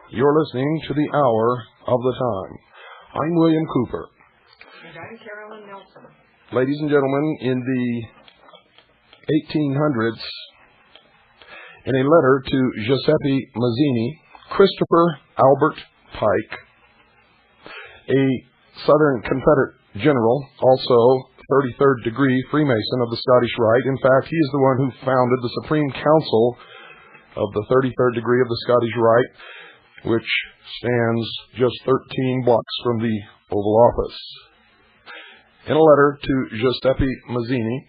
You're listening to the Hour of the Time. I'm William Cooper. And I'm Carolyn Nelson. Ladies and gentlemen, in the 1800s, in a letter to Giuseppe Mazzini, Christopher Albert Pike, a Southern Confederate general, also 33rd degree Freemason of the Scottish Rite. In fact, he is the one who founded the Supreme Council of the 33rd degree of the Scottish Rite, which stands just 13 blocks from the Oval Office. In a letter to Giuseppe Mazzini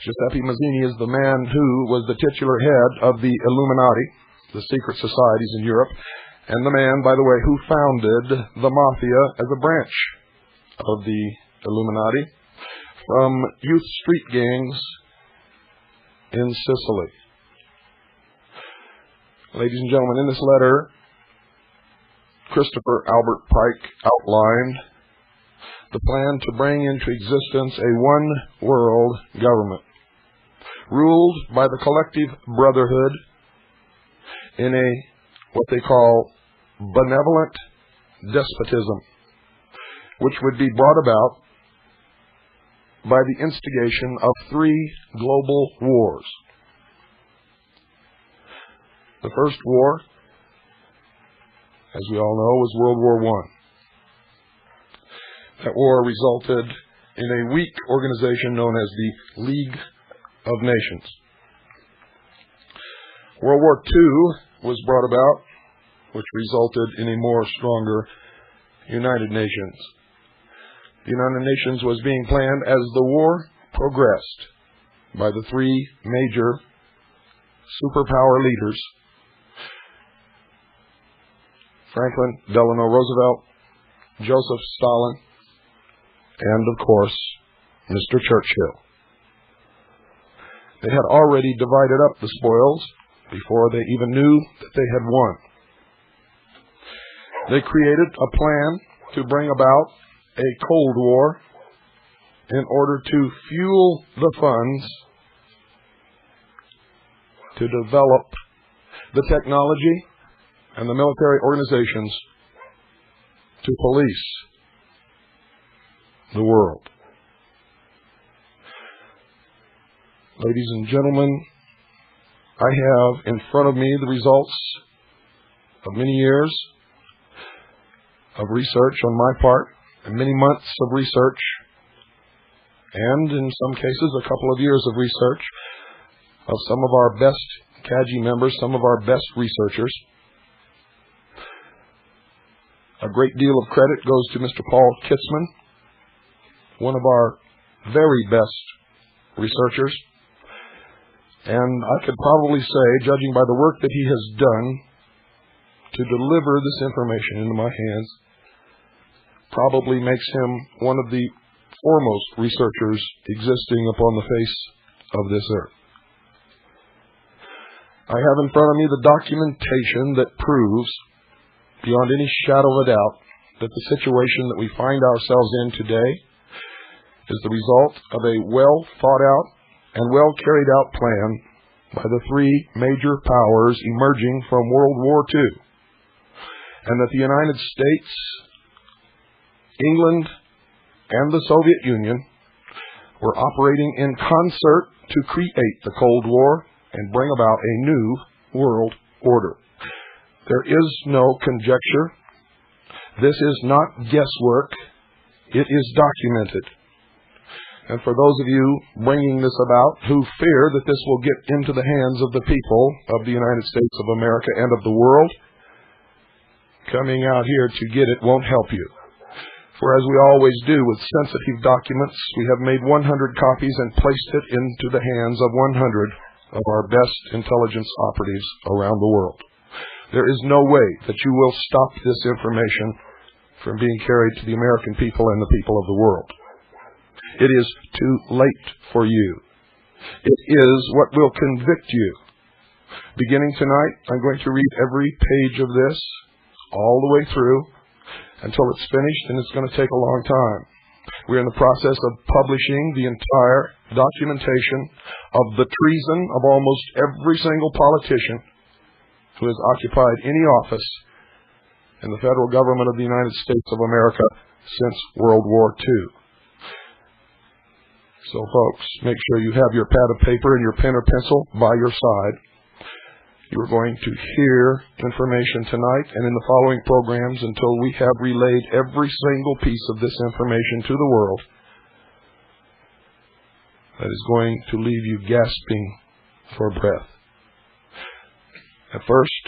is the man who was the titular head of the Illuminati, the secret societies in Europe, and the man, by the way, who founded the Mafia as a branch of the Illuminati from youth street gangs in Sicily. Ladies and gentlemen, in this letter, Christopher Albert Pike outlined the plan to bring into existence a one-world government, ruled by the collective brotherhood in a, what they call, benevolent despotism, which would be brought about by the instigation of 3 global wars. The first war, as we all know, was World War I. That war resulted in a weak organization known as the League of Nations. World War II was brought about, which resulted in a more stronger United Nations. The United Nations was being planned as the war progressed by the 3 major superpower leaders, Franklin Delano Roosevelt, Joseph Stalin, and, of course, Mr. Churchill. They had already divided up the spoils before they even knew that they had won. They created a plan to bring about a Cold War in order to fuel the funds to develop the technology and the military organizations to police the world. Ladies and gentlemen, I have in front of me the results of many years of research on my part, and many months of research, and in some cases a couple of years of research of some of our best CAGI members, some of our best researchers. A great deal of credit goes to Mr. Paul Kitzman, one of our very best researchers. And I could probably say, judging by the work that he has done to deliver this information into my hands, probably makes him one of the foremost researchers existing upon the face of this earth. I have in front of me the documentation that proves, beyond any shadow of a doubt, that the situation that we find ourselves in today is the result of a well-thought-out and well-carried-out plan by the 3 major powers emerging from World War II, and that the United States, England, and the Soviet Union were operating in concert to create the Cold War and bring about a new world order. There is no conjecture. This is not guesswork. It is documented. And for those of you bringing this about who fear that this will get into the hands of the people of the United States of America and of the world, coming out here to get it won't help you. For as we always do with sensitive documents, we have made 100 copies and placed it into the hands of 100 of our best intelligence operatives around the world. There is no way that you will stop this information from being carried to the American people and the people of the world. It is too late for you. It is what will convict you. Beginning tonight, I'm going to read every page of this all the way through until it's finished, and it's going to take a long time. We're in the process of publishing the entire documentation of the treason of almost every single politician who has occupied any office in the federal government of the United States of America since World War II. So, folks, make sure you have your pad of paper and your pen or pencil by your side. You are going to hear information tonight and in the following programs until we have relayed every single piece of this information to the world that is going to leave you gasping for breath. At first,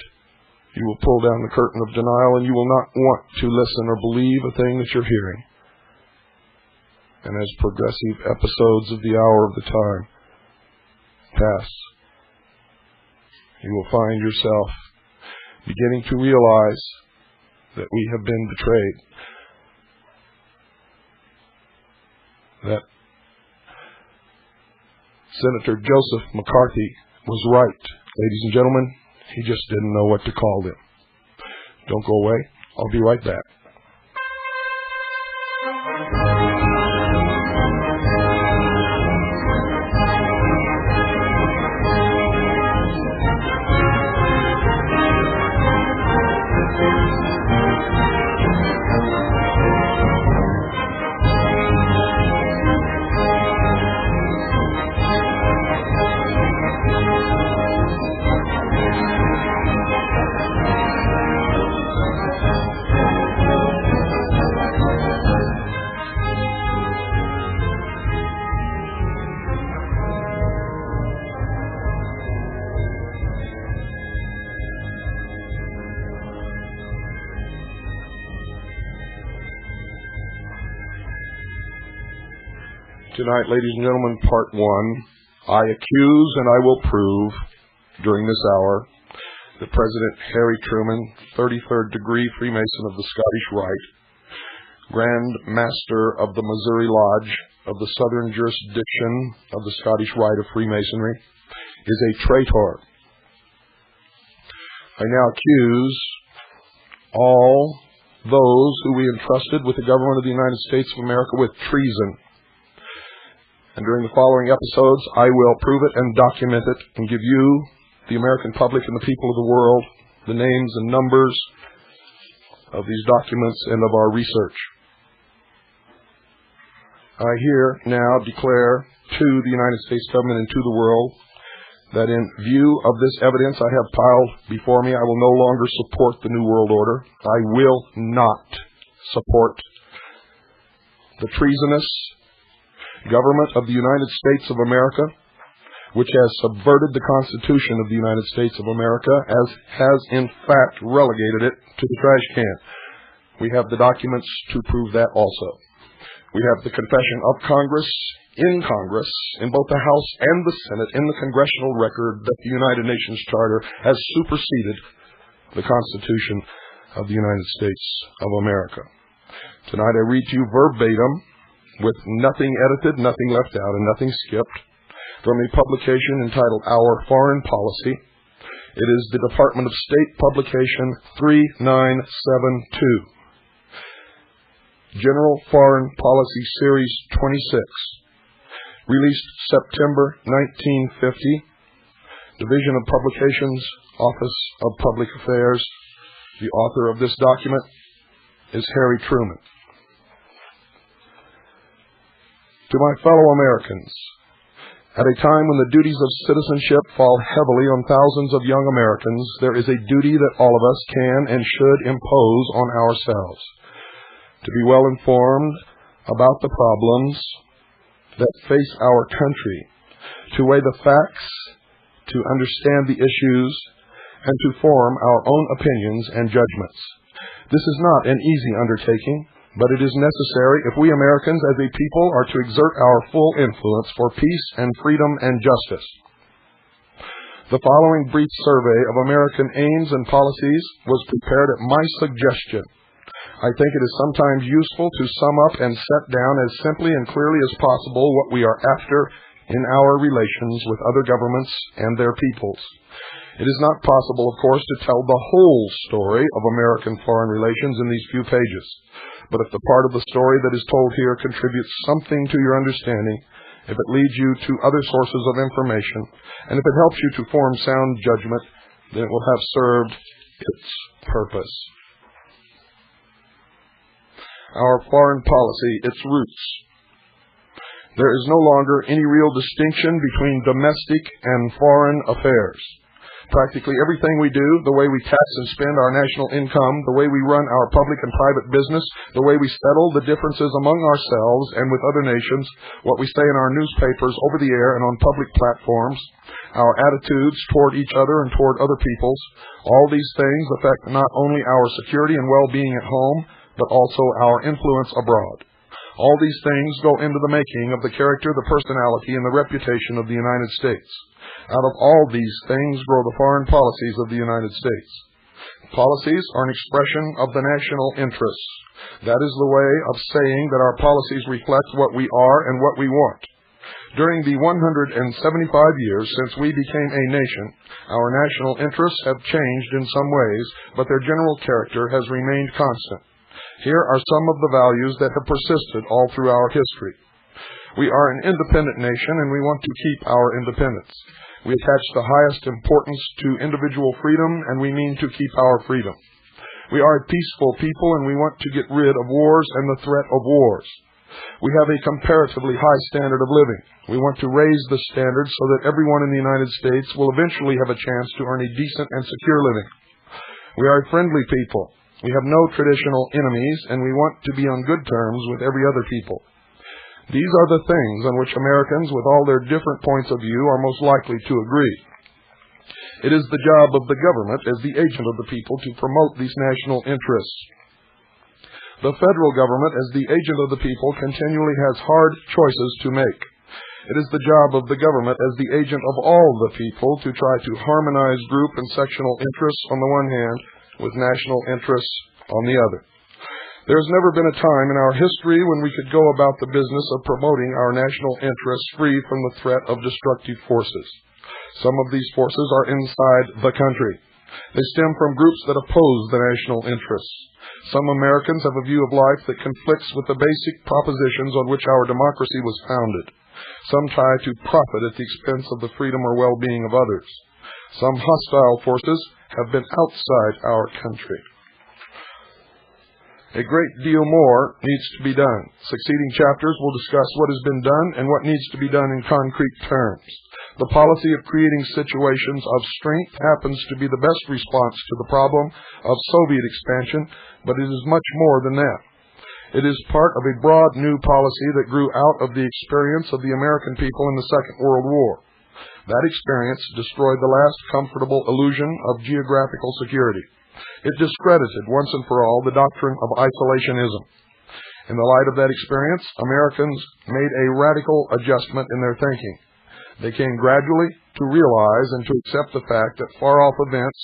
you will pull down the curtain of denial and you will not want to listen or believe a thing that you're hearing. And as progressive episodes of the hour of the time pass, you will find yourself beginning to realize that we have been betrayed. That Senator Joseph McCarthy was right. Ladies and gentlemen, he just didn't know what to call them. Don't go away. I'll be right back. Tonight, ladies and gentlemen, part one. I accuse and I will prove during this hour that President Harry Truman, 33rd degree Freemason of the Scottish Rite, Grand Master of the Missouri Lodge of the Southern Jurisdiction of the Scottish Rite of Freemasonry, is a traitor. I now accuse all those who we entrusted with the government of the United States of America with treason. And during the following episodes, I will prove it and document it and give you, the American public and the people of the world, the names and numbers of these documents and of our research. I here now declare to the United States government and to the world that in view of this evidence I have piled before me, I will no longer support the New World Order. I will not support the treasonous government of the United States of America, which has subverted the Constitution of the United States of America, as has in fact relegated it to the trash can. We have the documents to prove that also. We have the confession of Congress, in both the House and the Senate, in the congressional record, that the United Nations Charter has superseded the Constitution of the United States of America. Tonight I read to you verbatim, with nothing edited, nothing left out, and nothing skipped, from a publication entitled Our Foreign Policy. It is the Department of State publication 3972. General Foreign Policy Series 26. Released September 1950. Division of Publications, Office of Public Affairs. The author of this document is Harry Truman. To my fellow Americans, at a time when the duties of citizenship fall heavily on thousands of young Americans, there is a duty that all of us can and should impose on ourselves. to be well informed about the problems that face our country, to weigh the facts, to understand the issues, and to form our own opinions and judgments. This is not an easy undertaking, but it is necessary if we Americans as a people are to exert our full influence for peace and freedom and justice. The following brief survey of American aims and policies was prepared at my suggestion. I think it is sometimes useful to sum up and set down as simply and clearly as possible what we are after in our relations with other governments and their peoples. It is not possible, of course, to tell the whole story of American foreign relations in these few pages. But if the part of the story that is told here contributes something to your understanding, if it leads you to other sources of information, and if it helps you to form sound judgment, then it will have served its purpose. Our foreign policy, its roots. There is no longer any real distinction between domestic and foreign affairs. Practically everything we do, the way we tax and spend our national income, the way we run our public and private business, the way we settle the differences among ourselves and with other nations, what we say in our newspapers, over the air, and on public platforms, our attitudes toward each other and toward other peoples, all these things affect not only our security and well-being at home, but also our influence abroad. All these things go into the making of the character, the personality, and the reputation of the United States. Out of all these things grow the foreign policies of the United States. Policies are an expression of the national interests. That is the way of saying that our policies reflect what we are and what we want. During the 175 years since we became a nation, our national interests have changed in some ways, but their general character has remained constant. Here are some of the values that have persisted all through our history. We are an independent nation, and we want to keep our independence. We attach the highest importance to individual freedom, and we mean to keep our freedom. We are a peaceful people, and we want to get rid of wars and the threat of wars. We have a comparatively high standard of living. We want to raise the standard so that everyone in the United States will eventually have a chance to earn a decent and secure living. We are a friendly people. We have no traditional enemies, and we want to be on good terms with every other people. These are the things on which Americans, with all their different points of view, are most likely to agree. It is the job of the government, as the agent of the people, to promote these national interests. The federal government, as the agent of the people, continually has hard choices to make. It is the job of the government, as the agent of all the people, to try to harmonize group and sectional interests on the one hand, with national interests on the other. There has never been a time in our history when we could go about the business of promoting our national interests free from the threat of destructive forces. Some of these forces are inside the country. They stem from groups that oppose the national interests. Some Americans have a view of life that conflicts with the basic propositions on which our democracy was founded. Some try to profit at the expense of the freedom or well-being of others. Some hostile forces have been outside our country. A great deal more needs to be done. Succeeding chapters will discuss what has been done and what needs to be done in concrete terms. The policy of creating situations of strength happens to be the best response to the problem of Soviet expansion, but it is much more than that. It is part of a broad new policy that grew out of the experience of the American people in the Second World War. That experience destroyed the last comfortable illusion of geographical security. It discredited once and for all the doctrine of isolationism. In the light of that experience, Americans made a radical adjustment in their thinking. They came gradually to realize and to accept the fact that far-off events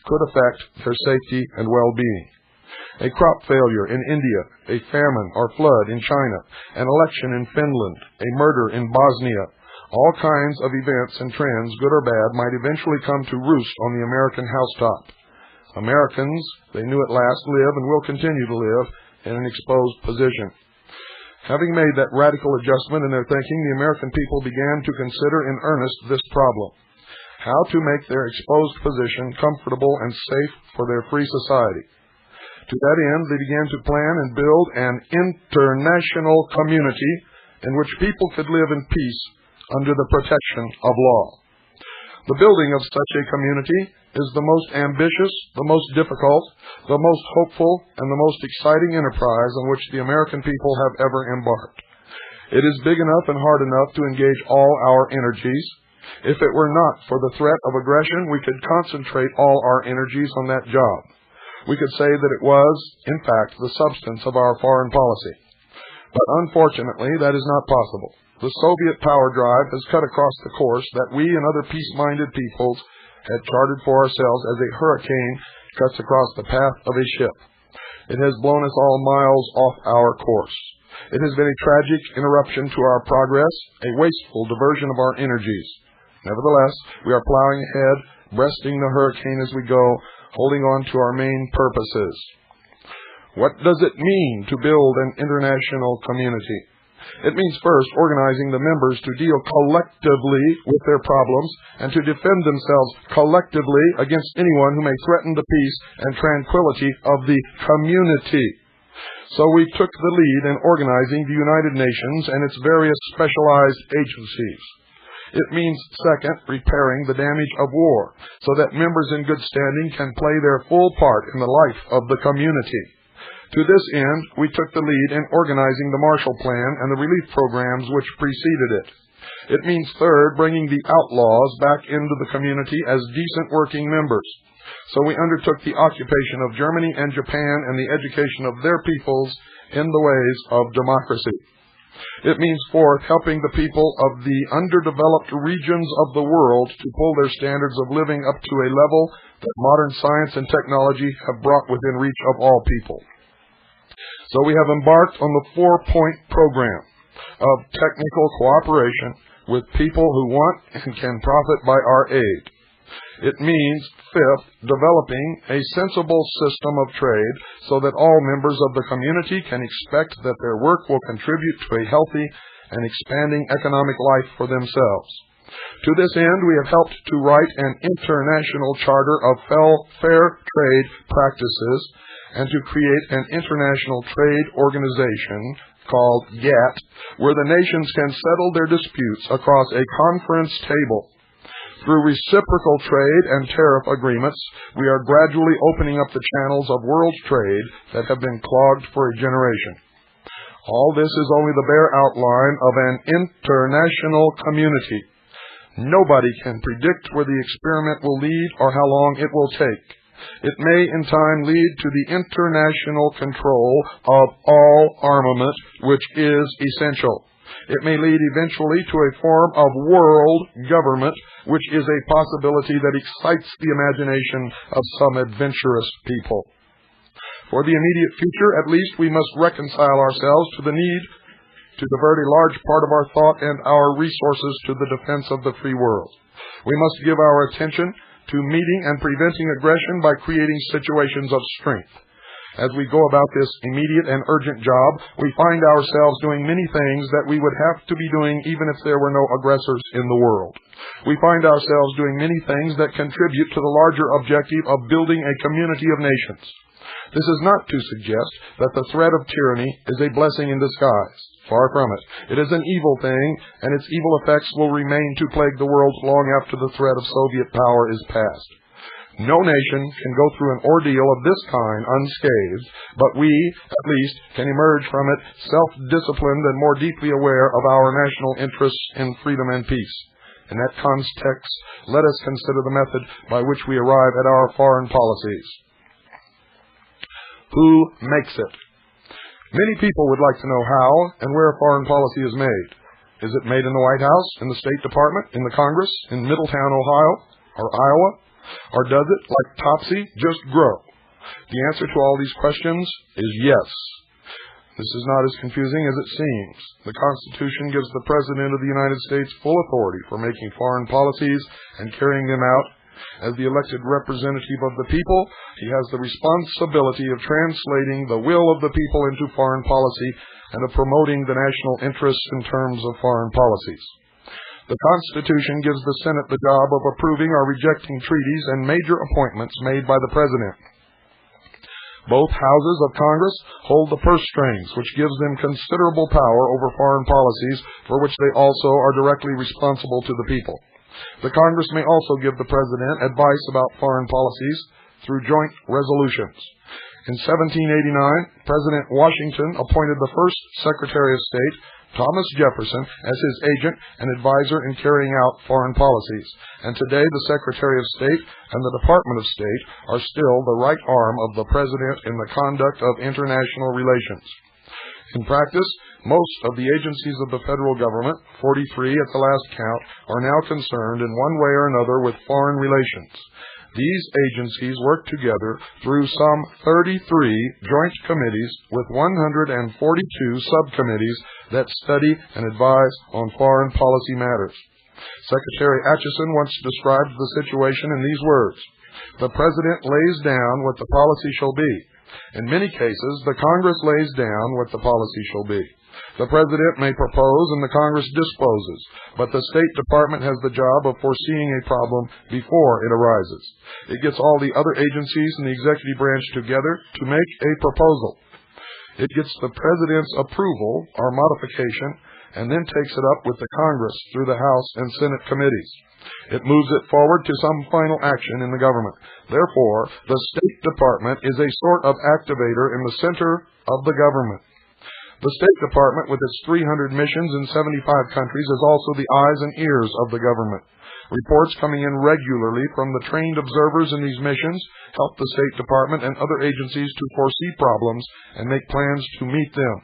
could affect their safety and well-being. A crop failure in India, a famine or flood in China, an election in Finland, a murder in Bosnia, all kinds of events and trends, good or bad, might eventually come to roost on the American housetop. Americans, they knew at last, live and will continue to live in an exposed position. Having made that radical adjustment in their thinking, the American people began to consider in earnest this problem: how to make their exposed position comfortable and safe for their free society. To that end, they began to plan and build an international community in which people could live in peace under the protection of law. The building of such a community is the most ambitious, the most difficult, the most hopeful, and the most exciting enterprise on which the American people have ever embarked. It is big enough and hard enough to engage all our energies. If it were not for the threat of aggression, we could concentrate all our energies on that job. We could say that it was, in fact, the substance of our foreign policy. But unfortunately, that is not possible. The Soviet power drive has cut across the course that we and other peace-minded peoples had charted for ourselves as a hurricane cuts across the path of a ship. It has blown us all miles off our course. It has been a tragic interruption to our progress, a wasteful diversion of our energies. Nevertheless, we are plowing ahead, breasting the hurricane as we go, holding on to our main purposes. What does it mean to build an international community? It means first organizing the members to deal collectively with their problems and to defend themselves collectively against anyone who may threaten the peace and tranquility of the community. So we took the lead in organizing the United Nations and its various specialized agencies. It means, second, repairing the damage of war so that members in good standing can play their full part in the life of the community. To this end, we took the lead in organizing the Marshall Plan and the relief programs which preceded it. It means, third, bringing the outlaws back into the community as decent working members. So we undertook the occupation of Germany and Japan and the education of their peoples in the ways of democracy. It means, fourth, helping the people of the underdeveloped regions of the world to pull their standards of living up to a level that modern science and technology have brought within reach of all people. So we have embarked on the 4-point program of technical cooperation with people who want and can profit by our aid. It means, fifth, developing a sensible system of trade so that all members of the community can expect that their work will contribute to a healthy and expanding economic life for themselves. To this end, we have helped to write an international charter of fair trade practices and to create an international trade organization called GATT, where the nations can settle their disputes across a conference table. Through reciprocal trade and tariff agreements, we are gradually opening up the channels of world trade that have been clogged for a generation. All this is only the bare outline of an international community. Nobody can predict where the experiment will lead or how long it will take. It may in time lead to the international control of all armament, which is essential. It may lead eventually to a form of world government, which is a possibility that excites the imagination of some adventurous people. For the immediate future, at least, we must reconcile ourselves to the need to divert a large part of our thought and our resources to the defense of the free world. We must give our attention to meeting and preventing aggression by creating situations of strength. As we go about this immediate and urgent job, we find ourselves doing many things that we would have to be doing even if there were no aggressors in the world. We find ourselves doing many things that contribute to the larger objective of building a community of nations. This is not to suggest that the threat of tyranny is a blessing in disguise. Far from it. It is an evil thing, and its evil effects will remain to plague the world long after the threat of Soviet power is past. No nation can go through an ordeal of this kind unscathed, but we, at least, can emerge from it self-disciplined and more deeply aware of our national interests in freedom and peace. In that context, let us consider the method by which we arrive at our foreign policies. Who makes it? Many people would like to know how and where foreign policy is made. Is it made in the White House, in the State Department, in the Congress, in Middletown, Ohio, or Iowa? Or does it, like Topsy, just grow? The answer to all these questions is yes. This is not as confusing as it seems. The Constitution gives the President of the United States full authority for making foreign policies and carrying them out. As the elected representative of the people, he has the responsibility of translating the will of the people into foreign policy and of promoting the national interests in terms of foreign policies. The Constitution gives the Senate the job of approving or rejecting treaties and major appointments made by the President. Both houses of Congress hold the purse strings, which gives them considerable power over foreign policies for which they also are directly responsible to the people. The Congress may also give the President advice about foreign policies through joint resolutions. In 1789, President Washington appointed the first Secretary of State, Thomas Jefferson, as his agent and advisor in carrying out foreign policies. And today, the Secretary of State and the Department of State are still the right arm of the President in the conduct of international relations. In practice, most of the agencies of the federal government, 43 at the last count, are now concerned in one way or another with foreign relations. These agencies work together through some 33 joint committees with 142 subcommittees that study and advise on foreign policy matters. Secretary Acheson once described the situation in these words: "The President lays down what the policy shall be. In many cases, the Congress lays down what the policy shall be. The President may propose and the Congress disposes, but the State Department has the job of foreseeing a problem before it arises. It gets all the other agencies in the executive branch together to make a proposal. It gets the President's approval or modification and then takes it up with the Congress through the House and Senate committees. It moves it forward to some final action in the government. Therefore, the State Department is a sort of activator in the center of the government. The State Department, with its 300 missions in 75 countries, is also the eyes and ears of the government. Reports coming in regularly from the trained observers in these missions help the State Department and other agencies to foresee problems and make plans to meet them.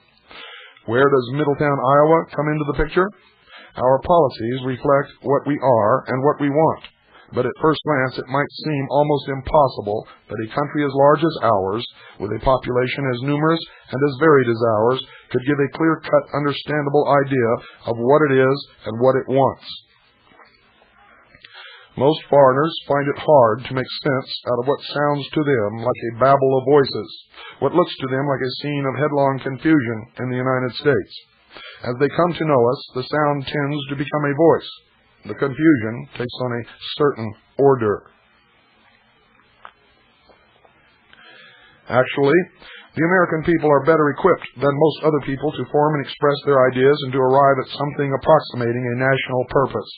Where does Middletown, Iowa come into the picture? Our policies reflect what we are and what we want. But at first glance, it might seem almost impossible that a country as large as ours, with a population as numerous and as varied as ours, could give a clear-cut, understandable idea of what it is and what it wants. Most foreigners find it hard to make sense out of what sounds to them like a babble of voices, what looks to them like a scene of headlong confusion in the United States. As they come to know us, the sound tends to become a voice. The confusion takes on a certain order. Actually, the American people are better equipped than most other people to form and express their ideas and to arrive at something approximating a national purpose.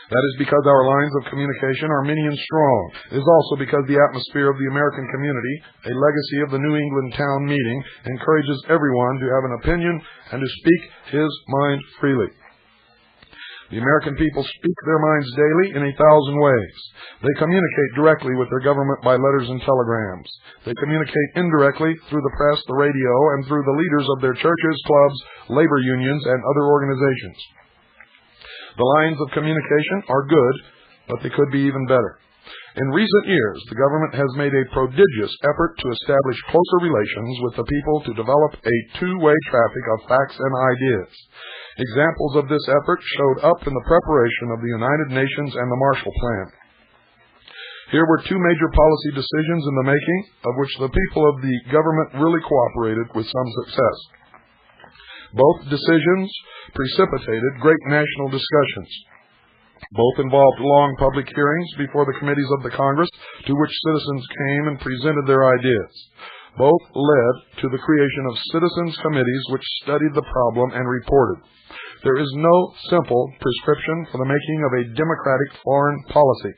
That is because our lines of communication are many and strong. It is also because the atmosphere of the American community, a legacy of the New England town meeting, encourages everyone to have an opinion and to speak his mind freely. The American people speak their minds daily in 1,000 ways. They communicate directly with their government by letters and telegrams. They communicate indirectly through the press, the radio, and through the leaders of their churches, clubs, labor unions, and other organizations. The lines of communication are good, but they could be even better. In recent years, the government has made a prodigious effort to establish closer relations with the people to develop a two-way traffic of facts and ideas. Examples of this effort showed up in the preparation of the United Nations and the Marshall Plan. Here were two major policy decisions in the making, of which the people of the government really cooperated with some success. Both decisions precipitated great national discussions. Both involved long public hearings before the committees of the Congress, to which citizens came and presented their ideas. Both led to the creation of citizens' committees which studied the problem and reported. There is no simple prescription for the making of a democratic foreign policy.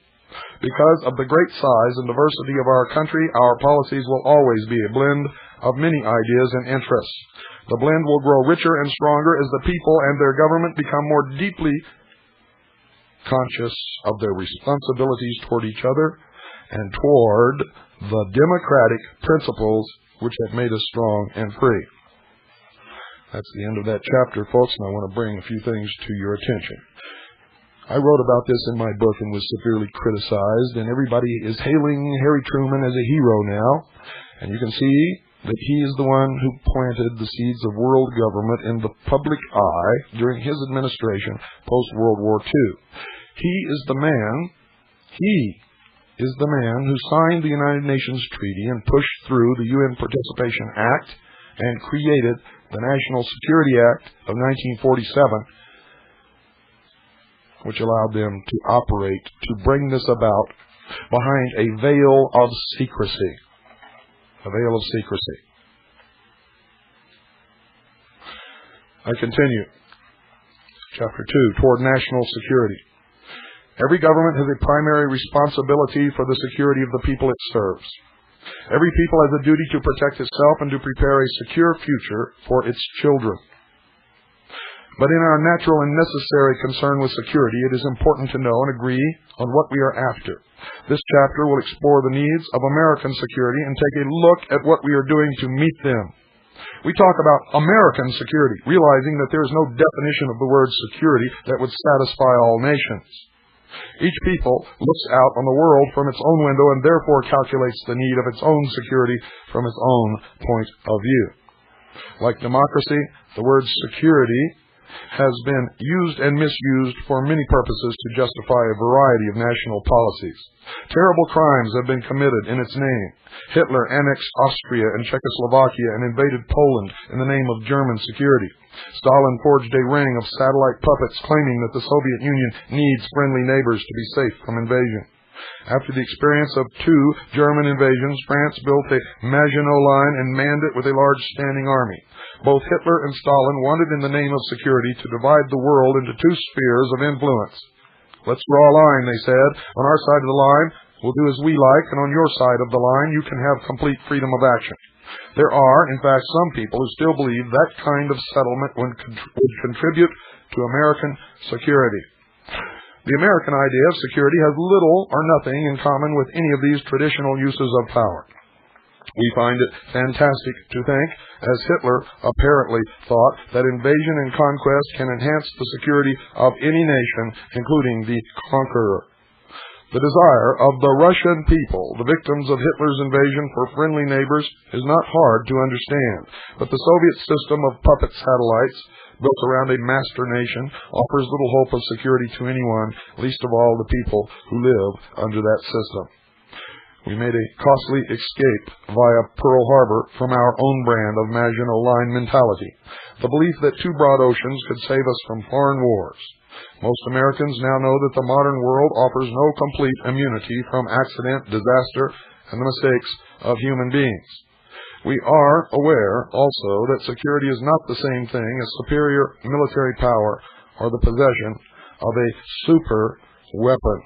Because of the great size and diversity of our country, our policies will always be a blend of many ideas and interests. The blend will grow richer and stronger as the people and their government become more deeply conscious of their responsibilities toward each other and toward the democratic principles which have made us strong and free. That's the end of that chapter, folks, and I want to bring a few things to your attention. I wrote about this in my book and was severely criticized, and everybody is hailing Harry Truman as a hero now. And you can see that he is the one who planted the seeds of world government in the public eye during his administration post-World War II. He is the man who signed the United Nations Treaty and pushed through the UN Participation Act and created the National Security Act of 1947, which allowed them to operate, to bring this about behind a veil of secrecy. A veil of secrecy. I continue. Chapter 2, toward national security. Every government has a primary responsibility for the security of the people it serves. Every people has a duty to protect itself and to prepare a secure future for its children. But in our natural and necessary concern with security, it is important to know and agree on what we are after. This chapter will explore the needs of American security and take a look at what we are doing to meet them. We talk about American security, realizing that there is no definition of the word security that would satisfy all nations. Each people looks out on the world from its own window and therefore calculates the need of its own security from its own point of view. Like democracy, the word security has been used and misused for many purposes to justify a variety of national policies. Terrible crimes have been committed in its name. Hitler annexed Austria and Czechoslovakia and invaded Poland in the name of German security. Stalin forged a ring of satellite puppets claiming that the Soviet Union needs friendly neighbors to be safe from invasion. After the experience of 2 German invasions, France built a Maginot Line and manned it with a large standing army. Both Hitler and Stalin wanted in the name of security to divide the world into 2 spheres of influence. Let's draw a line, they said. On our side of the line, we'll do as we like, and on your side of the line, you can have complete freedom of action. There are, in fact, some people who still believe that kind of settlement would contribute to American security. The American idea of security has little or nothing in common with any of these traditional uses of power. We find it fantastic to think, as Hitler apparently thought, that invasion and conquest can enhance the security of any nation, including the conqueror. The desire of the Russian people, the victims of Hitler's invasion for friendly neighbors, is not hard to understand. But the Soviet system of puppet satellites, built around a master nation, offers little hope of security to anyone, least of all the people who live under that system. We made a costly escape via Pearl Harbor from our own brand of Maginot Line mentality, the belief that 2 broad oceans could save us from foreign wars. Most Americans now know that the modern world offers no complete immunity from accident, disaster, and the mistakes of human beings. We are aware also that security is not the same thing as superior military power or the possession of a super weapon.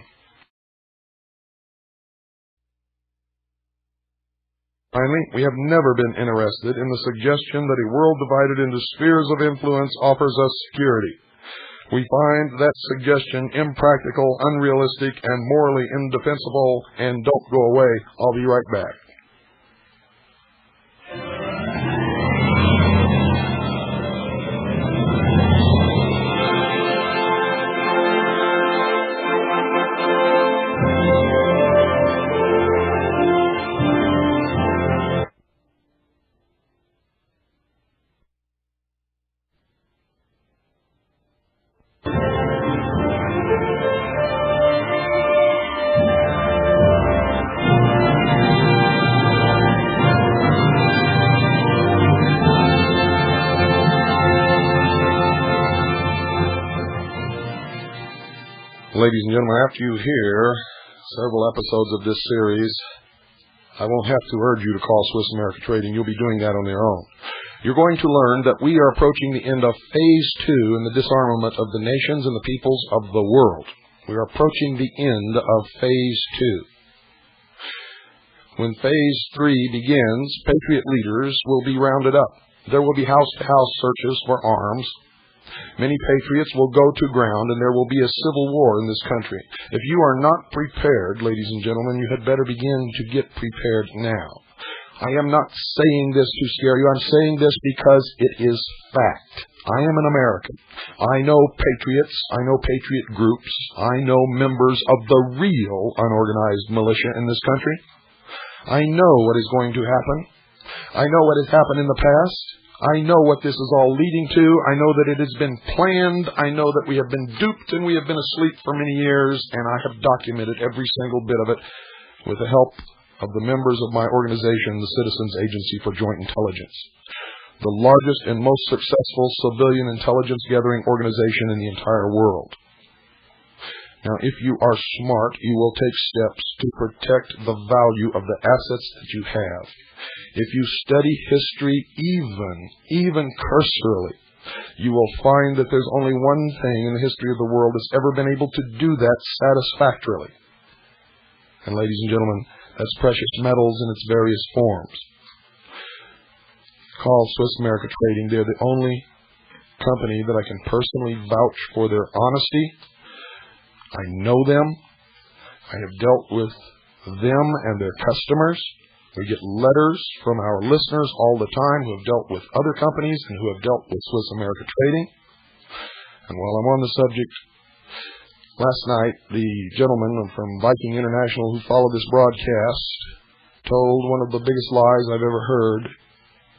Finally, we have never been interested in the suggestion that a world divided into spheres of influence offers us security. We find that suggestion impractical, unrealistic, and morally indefensible. And don't go away. I'll be right back. Ladies and gentlemen, after you hear several episodes of this series, I won't have to urge you to call Swiss America Trading. You'll be doing that on your own. You're going to learn that we are approaching the end of Phase 2 in the disarmament of the nations and the peoples of the world. We are approaching the end of Phase 2. When Phase 3 begins, patriot leaders will be rounded up. There will be house-to-house searches for arms. Many patriots will go to ground, and there will be a civil war in this country. If you are not prepared, ladies and gentlemen, you had better begin to get prepared now. I am not saying this to scare you. I'm saying this because it is fact. I am an American. I know patriots. I know patriot groups. I know members of the real unorganized militia in this country. I know what is going to happen. I know what has happened in the past. I know what this is all leading to. I know that it has been planned. I know that we have been duped and we have been asleep for many years, and I have documented every single bit of it with the help of the members of my organization, the Citizens Agency for Joint Intelligence, the largest and most successful civilian intelligence gathering organization in the entire world. Now, if you are smart, you will take steps to protect the value of the assets that you have. If you study history even cursorily, you will find that there's only one thing in the history of the world that's ever been able to do that satisfactorily. And ladies and gentlemen, that's precious metals in its various forms. Call Swiss America Trading. They're the only company that I can personally vouch for their honesty. I know them. I have dealt with them and their customers. We get letters from our listeners all the time who have dealt with other companies and who have dealt with Swiss America Trading. And while I'm on the subject, last night the gentleman from Viking International who followed this broadcast told one of the biggest lies I've ever heard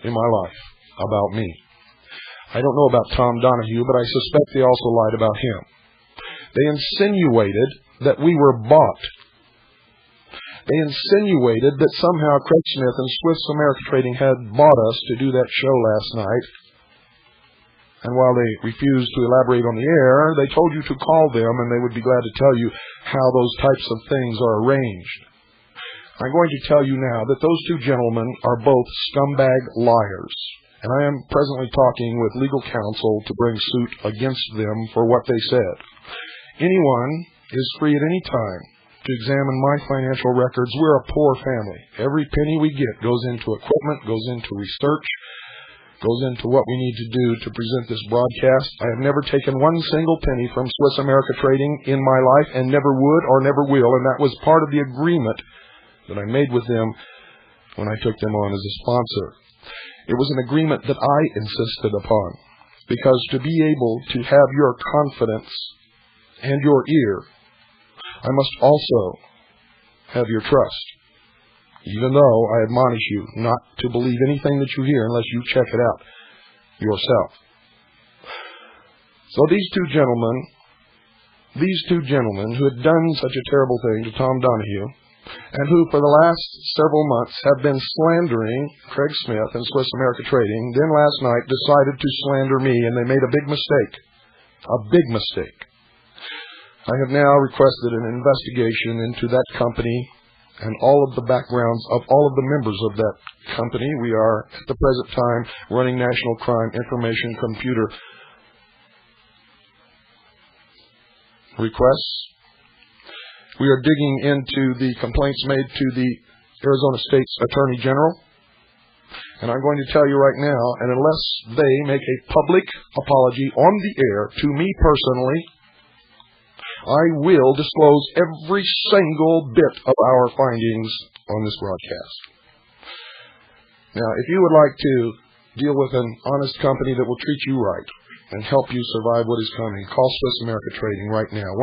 in my life about me. I don't know about Tom Donahue, but I suspect they also lied about him. They insinuated that we were bought. They insinuated that somehow Craig Smith and Swiss America Trading had bought us to do that show last night. And while they refused to elaborate on the air, they told you to call them and they would be glad to tell you how those types of things are arranged. I'm going to tell you now that those two gentlemen are both scumbag liars. And I am presently talking with legal counsel to bring suit against them for what they said. Anyone is free at any time to examine my financial records. We're a poor family. Every penny we get goes into equipment, goes into research, goes into what we need to do to present this broadcast. I have never taken one single penny from Swiss America Trading in my life and never would or never will, and that was part of the agreement that I made with them when I took them on as a sponsor. It was an agreement that I insisted upon, because to be able to have your confidence and your ear, I must also have your trust, even though I admonish you not to believe anything that you hear unless you check it out yourself. So these two gentlemen who had done such a terrible thing to Tom Donahue, and who for the last several months have been slandering Craig Smith and Swiss America Trading, then last night decided to slander me, and they made a big mistake. A big mistake. I have now requested an investigation into that company and all of the backgrounds of all of the members of that company. We are, at the present time, running National Crime Information Computer requests. We are digging into the complaints made to the Arizona State's Attorney General. And I'm going to tell you right now, and unless they make a public apology on the air to me personally, I will disclose every single bit of our findings on this broadcast. Now, if you would like to deal with an honest company that will treat you right and help you survive what is coming, call Swiss America Trading right now.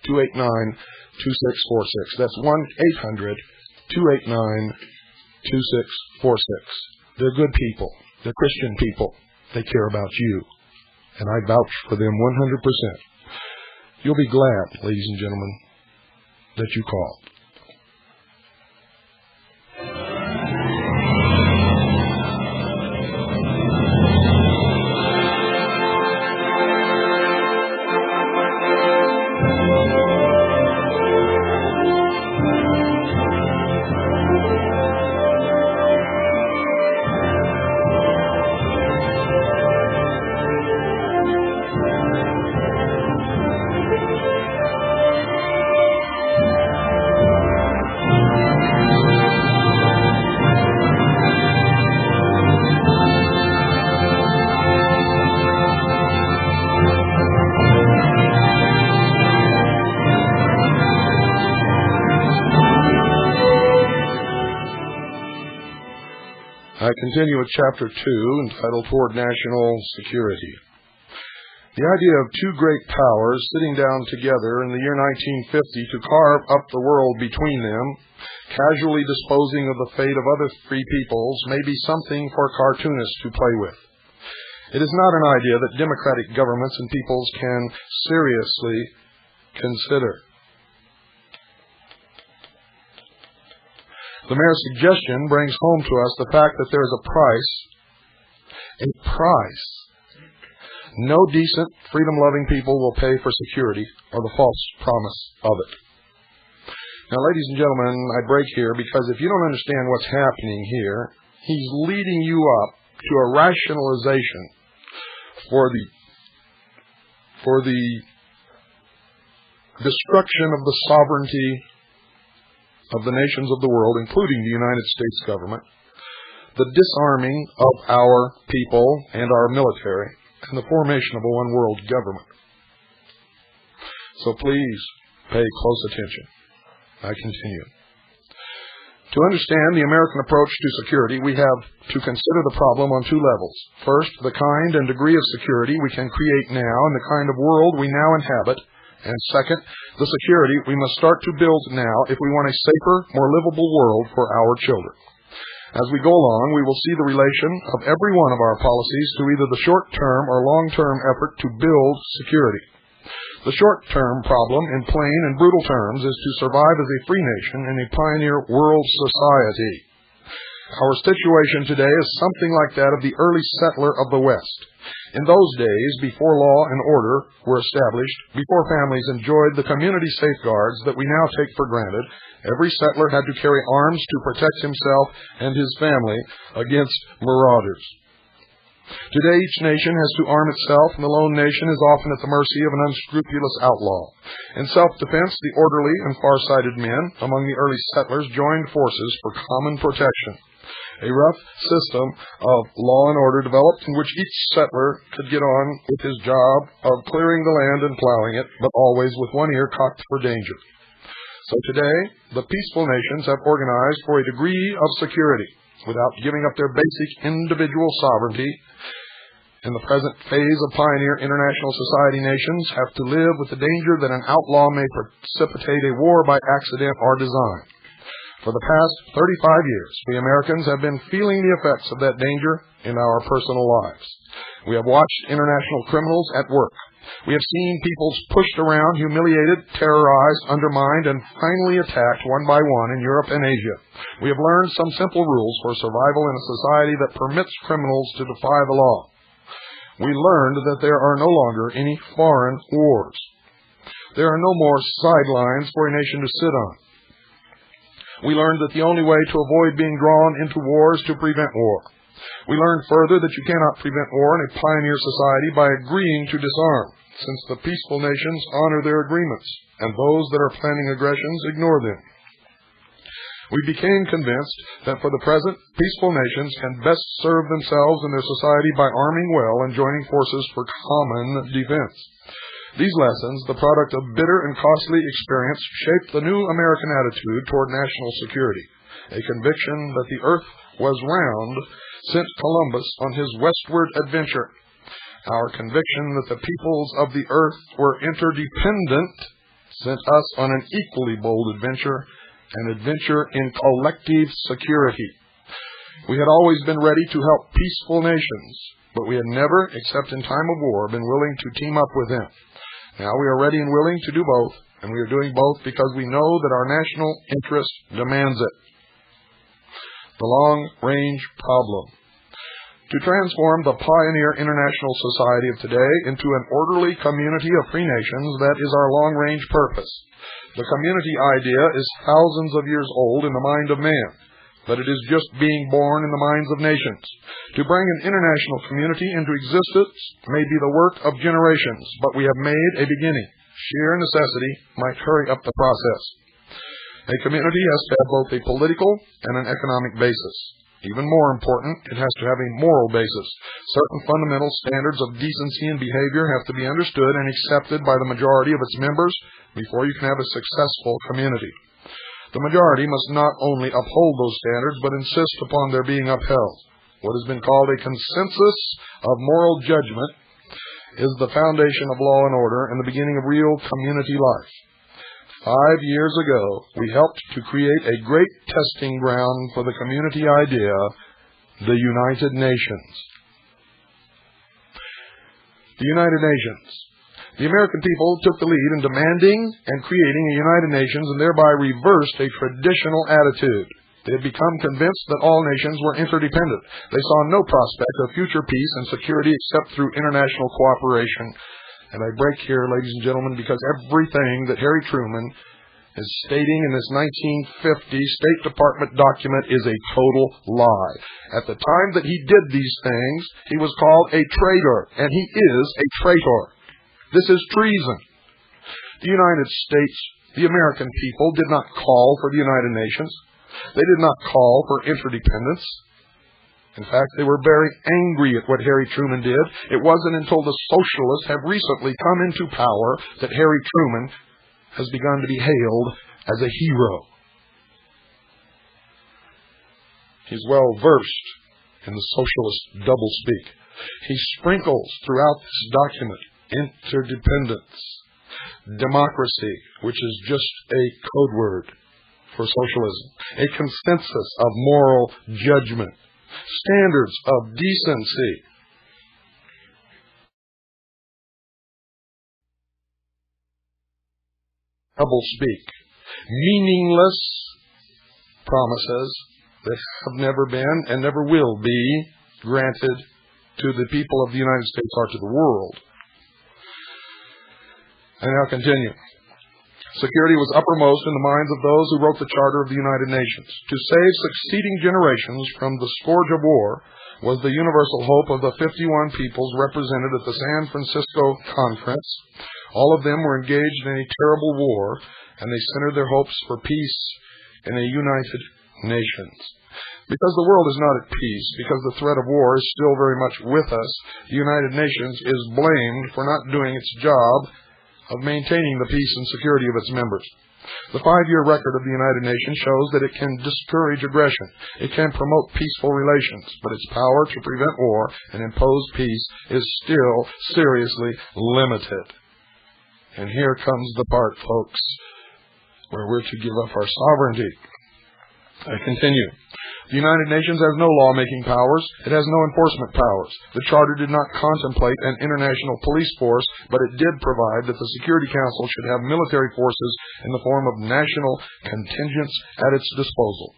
1-800-289-2646. That's 1-800-289-2646. They're good people. They're Christian people. They care about you. And I vouch for them 100%. You'll be glad, ladies and gentlemen, that you called. I continue with Chapter 2, entitled Toward National Security. The idea of two great powers sitting down together in the year 1950 to carve up the world between them, casually disposing of the fate of other free peoples, may be something for cartoonists to play with. It is not an idea that democratic governments and peoples can seriously consider. The mere suggestion brings home to us the fact that there is a price no decent, freedom-loving people will pay for security or the false promise of it. Now, ladies and gentlemen, I break here because if you don't understand what's happening here, he's leading you up to a rationalization for the destruction of the sovereignty of the nations of the world, including the United States government, the disarming of our people and our military, and the formation of a one-world government. So please pay close attention. I continue. To understand the American approach to security, we have to consider the problem on two levels. First, the kind and degree of security we can create now and the kind of world we now inhabit. And second, the security we must start to build now if we want a safer, more livable world for our children. As we go along, we will see the relation of every one of our policies to either the short-term or long-term effort to build security. The short-term problem, in plain and brutal terms, is to survive as a free nation in a pioneer world society. Our situation today is something like that of the early settler of the West. In those days, before law and order were established, before families enjoyed the community safeguards that we now take for granted, every settler had to carry arms to protect himself and his family against marauders. Today, each nation has to arm itself, and the lone nation is often at the mercy of an unscrupulous outlaw. In self-defense, the orderly and far-sighted men among the early settlers joined forces for common protection. A rough system of law and order developed in which each settler could get on with his job of clearing the land and plowing it, but always with one ear cocked for danger. So today, the peaceful nations have organized for a degree of security without giving up their basic individual sovereignty. In the present phase of pioneer international society, nations have to live with the danger that an outlaw may precipitate a war by accident or design. For the past 35 years, we Americans have been feeling the effects of that danger in our personal lives. We have watched international criminals at work. We have seen peoples pushed around, humiliated, terrorized, undermined, and finally attacked one by one in Europe and Asia. We have learned some simple rules for survival in a society that permits criminals to defy the law. We learned that there are no longer any foreign wars. There are no more sidelines for a nation to sit on. We learned that the only way to avoid being drawn into war is to prevent war. We learned further that you cannot prevent war in a pioneer society by agreeing to disarm, since the peaceful nations honor their agreements, and those that are planning aggressions ignore them. We became convinced that for the present, peaceful nations can best serve themselves and their society by arming well and joining forces for common defense. These lessons, the product of bitter and costly experience, shaped the new American attitude toward national security, a conviction that the earth was round sent Columbus on his westward adventure. Our conviction that the peoples of the earth were interdependent sent us on an equally bold adventure, an adventure in collective security. We had always been ready to help peaceful nations, but we had never, except in time of war, been willing to team up with them. Now we are ready and willing to do both, and we are doing both because we know that our national interest demands it. The long-range problem. To transform the pioneer international society of today into an orderly community of free nations, that is our long-range purpose. The community idea is thousands of years old in the mind of man, but it is just being born in the minds of nations. To bring an international community into existence may be the work of generations, but we have made a beginning. Sheer necessity might hurry up the process. A community has to have both a political and an economic basis. Even more important, it has to have a moral basis. Certain fundamental standards of decency and behavior have to be understood and accepted by the majority of its members before you can have a successful community. The majority must not only uphold those standards, but insist upon their being upheld. What has been called a consensus of moral judgment is the foundation of law and order and the beginning of real community life. 5 years ago, we helped to create a great testing ground for the community idea, the United Nations. The United Nations. The American people took the lead in demanding and creating a United Nations and thereby reversed a traditional attitude. They had become convinced that all nations were interdependent. They saw no prospect of future peace and security except through international cooperation. And I break here, ladies and gentlemen, because everything that Harry Truman is stating in this 1950 State Department document is a total lie. At the time that he did these things, he was called a traitor, and he is a traitor. This is treason. The United States, the American people, did not call for the United Nations. They did not call for interdependence. In fact, they were very angry at what Harry Truman did. It wasn't until the socialists have recently come into power that Harry Truman has begun to be hailed as a hero. He's well versed in the socialist doublespeak. He sprinkles throughout this document interdependence, democracy, which is just a code word for socialism, a consensus of moral judgment, standards of decency. Doublespeak, meaningless promises that have never been and never will be granted to the people of the United States or to the world. I now continue. Security was uppermost in the minds of those who wrote the Charter of the United Nations. To save succeeding generations from the scourge of war was the universal hope of the 51 peoples represented at the San Francisco Conference. All of them were engaged in a terrible war, and they centered their hopes for peace in a united nations. Because the world is not at peace, because the threat of war is still very much with us, the United Nations is blamed for not doing its job of maintaining the peace and security of its members. The 5-year record of the United Nations shows that it can discourage aggression. It can promote peaceful relations, but its power to prevent war and impose peace is still seriously limited. And here comes the part, folks, where we're to give up our sovereignty. I continue. The United Nations has no lawmaking powers. It has no enforcement powers. The Charter did not contemplate an international police force, but it did provide that the Security Council should have military forces in the form of national contingents at its disposal.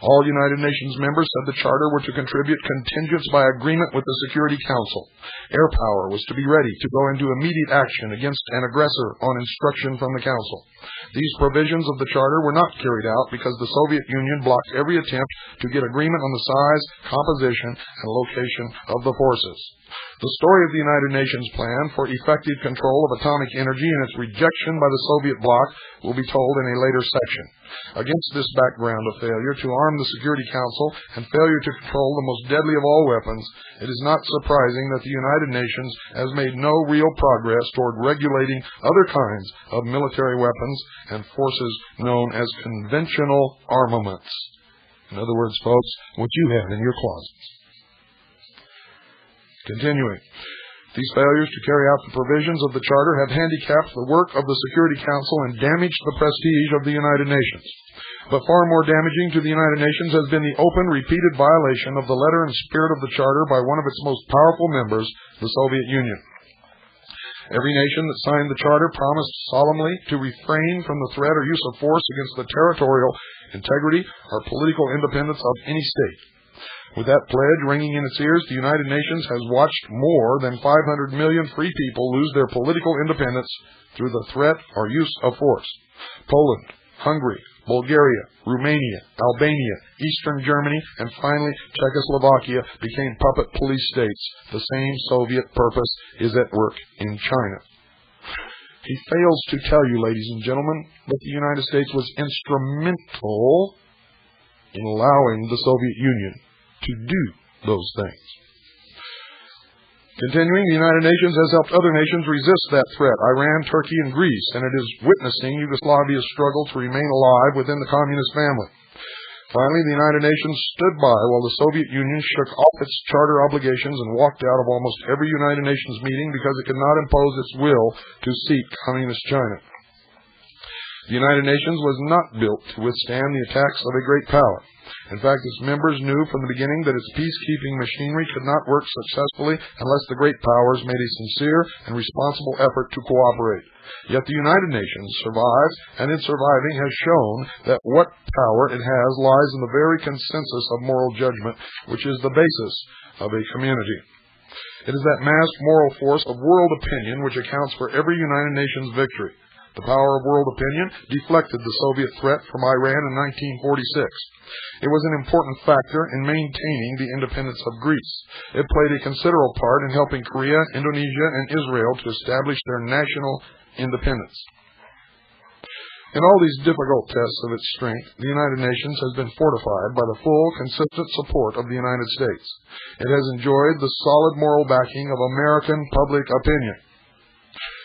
All United Nations members said the Charter were to contribute contingents by agreement with the Security Council. Air power was to be ready to go into immediate action against an aggressor on instruction from the Council. These provisions of the Charter were not carried out because the Soviet Union blocked every attempt to get agreement on the size, composition, and location of the forces. The story of the United Nations plan for effective control of atomic energy and its rejection by the Soviet bloc will be told in a later section. Against this background of failure to arm the Security Council and failure to control the most deadly of all weapons, it is not surprising that the United Nations has made no real progress toward regulating other kinds of military weapons and forces known as conventional armaments. In other words, folks, what you have in your closets. Continuing. These failures to carry out the provisions of the Charter have handicapped the work of the Security Council and damaged the prestige of the United Nations. But far more damaging to the United Nations has been the open, repeated violation of the letter and spirit of the Charter by one of its most powerful members, the Soviet Union. Every nation that signed the Charter promised solemnly to refrain from the threat or use of force against the territorial integrity or political independence of any state. With that pledge ringing in its ears, the United Nations has watched more than 500 million free people lose their political independence through the threat or use of force. Poland, Hungary, Bulgaria, Romania, Albania, Eastern Germany, and finally Czechoslovakia became puppet police states. The same Soviet purpose is at work in China. He fails to tell you, ladies and gentlemen, that the United States was instrumental in allowing the Soviet Union to do those things. Continuing, the United Nations has helped other nations resist that threat, Iran, Turkey, and Greece, and it is witnessing Yugoslavia's struggle to remain alive within the communist family. Finally, the United Nations stood by while the Soviet Union shook off its charter obligations and walked out of almost every United Nations meeting because it could not impose its will to seat communist China. The United Nations was not built to withstand the attacks of a great power. In fact, its members knew from the beginning that its peacekeeping machinery could not work successfully unless the great powers made a sincere and responsible effort to cooperate. Yet the United Nations survives, and in surviving has shown that what power it has lies in the very consensus of moral judgment, which is the basis of a community. It is that massed moral force of world opinion which accounts for every United Nations victory. The power of world opinion deflected the Soviet threat from Iran in 1946. It was an important factor in maintaining the independence of Greece. It played a considerable part in helping Korea, Indonesia, and Israel to establish their national independence. In all these difficult tests of its strength, the United Nations has been fortified by the full, consistent support of the United States. It has enjoyed the solid moral backing of American public opinion.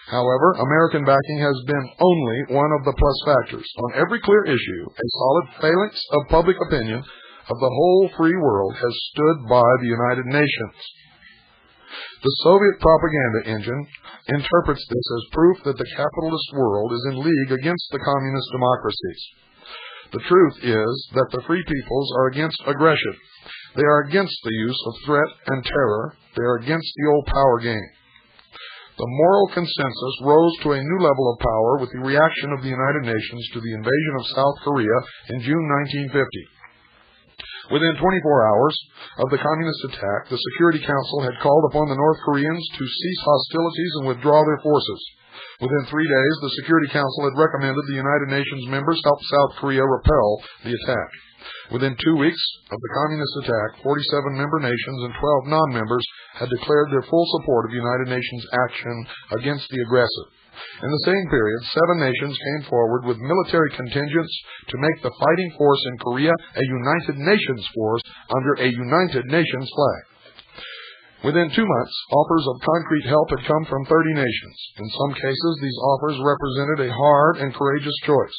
However, American backing has been only one of the plus factors. On every clear issue, a solid phalanx of public opinion of the whole free world has stood by the United Nations. The Soviet propaganda engine interprets this as proof that the capitalist world is in league against the communist democracies. The truth is that the free peoples are against aggression. They are against the use of threat and terror. They are against the old power game. The moral consensus rose to a new level of power with the reaction of the United Nations to the invasion of South Korea in June 1950. Within 24 hours of the communist attack, the Security Council had called upon the North Koreans to cease hostilities and withdraw their forces. Within 3 days, the Security Council had recommended the United Nations members help South Korea repel the attack. Within 2 weeks of the communist attack, 47 member nations and 12 non-members had declared their full support of the United Nations action against the aggressor. In the same period, 7 nations came forward with military contingents to make the fighting force in Korea a United Nations force under a United Nations flag. Within 2 months, offers of concrete help had come from 30 nations. In some cases, these offers represented a hard and courageous choice.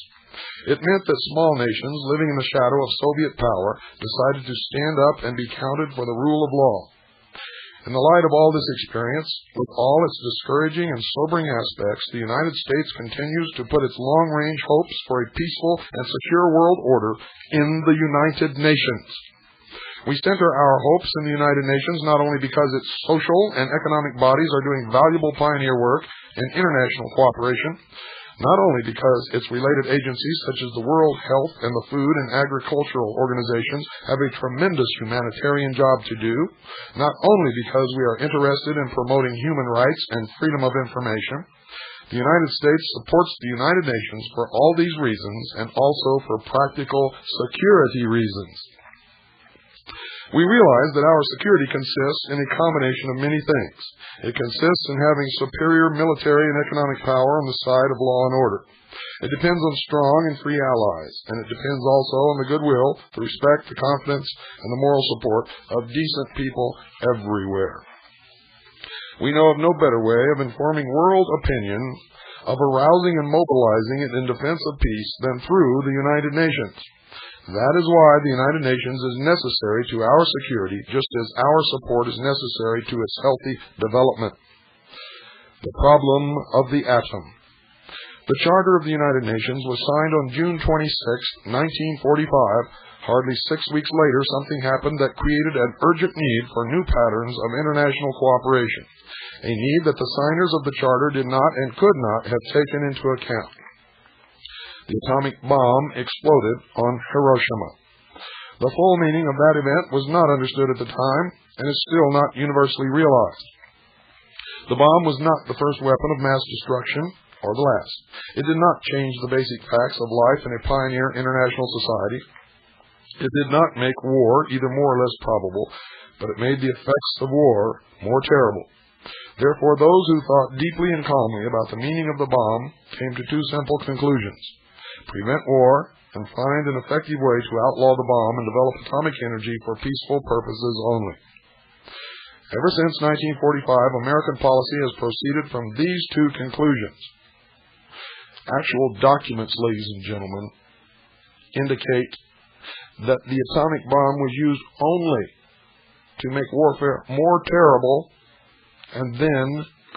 It meant that small nations living in the shadow of Soviet power decided to stand up and be counted for the rule of law. In the light of all this experience, with all its discouraging and sobering aspects, the United States continues to put its long-range hopes for a peaceful and secure world order in the United Nations. We center our hopes in the United Nations not only because its social and economic bodies are doing valuable pioneer work in international cooperation, not only because its related agencies such as the World Health and the Food and Agricultural Organizations have a tremendous humanitarian job to do, not only because we are interested in promoting human rights and freedom of information. The United States supports the United Nations for all these reasons and also for practical security reasons. We realize that our security consists in a combination of many things. It consists in having superior military and economic power on the side of law and order. It depends on strong and free allies, and it depends also on the goodwill, the respect, the confidence, and the moral support of decent people everywhere. We know of no better way of informing world opinion, of arousing and mobilizing it in defense of peace than through the United Nations. That is why the United Nations is necessary to our security, just as our support is necessary to its healthy development. The problem of the atom. The Charter of the United Nations was signed on June 26, 1945. Hardly 6 weeks later, something happened that created an urgent need for new patterns of international cooperation, a need that the signers of the Charter did not and could not have taken into account. The atomic bomb exploded on Hiroshima. The full meaning of that event was not understood at the time and is still not universally realized. The bomb was not the first weapon of mass destruction or the last. It did not change the basic facts of life in a pioneer international society. It did not make war either more or less probable, but it made the effects of war more terrible. Therefore, those who thought deeply and calmly about the meaning of the bomb came to 2 simple conclusions: prevent war and find an effective way to outlaw the bomb and develop atomic energy for peaceful purposes only. Ever since 1945, American policy has proceeded from these 2 conclusions. Actual documents, ladies and gentlemen, indicate that the atomic bomb was used only to make warfare more terrible and then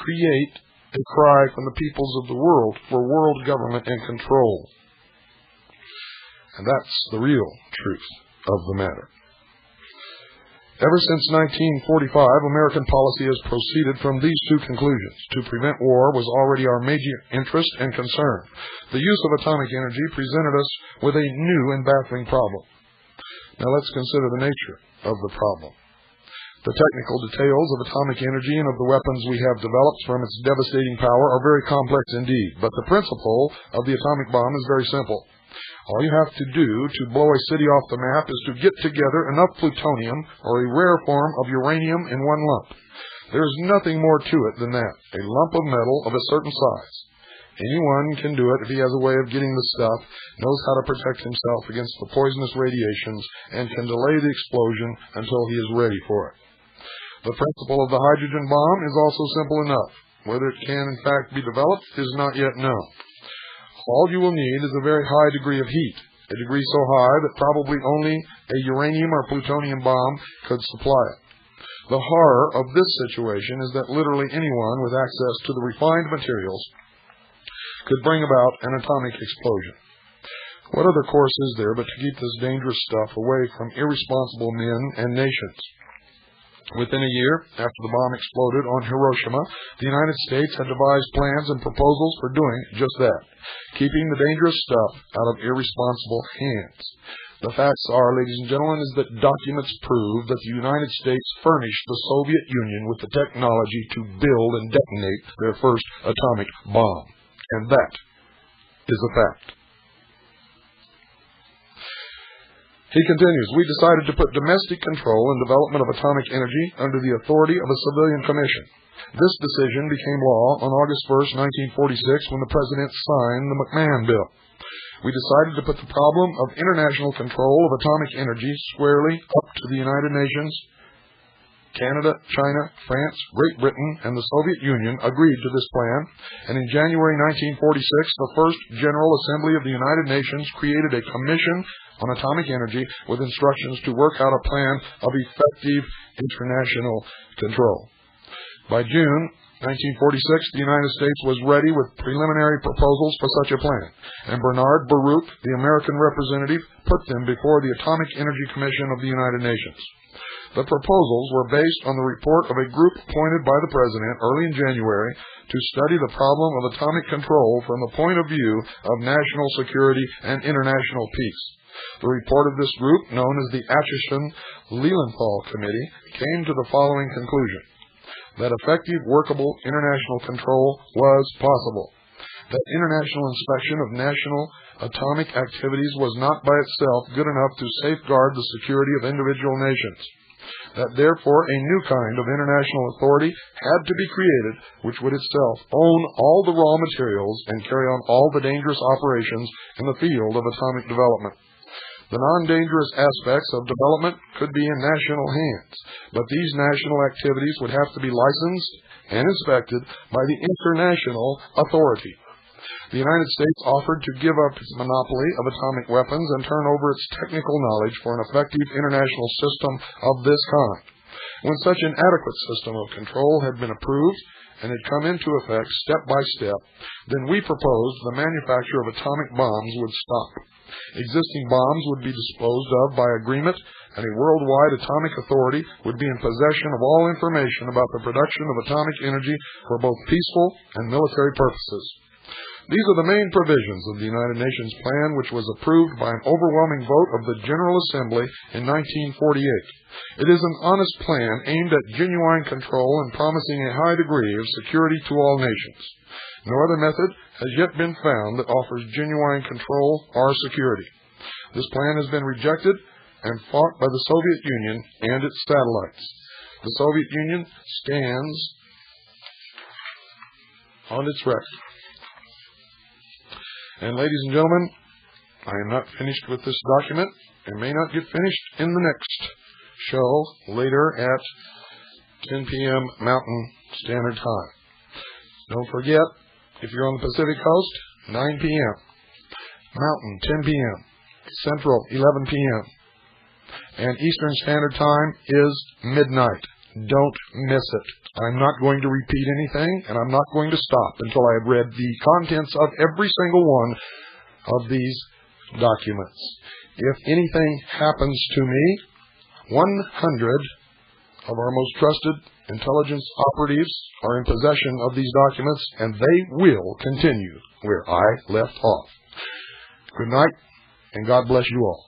create a cry from the peoples of the world for world government and control. And that's the real truth of the matter. Ever since 1945, American policy has proceeded from these 2 conclusions. To prevent war was already our major interest and concern. The use of atomic energy presented us with a new and baffling problem. Now let's consider the nature of the problem. The technical details of atomic energy and of the weapons we have developed from its devastating power are very complex indeed, but the principle of the atomic bomb is very simple. All you have to do to blow a city off the map is to get together enough plutonium or a rare form of uranium in one lump. There is nothing more to it than that, a lump of metal of a certain size. Anyone can do it if he has a way of getting the stuff, knows how to protect himself against the poisonous radiations, and can delay the explosion until he is ready for it. The principle of the hydrogen bomb is also simple enough. Whether it can in fact be developed is not yet known. All you will need is a very high degree of heat, a degree so high that probably only a uranium or plutonium bomb could supply it. The horror of this situation is that literally anyone with access to the refined materials could bring about an atomic explosion. What other course is there but to keep this dangerous stuff away from irresponsible men and nations? Within a year after the bomb exploded on Hiroshima, the United States had devised plans and proposals for doing just that, keeping the dangerous stuff out of irresponsible hands. The facts are, ladies and gentlemen, is that documents prove that the United States furnished the Soviet Union with the technology to build and detonate their first atomic bomb. And that is a fact. He continues, we decided to put domestic control and development of atomic energy under the authority of a civilian commission. This decision became law on August 1st, 1946, when the President signed the McMahon Bill. We decided to put the problem of international control of atomic energy squarely up to the United Nations. Canada, China, France, Great Britain, and the Soviet Union agreed to this plan, and in January 1946, the First General Assembly of the United Nations created a commission on atomic energy with instructions to work out a plan of effective international control. By June 1946, the United States was ready with preliminary proposals for such a plan, and Bernard Baruch, the American representative, put them before the Atomic Energy Commission of the United Nations. The proposals were based on the report of a group appointed by the President early in January to study the problem of atomic control from the point of view of national security and international peace. The report of this group, known as the Acheson-Lilienthal Committee, came to the following conclusion: that effective, workable international control was possible, that international inspection of national atomic activities was not by itself good enough to safeguard the security of individual nations, that therefore a new kind of international authority had to be created which would itself own all the raw materials and carry on all the dangerous operations in the field of atomic development. The non-dangerous aspects of development could be in national hands, but these national activities would have to be licensed and inspected by the international authority. The United States offered to give up its monopoly of atomic weapons and turn over its technical knowledge for an effective international system of this kind. When such an adequate system of control had been approved and had come into effect step by step, then we proposed the manufacture of atomic bombs would stop. Existing bombs would be disposed of by agreement, and a worldwide atomic authority would be in possession of all information about the production of atomic energy for both peaceful and military purposes. These are the main provisions of the United Nations plan, which was approved by an overwhelming vote of the General Assembly in 1948. It is an honest plan aimed at genuine control and promising a high degree of security to all nations. No other method has yet been found that offers genuine control or security. This plan has been rejected and fought by the Soviet Union and its satellites. The Soviet Union stands on its record. And ladies and gentlemen, I am not finished with this document and may not get finished in the next show later at 10 p.m. Mountain Standard Time. Don't forget, if you're on the Pacific Coast, 9 p.m. Mountain, 10 p.m. Central, 11 p.m. And Eastern Standard Time is midnight. Don't miss it. I'm not going to repeat anything, and I'm not going to stop until I have read the contents of every single one of these documents. If anything happens to me, 100 of our most trusted intelligence operatives are in possession of these documents, and they will continue where I left off. Good night, and God bless you all.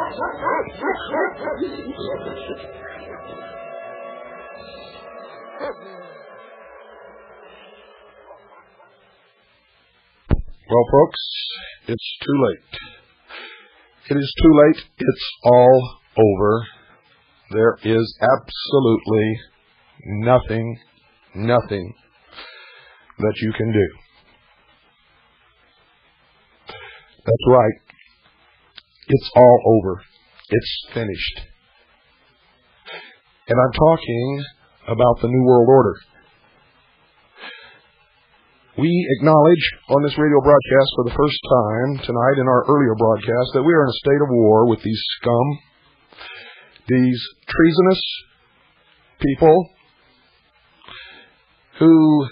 Well, folks, it's too late. It is too late. It's all over. There is absolutely nothing that you can do. That's right. It's all over. It's finished. And I'm talking about the New World Order. We acknowledge on this radio broadcast for the first time tonight in our earlier broadcast that we are in a state of war with these scum, these treasonous people who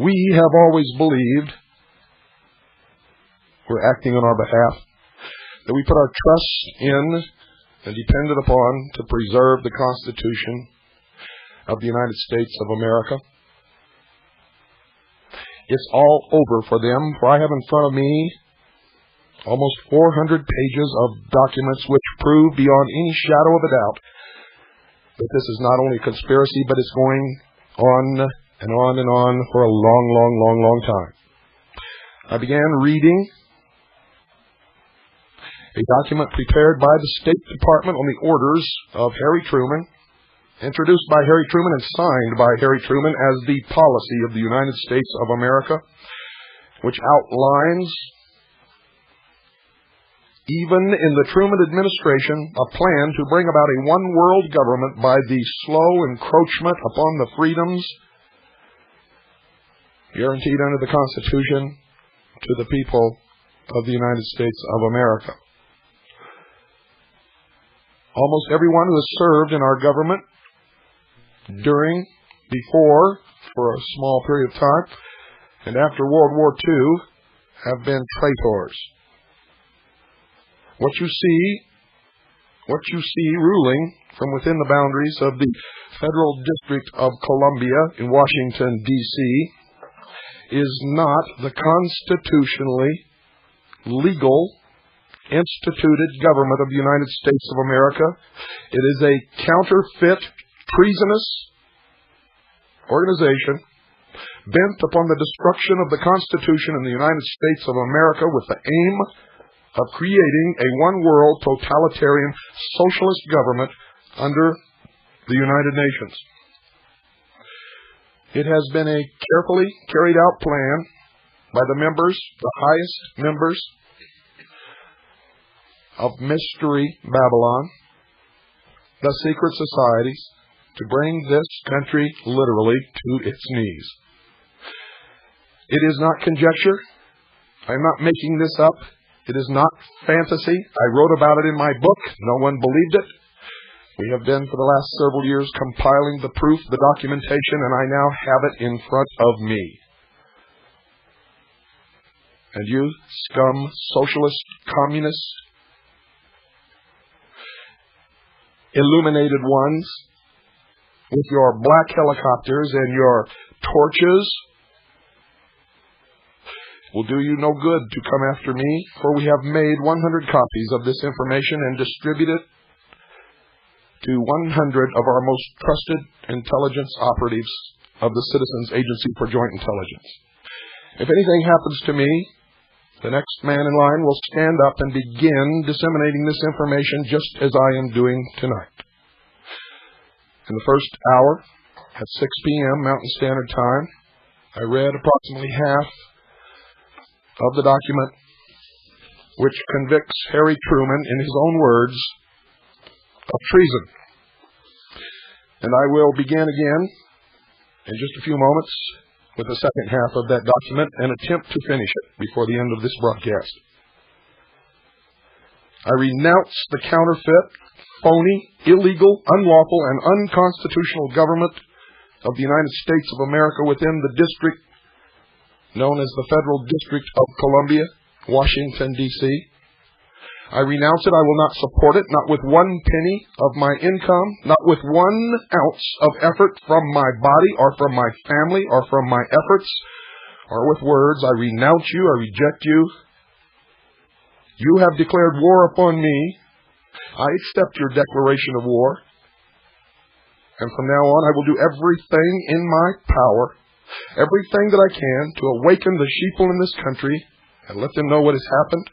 we have always believed were acting on our behalf, that we put our trust in and depended upon to preserve the Constitution of the United States of America. It's all over for them, for I have in front of me almost 400 pages of documents which prove beyond any shadow of a doubt that this is not only a conspiracy, but it's going on and on and on for a long time. I began reading a document prepared by the State Department on the orders of Harry Truman, introduced by Harry Truman and signed by Harry Truman as the policy of the United States of America, which outlines, even in the Truman administration, a plan to bring about a one-world government by the slow encroachment upon the freedoms guaranteed under the Constitution to the people of the United States of America. Almost everyone who has served in our government during, before, for a small period of time, and after World War II have been traitors. What you see ruling from within the boundaries of the Federal District of Columbia in Washington, D.C., is not the constitutionally legal instituted government of the United States of America. It is a counterfeit, treasonous organization bent upon the destruction of the Constitution in the United States of America with the aim of creating a one-world totalitarian socialist government under the United Nations. It has been a carefully carried out plan by the members, the highest members of Mystery Babylon, the secret societies, to bring this country literally to its knees. It is not conjecture. I'm not making this up. It is not fantasy. I wrote about it in my book. No one believed it. We have been for the last several years compiling the proof, the documentation, and I now have it in front of me. And you, scum, socialist, communist, illuminated ones, with your black helicopters and your torches, will do you no good to come after me, for we have made 100 copies of this information and distributed it to 100 of our most trusted intelligence operatives of the Citizens Agency for Joint Intelligence. If anything happens to me, the next man in line will stand up and begin disseminating this information just as I am doing tonight. In the first hour, at 6 p.m. Mountain Standard Time, I read approximately half of the document which convicts Harry Truman, in his own words, of treason. And I will begin again in just a few moments with the second half of that document and attempt to finish it before the end of this broadcast. I renounce the counterfeit, phony, illegal, unlawful, and unconstitutional government of the United States of America within the district known as the Federal District of Columbia, Washington, D.C. I renounce it. I will not support it, not with 1 penny of my income, not with 1 ounce of effort from my body or from my family or from my efforts, or with words. I renounce you. I reject you. You have declared war upon me. I accept your declaration of war. And from now on, I will do everything in my power, everything that I can to awaken the sheeple in this country and let them know what has happened.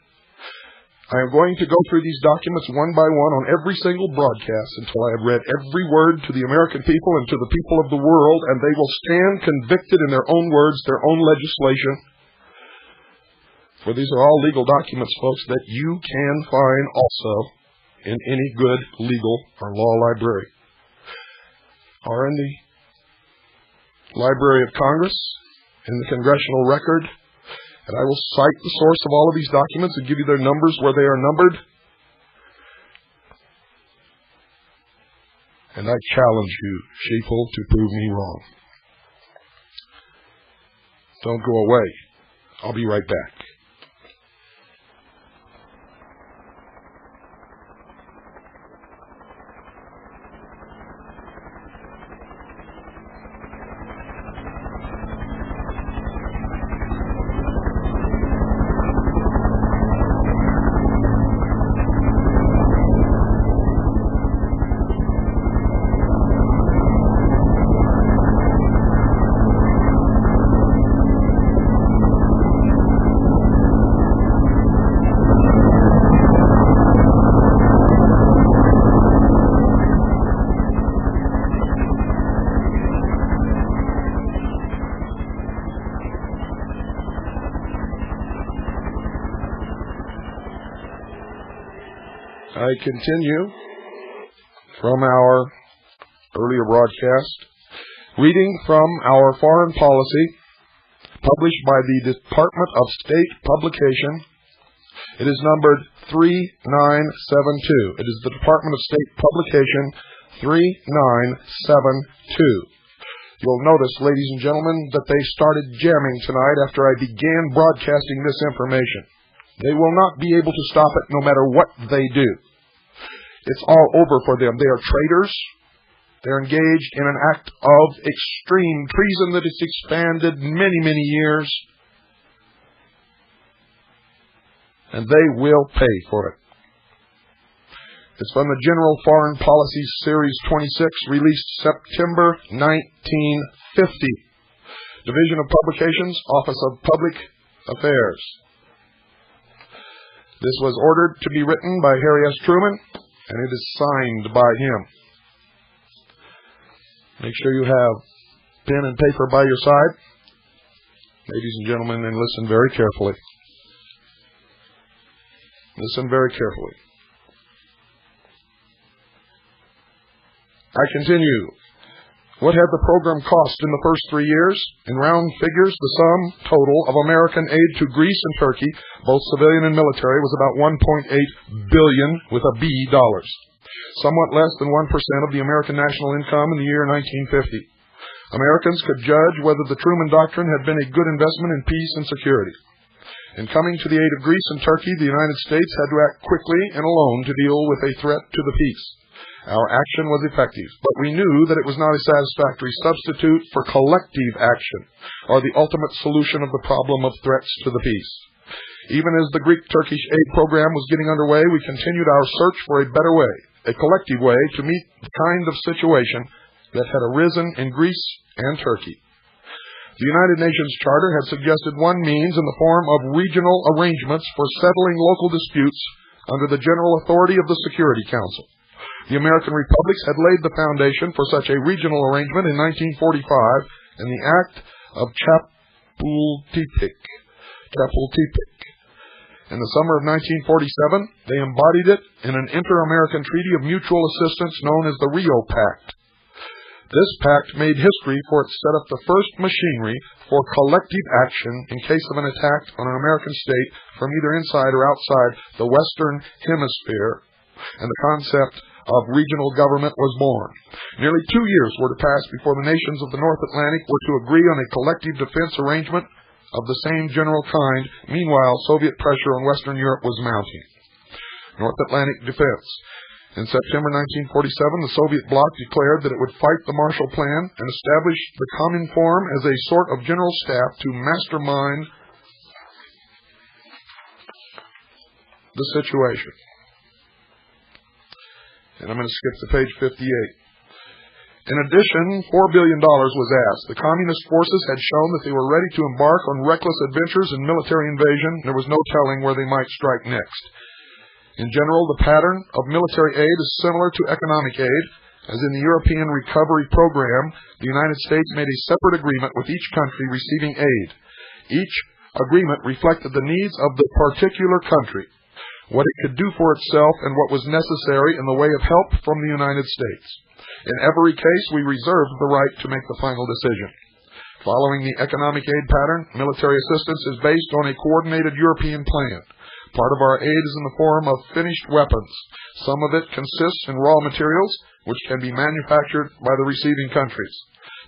I am going to go through these documents one by one on every single broadcast until I have read every word to the American people and to the people of the world, and they will stand convicted in their own words, their own legislation. For these are all legal documents, folks, that you can find also in any good legal or law library, or in the Library of Congress, in the Congressional Record. And I will cite the source of all of these documents and give you their numbers where they are numbered. And I challenge you, sheeple, to prove me wrong. Don't go away. I'll be right back. I continue from our earlier broadcast, reading from our foreign policy, published by the Department of State publication. It is numbered 3972. It is the Department of State publication 3972. You'll notice, ladies and gentlemen, that they started jamming tonight after I began broadcasting this information. They will not be able to stop it no matter what they do. It's all over for them. They are traitors. They're engaged in an act of extreme treason that has expanded many, many years. And they will pay for it. It's from the General Foreign Policy Series 26, released September 1950. Division of Publications, Office of Public Affairs. This was ordered to be written by Harry S. Truman, and it is signed by him. Make sure you have pen and paper by your side, ladies and gentlemen, and listen very carefully. Listen very carefully. I continue. What had the program cost in the first 3 years? In round figures, the sum total of American aid to Greece and Turkey, both civilian and military, was about $1.8 billion with a B dollars. Somewhat less than 1% of the American national income in the year 1950. Americans could judge whether the Truman Doctrine had been a good investment in peace and security. In coming to the aid of Greece and Turkey, the United States had to act quickly and alone to deal with a threat to the peace. Our action was effective, but we knew that it was not a satisfactory substitute for collective action, or the ultimate solution of the problem of threats to the peace. Even as the Greek-Turkish aid program was getting underway, we continued our search for a better way, a collective way to meet the kind of situation that had arisen in Greece and Turkey. The United Nations Charter had suggested one means in the form of regional arrangements for settling local disputes under the general authority of the Security Council. The American republics had laid the foundation for such a regional arrangement in 1945 in the Act of Chapultepec. In the summer of 1947, they embodied it in an inter-American treaty of mutual assistance known as the Rio Pact. This pact made history for it set up the first machinery for collective action in case of an attack on an American state from either inside or outside the Western Hemisphere, and the concept of regional government was born. Nearly 2 years were to pass before the nations of the North Atlantic were to agree on a collective defense arrangement of the same general kind. Meanwhile, Soviet pressure on Western Europe was mounting. North Atlantic defense. In September 1947, the Soviet bloc declared that it would fight the Marshall Plan and establish the Cominform as a sort of general staff to mastermind the situation. And I'm going to skip to page 58. In addition, $4 billion was asked. The communist forces had shown that they were ready to embark on reckless adventures in military invasion. There was no telling where they might strike next. In general, the pattern of military aid is similar to economic aid. As in the European Recovery Program, the United States made a separate agreement with each country receiving aid. Each agreement reflected the needs of the particular country, what it could do for itself, and what was necessary in the way of help from the United States. In every case, we reserved the right to make the final decision. Following the economic aid pattern, military assistance is based on a coordinated European plan. Part of our aid is in the form of finished weapons. Some of it consists in raw materials, which can be manufactured by the receiving countries.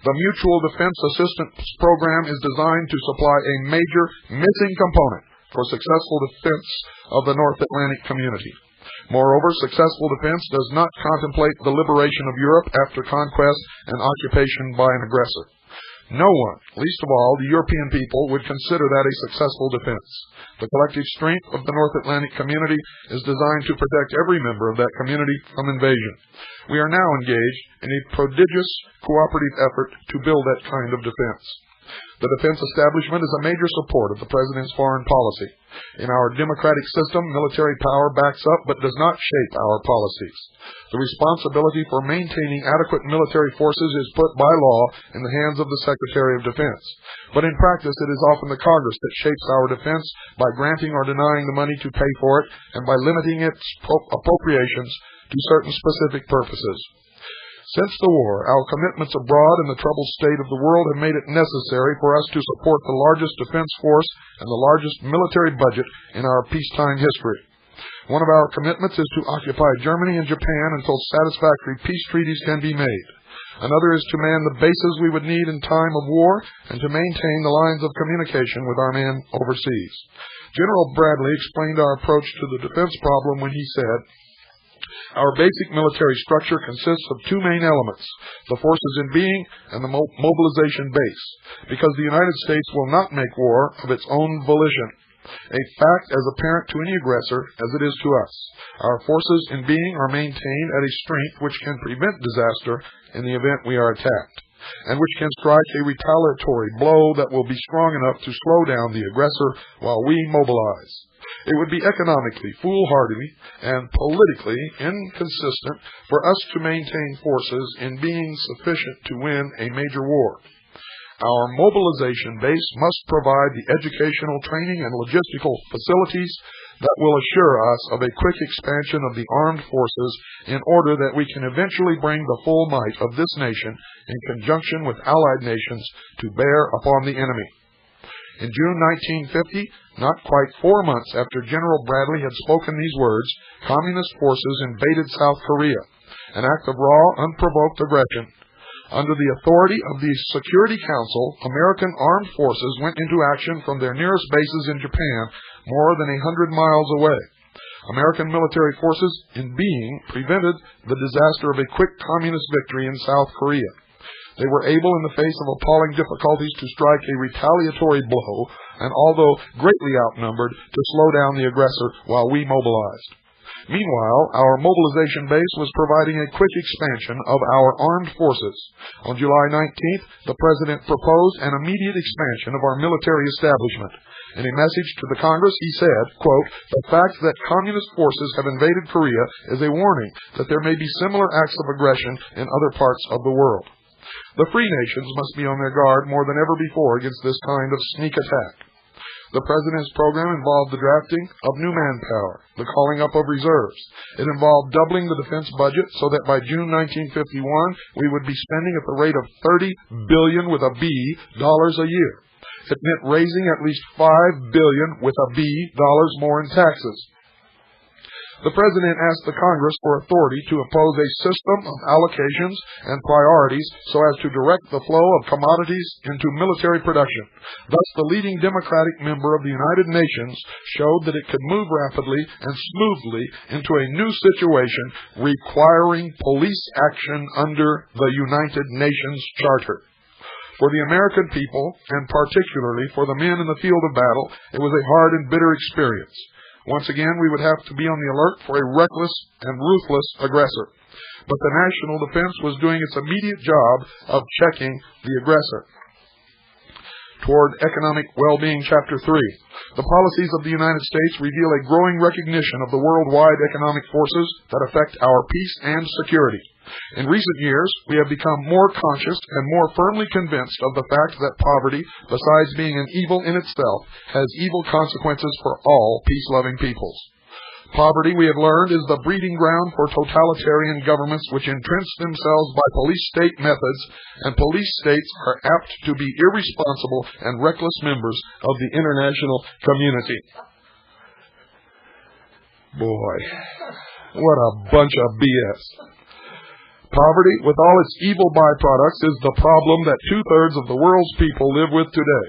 The Mutual Defense Assistance Program is designed to supply a major missing component for successful defense of the North Atlantic community. Moreover, successful defense does not contemplate the liberation of Europe after conquest and occupation by an aggressor. No one, least of all the European people, would consider that a successful defense. The collective strength of the North Atlantic community is designed to protect every member of that community from invasion. We are now engaged in a prodigious cooperative effort to build that kind of defense. The defense establishment is a major support of the President's foreign policy. In our democratic system, military power backs up but does not shape our policies. The responsibility for maintaining adequate military forces is put by law in the hands of the Secretary of Defense. But in practice, it is often the Congress that shapes our defense by granting or denying the money to pay for it and by limiting its appropriations to certain specific purposes. Since the war, our commitments abroad and the troubled state of the world have made it necessary for us to support the largest defense force and the largest military budget in our peacetime history. One of our commitments is to occupy Germany and Japan until satisfactory peace treaties can be made. Another is to man the bases we would need in time of war and to maintain the lines of communication with our men overseas. General Bradley explained our approach to the defense problem when he said, "Our basic military structure consists of two main elements, the forces in being and the mobilization base, because the United States will not make war of its own volition, a fact as apparent to any aggressor as it is to us. Our forces in being are maintained at a strength which can prevent disaster in the event we are attacked, and which can strike a retaliatory blow that will be strong enough to slow down the aggressor while we mobilize. It would be economically foolhardy and politically inconsistent for us to maintain forces in being sufficient to win a major war. Our mobilization base must provide the educational, training, and logistical facilities that will assure us of a quick expansion of the armed forces in order that we can eventually bring the full might of this nation in conjunction with allied nations to bear upon the enemy." In June 1950, not quite 4 months after General Bradley had spoken these words, communist forces invaded South Korea, an act of raw, unprovoked aggression. Under the authority of the Security Council, American armed forces went into action from their nearest bases in Japan, more than 100 miles away. American military forces in being prevented the disaster of a quick communist victory in South Korea. They were able, in the face of appalling difficulties, to strike a retaliatory blow, and although greatly outnumbered, to slow down the aggressor while we mobilized. Meanwhile, our mobilization base was providing a quick expansion of our armed forces. On July 19th, the President proposed an immediate expansion of our military establishment. In a message to the Congress, he said, quote, "The fact that communist forces have invaded Korea is a warning that there may be similar acts of aggression in other parts of the world. The free nations must be on their guard more than ever before against this kind of sneak attack." The President's program involved the drafting of new manpower, the calling up of reserves. It involved doubling the defense budget so that by June 1951 we would be spending at the rate of $30 billion with a B dollars a year. It meant raising at least $5 billion with a B dollars more in taxes. The President asked the Congress for authority to impose a system of allocations and priorities so as to direct the flow of commodities into military production. Thus, the leading Democratic member of the United Nations showed that it could move rapidly and smoothly into a new situation requiring police action under the United Nations Charter. For the American people, and particularly for the men in the field of battle, it was a hard and bitter experience. Once again, we would have to be on the alert for a reckless and ruthless aggressor. But the national defense was doing its immediate job of checking the aggressor. Toward Economic Well-Being, Chapter 3. The policies of the United States reveal a growing recognition of the worldwide economic forces that affect our peace and security. In recent years, we have become more conscious and more firmly convinced of the fact that poverty, besides being an evil in itself, has evil consequences for all peace-loving peoples. Poverty, we have learned, is the breeding ground for totalitarian governments which entrench themselves by police-state methods, and police states are apt to be irresponsible and reckless members of the international community. Boy, what a bunch of BS. Poverty, with all its evil byproducts, is the problem that two-thirds of the world's people live with today.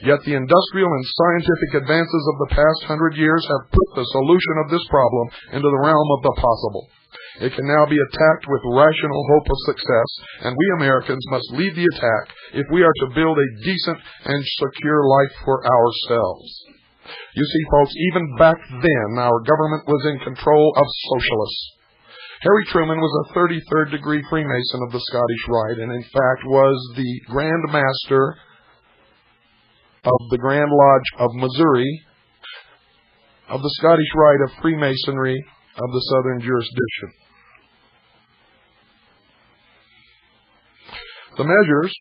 Yet the industrial and scientific advances of the past 100 years have put the solution of this problem into the realm of the possible. It can now be attacked with rational hope of success, and we Americans must lead the attack if we are to build a decent and secure life for ourselves. You see, folks, even back then, our government was in control of socialists. Harry Truman was a 33rd degree Freemason of the Scottish Rite, and in fact was the Grand Master of the Grand Lodge of Missouri of the Scottish Rite of Freemasonry of the Southern Jurisdiction. The measures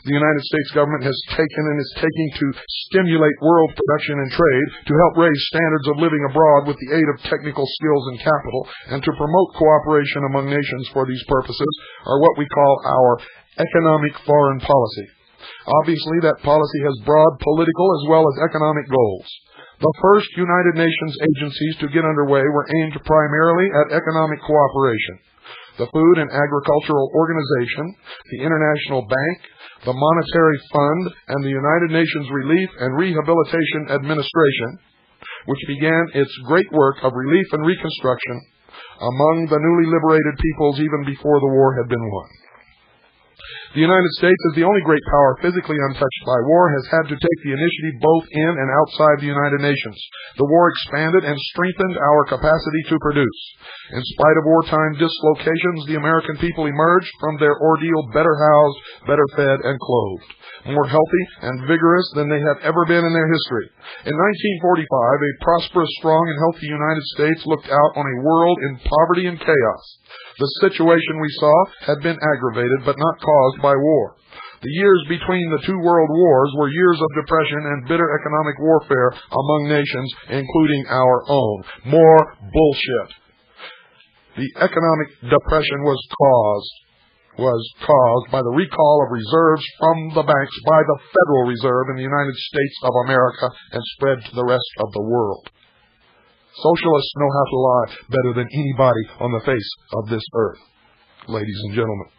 the United States government has taken and is taking to stimulate world production and trade, to help raise standards of living abroad with the aid of technical skills and capital, and to promote cooperation among nations for these purposes, are what we call our economic foreign policy. Obviously, that policy has broad political as well as economic goals. The first United Nations agencies to get underway were aimed primarily at economic cooperation. The Food and Agricultural Organization, the International Bank, the Monetary Fund, and the United Nations Relief and Rehabilitation Administration, which began its great work of relief and reconstruction among the newly liberated peoples even before the war had been won. The United States, as the only great power physically untouched by war, has had to take the initiative both in and outside the United Nations. The war expanded and strengthened our capacity to produce. In spite of wartime dislocations, the American people emerged from their ordeal better housed, better fed, and clothed, more healthy and vigorous than they have ever been in their history. In 1945, a prosperous, strong, and healthy United States looked out on a world in poverty and chaos. The situation we saw had been aggravated but not caused by war. The years between the two world wars were years of depression and bitter economic warfare among nations, including our own. More bullshit. The economic depression was caused by the recall of reserves from the banks by the Federal Reserve in the United States of America and spread to the rest of the world. Socialists know how to lie better than anybody on the face of this earth, ladies and gentlemen.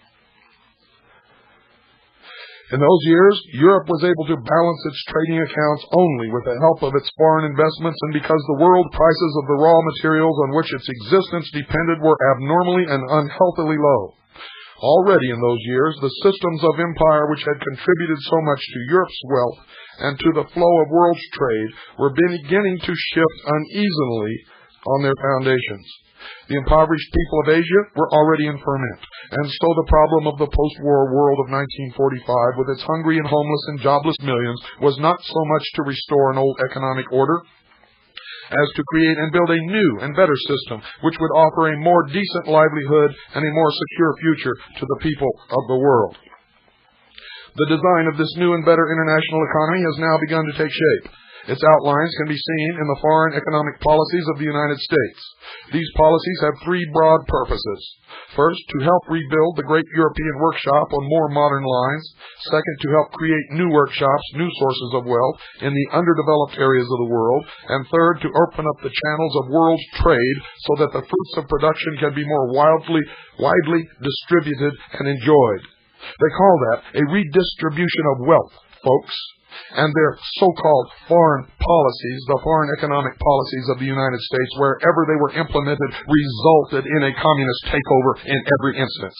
In those years, Europe was able to balance its trading accounts only with the help of its foreign investments, and because the world prices of the raw materials on which its existence depended were abnormally and unhealthily low. Already in those years, the systems of empire which had contributed so much to Europe's wealth and to the flow of world trade were beginning to shift uneasily on their foundations. The impoverished people of Asia were already in ferment, and so the problem of the post-war world of 1945, with its hungry and homeless and jobless millions, was not so much to restore an old economic order as to create and build a new and better system which would offer a more decent livelihood and a more secure future to the people of the world. The design of this new and better international economy has now begun to take shape. Its outlines can be seen in the foreign economic policies of the United States. These policies have three broad purposes. First, to help rebuild the great European workshop on more modern lines. Second, to help create new workshops, new sources of wealth in the underdeveloped areas of the world. And third, to open up the channels of world trade so that the fruits of production can be more widely distributed and enjoyed. They call that a redistribution of wealth, folks. And their so-called foreign policies, the foreign economic policies of the United States, wherever they were implemented, resulted in a communist takeover in every instance.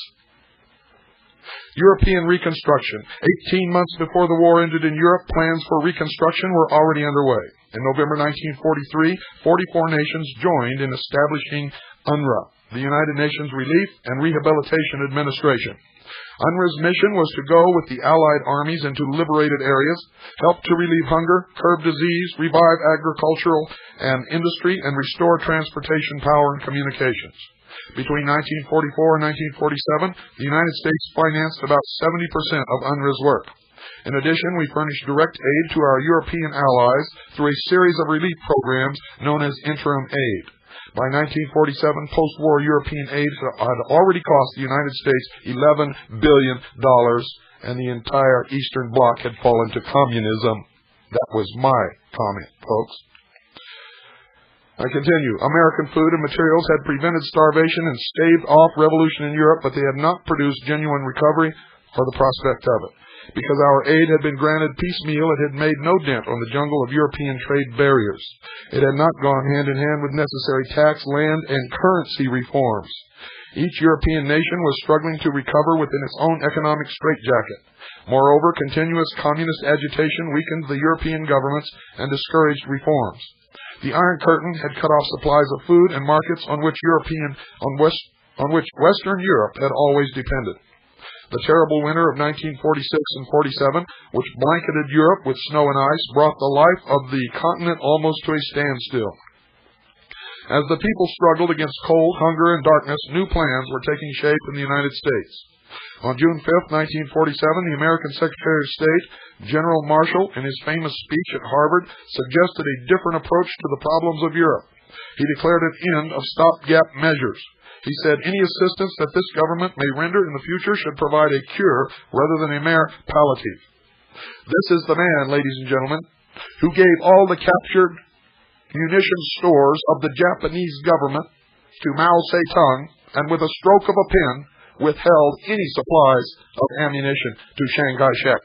European reconstruction. 18 months before the war ended in Europe, plans for reconstruction were already underway. In November 1943, 44 nations joined in establishing UNRWA, the United Nations Relief and Rehabilitation Administration. UNRWA's mission was to go with the Allied armies into liberated areas, help to relieve hunger, curb disease, revive agricultural and industry, and restore transportation power and communications. Between 1944 and 1947, the United States financed about 70% of UNRWA's work. In addition, we furnished direct aid to our European allies through a series of relief programs known as interim aid. By 1947, post-war European aid had already cost the United States $11 billion, and the entire Eastern Bloc had fallen to communism. That was my comment, folks. I continue. American food and materials had prevented starvation and staved off revolution in Europe, but they had not produced genuine recovery or the prospect of it. Because our aid had been granted piecemeal, it had made no dent on the jungle of European trade barriers. It had not gone hand in hand with necessary tax, land, and currency reforms. Each European nation was struggling to recover within its own economic straitjacket. Moreover, continuous communist agitation weakened the European governments and discouraged reforms. The Iron Curtain had cut off supplies of food and markets on which Western Europe had always depended. The terrible winter of 1946 and 47, which blanketed Europe with snow and ice, brought the life of the continent almost to a standstill. As the people struggled against cold, hunger, and darkness, new plans were taking shape in the United States. On June 5, 1947, the American Secretary of State, General Marshall, in his famous speech at Harvard, suggested a different approach to the problems of Europe. He declared an end of stopgap measures. He said any assistance that this government may render in the future should provide a cure rather than a mere palliative. This is the man, ladies and gentlemen, who gave all the captured munition stores of the Japanese government to Mao Zedong, and with a stroke of a pen withheld any supplies of ammunition to Chiang Kai-shek,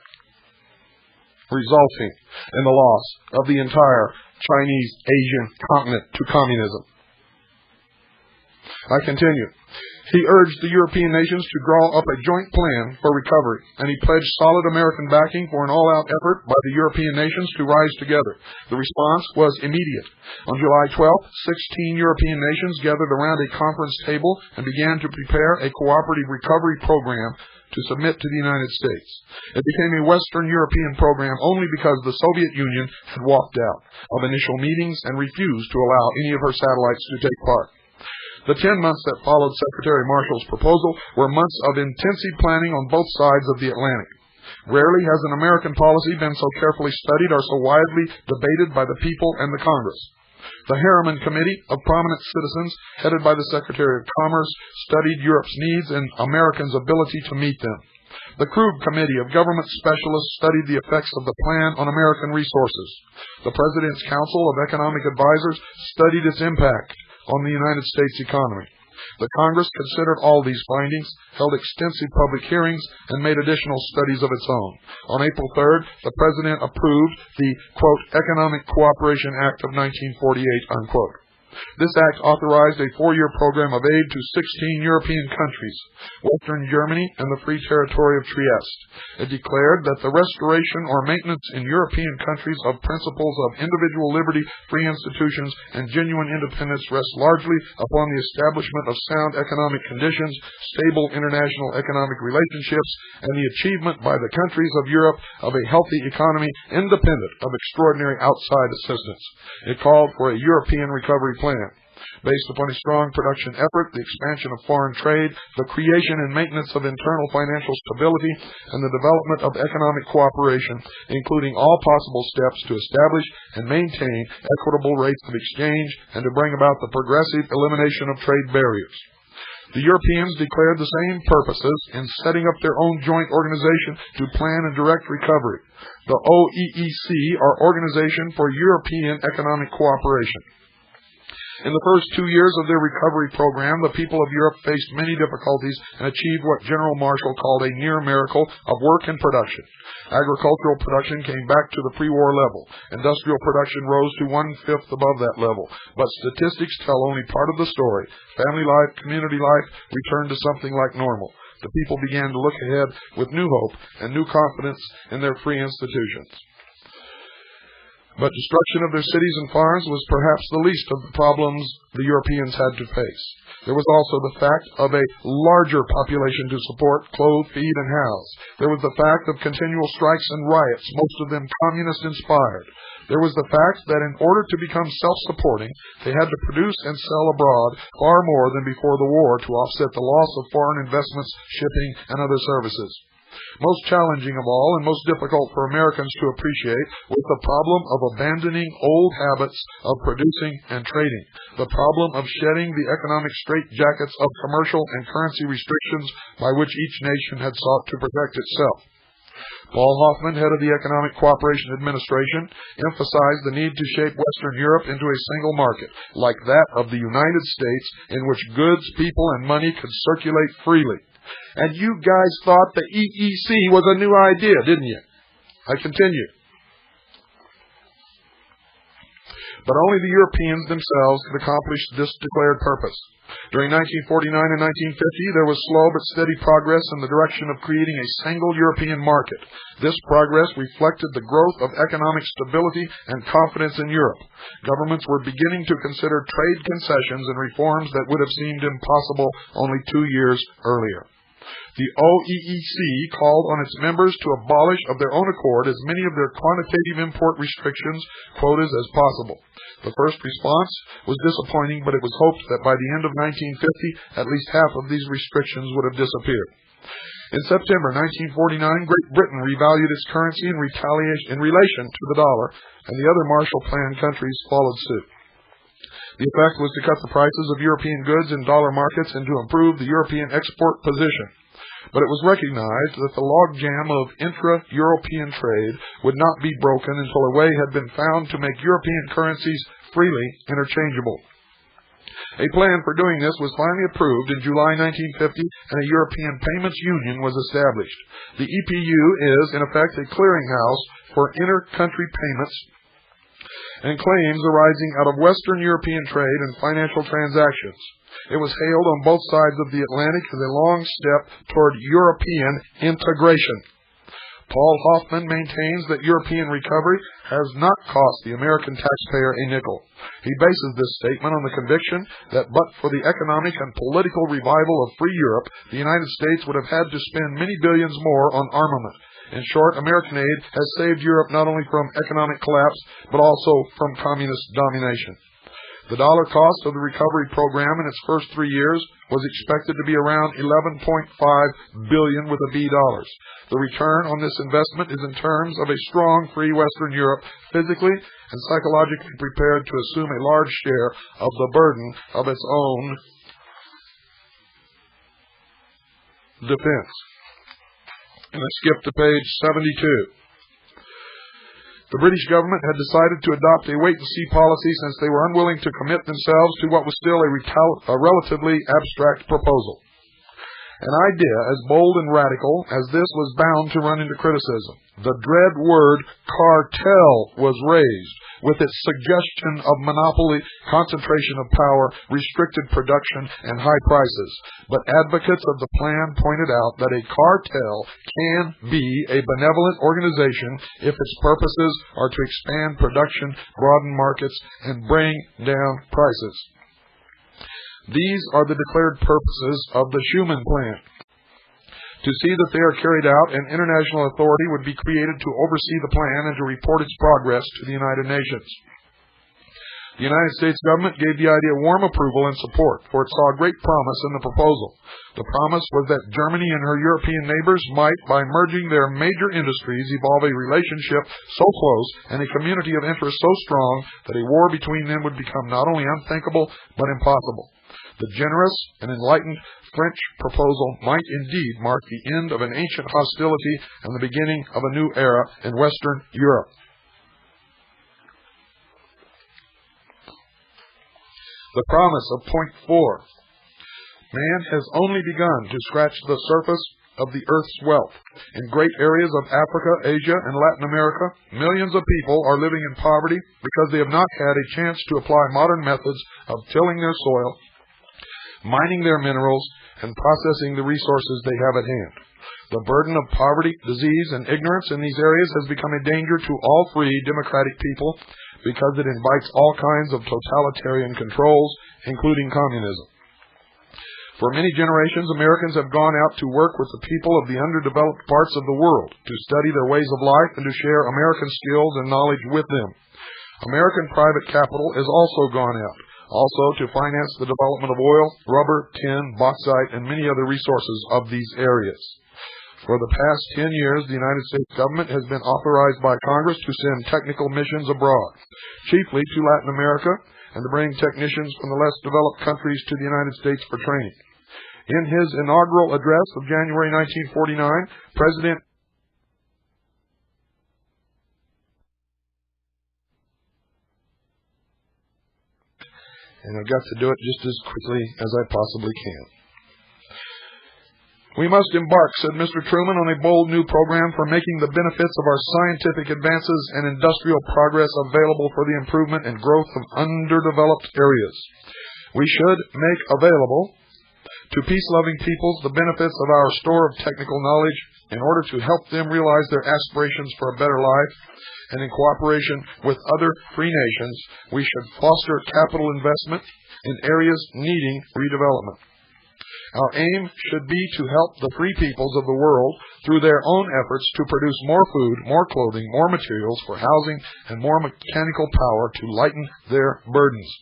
resulting in the loss of the entire Chinese Asian continent to communism. I continue. He urged the European nations to draw up a joint plan for recovery, and he pledged solid American backing for an all-out effort by the European nations to rise together. The response was immediate. On July 12th, 16 European nations gathered around a conference table and began to prepare a cooperative recovery program to submit to the United States. It became a Western European program only because the Soviet Union had walked out of initial meetings and refused to allow any of her satellites to take part. The 10 months that followed Secretary Marshall's proposal were months of intensive planning on both sides of the Atlantic. Rarely has an American policy been so carefully studied or so widely debated by the people and the Congress. The Harriman Committee of prominent citizens, headed by the Secretary of Commerce, studied Europe's needs and Americans' ability to meet them. The Krug Committee of government specialists studied the effects of the plan on American resources. The President's Council of Economic Advisors studied its impact on the United States economy. The Congress considered all these findings, held extensive public hearings, and made additional studies of its own. On April 3rd, the President approved the, quote, Economic Cooperation Act of 1948, unquote. This act authorized a 4-year program of aid to 16 European countries, Western Germany and the Free Territory of Trieste. It declared that the restoration or maintenance in European countries of principles of individual liberty, free institutions, and genuine independence rests largely upon the establishment of sound economic conditions, stable international economic relationships, and the achievement by the countries of Europe of a healthy economy independent of extraordinary outside assistance. It called for a European recovery plan. Based upon a strong production effort, the expansion of foreign trade, the creation and maintenance of internal financial stability, and the development of economic cooperation, including all possible steps to establish and maintain equitable rates of exchange and to bring about the progressive elimination of trade barriers. The Europeans declared the same purposes in setting up their own joint organization to plan and direct recovery, the OEEC, or Organization for European Economic Cooperation. In the first 2 years of their recovery program, the people of Europe faced many difficulties and achieved what General Marshall called a near miracle of work and production. Agricultural production came back to the pre-war level. Industrial production rose to 1/5 above that level. But statistics tell only part of the story. Family life, community life returned to something like normal. the people began to look ahead with new hope and new confidence in their free institutions. But destruction of their cities and farms was perhaps the least of the problems the Europeans had to face. There was also the fact of a larger population to support, clothe, feed, and house. There was the fact of continual strikes and riots, most of them communist-inspired. There was the fact that in order to become self-supporting, they had to produce and sell abroad far more than before the war to offset the loss of foreign investments, shipping, and other services. Most challenging of all and most difficult for Americans to appreciate was the problem of abandoning old habits of producing and trading, the problem of shedding the economic straitjackets of commercial and currency restrictions by which each nation had sought to protect itself. Paul Hoffman, head of the Economic Cooperation Administration, emphasized the need to shape Western Europe into a single market, like that of the United States, in which goods, people, and money could circulate freely. And you guys thought the EEC was a new idea, didn't you? I continue. But only the Europeans themselves could accomplish this declared purpose. During 1949 and 1950, there was slow but steady progress in the direction of creating a single European market. This progress reflected the growth of economic stability and confidence in Europe. Governments were beginning to consider trade concessions and reforms that would have seemed impossible only 2 years earlier. The OEEC called on its members to abolish of their own accord as many of their quantitative import restrictions, quotas, as possible. The first response was disappointing, but it was hoped that by the end of 1950, at least half of these restrictions would have disappeared. In September 1949, Great Britain revalued its currency in relation to the dollar, and the other Marshall Plan countries followed suit. The effect was to cut the prices of European goods in dollar markets and to improve the European export position. But it was recognized that the logjam of intra-European trade would not be broken until a way had been found to make European currencies freely interchangeable. A plan for doing this was finally approved in July 1950, and a European Payments Union was established. The EPU is, in effect, a clearinghouse for inter-country payments and claims arising out of Western European trade and financial transactions. It was hailed on both sides of the Atlantic as a long step toward European integration. Paul Hoffman maintains that European recovery has not cost the American taxpayer a nickel. He bases this statement on the conviction that but for the economic and political revival of free Europe, the United States would have had to spend many billions more on armament. In short, American aid has saved Europe not only from economic collapse, but also from communist domination. The dollar cost of the recovery program in its first 3 years was expected to be around $11.5 billion with a B dollars. The return on this investment is in terms of a strong, free Western Europe, physically and psychologically prepared to assume a large share of the burden of its own defense. And let's skip to page 72. The British government had decided to adopt a wait-and-see policy since they were unwilling to commit themselves to what was still a relatively abstract proposal. An idea as bold and radical as this was bound to run into criticism. The dread word cartel was raised, with its suggestion of monopoly, concentration of power, restricted production, and high prices. But advocates of the plan pointed out that a cartel can be a benevolent organization if its purposes are to expand production, broaden markets, and bring down prices. These are the declared purposes of the Schuman Plan. To see that they are carried out, an international authority would be created to oversee the plan and to report its progress to the United Nations. The United States government gave the idea warm approval and support, for it saw great promise in the proposal. The promise was that Germany and her European neighbors might, by merging their major industries, evolve a relationship so close and a community of interest so strong that a war between them would become not only unthinkable, but impossible. The generous and enlightened French proposal might indeed mark the end of an ancient hostility and the beginning of a new era in Western Europe. The promise of point 4. Man has only begun to scratch the surface of the earth's wealth. In great areas of Africa, Asia, and Latin America, millions of people are living in poverty because they have not had a chance to apply modern methods of tilling their soil, mining their minerals, and processing the resources they have at hand. The burden of poverty, disease, and ignorance in these areas has become a danger to all free democratic people because it invites all kinds of totalitarian controls, including communism. For many generations, Americans have gone out to work with the people of the underdeveloped parts of the world, to study their ways of life and to share American skills and knowledge with them. American private capital has also gone out, also to finance the development of oil, rubber, tin, bauxite, and many other resources of these areas. For the past 10 years, the United States government has been authorized by Congress to send technical missions abroad, chiefly to Latin America, and to bring technicians from the less developed countries to the United States for training. In his inaugural address of January 1949, President and I've got to do it just as quickly as I possibly can. We must embark, said Mr. Truman, on a bold new program for making the benefits of our scientific advances and industrial progress available for the improvement and growth of underdeveloped areas. We should make available to peace-loving peoples the benefits of our store of technical knowledge in order to help them realize their aspirations for a better life, and in cooperation with other free nations, we should foster capital investment in areas needing redevelopment. Our aim should be to help the free peoples of the world through their own efforts to produce more food, more clothing, more materials for housing, and more mechanical power to lighten their burdens.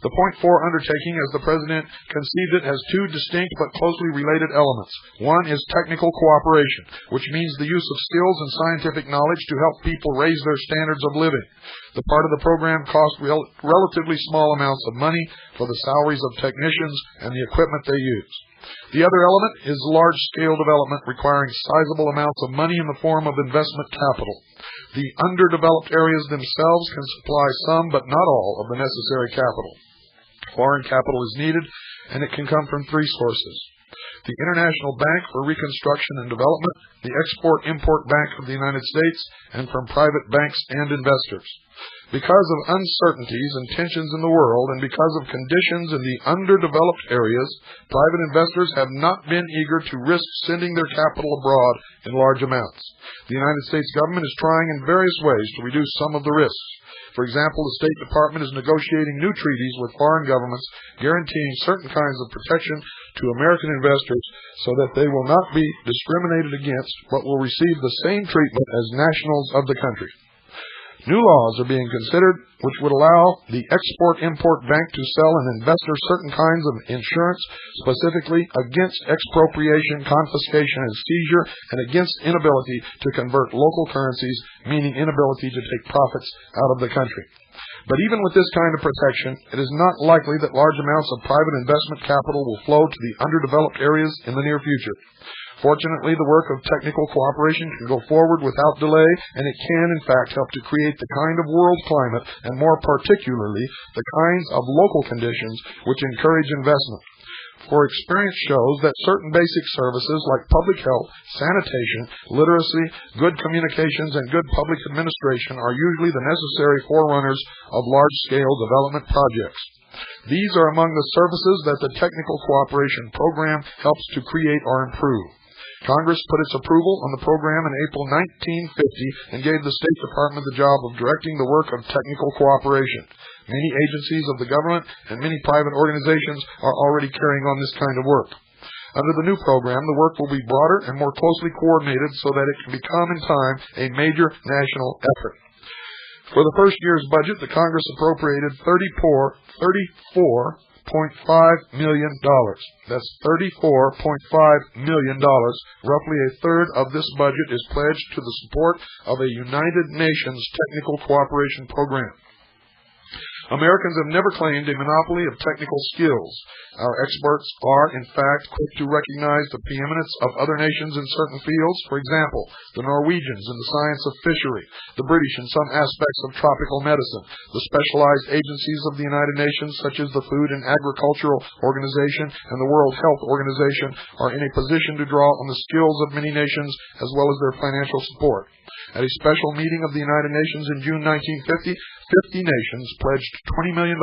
The Point 4 undertaking, as the President conceived it, has two distinct but closely related elements. One is technical cooperation, which means the use of skills and scientific knowledge to help people raise their standards of living. The part of the program costs relatively small amounts of money for the salaries of technicians and the equipment they use. The other element is large-scale development requiring sizable amounts of money in the form of investment capital. The underdeveloped areas themselves can supply some but not all of the necessary capital. Foreign capital is needed, and it can come from three sources: the International Bank for Reconstruction and Development, the Export-Import Bank of the United States, and from private banks and investors. Because of uncertainties and tensions in the world, and because of conditions in the underdeveloped areas, private investors have not been eager to risk sending their capital abroad in large amounts. The United States government is trying in various ways to reduce some of the risks. For example, the State Department is negotiating new treaties with foreign governments guaranteeing certain kinds of protection to American investors so that they will not be discriminated against but will receive the same treatment as nationals of the country. New laws are being considered which would allow the Export-Import Bank to sell an investor certain kinds of insurance specifically against expropriation, confiscation, and seizure, and against inability to convert local currencies, meaning inability to take profits out of the country. But even with this kind of protection, it is not likely that large amounts of private investment capital will flow to the underdeveloped areas in the near future. Fortunately, the work of technical cooperation can go forward without delay, and it can, in fact, help to create the kind of world climate, and more particularly, the kinds of local conditions which encourage investment. For experience shows that certain basic services like public health, sanitation, literacy, good communications, and good public administration are usually the necessary forerunners of large-scale development projects. These are among the services that the Technical Cooperation Program helps to create or improve. Congress put its approval on the program in April 1950 and gave the State Department the job of directing the work of technical cooperation. Many agencies of the government and many private organizations are already carrying on this kind of work. Under the new program, the work will be broader and more closely coordinated so that it can become in time a major national effort. For the first year's budget, the Congress appropriated $34.5 million. That's $34.5 million. Roughly a third of this budget is pledged to the support of a United Nations Technical Cooperation Program. Americans have never claimed a monopoly of technical skills. Our experts are, in fact, quick to recognize the preeminence of other nations in certain fields. For example, the Norwegians in the science of fishery, the British in some aspects of tropical medicine, the specialized agencies of the United Nations, such as the Food and Agricultural Organization and the World Health Organization, are in a position to draw on the skills of many nations as well as their financial support. At a special meeting of the United Nations in June 1950, 50 nations pledged $20 million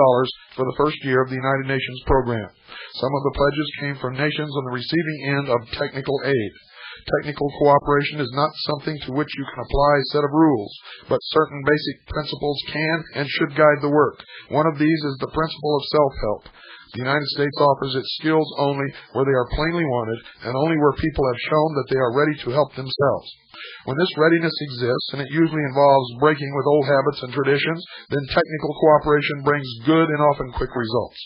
for the first year of the United Nations program. Some of the pledges came from nations on the receiving end of technical aid. Technical cooperation is not something to which you can apply a set of rules, but certain basic principles can and should guide the work. One of these is the principle of self-help. The United States offers its skills only where they are plainly wanted and only where people have shown that they are ready to help themselves. When this readiness exists, and it usually involves breaking with old habits and traditions, then technical cooperation brings good and often quick results.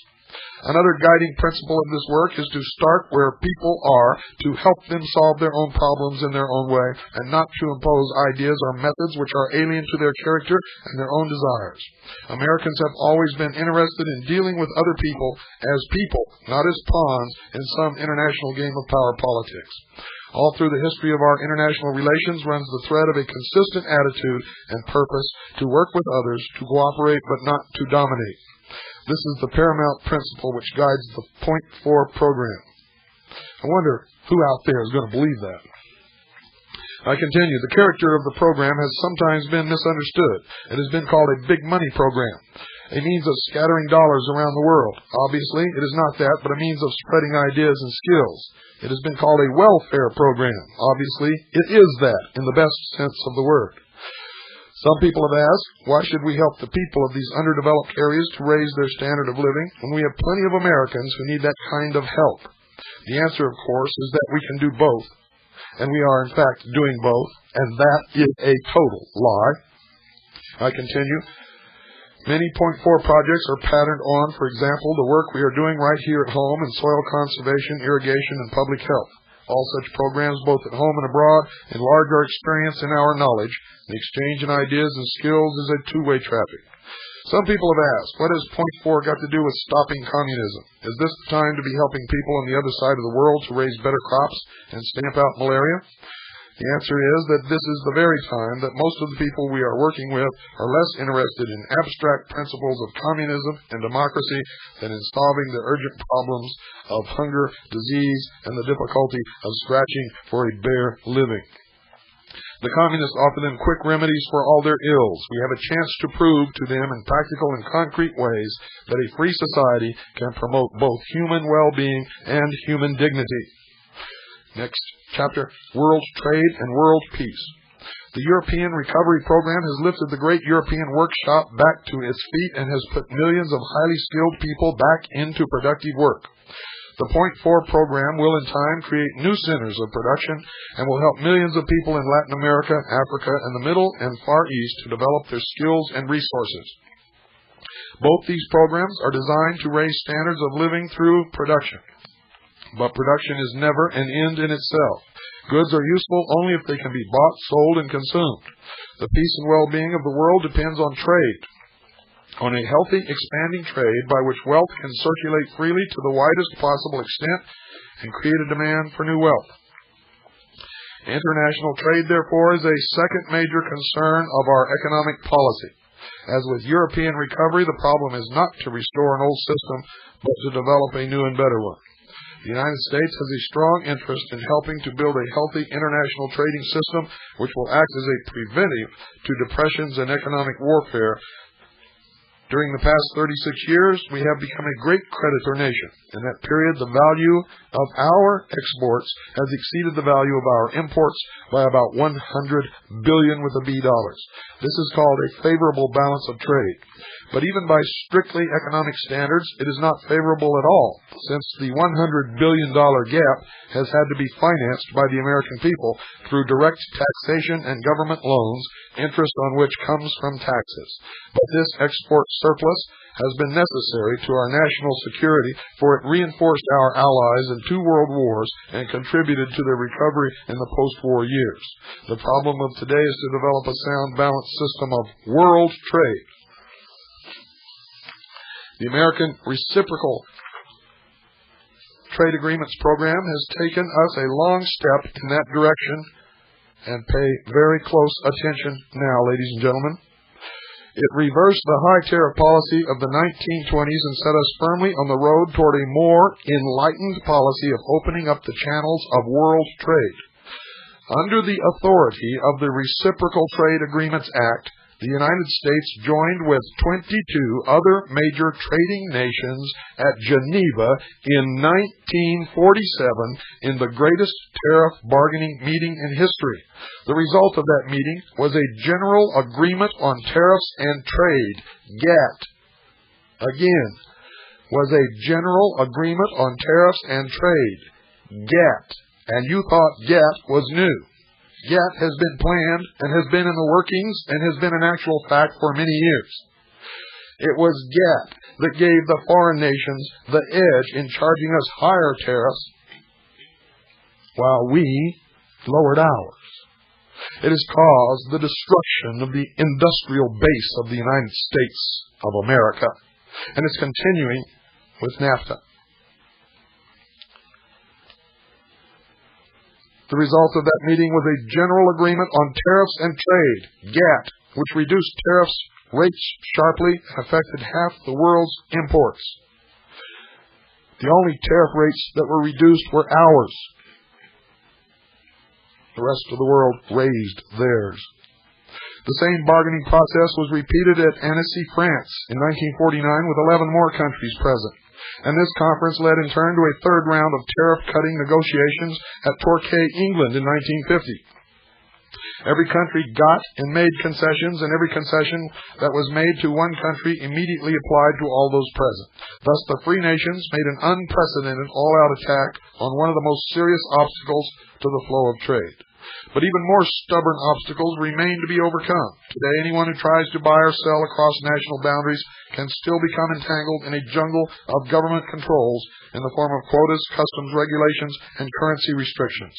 Another guiding principle of this work is to start where people are, to help them solve their own problems in their own way, and not to impose ideas or methods which are alien to their character and their own desires. Americans have always been interested in dealing with other people as people, not as pawns in some international game of power politics. All through the history of our international relations runs the thread of a consistent attitude and purpose to work with others, to cooperate but not to dominate. This is the paramount principle which guides the Point 4 program. I wonder who out there is going to believe that. I continue. The character of the program has sometimes been misunderstood. It has been called a big money program, a means of scattering dollars around the world. Obviously, it is not that, but a means of spreading ideas and skills. It has been called a welfare program. Obviously, it is that in the best sense of the word. Some people have asked, why should we help the people of these underdeveloped areas to raise their standard of living when we have plenty of Americans who need that kind of help? The answer, of course, is that we can do both, and we are, in fact, doing both, and that is a total lie. I continue. Many Point 4 projects are patterned on, for example, the work we are doing right here at home in soil conservation, irrigation, and public health. All such programs, both at home and abroad, enlarge our experience and our knowledge. The exchange in ideas and skills is a two-way traffic. Some people have asked, what has Point 4 got to do with stopping communism? Is this the time to be helping people on the other side of the world to raise better crops and stamp out malaria? The answer is that this is the very time that most of the people we are working with are less interested in abstract principles of communism and democracy than in solving the urgent problems of hunger, disease, and the difficulty of scratching for a bare living. The communists offer them quick remedies for all their ills. We have a chance to prove to them in practical and concrete ways that a free society can promote both human well-being and human dignity. Next chapter, World Trade and World Peace. The European Recovery Program has lifted the great European workshop back to its feet and has put millions of highly skilled people back into productive work. The Point 4 program will in time create new centers of production and will help millions of people in Latin America, Africa, and the Middle and Far East to develop their skills and resources. Both these programs are designed to raise standards of living through production. But production is never an end in itself. Goods are useful only if they can be bought, sold, and consumed. The peace and well-being of the world depends on trade, on a healthy, expanding trade by which wealth can circulate freely to the widest possible extent and create a demand for new wealth. International trade, therefore, is a second major concern of our economic policy. As with European recovery, the problem is not to restore an old system, but to develop a new and better one. The United States has a strong interest in helping to build a healthy international trading system which will act as a preventive to depressions and economic warfare. During the past 36 years, we have become a great creditor nation. In that period, the value of our exports has exceeded the value of our imports by about $100 billion with a B dollars. This is called a favorable balance of trade. But even by strictly economic standards, it is not favorable at all, since the $100 billion gap has had to be financed by the American people through direct taxation and government loans, interest on which comes from taxes. But this export surplus has been necessary to our national security, for it reinforced our allies in 2 world wars and contributed to their recovery in the post-war years. The problem of today is to develop a sound, balanced system of world trade. The American Reciprocal Trade Agreements Program has taken us a long step in that direction, and pay very close attention now, ladies and gentlemen. It reversed the high tariff policy of the 1920s and set us firmly on the road toward a more enlightened policy of opening up the channels of world trade. Under the authority of the Reciprocal Trade Agreements Act, the United States joined with 22 other major trading nations at Geneva in 1947 in the greatest tariff bargaining meeting in history. The result of that meeting was a General Agreement on Tariffs and Trade, GATT. Again, was a General Agreement on Tariffs and Trade, GATT. And you thought GATT was new. GATT has been planned and has been in the workings and has been an actual fact for many years. It was GATT that gave the foreign nations the edge in charging us higher tariffs while we lowered ours. It has caused the destruction of the industrial base of the United States of America, and it's continuing with NAFTA. The result of that meeting was a General Agreement on Tariffs and Trade, GATT, which reduced tariffs rates sharply and affected half the world's imports. The only tariff rates that were reduced were ours. The rest of the world raised theirs. The same bargaining process was repeated at Annecy, France in 1949 with 11 more countries present. And this conference led in turn to a third round of tariff-cutting negotiations at Torquay, England in 1950. Every country got and made concessions, and every concession that was made to one country immediately applied to all those present. Thus, the free nations made an unprecedented all-out attack on one of the most serious obstacles to the flow of trade. But even more stubborn obstacles remain to be overcome. Today, anyone who tries to buy or sell across national boundaries can still become entangled in a jungle of government controls in the form of quotas, customs regulations, and currency restrictions.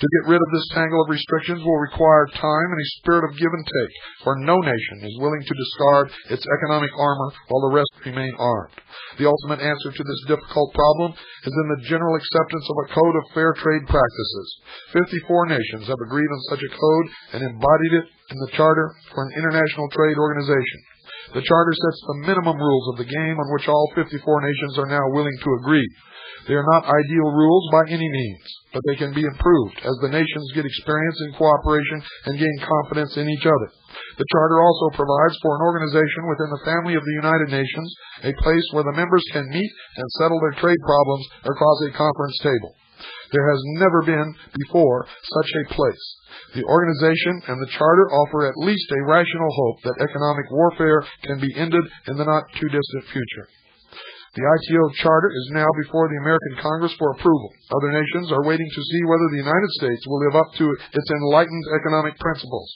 To get rid of this tangle of restrictions will require time and a spirit of give and take, for no nation is willing to discard its economic armor while the rest remain armed. The ultimate answer to this difficult problem is in the general acceptance of a code of fair trade practices. 54 nations have agreed on such a code and embodied it in the Charter for an International Trade Organization. The Charter sets the minimum rules of the game on which all 54 nations are now willing to agree. They are not ideal rules by any means, but they can be improved as the nations get experience in cooperation and gain confidence in each other. The Charter also provides for an organization within the family of the United Nations, a place where the members can meet and settle their trade problems across a conference table. There has never been before such a place. The organization and the Charter offer at least a rational hope that economic warfare can be ended in the not-too-distant future. The ITO Charter is now before the American Congress for approval. Other nations are waiting to see whether the United States will live up to its enlightened economic principles.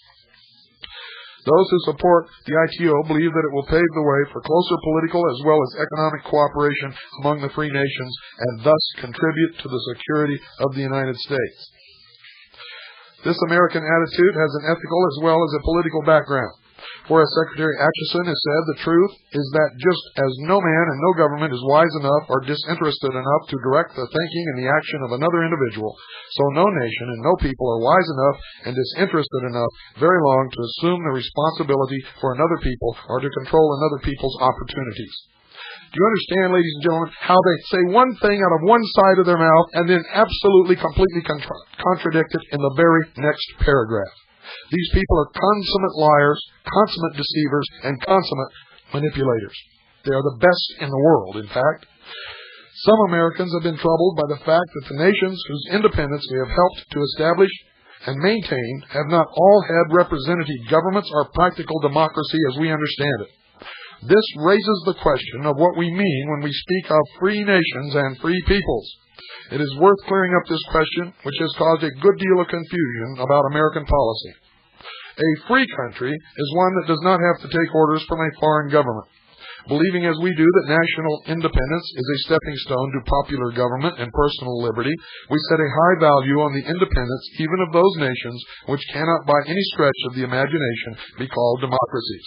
Those who support the ITO believe that it will pave the way for closer political as well as economic cooperation among the free nations and thus contribute to the security of the United States. This American attitude has an ethical as well as a political background. For as Secretary Acheson has said, the truth is that just as no man and no government is wise enough or disinterested enough to direct the thinking and the action of another individual, so no nation and no people are wise enough and disinterested enough very long to assume the responsibility for another people or to control another people's opportunities. Do you understand, ladies and gentlemen, how they say one thing out of one side of their mouth and then absolutely, completely contradict it in the very next paragraph? These people are consummate liars, consummate deceivers, and consummate manipulators. They are the best in the world, in fact. Some Americans have been troubled by the fact that the nations whose independence we have helped to establish and maintain have not all had representative governments or practical democracy as we understand it. This raises the question of what we mean when we speak of free nations and free peoples. It is worth clearing up this question, which has caused a good deal of confusion about American policy. A free country is one that does not have to take orders from a foreign government. Believing as we do that national independence is a stepping stone to popular government and personal liberty, we set a high value on the independence even of those nations which cannot by any stretch of the imagination be called democracies.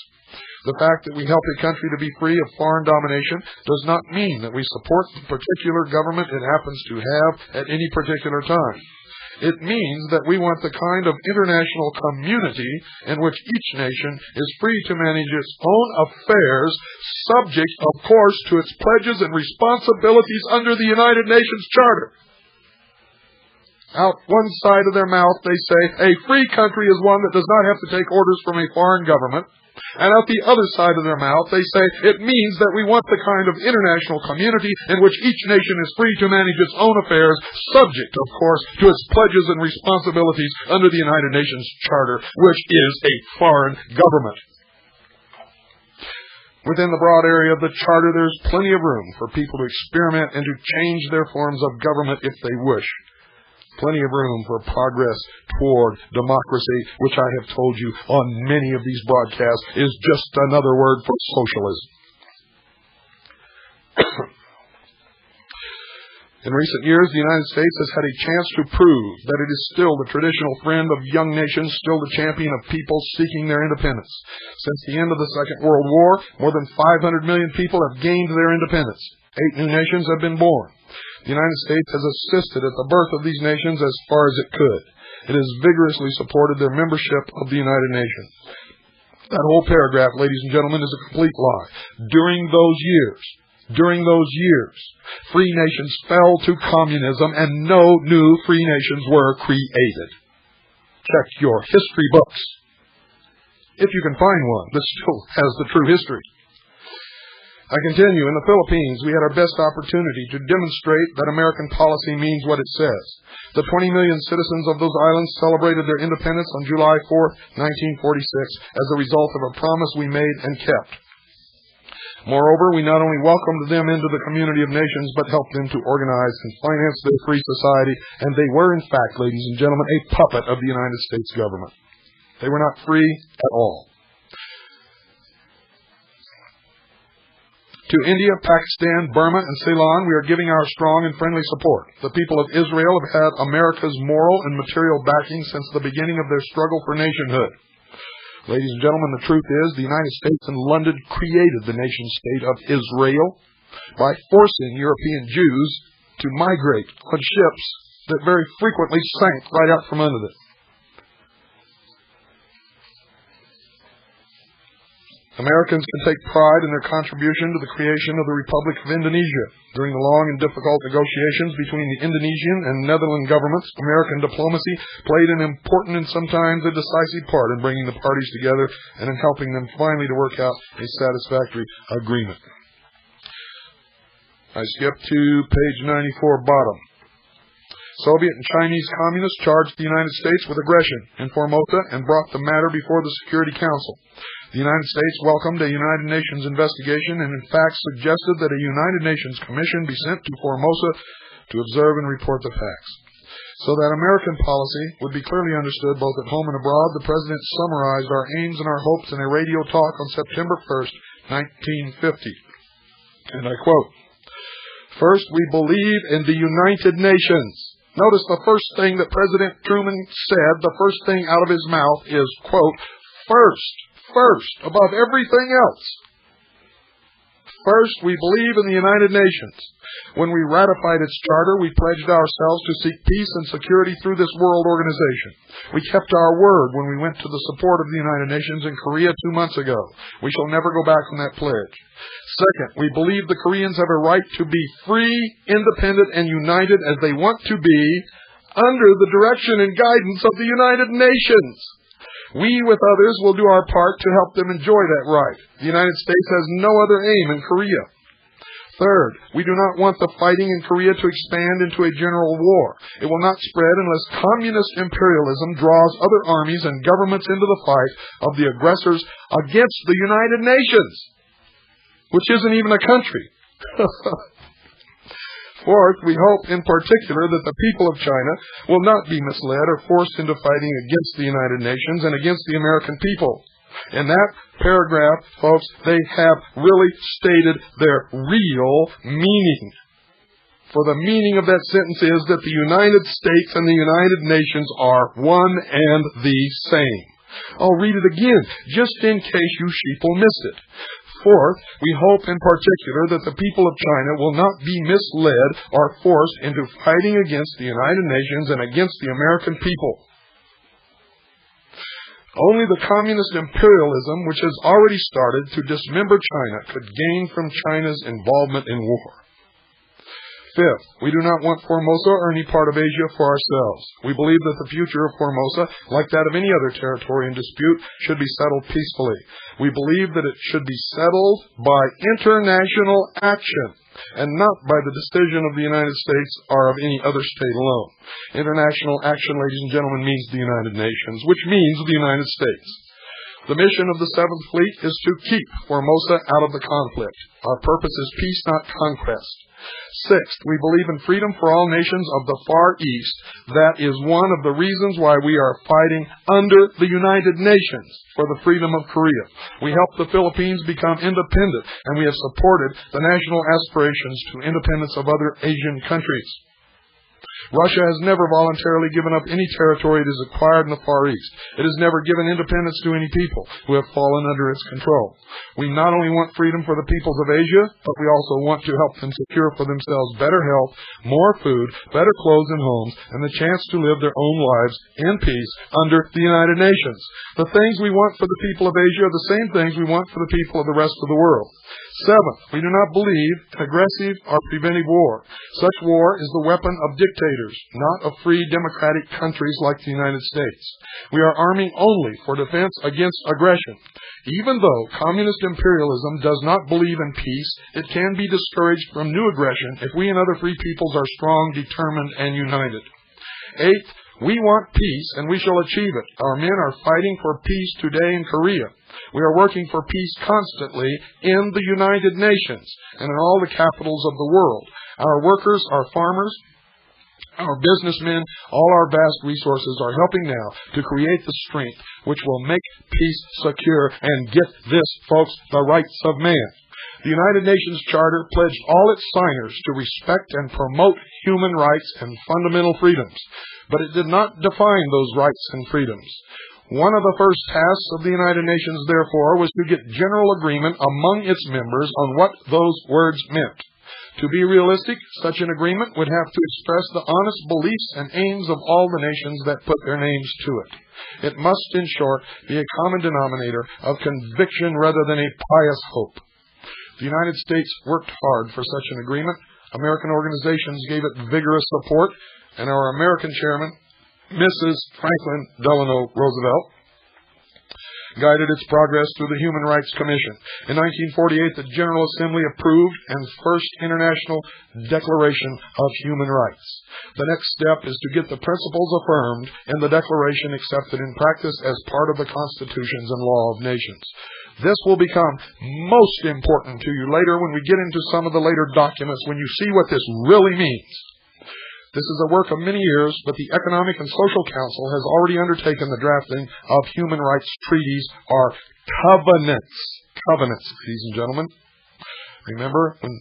The fact that we help a country to be free of foreign domination does not mean that we support the particular government it happens to have at any particular time. It means that we want the kind of international community in which each nation is free to manage its own affairs, subject, of course, to its pledges and responsibilities under the United Nations Charter. Out one side of their mouth, they say, a free country is one that does not have to take orders from a foreign government. And out the other side of their mouth, they say it means that we want the kind of international community in which each nation is free to manage its own affairs, subject, of course, to its pledges and responsibilities under the United Nations Charter, which is a foreign government. Within the broad area of the Charter, there's plenty of room for people to experiment and to change their forms of government if they wish. Plenty of room for progress toward democracy, which I have told you on many of these broadcasts is just another word for socialism. In recent years, the United States has had a chance to prove that it is still the traditional friend of young nations, still the champion of people seeking their independence. Since the end of the Second World War, more than 500 million people have gained their independence. 8 new nations have been born. The United States has assisted at the birth of these nations as far as it could. It has vigorously supported their membership of the United Nations. That whole paragraph, ladies and gentlemen, is a complete lie. During those years, free nations fell to communism and no new free nations were created. Check your history books. If you can find one, this still has the true history. I continue. In the Philippines, we had our best opportunity to demonstrate that American policy means what it says. The 20 million citizens of those islands celebrated their independence on July 4, 1946, as a result of a promise we made and kept. Moreover, we not only welcomed them into the community of nations, but helped them to organize and finance their free society, and they were, in fact, ladies and gentlemen, a puppet of the United States government. They were not free at all. To India, Pakistan, Burma, and Ceylon, we are giving our strong and friendly support. The people of Israel have had America's moral and material backing since the beginning of their struggle for nationhood. Ladies and gentlemen, the truth is the United States and London created the nation-state of Israel by forcing European Jews to migrate on ships that very frequently sank right out from under them. Americans can take pride in their contribution to the creation of the Republic of Indonesia. During the long and difficult negotiations between the Indonesian and Netherlands governments, American diplomacy played an important and sometimes a decisive part in bringing the parties together and in helping them finally to work out a satisfactory agreement. I skip to page 94, bottom. Soviet and Chinese communists charged the United States with aggression in Formosa and brought the matter before the Security Council. The United States welcomed a United Nations investigation and in fact suggested that a United Nations commission be sent to Formosa to observe and report the facts. So that American policy would be clearly understood both at home and abroad, the President summarized our aims and our hopes in a radio talk on September 1st, 1950. And I quote, "First, we believe in the United Nations." Notice the first thing that President Truman said, the first thing out of his mouth is, quote, First, above everything else. First, we believe in the United Nations. When we ratified its charter, we pledged ourselves to seek peace and security through this world organization. We kept our word when we went to the support of the United Nations in Korea 2 months ago. We shall never go back on that pledge. Second, we believe the Koreans have a right to be free, independent, and united as they want to be under the direction and guidance of the United Nations. We, with others, will do our part to help them enjoy that right. The United States has no other aim in Korea. Third, we do not want the fighting in Korea to expand into a general war. It will not spread unless communist imperialism draws other armies and governments into the fight of the aggressors against the United Nations, which isn't even a country. Fourth, we hope in particular that the people of China will not be misled or forced into fighting against the United Nations and against the American people. In that paragraph, folks, they have really stated their real meaning. For the meaning of that sentence is that the United States and the United Nations are one and the same. I'll read it again, just in case you sheeple missed it. Fourth, we hope in particular that the people of China will not be misled or forced into fighting against the United Nations and against the American people. Only the communist imperialism, which has already started to dismember China, could gain from China's involvement in war. Fifth, we do not want Formosa or any part of Asia for ourselves. We believe that the future of Formosa, like that of any other territory in dispute, should be settled peacefully. We believe that it should be settled by international action and not by the decision of the United States or of any other state alone. International action, ladies and gentlemen, means the United Nations, which means the United States. The mission of the Seventh Fleet is to keep Formosa out of the conflict. Our purpose is peace, not conquest. Sixth, we believe in freedom for all nations of the Far East. That is one of the reasons why we are fighting under the United Nations for the freedom of Korea. We helped the Philippines become independent, and we have supported the national aspirations to independence of other Asian countries. Russia has never voluntarily given up any territory it has acquired in the Far East. It has never given independence to any people who have fallen under its control. We not only want freedom for the peoples of Asia, but we also want to help them secure for themselves better health, more food, better clothes and homes, and the chance to live their own lives in peace under the United Nations. The things we want for the people of Asia are the same things we want for the people of the rest of the world. Seventh, we do not believe in aggressive or preventive war. Such war is the weapon of dictators, not of free democratic countries like the United States. We are arming only for defense against aggression. Even though communist imperialism does not believe in peace, it can be discouraged from new aggression if we and other free peoples are strong, determined, and united. Eighth, we want peace, and we shall achieve it. Our men are fighting for peace today in Korea. We are working for peace constantly in the United Nations and in all the capitals of the world. Our workers, our farmers, our businessmen, all our vast resources are helping now to create the strength which will make peace secure and get this, folks, the rights of man. The United Nations Charter pledged all its signers to respect and promote human rights and fundamental freedoms, but it did not define those rights and freedoms. One of the first tasks of the United Nations, therefore, was to get general agreement among its members on what those words meant. To be realistic, such an agreement would have to express the honest beliefs and aims of all the nations that put their names to it. It must, in short, be a common denominator of conviction rather than a pious hope. The United States worked hard for such an agreement. American organizations gave it vigorous support, and our American chairman, Mrs. Franklin Delano Roosevelt, guided its progress through the Human Rights Commission. In 1948, the General Assembly approved the first International Declaration of Human Rights. The next step is to get the principles affirmed in the Declaration accepted in practice as part of the constitutions and law of nations. This will become most important to you later when we get into some of the later documents, when you see what this really means. This is a work of many years, but the Economic and Social Council has already undertaken the drafting of human rights treaties, or covenants. Covenants, ladies and gentlemen. Remember when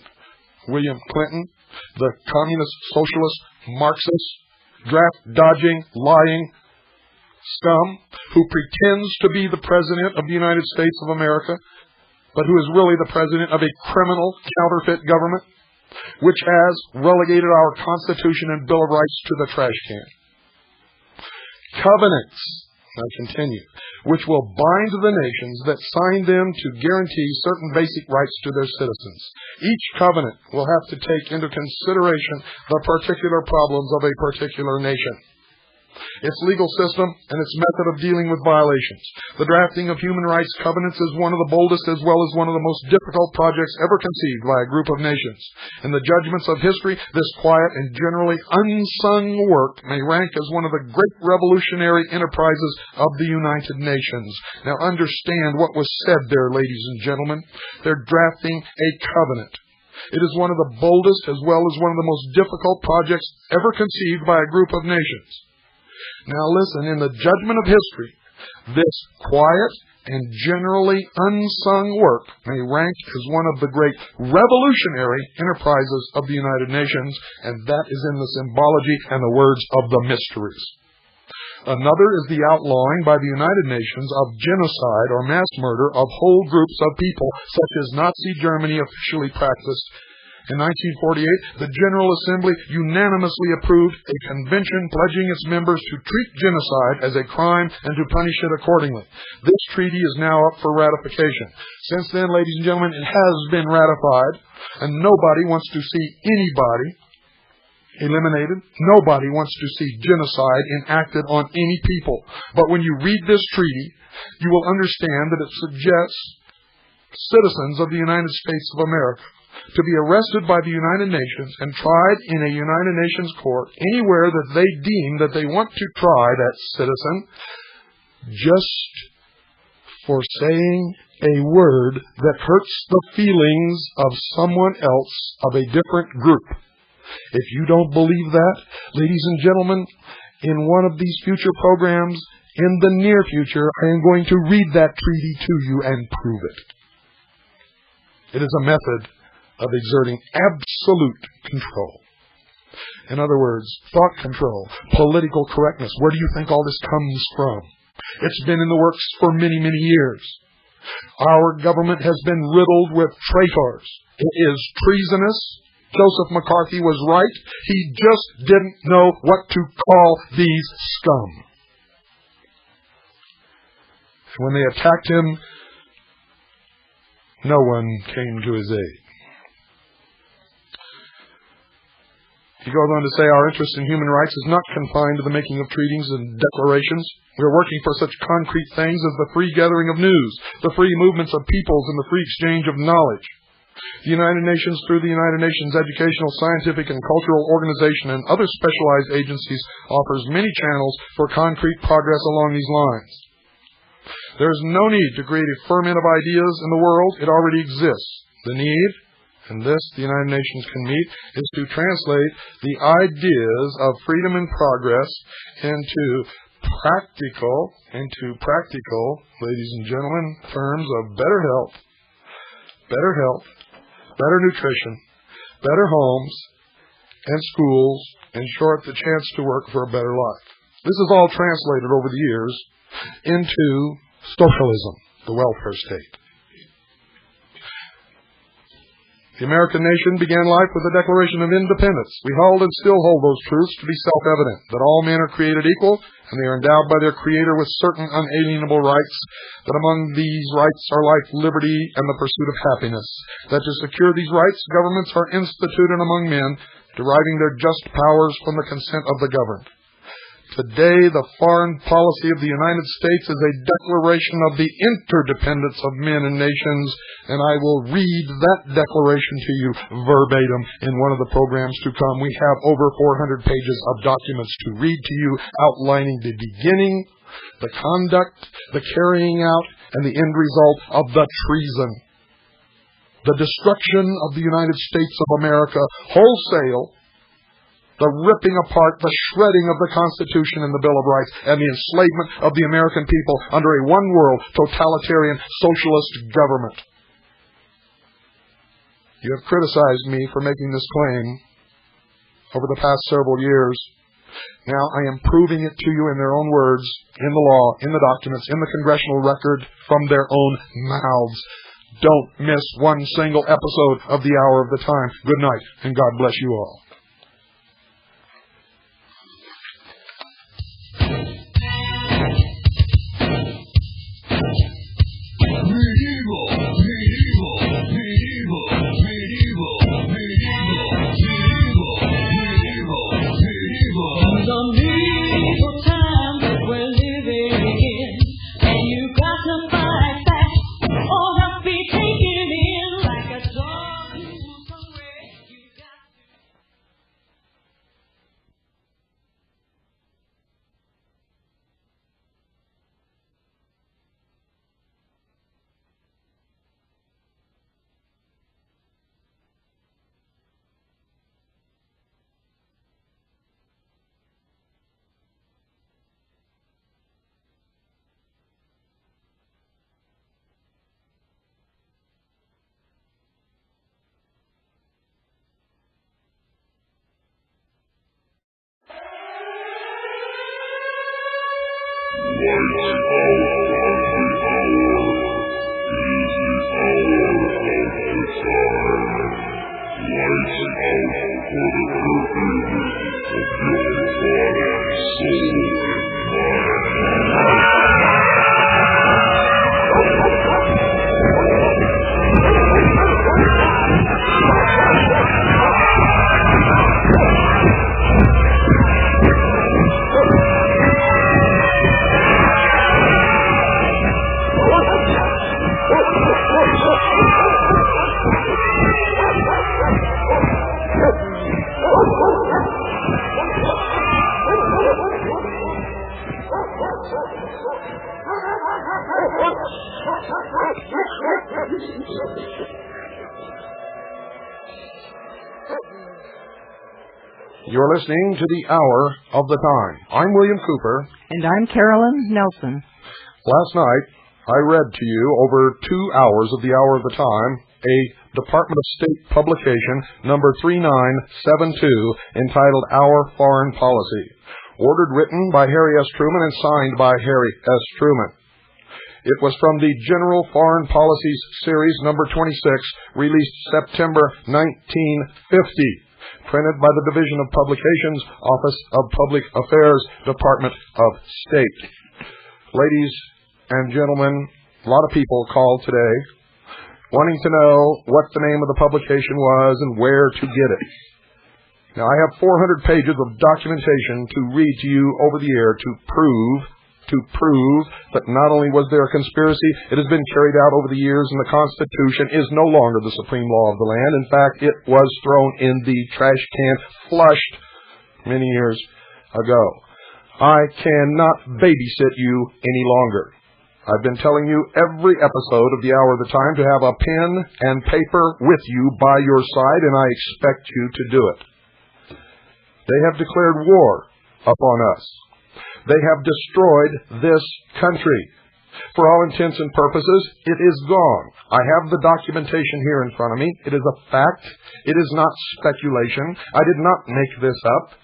William Clinton, the communist, socialist, Marxist, draft-dodging, lying scum who pretends to be the President of the United States of America, but who is really the President of a criminal, counterfeit government, which has relegated our Constitution and Bill of Rights to the trash can. Covenants, I continue, which will bind the nations that sign them to guarantee certain basic rights to their citizens. Each covenant will have to take into consideration the particular problems of a particular nation, its legal system, and its method of dealing with violations. The drafting of human rights covenants is one of the boldest as well as one of the most difficult projects ever conceived by a group of nations. In the judgments of history, this quiet and generally unsung work may rank as one of the great revolutionary enterprises of the United Nations. Now understand what was said there, ladies and gentlemen. They're drafting a covenant. It is one of the boldest as well as one of the most difficult projects ever conceived by a group of nations. Now listen, in the judgment of history, this quiet and generally unsung work may rank as one of the great revolutionary enterprises of the United Nations, and that is in the symbology and the words of the mysteries. Another is the outlawing by the United Nations of genocide or mass murder of whole groups of people, such as Nazi Germany officially practiced. In 1948, the General Assembly unanimously approved a convention pledging its members to treat genocide as a crime and to punish it accordingly. This treaty is now up for ratification. Since then, ladies and gentlemen, it has been ratified, and nobody wants to see anybody eliminated. Nobody wants to see genocide enacted on any people. But when you read this treaty, you will understand that it suggests citizens of the United States of America to be arrested by the United Nations and tried in a United Nations court anywhere that they deem that they want to try that citizen, just for saying a word that hurts the feelings of someone else of a different group. If you don't believe that, ladies and gentlemen, in one of these future programs, in the near future, I am going to read that treaty to you and prove it. It is a method of exerting absolute control. In other words, thought control, political correctness. Where do you think all this comes from? It's been in the works for many, many years. Our government has been riddled with traitors. It is treasonous. Joseph McCarthy was right. He just didn't know what to call these scum. When they attacked him, no one came to his aid. He goes on to say, our interest in human rights is not confined to the making of treaties and declarations. We are working for such concrete things as the free gathering of news, the free movements of peoples, and the free exchange of knowledge. The United Nations, through the United Nations Educational, Scientific, and Cultural Organization and other specialized agencies, offers many channels for concrete progress along these lines. There is no need to create a ferment of ideas in the world. It already exists. The need, and this the United Nations can meet, is to translate the ideas of freedom and progress into practical, ladies and gentlemen, terms of better health, better nutrition, better homes and schools, in short, the chance to work for a better life. This is all translated over the years into socialism, the welfare state. The American nation began life with the Declaration of Independence. We hold and still hold those truths to be self-evident, that all men are created equal, and they are endowed by their Creator with certain unalienable rights, that among these rights are life, liberty, and the pursuit of happiness, that to secure these rights, governments are instituted among men, deriving their just powers from the consent of the governed. Today, the foreign policy of the United States is a declaration of the interdependence of men and nations, and I will read that declaration to you verbatim in one of the programs to come. We have over 400 pages of documents to read to you, outlining the beginning, the conduct, the carrying out, and the end result of the treason. The destruction of the United States of America wholesale, the ripping apart, the shredding of the Constitution and the Bill of Rights, and the enslavement of the American people under a one-world, totalitarian, socialist government. You have criticized me for making this claim over the past several years. Now I am proving it to you in their own words, in the law, in the documents, in the congressional record, from their own mouths. Don't miss one single episode of the Hour of the Time. Good night, and God bless you all. You're listening to the Hour of the Time. I'm William Cooper. And I'm Carolyn Nelson. Last night, I read to you over 2 hours of the Hour of the Time, a Department of State publication, number 3972, entitled Our Foreign Policy, ordered, written by Harry S. Truman and signed by Harry S. Truman. It was from the General Foreign Policies Series, number 26, released September 1950. Printed by the Division of Publications, Office of Public Affairs, Department of State. Ladies and gentlemen, a lot of people called today wanting to know what the name of the publication was and where to get it. Now, I have 400 pages of documentation to read to you over the air to prove that not only was there a conspiracy, it has been carried out over the years, and the Constitution is no longer the supreme law of the land. In fact, it was thrown in the trash can, flushed many years ago. I cannot babysit you any longer. I've been telling you every episode of the Hour of the Time to have a pen and paper with you by your side, and I expect you to do it. They have declared war upon us. They have destroyed this country. For all intents and purposes, it is gone. I have the documentation here in front of me. It is a fact. It is not speculation. I did not make this up.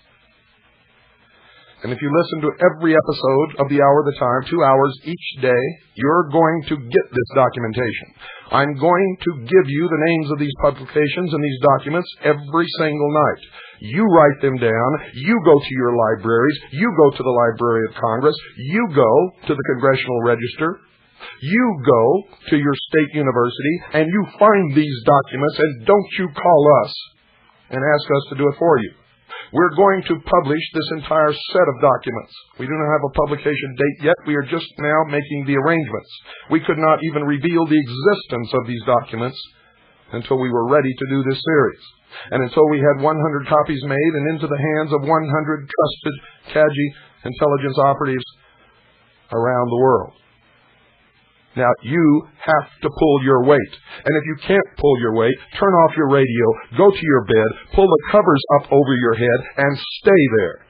And if you listen to every episode of the Hour of the Time, 2 hours each day, you're going to get this documentation. I'm going to give you the names of these publications and these documents every single night. You write them down. You go to your libraries. You go to the Library of Congress. You go to the Congressional Register. You go to your state university, and you find these documents, and don't you call us and ask us to do it for you. We're going to publish this entire set of documents. We do not have a publication date yet. We are just now making the arrangements. We could not even reveal the existence of these documents until we were ready to do this series. And until we had 100 copies made and into the hands of 100 trusted CAGI intelligence operatives around the world. Now, you have to pull your weight. And if you can't pull your weight, turn off your radio, go to your bed, pull the covers up over your head, and stay there.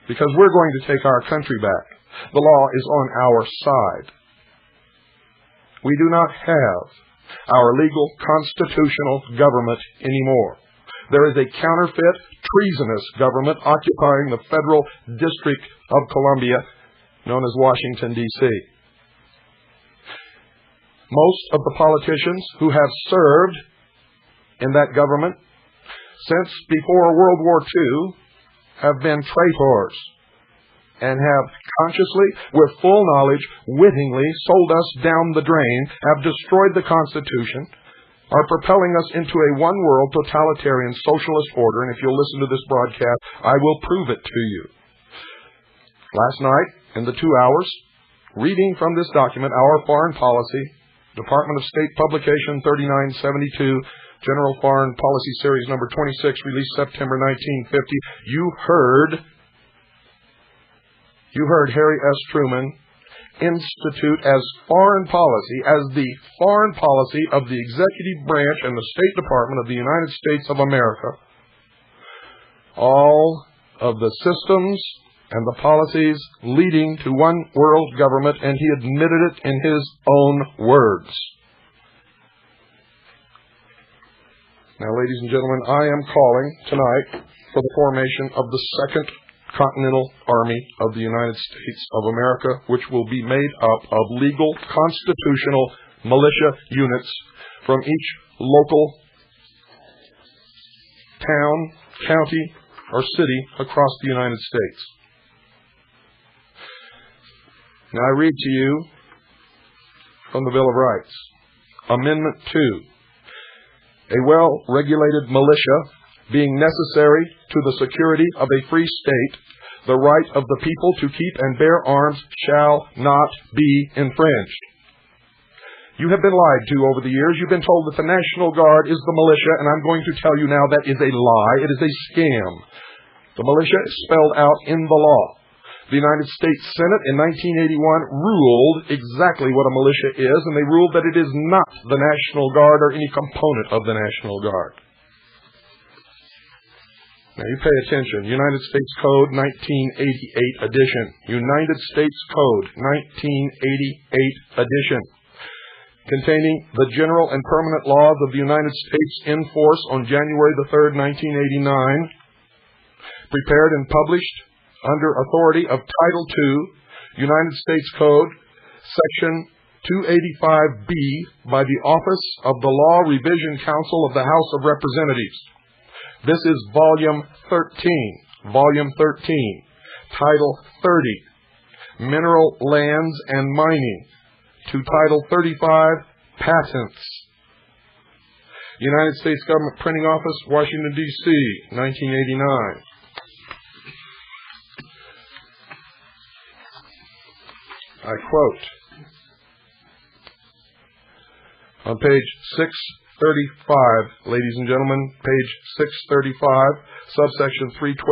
Because we're going to take our country back. The law is on our side. We do not have our legal constitutional government anymore. There is a counterfeit, treasonous government occupying the Federal District of Columbia, known as Washington, D.C. Most of the politicians who have served in that government since before World War II have been traitors and have consciously, with full knowledge, wittingly sold us down the drain, have destroyed the Constitution, are propelling us into a one-world totalitarian socialist order, and if you'll listen to this broadcast, I will prove it to you. Last night, in the 2 hours, reading from this document, Our Foreign Policy, Department of State Publication 3972, General Foreign Policy Series number 26, released September 1950, you heard Harry S. Truman institute as foreign policy, as the foreign policy of the executive branch and the State Department of the United States of America, all of the systems and the policies leading to one world government, and he admitted it in his own words. Now, ladies and gentlemen, I am calling tonight for the formation of the Second Continental Army of the United States of America, which will be made up of legal, constitutional militia units from each local town, county, or city across the United States. Now I read to you from the Bill of Rights. Amendment 2. A well-regulated militia being necessary to the security of a free state, the right of the people to keep and bear arms shall not be infringed. You have been lied to over the years. You've been told that the National Guard is the militia, and I'm going to tell you now that is a lie. It is a scam. The militia is spelled out in the law. The United States Senate in 1981 ruled exactly what a militia is, and they ruled that it is not the National Guard or any component of the National Guard. Now you pay attention. United States Code 1988 edition. United States Code 1988 edition. Containing the general and permanent laws of the United States in force on January the 3rd, 1989. Prepared and published under authority of Title II, United States Code, Section 285B, by the Office of the Law Revision Council of the House of Representatives. This is Volume 13, Title 30, Mineral Lands and Mining, to Title 35, Patents. United States Government Printing Office, Washington, D.C., 1989. I quote, on page 635, ladies and gentlemen, page 635, subsection 312,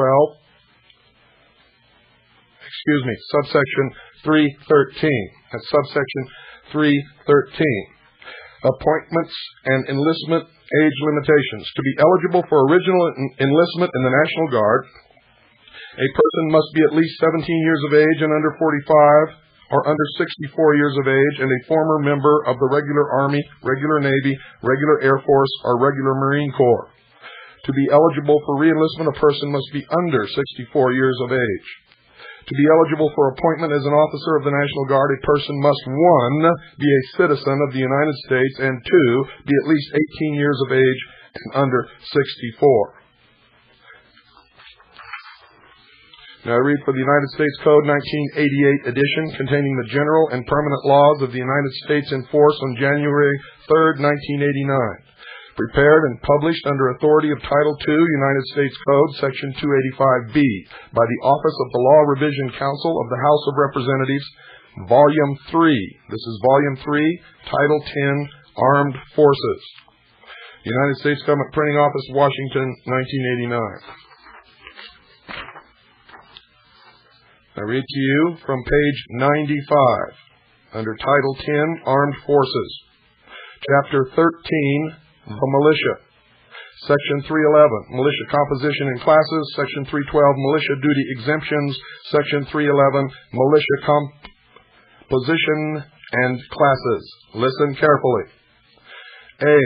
subsection 313. That's subsection 313. Appointments and enlistment age limitations. To be eligible for original enlistment in the National Guard, a person must be at least 17 years of age and under 45, or under 64 years of age, and a former member of the regular Army, regular Navy, regular Air Force, or regular Marine Corps. To be eligible for reenlistment, a person must be under 64 years of age. To be eligible for appointment as an officer of the National Guard, a person must, 1, be a citizen of the United States, and 2, be at least 18 years of age and under 64. Now I read for the United States Code 1988 edition, containing the general and permanent laws of the United States in force on January 3rd, 1989. Prepared and published under authority of Title II, United States Code, Section 285B, by the Office of the Law Revision Council of the House of Representatives, Volume 3. This is Volume 3, Title 10, Armed Forces. United States Government Printing Office, Washington, 1989. I read to you from page 95, under Title 10, Armed Forces, Chapter 13, the Militia, Section 311, Militia Composition and Classes, Section 312, Militia Duty Exemptions, Section 311, Militia Composition and Classes. Listen carefully. A.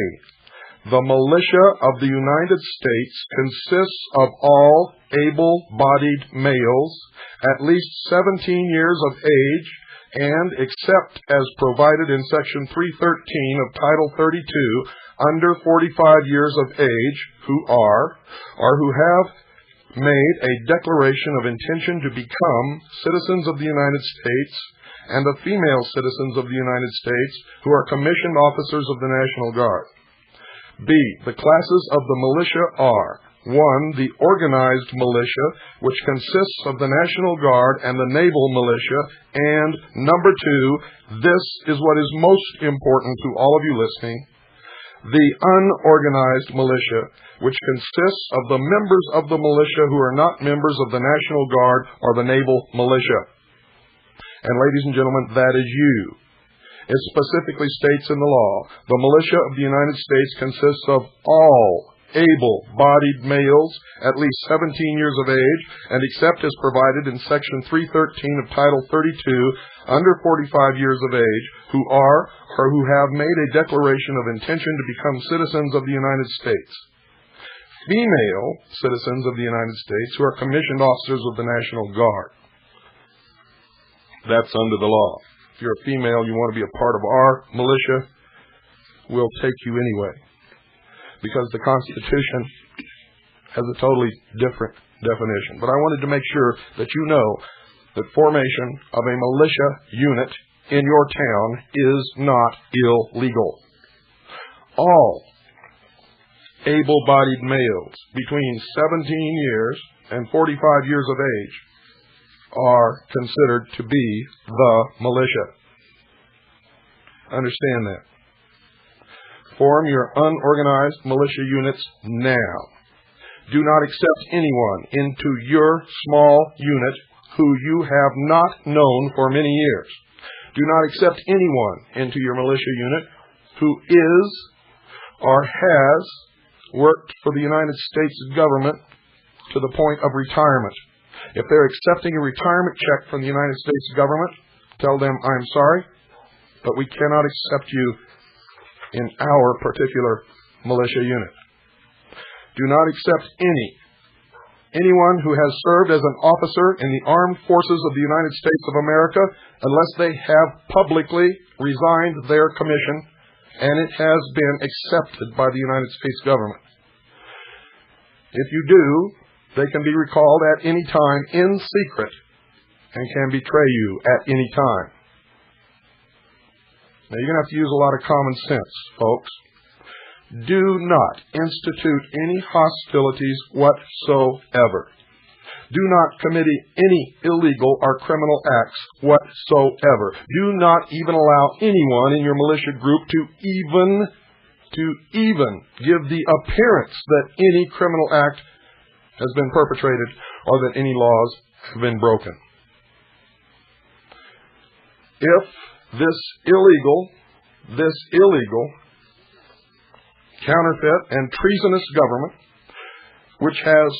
The militia of the United States consists of all able-bodied males at least 17 years of age and, except as provided in Section 313 of Title 32, under 45 years of age, who are, or who have made a declaration of intention to become citizens of the United States, and the female citizens of the United States who are commissioned officers of the National Guard. B. The classes of the militia are: 1. The organized militia, which consists of the National Guard and the Naval Militia, and number 2, this is what is most important to all of you listening, the unorganized militia, which consists of the members of the militia who are not members of the National Guard or the Naval Militia. And ladies and gentlemen, that is you. It specifically states in the law, the militia of the United States consists of all able-bodied males at least 17 years of age, and except as provided in Section 313 of Title 32, under 45 years of age, who are or who have made a declaration of intention to become citizens of the United States. Female citizens of the United States who are commissioned officers of the National Guard. That's under the law. If you're a female, you want to be a part of our militia, we'll take you anyway. Because the Constitution has a totally different definition. But I wanted to make sure that you know that formation of a militia unit in your town is not illegal. All able-bodied males between 17 years and 45 years of age are considered to be the militia. Understand that. Form your unorganized militia units now. Do not accept anyone into your small unit who you have not known for many years. Do not accept anyone into your militia unit who is or has worked for the United States government to the point of retirement. If they're accepting a retirement check from the United States government, tell them, I'm sorry, but we cannot accept you in our particular militia unit. Do not accept anyone who has served as an officer in the armed forces of the United States of America unless they have publicly resigned their commission and it has been accepted by the United States government. If you do, they can be recalled at any time in secret and can betray you at any time. Now, you're going to have to use a lot of common sense, folks. Do not institute any hostilities whatsoever. Do not commit any illegal or criminal acts whatsoever. Do not even allow anyone in your militia group to even give the appearance that any criminal act has been perpetrated or that any laws have been broken. If this illegal, counterfeit, and treasonous government, which has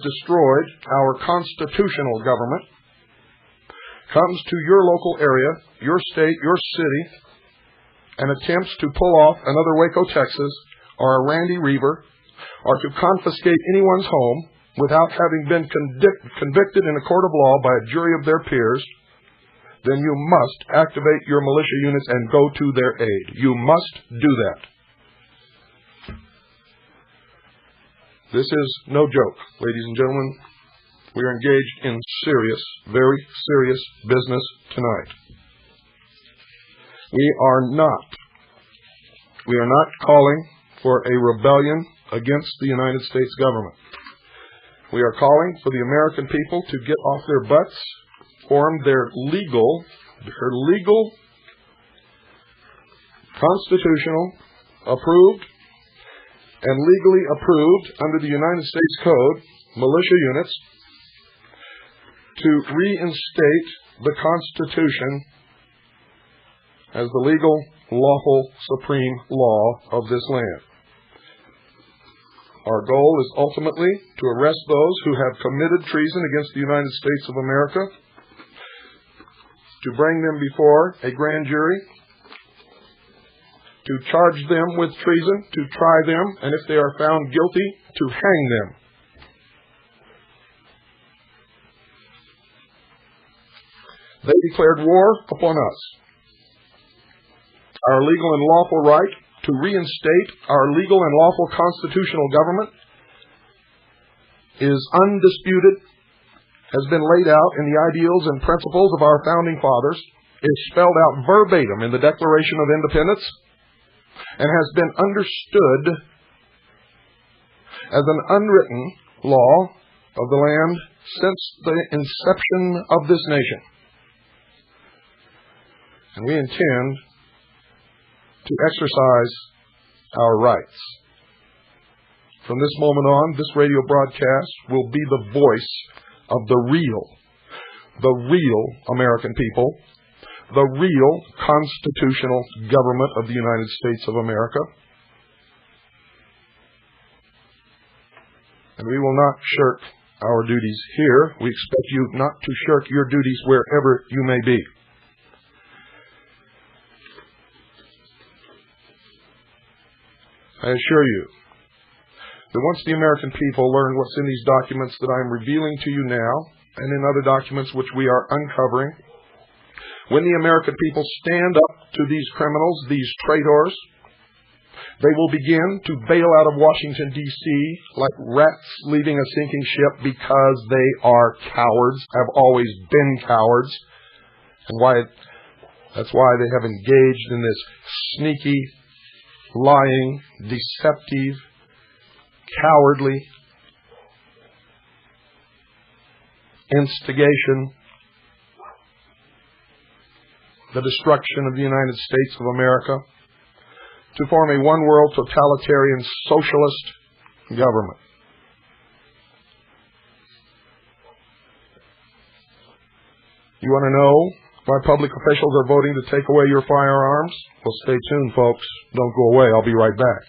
destroyed our constitutional government, comes to your local area, your state, your city, and attempts to pull off another Waco, Texas, or a Randy Reaver, or to confiscate anyone's home without having been convicted in a court of law by a jury of their peers, then you must activate your militia units and go to their aid. You must do that. This is no joke, ladies and gentlemen. We are engaged in serious, very serious business tonight. We are not calling for a rebellion against the United States government. We are calling for the American people to get off their butts, form their legal, constitutional, approved, and legally approved under the United States Code militia units to reinstate the Constitution as the legal, lawful, supreme law of this land. Our goal is ultimately to arrest those who have committed treason against the United States of America, to bring them before a grand jury, to charge them with treason, to try them, and if they are found guilty, to hang them. They declared war upon us. Our legal and lawful right to reinstate our legal and lawful constitutional government is undisputed, has been laid out in the ideals and principles of our founding fathers, is spelled out verbatim in the Declaration of Independence, and has been understood as an unwritten law of the land since the inception of this nation. And we intend to exercise our rights. From this moment on, this radio broadcast will be the voice of the real American people, the real constitutional government of the United States of America. And we will not shirk our duties here. We expect you not to shirk your duties wherever you may be. I assure you that once the American people learn what's in these documents that I'm revealing to you now, and in other documents which we are uncovering, when the American people stand up to these criminals, these traitors, they will begin to bail out of Washington, D.C. like rats leaving a sinking ship because they are cowards, have always been cowards. And that's why they have engaged in this sneaky, lying, deceptive, cowardly instigation, the destruction of the United States of America, to form a one-world totalitarian socialist government. You want to know why public officials are voting to take away your firearms? Well, stay tuned, folks. Don't go away. I'll be right back.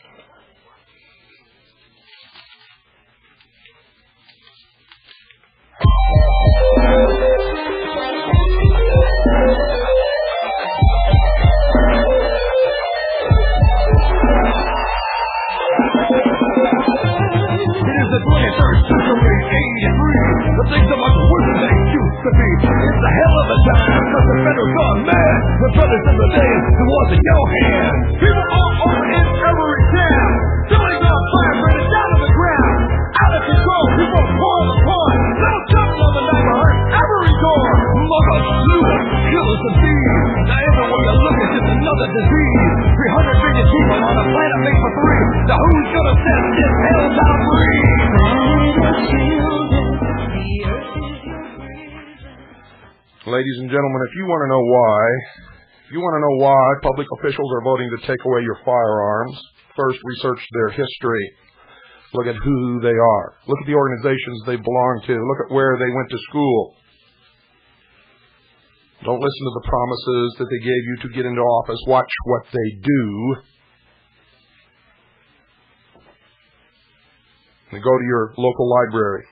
23rd century, 83. The things are much worse than they used to be. It's a hell of a time, cause the federal gone mad. The brothers in the day, the war's in your hand. People all over in every town. Buildings on fire, burning down to the ground. Out of control, people pouring upon. Little children of the neighborhood, every door. Mothers, looters, killers, and thieves. Now everywhere you look, it's just another disease. 300 billion people on a planet made for three. Now who's gonna set this hell down free? Ladies and gentlemen, if you want to know why public officials are voting to take away your firearms, first research their history. Look at who they are. Look at the organizations they belong to. Look at where they went to school. Don't listen to the promises that they gave you to get into office. Watch what they do. And go to your local library.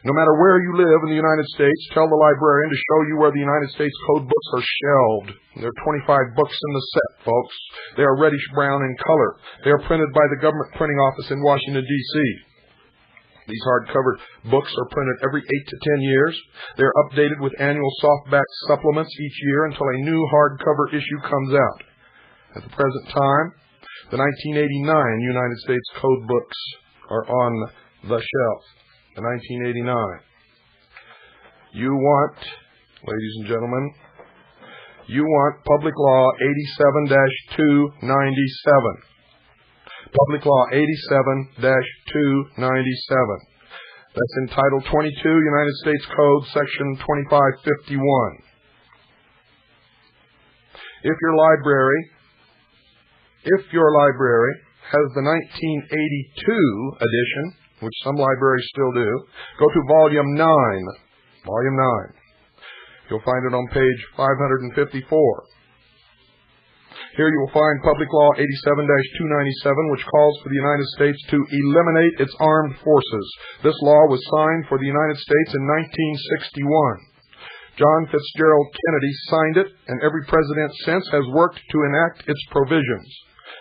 No matter where you live in the United States, tell the librarian to show you where the United States code books are shelved. There are 25 books in the set, folks. They are reddish-brown in color. They are printed by the government printing office in Washington, D.C. These hardcover books are printed every 8 to 10 years. They are updated with annual softback supplements each year until a new hardcover issue comes out. At the present time, the 1989 United States code books are on the shelf. The 1989. You want, ladies and gentlemen, you want Public Law 87-297. Public Law 87-297. That's in Title 22, United States Code, Section 2551. If your library has the 1982 edition, which some libraries still do, go to Volume 9. Volume 9. You'll find it on page 554. Here you will find Public Law 87-297, which calls for the United States to eliminate its armed forces. This law was signed for the United States in 1961. John Fitzgerald Kennedy signed it, and every president since has worked to enact its provisions.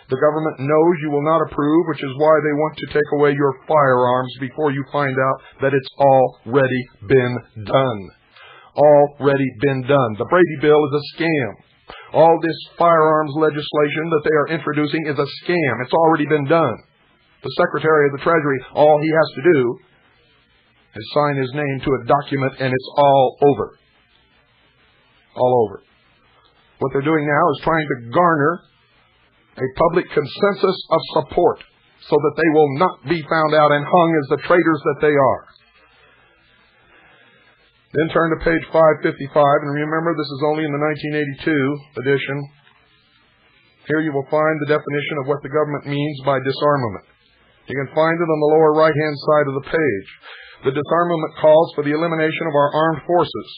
The government knows you will not approve, which is why they want to take away your firearms before you find out that it's already been done. Already been done. The Brady Bill is a scam. All this firearms legislation that they are introducing is a scam. It's already been done. The Secretary of the Treasury, all he has to do is sign his name to a document and it's all over. All over. What they're doing now is trying to garner a public consensus of support so that they will not be found out and hung as the traitors that they are. Then turn to page 555, and remember this is only in the 1982 edition. Here you will find the definition of what the government means by disarmament. You can find it on the lower right-hand side of the page. The disarmament calls for the elimination of our armed forces.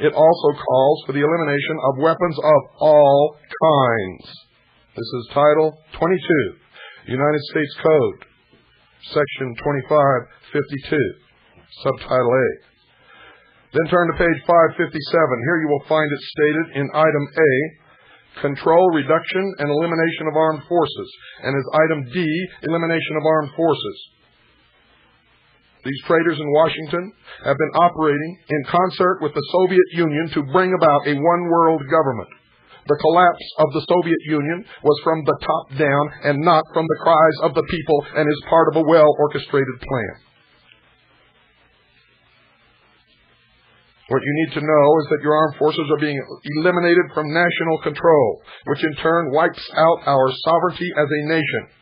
It also calls for the elimination of weapons of all kinds. This is Title 22, United States Code, Section 2552, Subtitle A. Then turn to page 557. Here you will find it stated in Item A, Control, Reduction, and Elimination of Armed Forces, and as Item D, Elimination of Armed Forces. These traitors in Washington have been operating in concert with the Soviet Union to bring about a one-world government. The collapse of the Soviet Union was from the top down and not from the cries of the people and is part of a well-orchestrated plan. What you need to know is that your armed forces are being eliminated from national control, which in turn wipes out our sovereignty as a nation.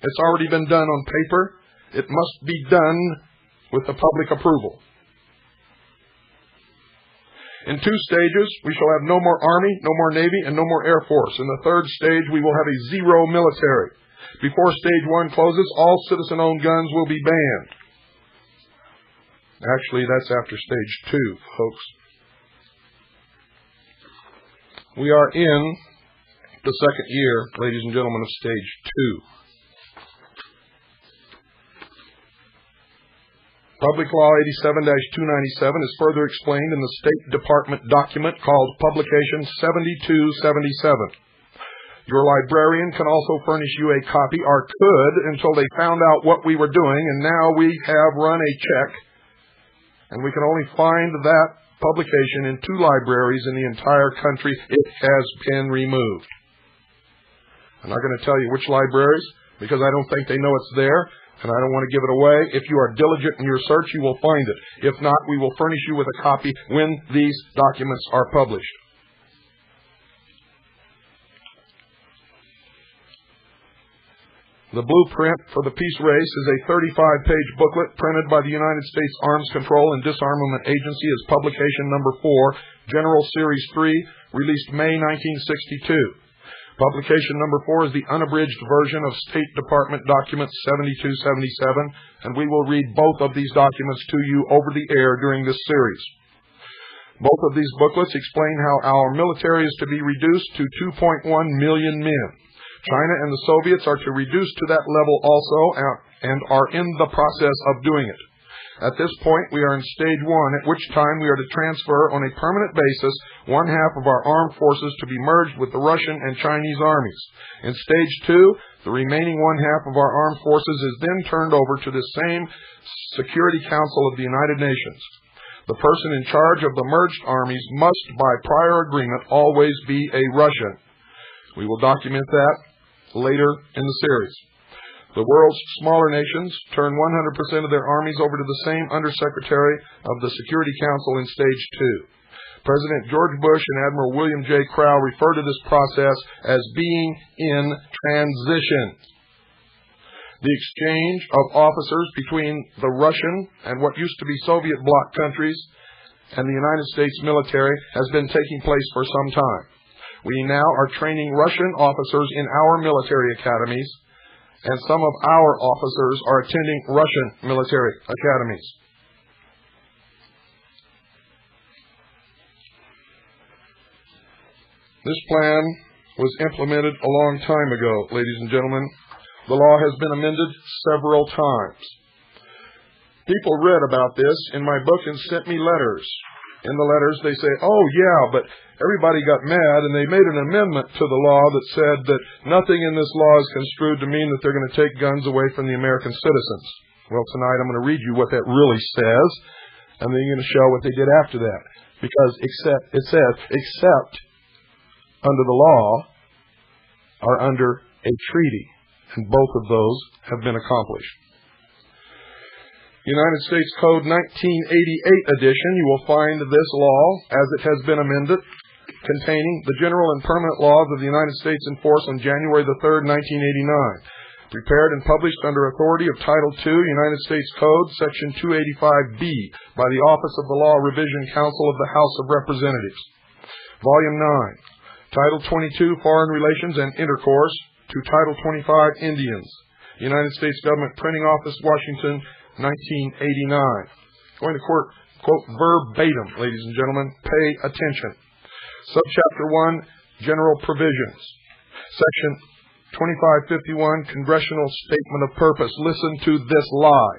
It's already been done on paper. It must be done with the public approval. In 2 stages, we shall have no more Army, no more Navy, and no more Air Force. In the 3rd stage, we will have a zero military. Before Stage 1 closes, all citizen-owned guns will be banned. Actually, that's after Stage 2, folks. We are in the 2nd year, ladies and gentlemen, of Stage 2. Public Law 87-297 is further explained in the State Department document called Publication 7277. Your librarian can also furnish you a copy, or could, until they found out what we were doing, and now we have run a check, and we can only find that publication in 2 libraries in the entire country. It has been removed. I'm not going to tell you which libraries, because I don't think they know it's there, and I don't want to give it away. If you are diligent in your search, you will find it. If not, we will furnish you with a copy when these documents are published. The blueprint for the Peace Race is a 35-page booklet printed by the United States Arms Control and Disarmament Agency as publication number 4, General Series 3, released May 1962. Publication number 4 is the unabridged version of State Department Document 7277, and we will read both of these documents to you over the air during this series. Both of these booklets explain how our military is to be reduced to 2.1 million men. China and the Soviets are to reduce to that level also, and are in the process of doing it. At this point, we are in stage 1, at which time we are to transfer on a permanent basis 1/2 of our armed forces to be merged with the Russian and Chinese armies. In stage 2, the remaining 1/2 of our armed forces is then turned over to the same Security Council of the United Nations. The person in charge of the merged armies must, by prior agreement, always be a Russian. We will document that later in the series. The world's smaller nations turn 100% of their armies over to the same Undersecretary of the Security Council in Stage 2. President George Bush and Admiral William J. Crowe refer to this process as being in transition. The exchange of officers between the Russian and what used to be Soviet bloc countries and the United States military has been taking place for some time. We now are training Russian officers in our military academies, and some of our officers are attending Russian military academies. This plan was implemented a long time ago, ladies and gentlemen. The law has been amended several times. People read about this in my book and sent me letters. In the letters, they say, oh, yeah, but everybody got mad, and they made an amendment to the law that said that nothing in this law is construed to mean that they're going to take guns away from the American citizens. Well, tonight I'm going to read you what that really says, and then you're going to show what they did after that. Because it says, except under the law or under a treaty, and both of those have been accomplished. United States Code 1988 edition, you will find this law, as it has been amended, containing the general and permanent laws of the United States in force on January the 3rd, 1989. Prepared and published under authority of Title II, United States Code, Section 285B, by the Office of the Law Revision Council of the House of Representatives. Volume 9, Title 22, Foreign Relations and Intercourse, to Title 25, Indians. United States Government Printing Office, Washington, 1989. Going to quote verbatim, ladies and gentlemen. Pay attention. Subchapter 1, General Provisions. Section 2551, Congressional Statement of Purpose. Listen to this lie.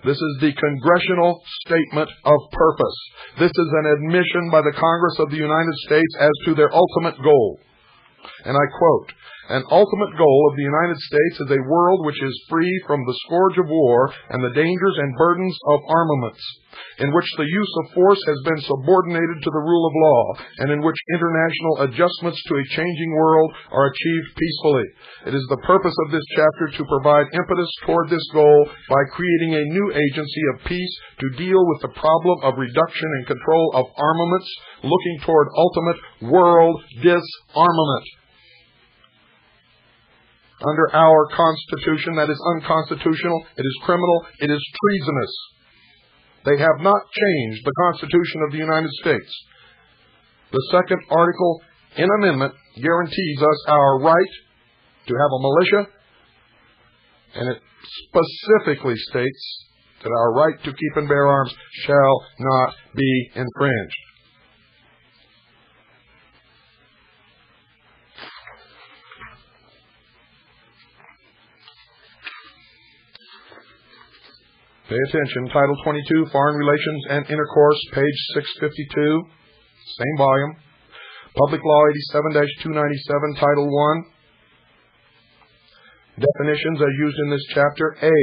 This is the Congressional Statement of Purpose. This is an admission by the Congress of the United States as to their ultimate goal. And I quote, an ultimate goal of the United States is a world which is free from the scourge of war and the dangers and burdens of armaments, in which the use of force has been subordinated to the rule of law, and in which international adjustments to a changing world are achieved peacefully. It is the purpose of this chapter to provide impetus toward this goal by creating a new agency of peace to deal with the problem of reduction and control of armaments, looking toward ultimate world disarmament. Under our Constitution, that is unconstitutional, it is criminal, it is treasonous. They have not changed the Constitution of the United States. The second article in amendment guarantees us our right to have a militia, and it specifically states that our right to keep and bear arms shall not be infringed. Pay attention. Title 22, Foreign Relations and Intercourse, page 652, same volume. Public Law 87-297, Title I. Definitions as used in this chapter. A.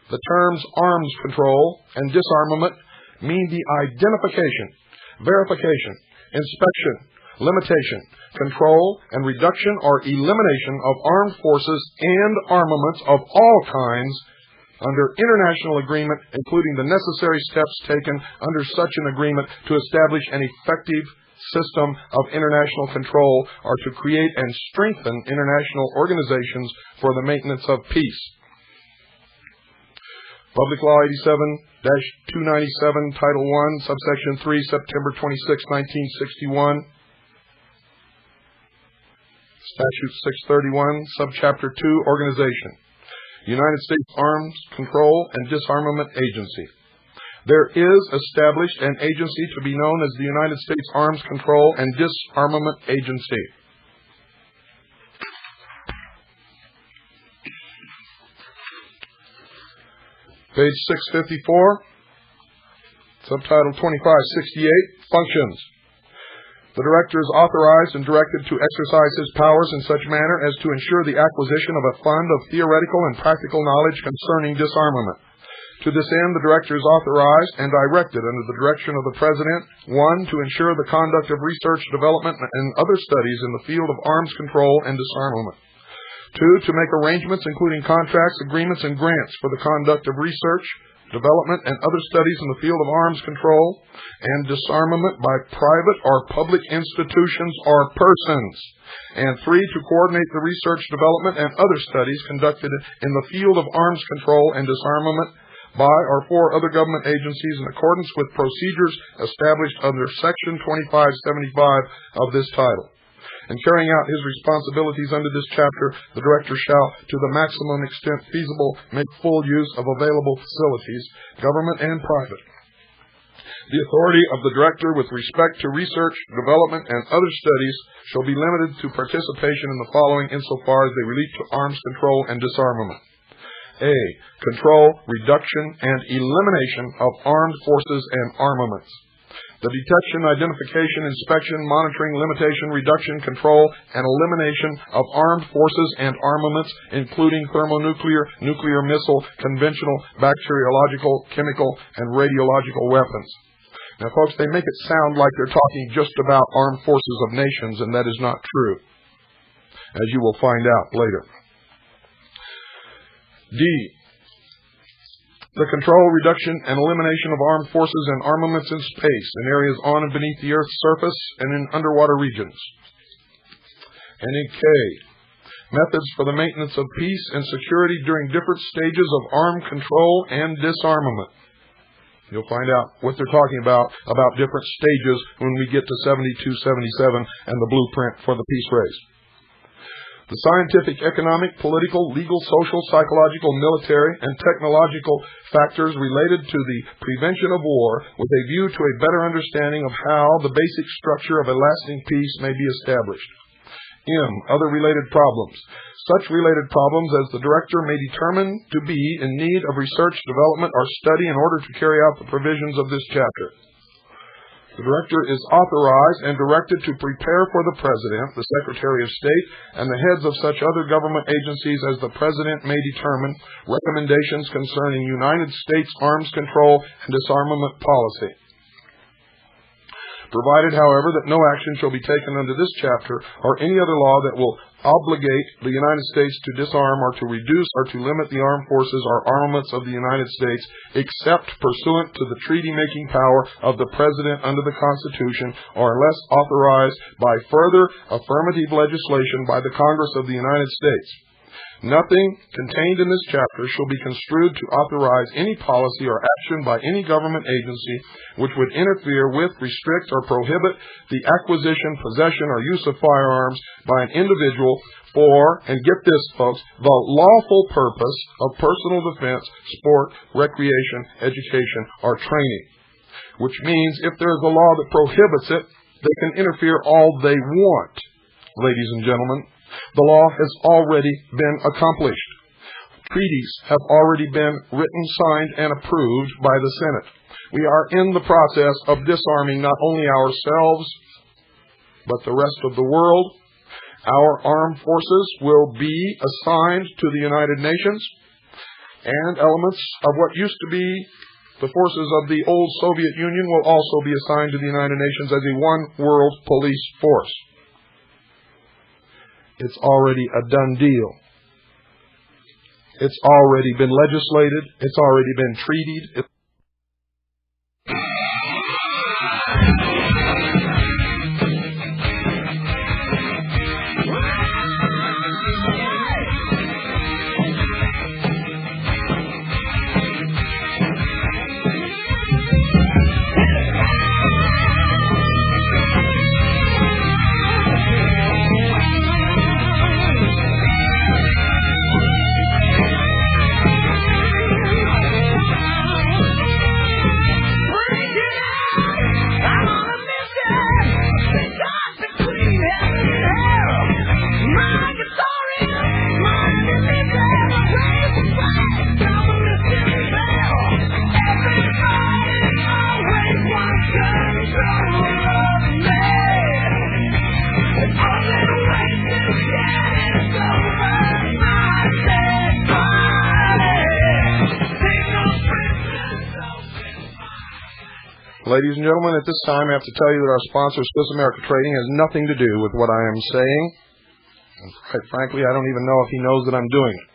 The terms arms control and disarmament mean the identification, verification, inspection, limitation, control, and reduction or elimination of armed forces and armaments of all kinds under international agreement, including the necessary steps taken under such an agreement to establish an effective system of international control or to create and strengthen international organizations for the maintenance of peace. Public Law 87-297, Title I, Subsection 3, September 26, 1961. Statute 631, Subchapter 2, Organization. United States Arms Control and Disarmament Agency. There is established an agency to be known as the United States Arms Control and Disarmament Agency. Page 654, subtitle 2568, Functions. The Director is authorized and directed to exercise his powers in such manner as to ensure the acquisition of a fund of theoretical and practical knowledge concerning disarmament. To this end, the Director is authorized and directed under the direction of the President, 1. To ensure the conduct of research, development, and other studies in the field of arms control and disarmament. 2. To make arrangements including contracts, agreements, and grants for the conduct of research, development, and other studies in the field of arms control and disarmament by private or public institutions or persons. And 3. To coordinate the research, development, and other studies conducted in the field of arms control and disarmament by or for other government agencies in accordance with procedures established under Section 2575 of this title. In carrying out his responsibilities under this chapter, the Director shall, to the maximum extent feasible, make full use of available facilities, government and private. The authority of the Director with respect to research, development, and other studies shall be limited to participation in the following insofar as they relate to arms control and disarmament. A. Control, reduction, and elimination of armed forces and armaments. The detection, identification, inspection, monitoring, limitation, reduction, control, and elimination of armed forces and armaments, including thermonuclear, nuclear missile, conventional, bacteriological, chemical, and radiological weapons. Now, folks, they make it sound like they're talking just about armed forces of nations, and that is not true, as you will find out later. D. The control, reduction, and elimination of armed forces and armaments in space, in areas on and beneath the Earth's surface, and in underwater regions. And in K. Methods for the maintenance of peace and security during different stages of armed control and disarmament. You'll find out what they're talking about different stages when we get to 72, 77, and the blueprint for the peace race. The scientific, economic, political, legal, social, psychological, military, and technological factors related to the prevention of war with a view to a better understanding of how the basic structure of a lasting peace may be established. M. Other related problems. Such related problems as the Director may determine to be in need of research, development, or study in order to carry out the provisions of this chapter. The Director is authorized and directed to prepare for the President, the Secretary of State, and the heads of such other government agencies as the President may determine recommendations concerning United States arms control and disarmament policy. Provided, however, that no action shall be taken under this chapter or any other law that will obligate the United States to disarm or to reduce or to limit the armed forces or armaments of the United States, except pursuant to the treaty-making power of the President under the Constitution, or unless authorized by further affirmative legislation by the Congress of the United States. Nothing contained in this chapter shall be construed to authorize any policy or action by any government agency which would interfere with, restrict, or prohibit the acquisition, possession, or use of firearms by an individual for, and get this, folks, the lawful purpose of personal defense, sport, recreation, education, or training. Which means if there is a law that prohibits it, they can interfere all they want, ladies and gentlemen. The law has already been accomplished. Treaties have already been written, signed, and approved by the Senate. We are in the process of disarming not only ourselves, but the rest of the world, our armed forces will be assigned to the United Nations, and elements of what used to be the forces of the old Soviet Union will also be assigned to the United Nations as a one-world police force. It's already a done deal. It's already been legislated. It's already been treated. Ladies and gentlemen, at this time I have to tell you that our sponsor, Swiss America Trading, has nothing to do with what I am saying. And quite frankly, I don't even know if he knows that I'm doing it.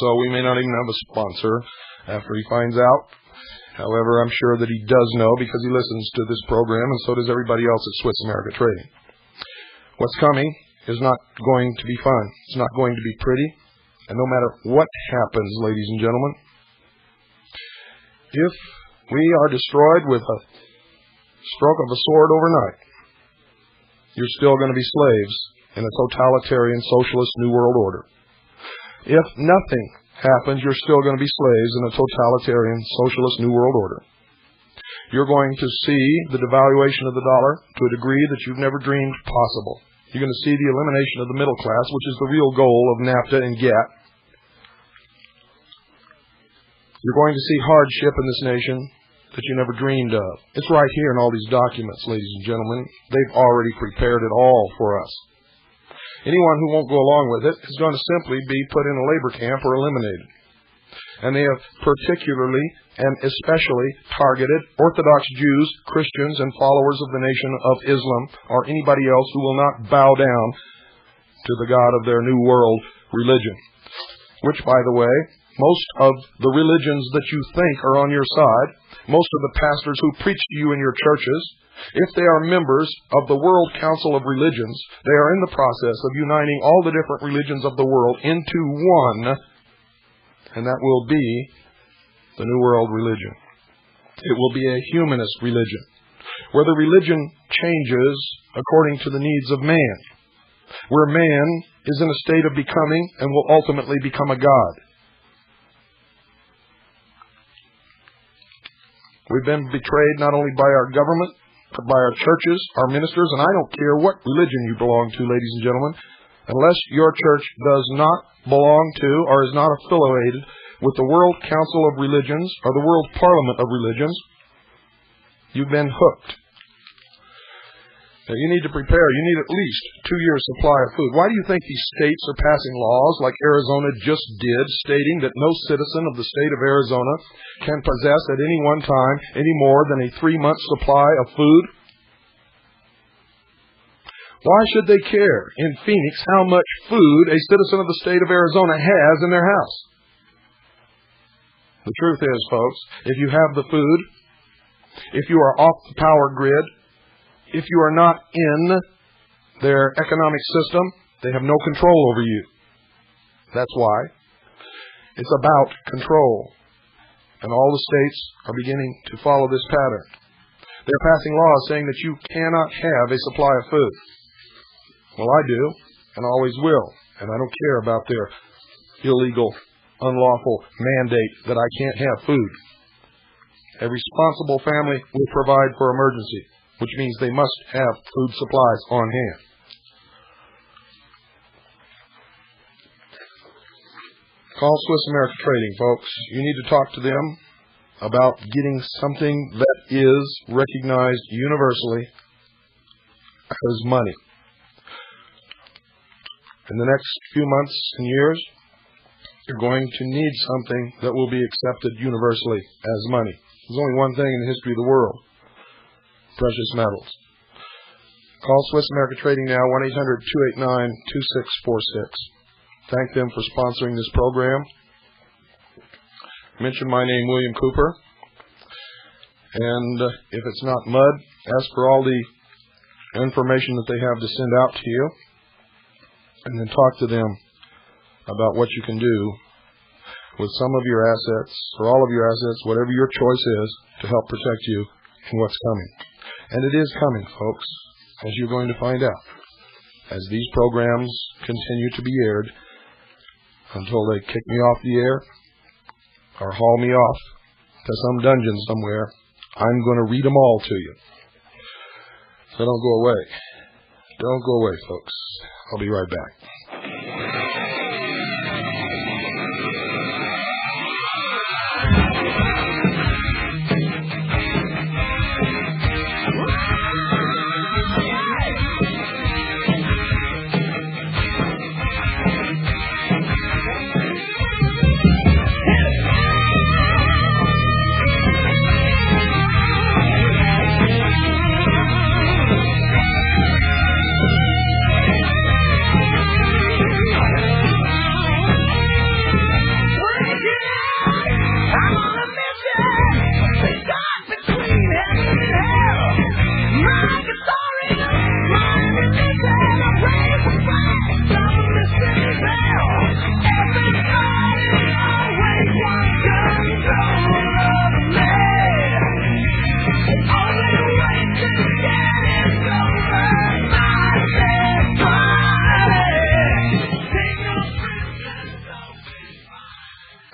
So we may not even have a sponsor after he finds out. However, I'm sure that he does know because he listens to this program, and so does everybody else at Swiss America Trading. What's coming is not going to be fun. It's not going to be pretty. And no matter what happens, ladies and gentlemen, if we are destroyed with a stroke of a sword overnight, you're still going to be slaves in a totalitarian socialist New World Order. If nothing happens, you're still going to be slaves in a totalitarian socialist New World Order. You're going to see the devaluation of the dollar to a degree that you've never dreamed possible. You're going to see the elimination of the middle class, which is the real goal of NAFTA and GATT. You're going to see hardship in this nation that you never dreamed of. It's right here in all these documents, ladies and gentlemen. They've already prepared it all for us. Anyone who won't go along with it is going to simply be put in a labor camp or eliminated. And they have particularly and especially targeted Orthodox Jews, Christians, and followers of the Nation of Islam, or anybody else who will not bow down to the God of their New World religion. Which, by the way, most of the religions that you think are on your side, most of the pastors who preach to you in your churches, if they are members of the World Council of Religions, they are in the process of uniting all the different religions of the world into one, and that will be the New World religion. It will be a humanist religion, where the religion changes according to the needs of man, where man is in a state of becoming and will ultimately become a god. We've been betrayed not only by our government, but by our churches, our ministers, and I don't care what religion you belong to, ladies and gentlemen, unless your church does not belong to or is not affiliated with the World Council of Religions or the World Parliament of Religions, you've been hooked. Now, you need to prepare. You need at least 2 years' supply of food. Why do you think these states are passing laws like Arizona just did, stating that no citizen of the state of Arizona can possess at any one time any more than a 3-month supply of food? Why should they care in Phoenix how much food a citizen of the state of Arizona has in their house? The truth is, folks, if you have the food, if you are off the power grid, if you are not in their economic system, they have no control over you. That's why. It's about control. And all the states are beginning to follow this pattern. They're passing laws saying that you cannot have a supply of food. Well, I do, and always will. And I don't care about their illegal, unlawful mandate that I can't have food. A responsible family will provide for emergency, which means they must have food supplies on hand. Call Swiss America Trading, folks. You need to talk to them about getting something that is recognized universally as money. In the next few months and years, you're going to need something that will be accepted universally as money. There's only one thing in the history of the world: precious metals. Call Swiss America Trading now, 1-800-289-2646. Thank them for sponsoring this program. Mention my name, William Cooper. And if it's not mud, ask for all the information that they have to send out to you. And then talk to them about what you can do with some of your assets, or all of your assets, whatever your choice is, to help protect you in what's coming. And it is coming, folks, as you're going to find out, as these programs continue to be aired until they kick me off the air or haul me off to some dungeon somewhere. I'm going to read them all to you. So don't go away. Don't go away, folks. I'll be right back.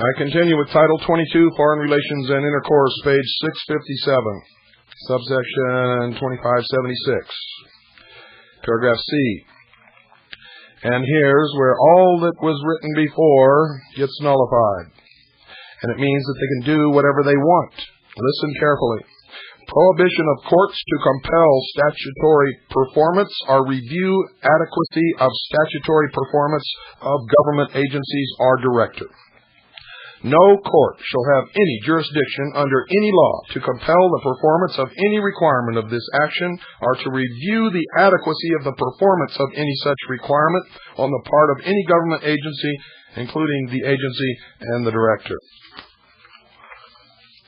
I continue with Title 22, Foreign Relations and Intercourse, page 657, subsection 2576, paragraph C. And here's where all that was written before gets nullified. And it means that they can do whatever they want. Listen carefully. Prohibition of courts to compel statutory performance or review adequacy of statutory performance of government agencies or director. No court shall have any jurisdiction under any law to compel the performance of any requirement of this action or to review the adequacy of the performance of any such requirement on the part of any government agency, including the agency and the director.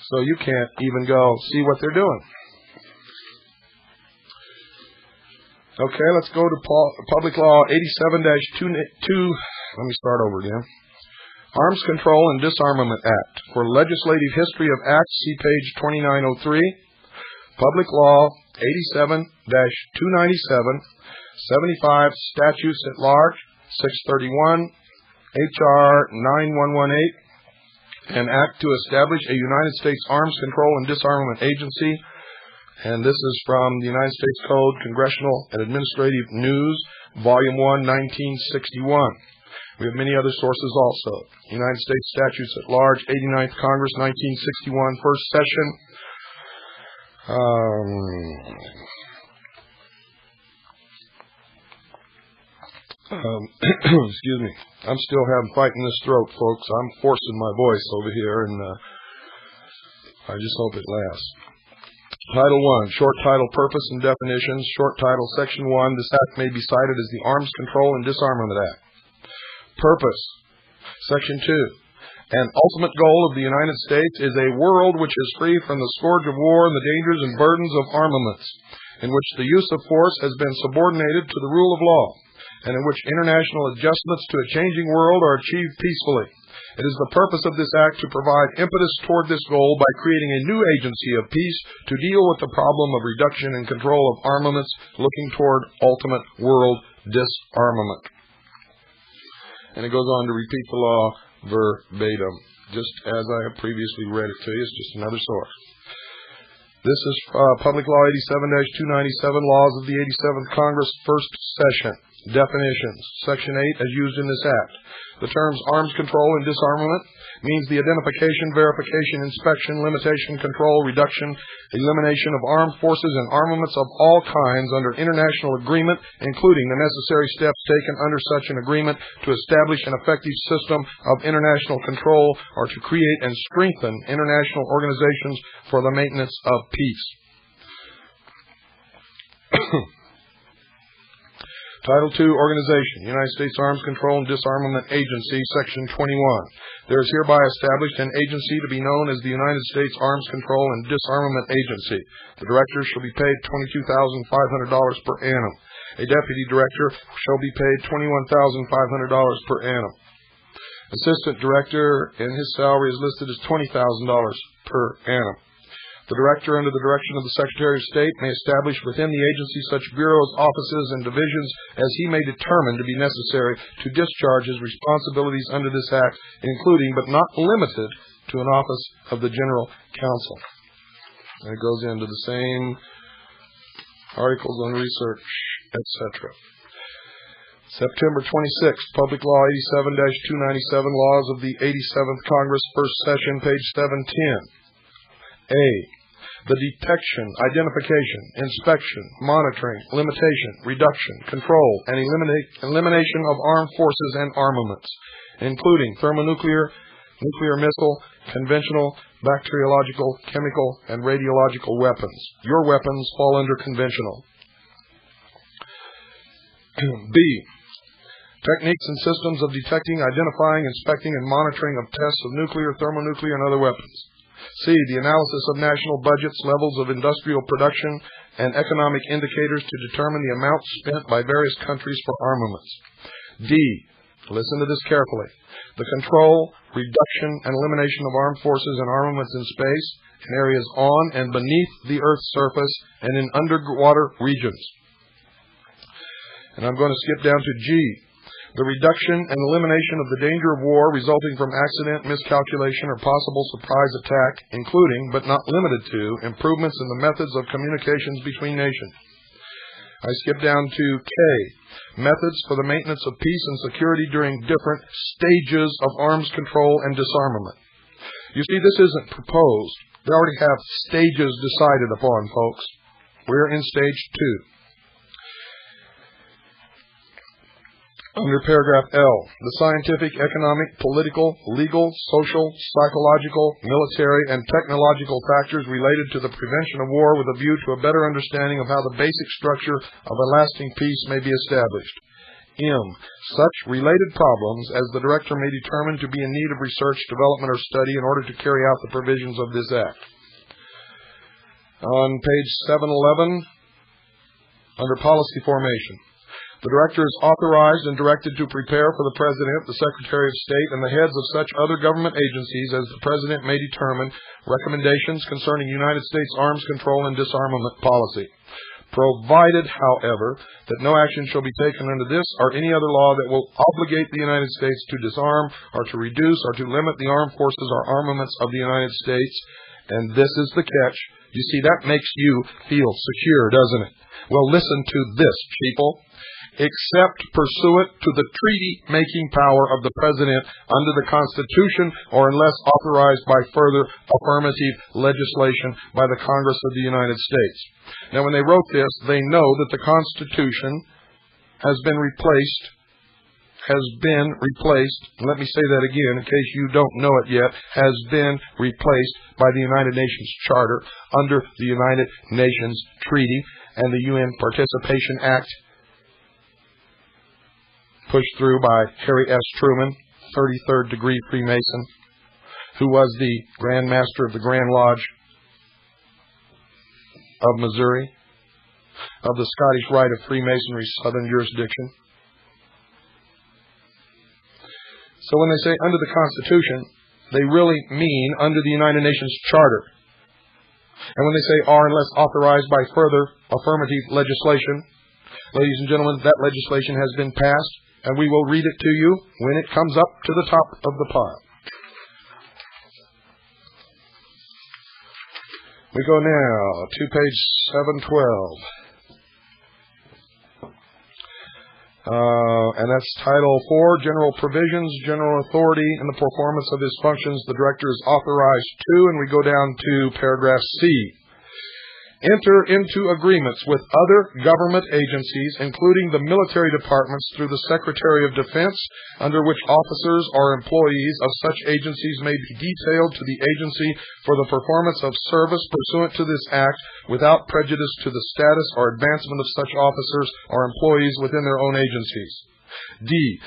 So you can't even go see what they're doing. Okay, let's go to Public Law 87-2. Let me start over again. Arms Control and Disarmament Act. For legislative history of acts, see page 2903. Public Law 87-297. 75 Statutes at Large. 631. H.R. 9118. An act to establish a United States Arms Control and Disarmament Agency. And this is from the United States Code, Congressional and Administrative News, Volume 1, 1961. We have many other sources also. United States Statutes at Large, 89th Congress, 1961, First Session. Excuse me. I'm still fighting this throat, folks. I'm forcing my voice over here, and I just hope it lasts. Title 1, Short Title, Purpose and Definitions. Short Title, Section 1. This act may be cited as the Arms Control and Disarmament Act. Purpose. Section 2. An ultimate goal of the United States is a world which is free from the scourge of war and the dangers and burdens of armaments, in which the use of force has been subordinated to the rule of law, and in which international adjustments to a changing world are achieved peacefully. It is the purpose of this act to provide impetus toward this goal by creating a new agency of peace to deal with the problem of reduction and control of armaments, looking toward ultimate world disarmament. And it goes on to repeat the law verbatim, just as I have previously read it to you. It's just another source. This is Public Law 87-297, Laws of the 87th Congress, First Session. Definitions. Section 8, as used in this Act. The terms arms control and disarmament means the identification, verification, inspection, limitation, control, reduction, elimination of armed forces and armaments of all kinds under international agreement, including the necessary steps taken under such an agreement to establish an effective system of international control or to create and strengthen international organizations for the maintenance of peace. Title II, Organization, United States Arms Control and Disarmament Agency, Section 21. There is hereby established an agency to be known as the United States Arms Control and Disarmament Agency. The director shall be paid $22,500 per annum. A deputy director shall be paid $21,500 per annum. Assistant director, and his salary is listed as $20,000 per annum. The director, under the direction of the Secretary of State, may establish within the agency such bureaus, offices, and divisions as he may determine to be necessary to discharge his responsibilities under this Act, including but not limited to an office of the General Counsel. And it goes into the same articles on research, etc. September 26th, Public Law 87-297, Laws of the 87th Congress, First Session, page 710. A. The detection, identification, inspection, monitoring, limitation, reduction, control, and elimination of armed forces and armaments, including thermonuclear, nuclear missile, conventional, bacteriological, chemical, and radiological weapons. Your weapons fall under conventional. B. Techniques and systems of detecting, identifying, inspecting, and monitoring of tests of nuclear, thermonuclear, and other weapons. C. The analysis of national budgets, levels of industrial production, and economic indicators to determine the amount spent by various countries for armaments. D. Listen to this carefully. The control, reduction, and elimination of armed forces and armaments in space, in areas on and beneath the Earth's surface, and in underwater regions. And I'm going to skip down to G. The reduction and elimination of the danger of war resulting from accident, miscalculation, or possible surprise attack, including, but not limited to, improvements in the methods of communications between nations. I skip down to K. Methods for the maintenance of peace and security during different stages of arms control and disarmament. You see, this isn't proposed. They already have stages decided upon, folks. We're in stage 2. Under paragraph L, the scientific, economic, political, legal, social, psychological, military, and technological factors related to the prevention of war with a view to a better understanding of how the basic structure of a lasting peace may be established. M. Such related problems as the director may determine to be in need of research, development, or study in order to carry out the provisions of this Act. On page 711, under policy formation. The director is authorized and directed to prepare for the President, the Secretary of State, and the heads of such other government agencies as the President may determine recommendations concerning United States arms control and disarmament policy, provided, however, that no action shall be taken under this or any other law that will obligate the United States to disarm or to reduce or to limit the armed forces or armaments of the United States. And this is the catch. You see, that makes you feel secure, doesn't it? Well, listen to this, people. Except pursuant to the treaty-making power of the President under the Constitution or unless authorized by further affirmative legislation by the Congress of the United States. Now, when they wrote this, they know that the Constitution has been replaced, let me say that again in case you don't know it yet, has been replaced by the United Nations Charter under the United Nations Treaty and the UN Participation Act, pushed through by Harry S. Truman, 33rd degree Freemason, who was the Grand Master of the Grand Lodge of Missouri, of the Scottish Rite of Freemasonry Southern Jurisdiction. So when they say under the Constitution, they really mean under the United Nations Charter. And when they say are unless authorized by further affirmative legislation, ladies and gentlemen, that legislation has been passed. And we will read it to you when it comes up to the top of the pile. We go now to page 712. And that's Title 4, General Provisions, General Authority, and the performance of his functions. The director is authorized to, and we go down to paragraph C. Enter into agreements with other government agencies, including the military departments through the Secretary of Defense, under which officers or employees of such agencies may be detailed to the agency for the performance of service pursuant to this act without prejudice to the status or advancement of such officers or employees within their own agencies. D.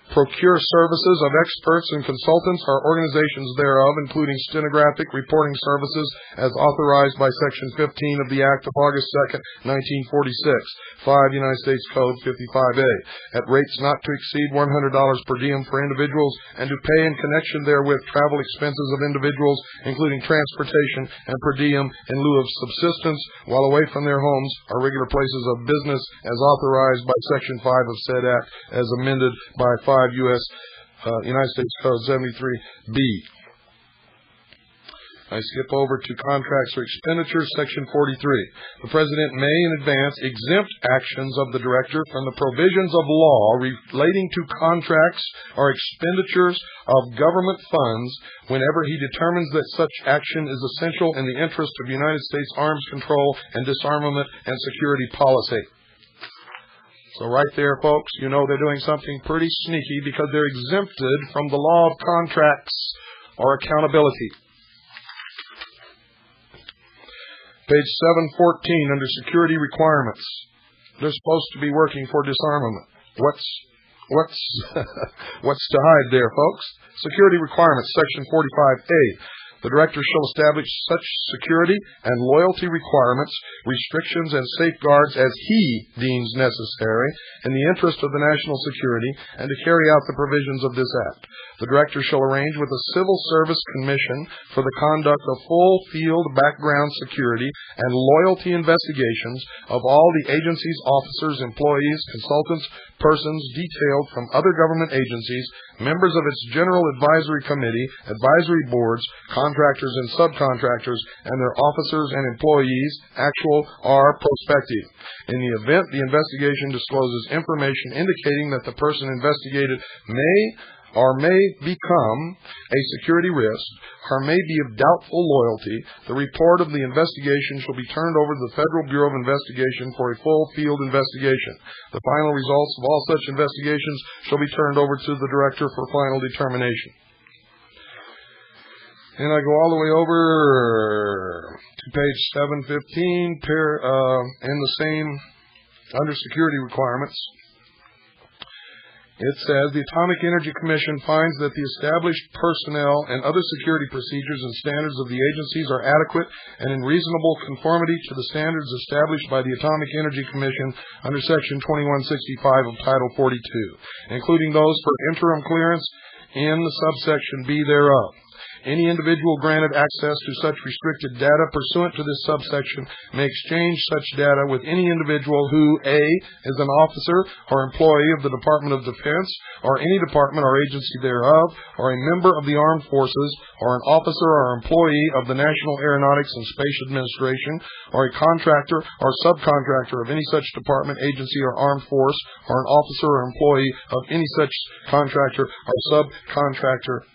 Procure services of experts and consultants or organizations thereof, including stenographic reporting services as authorized by Section 15 of the Act of August 2, 1946, 5 United States Code 55A, at rates not to exceed $100 per diem for individuals, and to pay in connection therewith travel expenses of individuals, including transportation and per diem in lieu of subsistence while away from their homes or regular places of business as authorized by Section 5 of said Act, as amended by 5 United States Code 73B. I skip over to contracts or expenditures, Section 43. The President may in advance exempt actions of the Director from the provisions of law relating to contracts or expenditures of government funds whenever he determines that such action is essential in the interest of United States arms control and disarmament and security policy. So right there, folks, you know they're doing something pretty sneaky because they're exempted from the law of contracts or accountability. Page 714, under security requirements. They're supposed to be working for disarmament. What's to hide there, folks? Security requirements, Section 45A. The Director shall establish such security and loyalty requirements, restrictions, and safeguards as he deems necessary in the interest of the national security and to carry out the provisions of this Act. The Director shall arrange with the Civil Service Commission for the conduct of full field background security and loyalty investigations of all the agency's officers, employees, consultants, persons detailed from other government agencies, members of its General Advisory Committee, advisory boards, contractors and subcontractors, and their officers and employees, actual or prospective. In the event the investigation discloses information indicating that the person investigated may become a security risk, or may be of doubtful loyalty, the report of the investigation shall be turned over to the Federal Bureau of Investigation for a full field investigation. The final results of all such investigations shall be turned over to the Director for final determination. And I go all the way over to page 715, in the same, under security requirements. It says, the Atomic Energy Commission finds that the established personnel and other security procedures and standards of the agencies are adequate and in reasonable conformity to the standards established by the Atomic Energy Commission under Section 2165 of Title 42, including those for interim clearance in the subsection B thereof. Any individual granted access to such restricted data pursuant to this subsection may exchange such data with any individual who, A, is an officer or employee of the Department of Defense or any department or agency thereof, or a member of the armed forces, or an officer or employee of the National Aeronautics and Space Administration, or a contractor or subcontractor of any such department, agency, or armed force, or an officer or employee of any such contractor or subcontractor,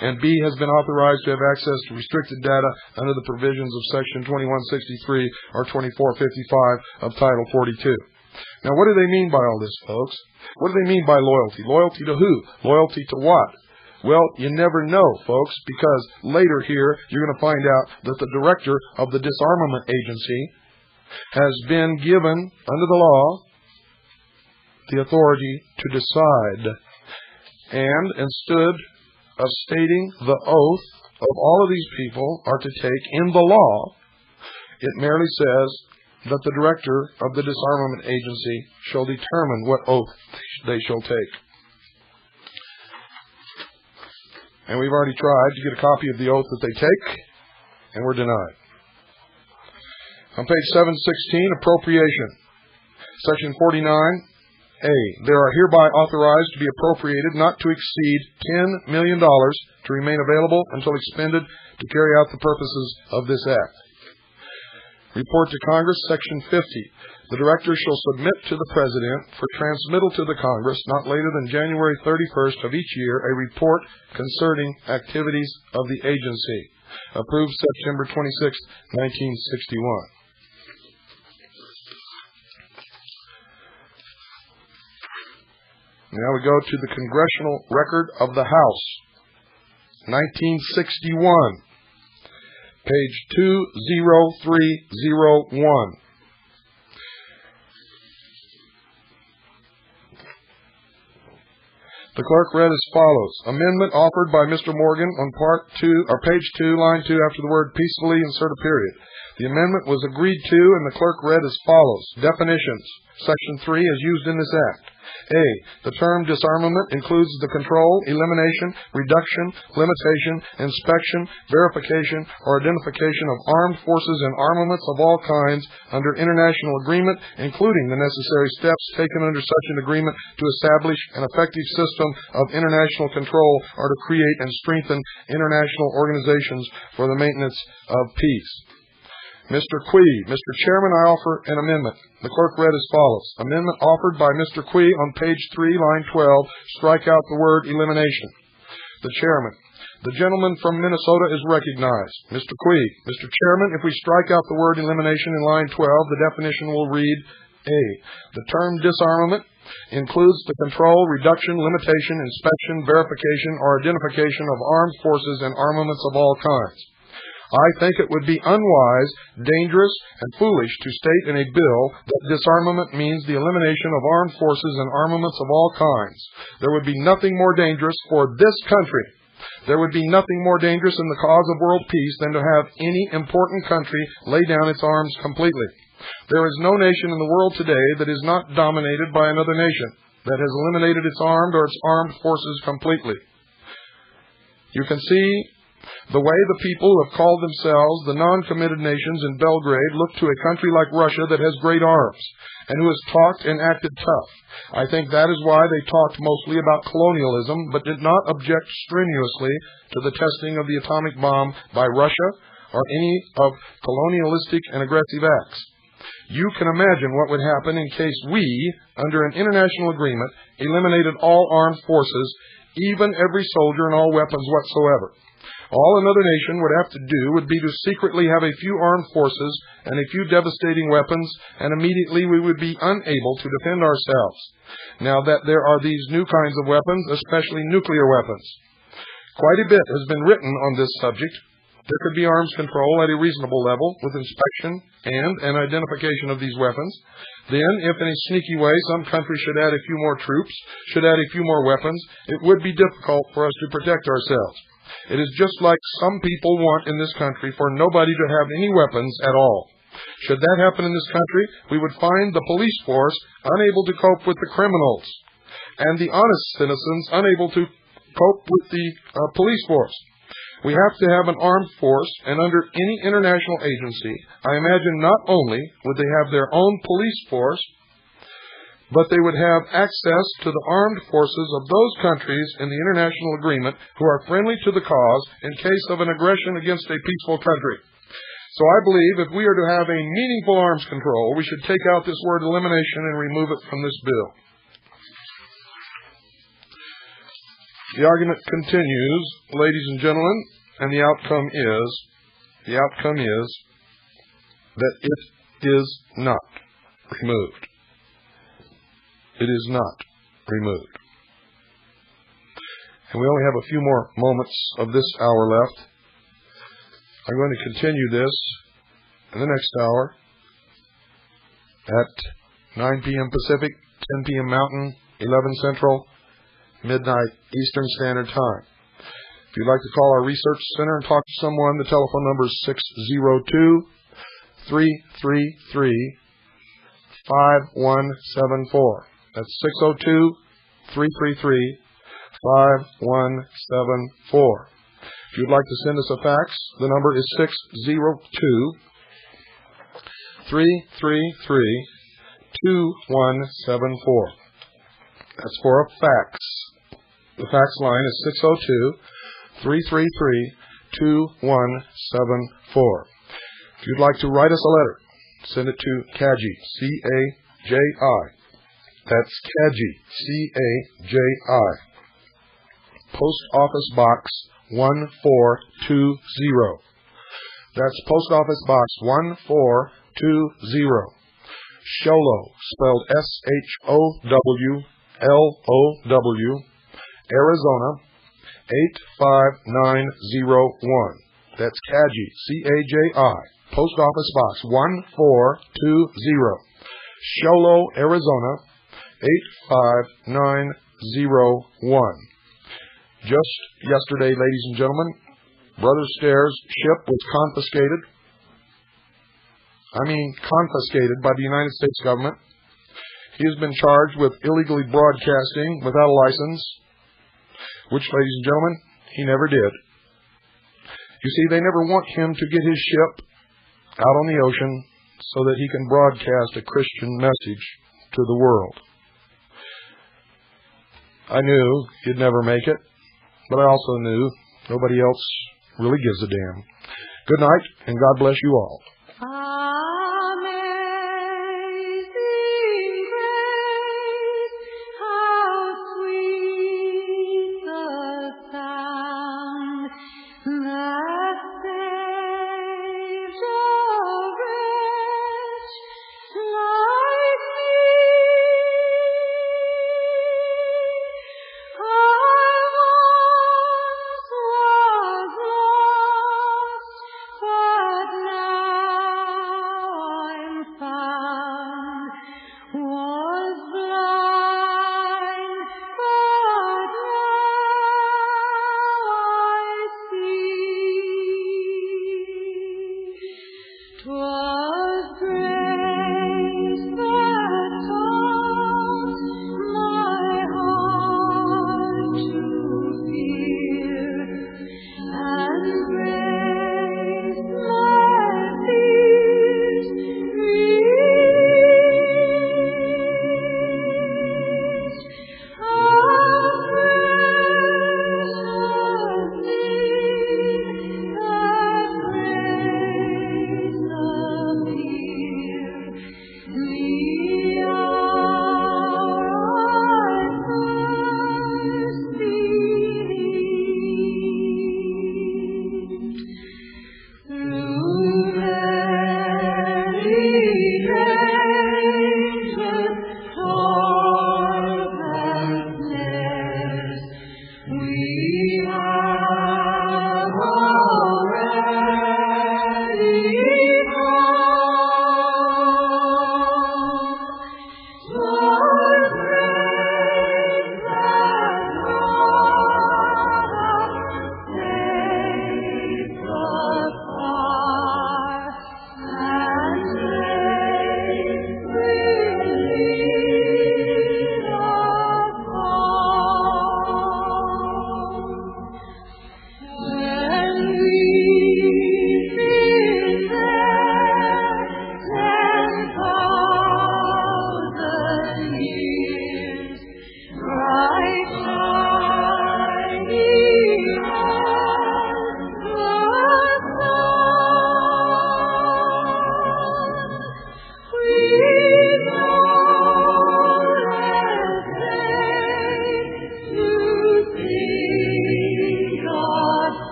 and B, has been authorized to have access to restricted data under the provisions of Section 2163 or 2455 of Title 42. Now, what do they mean by all this, folks? What do they mean by loyalty? Loyalty to who? Loyalty to what? Well, you never know, folks, because later here you're going to find out that the Director of the Disarmament Agency has been given, under the law, the authority to decide, and instead of stating the oath of all of these people are to take in the law, it merely says that the Director of the Disarmament Agency shall determine what oath they shall take. And we've already tried to get a copy of the oath that they take, and we're denied. On page 716, appropriation. Section 49A, they are hereby authorized to be appropriated not to exceed $10 million to remain available until expended to carry out the purposes of this Act. Report to Congress, Section 50. The Director shall submit to the President for transmittal to the Congress not later than January 31st of each year a report concerning activities of the agency. Approved September 26, 1961. Now we go to the Congressional Record of the House, 1961, page 20301. The clerk read as follows. Amendment offered by Mr. Morgan on part 2, or page 2, line 2, after the word peacefully, insert a period. The amendment was agreed to, and the clerk read as follows. Definitions. Section 3 is used in this act. A. The term disarmament includes the control, elimination, reduction, limitation, inspection, verification, or identification of armed forces and armaments of all kinds under international agreement, including the necessary steps taken under such an agreement to establish an effective system of international control or to create and strengthen international organizations for the maintenance of peace. Mr. Quee. Mr. Chairman, I offer an amendment. The clerk read as follows. Amendment offered by Mr. Quee on page 3, line 12. Strike out the word elimination. The Chairman. The gentleman from Minnesota is recognized. Mr. Quee. Mr. Chairman, if we strike out the word elimination in line 12, the definition will read, A. The term disarmament includes the control, reduction, limitation, inspection, verification, or identification of armed forces and armaments of all kinds. I think it would be unwise, dangerous, and foolish to state in a bill that disarmament means the elimination of armed forces and armaments of all kinds. There would be nothing more dangerous for this country. There would be nothing more dangerous in the cause of world peace than to have any important country lay down its arms completely. There is no nation in the world today that is not dominated by another nation, that has eliminated its armed or its armed forces completely. You can see the way the people who have called themselves the non-committed nations in Belgrade look to a country like Russia that has great arms and who has talked and acted tough. I think that is why they talked mostly about colonialism but did not object strenuously to the testing of the atomic bomb by Russia or any of colonialistic and aggressive acts. You can imagine what would happen in case we, under an international agreement, eliminated all armed forces, even every soldier and all weapons whatsoever. All another nation would have to do would be to secretly have a few armed forces and a few devastating weapons, and immediately we would be unable to defend ourselves. Now that there are these new kinds of weapons, especially nuclear weapons. Quite a bit has been written on this subject. There could be arms control at a reasonable level with inspection and an identification of these weapons. Then, if in a sneaky way some country should add a few more troops, should add a few more weapons, it would be difficult for us to protect ourselves. It is just like some people want in this country for nobody to have any weapons at all. Should that happen in this country, we would find the police force unable to cope with the criminals and the honest citizens unable to cope with the police force. We have to have an armed force, and under any international agency, I imagine not only would they have their own police force, but they would have access to the armed forces of those countries in the international agreement who are friendly to the cause in case of an aggression against a peaceful country. So I believe if we are to have a meaningful arms control, we should take out this word elimination and remove it from this bill. The argument continues, ladies and gentlemen, and the outcome is that it is not removed. It is not removed. And we only have a few more moments of this hour left. I'm going to continue this in the next hour at 9 p.m. Pacific, 10 p.m. Mountain, 11 Central, midnight Eastern Standard Time. If you'd like to call our research center and talk to someone, the telephone number is 602-333-5174. That's 602-333-5174. If you'd like to send us a fax, the number is 602-333-2174. That's for a fax. The fax line is 602-333-2174. If you'd like to write us a letter, Send it to Caji, C-A-J-I. That's Caji, C-A-J-I. Post Office Box 1420. That's Post Office Box 1420. Sholow, spelled S-H-O-W-L-O-W, Arizona 85901. That's Caji, C-A-J-I. Post Office Box 1420. Sholow, Arizona 85901. Just yesterday, ladies and gentlemen, Brother Stairs' ship was confiscated. Confiscated by the United States government. He has been charged with illegally broadcasting without a license, which, ladies and gentlemen, he never did. You see, they never want him to get his ship out on the ocean so that he can broadcast a Christian message to the world. I knew he'd never make it, but I also knew nobody else really gives a damn. Good night, and God bless you all.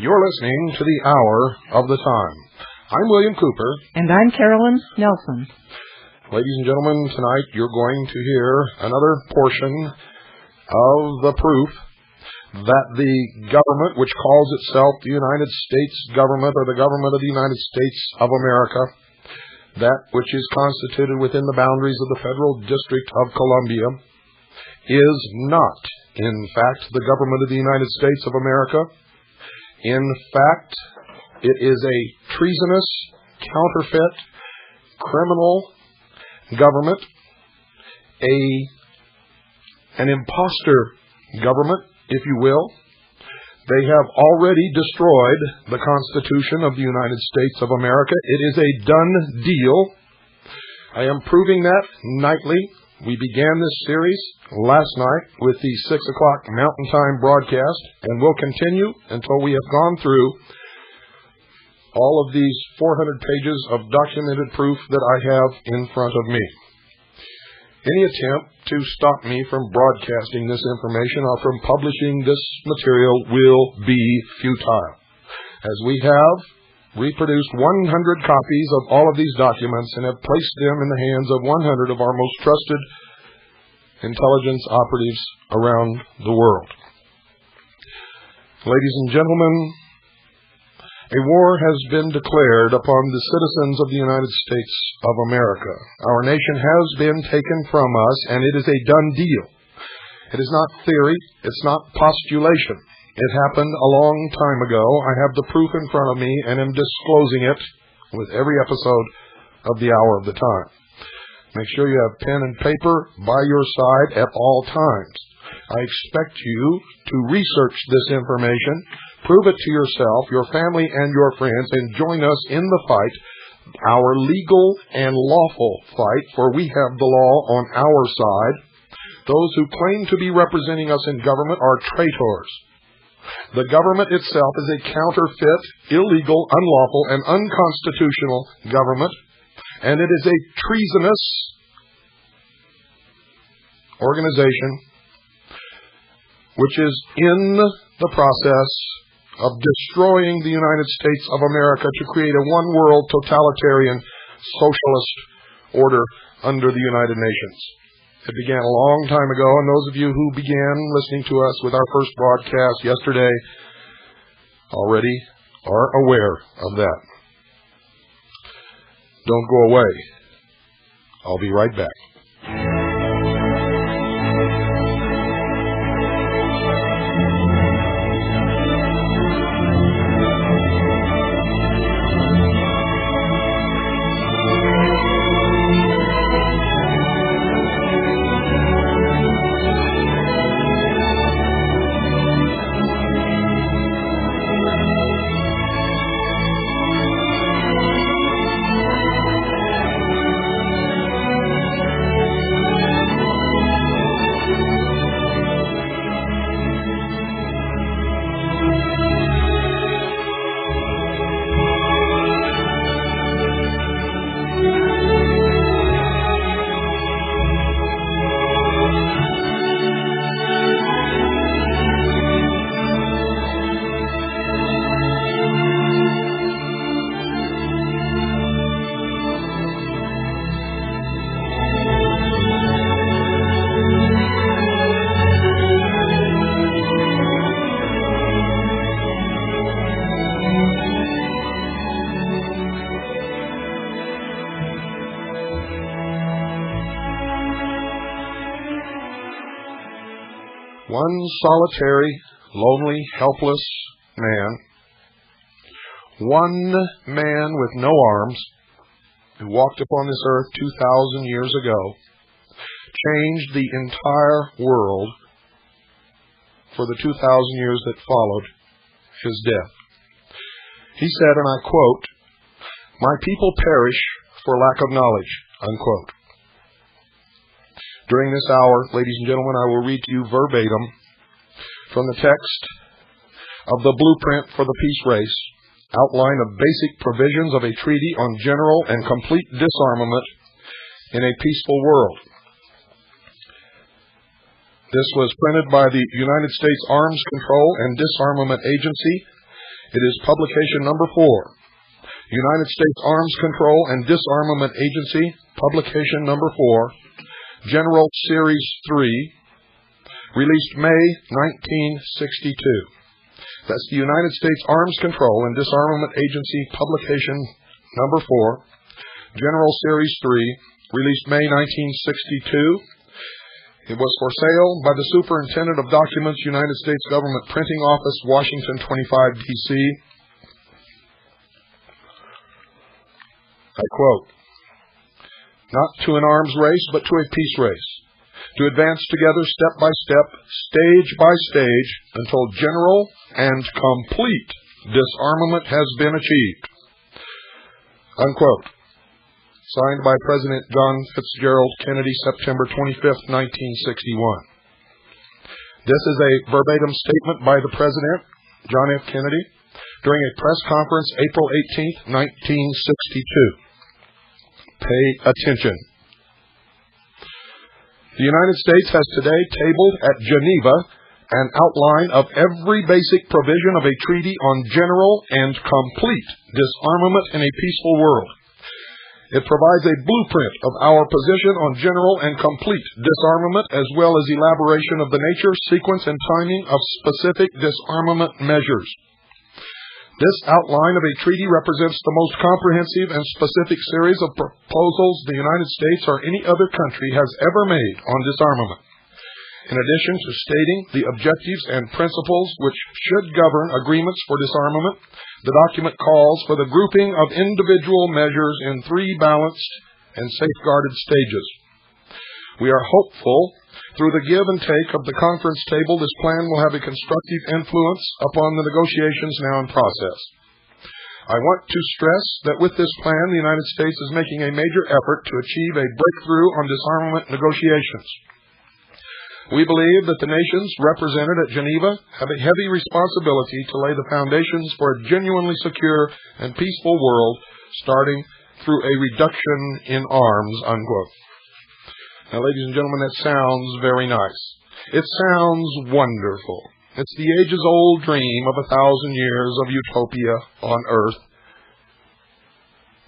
You're listening to the Hour of the Time. I'm William Cooper. And I'm Carolyn Nelson. Ladies and gentlemen, tonight you're going to hear another portion of the proof that the government, which calls itself the United States government or the government of the United States of America, that which is constituted within the boundaries of the Federal District of Columbia, is not, in fact, the government of the United States of America. In fact, it is a treasonous, counterfeit, criminal government, an imposter government, if you will. They have already destroyed the Constitution of the United States of America. It is a done deal. I am proving that nightly. We began this series last night with the 6 o'clock Mountain Time broadcast, and we'll continue until we have gone through all of these 400 pages of documented proof that I have in front of me. Any attempt to stop me from broadcasting this information or from publishing this material will be futile, as we have reproduced 100 copies of all of these documents and have placed them in the hands of 100 of our most trusted intelligence operatives around the world. Ladies and gentlemen, a war has been declared upon the citizens of the United States of America. Our nation has been taken from us, and it is a done deal. It is not theory. It's not postulation. It happened a long time ago. I have the proof in front of me and am disclosing it with every episode of the Hour of the Time. Make sure you have pen and paper by your side at all times. I expect you to research this information, prove it to yourself, your family, and your friends, and join us in the fight, our legal and lawful fight, for we have the law on our side. Those who claim to be representing us in government are traitors. The government itself is a counterfeit, illegal, unlawful, and unconstitutional government, and it is a treasonous organization which is in the process of destroying the United States of America to create a one-world totalitarian socialist order under the United Nations. It began a long time ago, and those of you who began listening to us with our first broadcast yesterday already are aware of that. Don't go away. I'll be right back. One solitary, lonely, helpless man, one man with no arms, who walked upon this earth 2,000 years ago, changed the entire world for the 2,000 years that followed his death. He said, and I quote, "My people perish for lack of knowledge," unquote. During this hour, ladies and gentlemen, I will read to you verbatim from the text of the Blueprint for the Peace Race, outline of basic provisions of a treaty on general and complete disarmament in a peaceful world. This was printed by the United States Arms Control and Disarmament Agency. It is publication number 4. United States Arms Control and Disarmament Agency, publication number 4, General Series 3, released May 1962. That's the United States Arms Control and Disarmament Agency, publication number 4, General Series 3, released May 1962. It was for sale by the Superintendent of Documents, United States Government Printing Office, Washington, 25, D.C. I quote, "Not to an arms race, but to a peace race, to advance together step by step, stage by stage, until general and complete disarmament has been achieved." Unquote. Signed by President John Fitzgerald Kennedy, September 25, 1961. This is a verbatim statement by the President, John F. Kennedy, during a press conference April 18, 1962. Pay attention. The United States has today tabled at Geneva an outline of every basic provision of a treaty on general and complete disarmament in a peaceful world. It provides a blueprint of our position on general and complete disarmament, as well as elaboration of the nature, sequence, and timing of specific disarmament measures. This outline of a treaty represents the most comprehensive and specific series of proposals the United States or any other country has ever made on disarmament. In addition to stating the objectives and principles which should govern agreements for disarmament, the document calls for the grouping of individual measures in 3 balanced and safeguarded stages. We are hopeful, through the give and take of the conference table, this plan will have a constructive influence upon the negotiations now in process. I want to stress that with this plan, the United States is making a major effort to achieve a breakthrough on disarmament negotiations. We believe that the nations represented at Geneva have a heavy responsibility to lay the foundations for a genuinely secure and peaceful world, starting through a reduction in arms, unquote. Now, ladies and gentlemen, that sounds very nice. It sounds wonderful. It's the ages-old dream of 1,000 years of utopia on earth,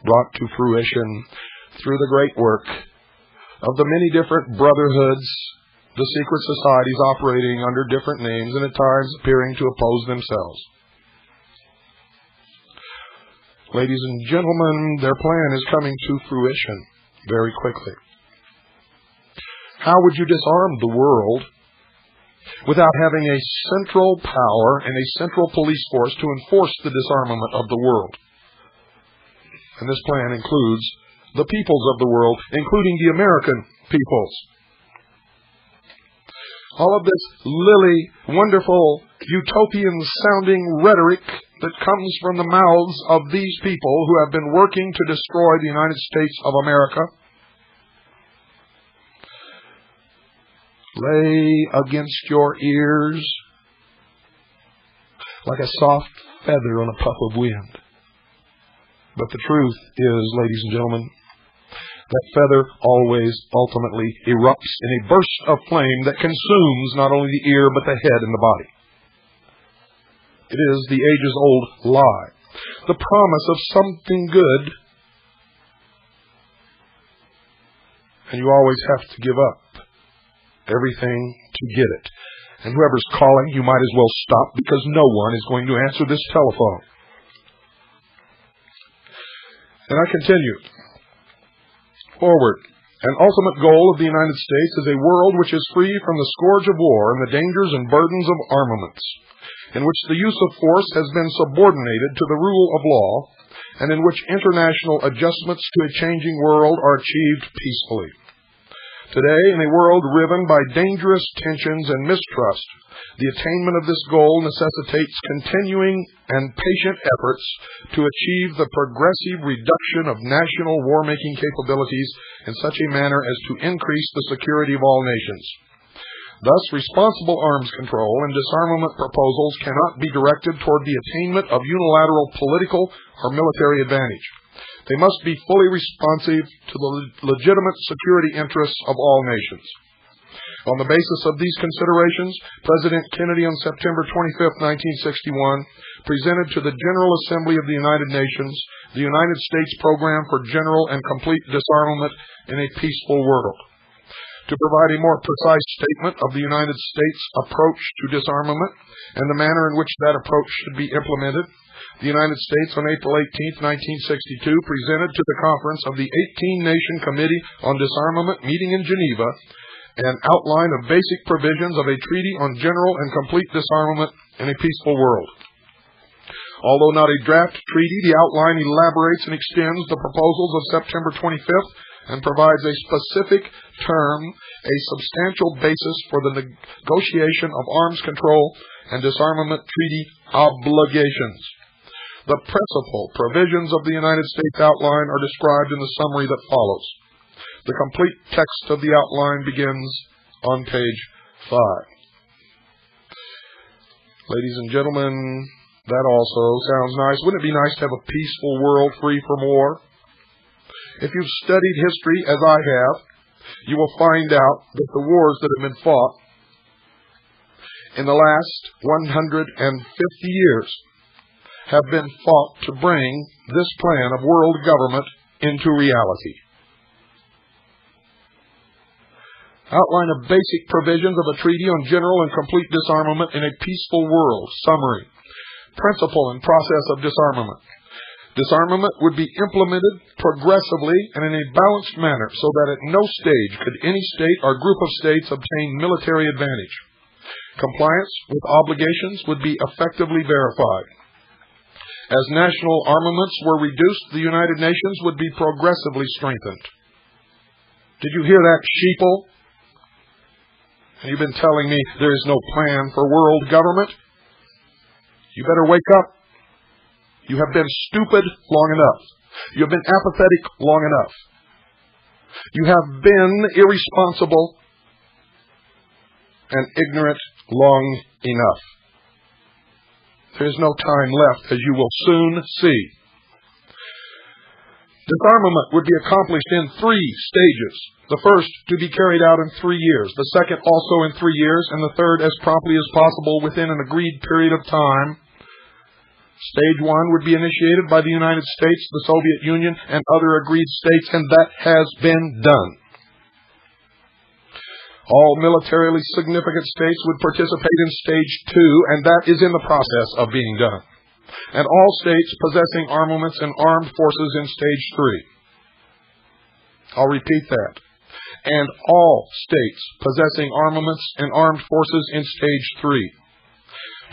brought to fruition through the great work of the many different brotherhoods, the secret societies operating under different names and at times appearing to oppose themselves. Ladies and gentlemen, their plan is coming to fruition very quickly. How would you disarm the world without having a central power and a central police force to enforce the disarmament of the world? And this plan includes the peoples of the world, including the American peoples. All of this lily, wonderful, utopian-sounding rhetoric that comes from the mouths of these people who have been working to destroy the United States of America lay against your ears like a soft feather on a puff of wind. But the truth is, ladies and gentlemen, that feather always ultimately erupts in a burst of flame that consumes not only the ear but the head and the body. It is the ages-old lie, the promise of something good, and you always have to give up everything to get it. And whoever's calling, you might as well stop, because no one is going to answer this telephone. And I continue. Forward. An ultimate goal of the United States is a world which is free from the scourge of war and the dangers and burdens of armaments, in which the use of force has been subordinated to the rule of law, and in which international adjustments to a changing world are achieved peacefully. Today, in a world riven by dangerous tensions and mistrust, the attainment of this goal necessitates continuing and patient efforts to achieve the progressive reduction of national war-making capabilities in such a manner as to increase the security of all nations. Thus, responsible arms control and disarmament proposals cannot be directed toward the attainment of unilateral political or military advantage. They must be fully responsive to the legitimate security interests of all nations. On the basis of these considerations, President Kennedy on September 25, 1961, presented to the General Assembly of the United Nations the United States Program for General and Complete Disarmament in a Peaceful World. To provide a more precise statement of the United States' approach to disarmament and the manner in which that approach should be implemented, the United States on April 18, 1962, presented to the conference of the 18-Nation Committee on Disarmament meeting in Geneva an outline of basic provisions of a treaty on general and complete disarmament in a peaceful world. Although not a draft treaty, the outline elaborates and extends the proposals of September 25th and provides a specific term, a substantial basis for the negotiation of arms control and disarmament treaty obligations. The principal provisions of the United States outline are described in the summary that follows. The complete text of the outline begins on page 5. Ladies and gentlemen, that also sounds nice. Wouldn't it be nice to have a peaceful world free from war? If you've studied history, as I have, you will find out that the wars that have been fought in the last 150 years have been fought to bring this plan of world government into reality. Outline of basic provisions of a treaty on general and complete disarmament in a peaceful world. Summary. Principle and process of disarmament. Disarmament would be implemented progressively and in a balanced manner so that at no stage could any state or group of states obtain military advantage. Compliance with obligations would be effectively verified. As national armaments were reduced, the United Nations would be progressively strengthened. Did you hear that, sheeple? And you've been telling me there is no plan for world government? You better wake up. You have been stupid long enough. You have been apathetic long enough. You have been irresponsible and ignorant long enough. There is no time left, as you will soon see. Disarmament would be accomplished in 3 stages. The first to be carried out in 3 years, the second also in 3 years, and the third as promptly as possible within an agreed period of time. Stage 1 would be initiated by the United States, the Soviet Union, and other agreed states, and that has been done. All militarily significant states would participate in Stage 2, and that is in the process of being done. And all states possessing armaments and armed forces in Stage 3. I'll repeat that. And all states possessing armaments and armed forces in Stage 3.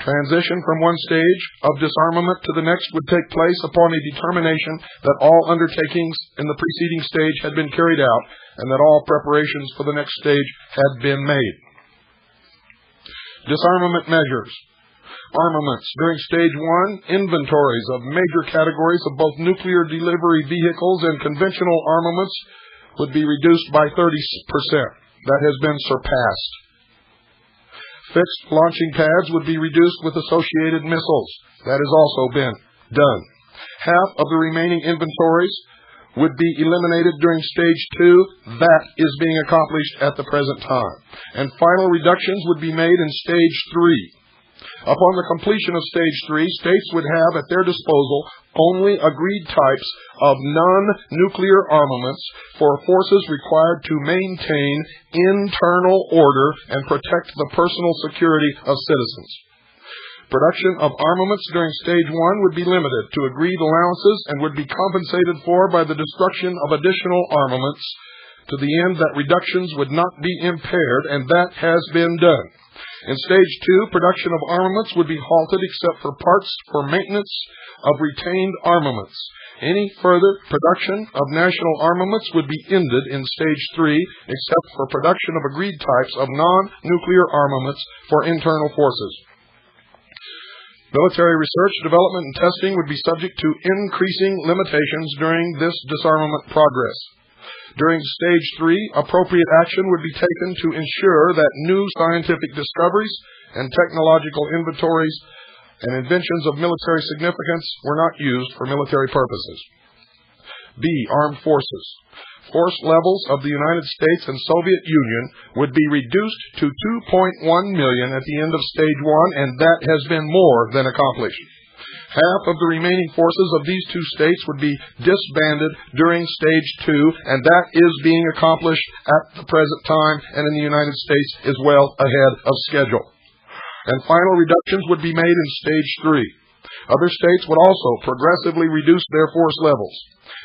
Transition from one stage of disarmament to the next would take place upon a determination that all undertakings in the preceding stage had been carried out and that all preparations for the next stage had been made. Disarmament measures. Armaments. During Stage 1, inventories of major categories of both nuclear delivery vehicles and conventional armaments would be reduced by 30%. That has been surpassed. Fixed launching pads would be reduced with associated missiles. That has also been done. Half of the remaining inventories would be eliminated during Stage 2. That is being accomplished at the present time. And final reductions would be made in Stage 3. Upon the completion of Stage 3, states would have at their disposal only agreed types of non-nuclear armaments for forces required to maintain internal order and protect the personal security of citizens. Production of armaments during Stage 1 would be limited to agreed allowances and would be compensated for by the destruction of additional armaments to the end that reductions would not be impaired, and that has been done. In Stage 2, production of armaments would be halted except for parts for maintenance of retained armaments. Any further production of national armaments would be ended in Stage 3, except for production of agreed types of non-nuclear armaments for internal forces. Military research, development, and testing would be subject to increasing limitations during this disarmament progress. During Stage 3, appropriate action would be taken to ensure that new scientific discoveries and technological inventories and inventions of military significance were not used for military purposes. B. Armed Forces. Force levels of the United States and Soviet Union would be reduced to 2.1 million at the end of Stage 1, and that has been more than accomplished. Half of the remaining forces of these two states would be disbanded during Stage 2, and that is being accomplished at the present time, and in the United States is well ahead of schedule. And final reductions would be made in Stage 3. Other states would also progressively reduce their force levels.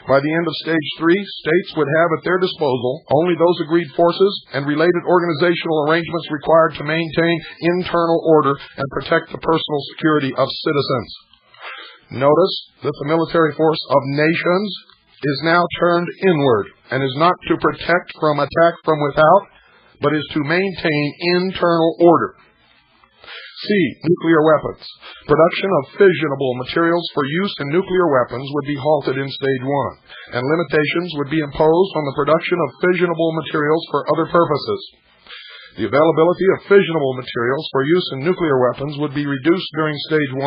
By the end of Stage 3, states would have at their disposal only those agreed forces and related organizational arrangements required to maintain internal order and protect the personal security of citizens. Notice that the military force of nations is now turned inward and is not to protect from attack from without, but is to maintain internal order. C. Nuclear weapons. Production of fissionable materials for use in nuclear weapons would be halted in Stage 1, and limitations would be imposed on the production of fissionable materials for other purposes. The availability of fissionable materials for use in nuclear weapons would be reduced during Stage 1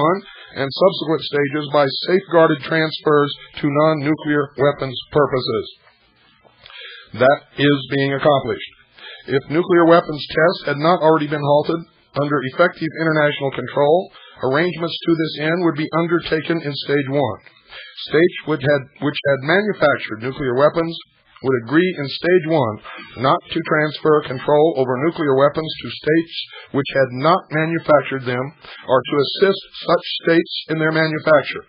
and subsequent stages by safeguarded transfers to non-nuclear weapons purposes. That is being accomplished. If nuclear weapons tests had not already been halted under effective international control, arrangements to this end would be undertaken in Stage 1. States which had manufactured nuclear weapons would agree in Stage 1 not to transfer control over nuclear weapons to states which had not manufactured them, or to assist such states in their manufacture.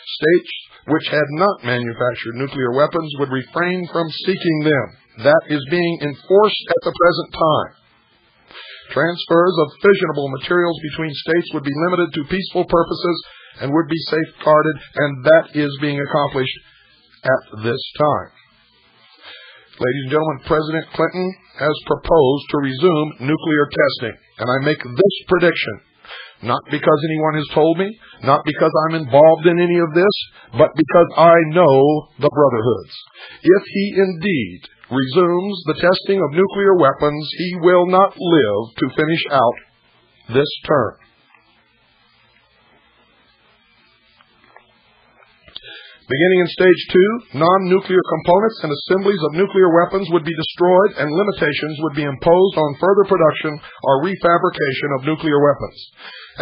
States which had not manufactured nuclear weapons would refrain from seeking them. That is being enforced at the present time. Transfers of fissionable materials between states would be limited to peaceful purposes and would be safeguarded, and that is being accomplished at this time. Ladies and gentlemen, President Clinton has proposed to resume nuclear testing, and I make this prediction, not because anyone has told me, not because I'm involved in any of this, but because I know the brotherhoods. If he indeed resumes the testing of nuclear weapons, he will not live to finish out this term. Beginning in Stage 2, non-nuclear components and assemblies of nuclear weapons would be destroyed, and limitations would be imposed on further production or refabrication of nuclear weapons.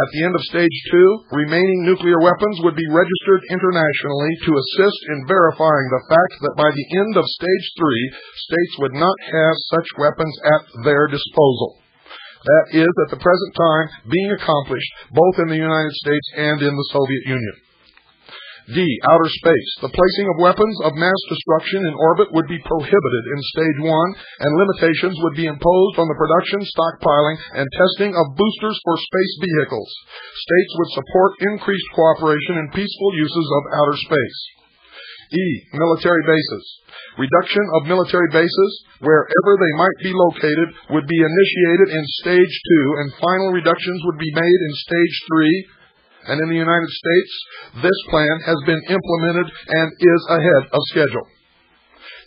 At the end of Stage 2, remaining nuclear weapons would be registered internationally to assist in verifying the fact that by the end of Stage 3, states would not have such weapons at their disposal. That is, at the present time, being accomplished both in the United States and in the Soviet Union. D. Outer space. The placing of weapons of mass destruction in orbit would be prohibited in Stage 1, and limitations would be imposed on the production, stockpiling, and testing of boosters for space vehicles. States would support increased cooperation in peaceful uses of outer space. E. Military bases. Reduction of military bases, wherever they might be located, would be initiated in Stage 2, and final reductions would be made in Stage 3. And in the United States, this plan has been implemented and is ahead of schedule.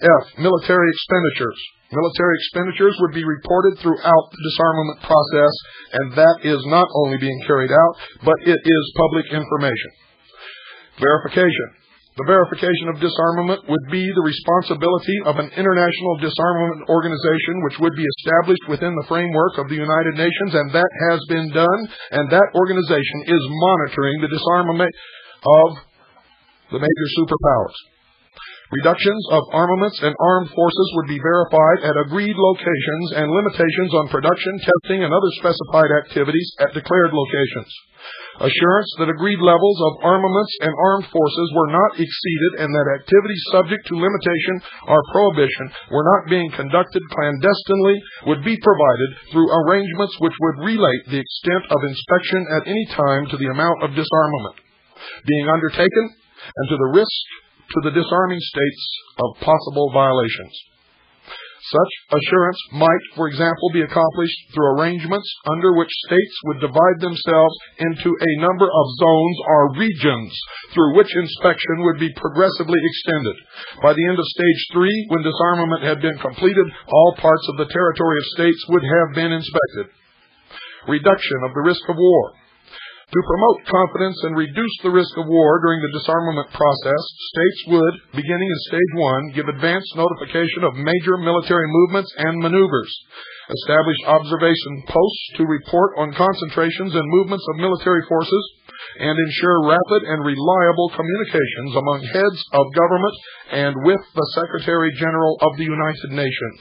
F. Military expenditures. Military expenditures would be reported throughout the disarmament process, and that is not only being carried out, but it is public information. Verification. The verification of disarmament would be the responsibility of an international disarmament organization which would be established within the framework of the United Nations, and that has been done, and that organization is monitoring the disarmament of the major superpowers. Reductions of armaments and armed forces would be verified at agreed locations and limitations on production, testing, and other specified activities at declared locations. Assurance that agreed levels of armaments and armed forces were not exceeded and that activities subject to limitation or prohibition were not being conducted clandestinely would be provided through arrangements which would relate the extent of inspection at any time to the amount of disarmament being undertaken and to the risk to the disarming states of possible violations. Such assurance might, for example, be accomplished through arrangements under which states would divide themselves into a number of zones or regions through which inspection would be progressively extended. By the end of Stage 3, when disarmament had been completed, all parts of the territory of states would have been inspected. Reduction of the risk of war. To promote confidence and reduce the risk of war during the disarmament process, states would, beginning in Stage 1, give advance notification of major military movements and maneuvers, establish observation posts to report on concentrations and movements of military forces, and ensure rapid and reliable communications among heads of government and with the Secretary General of the United Nations.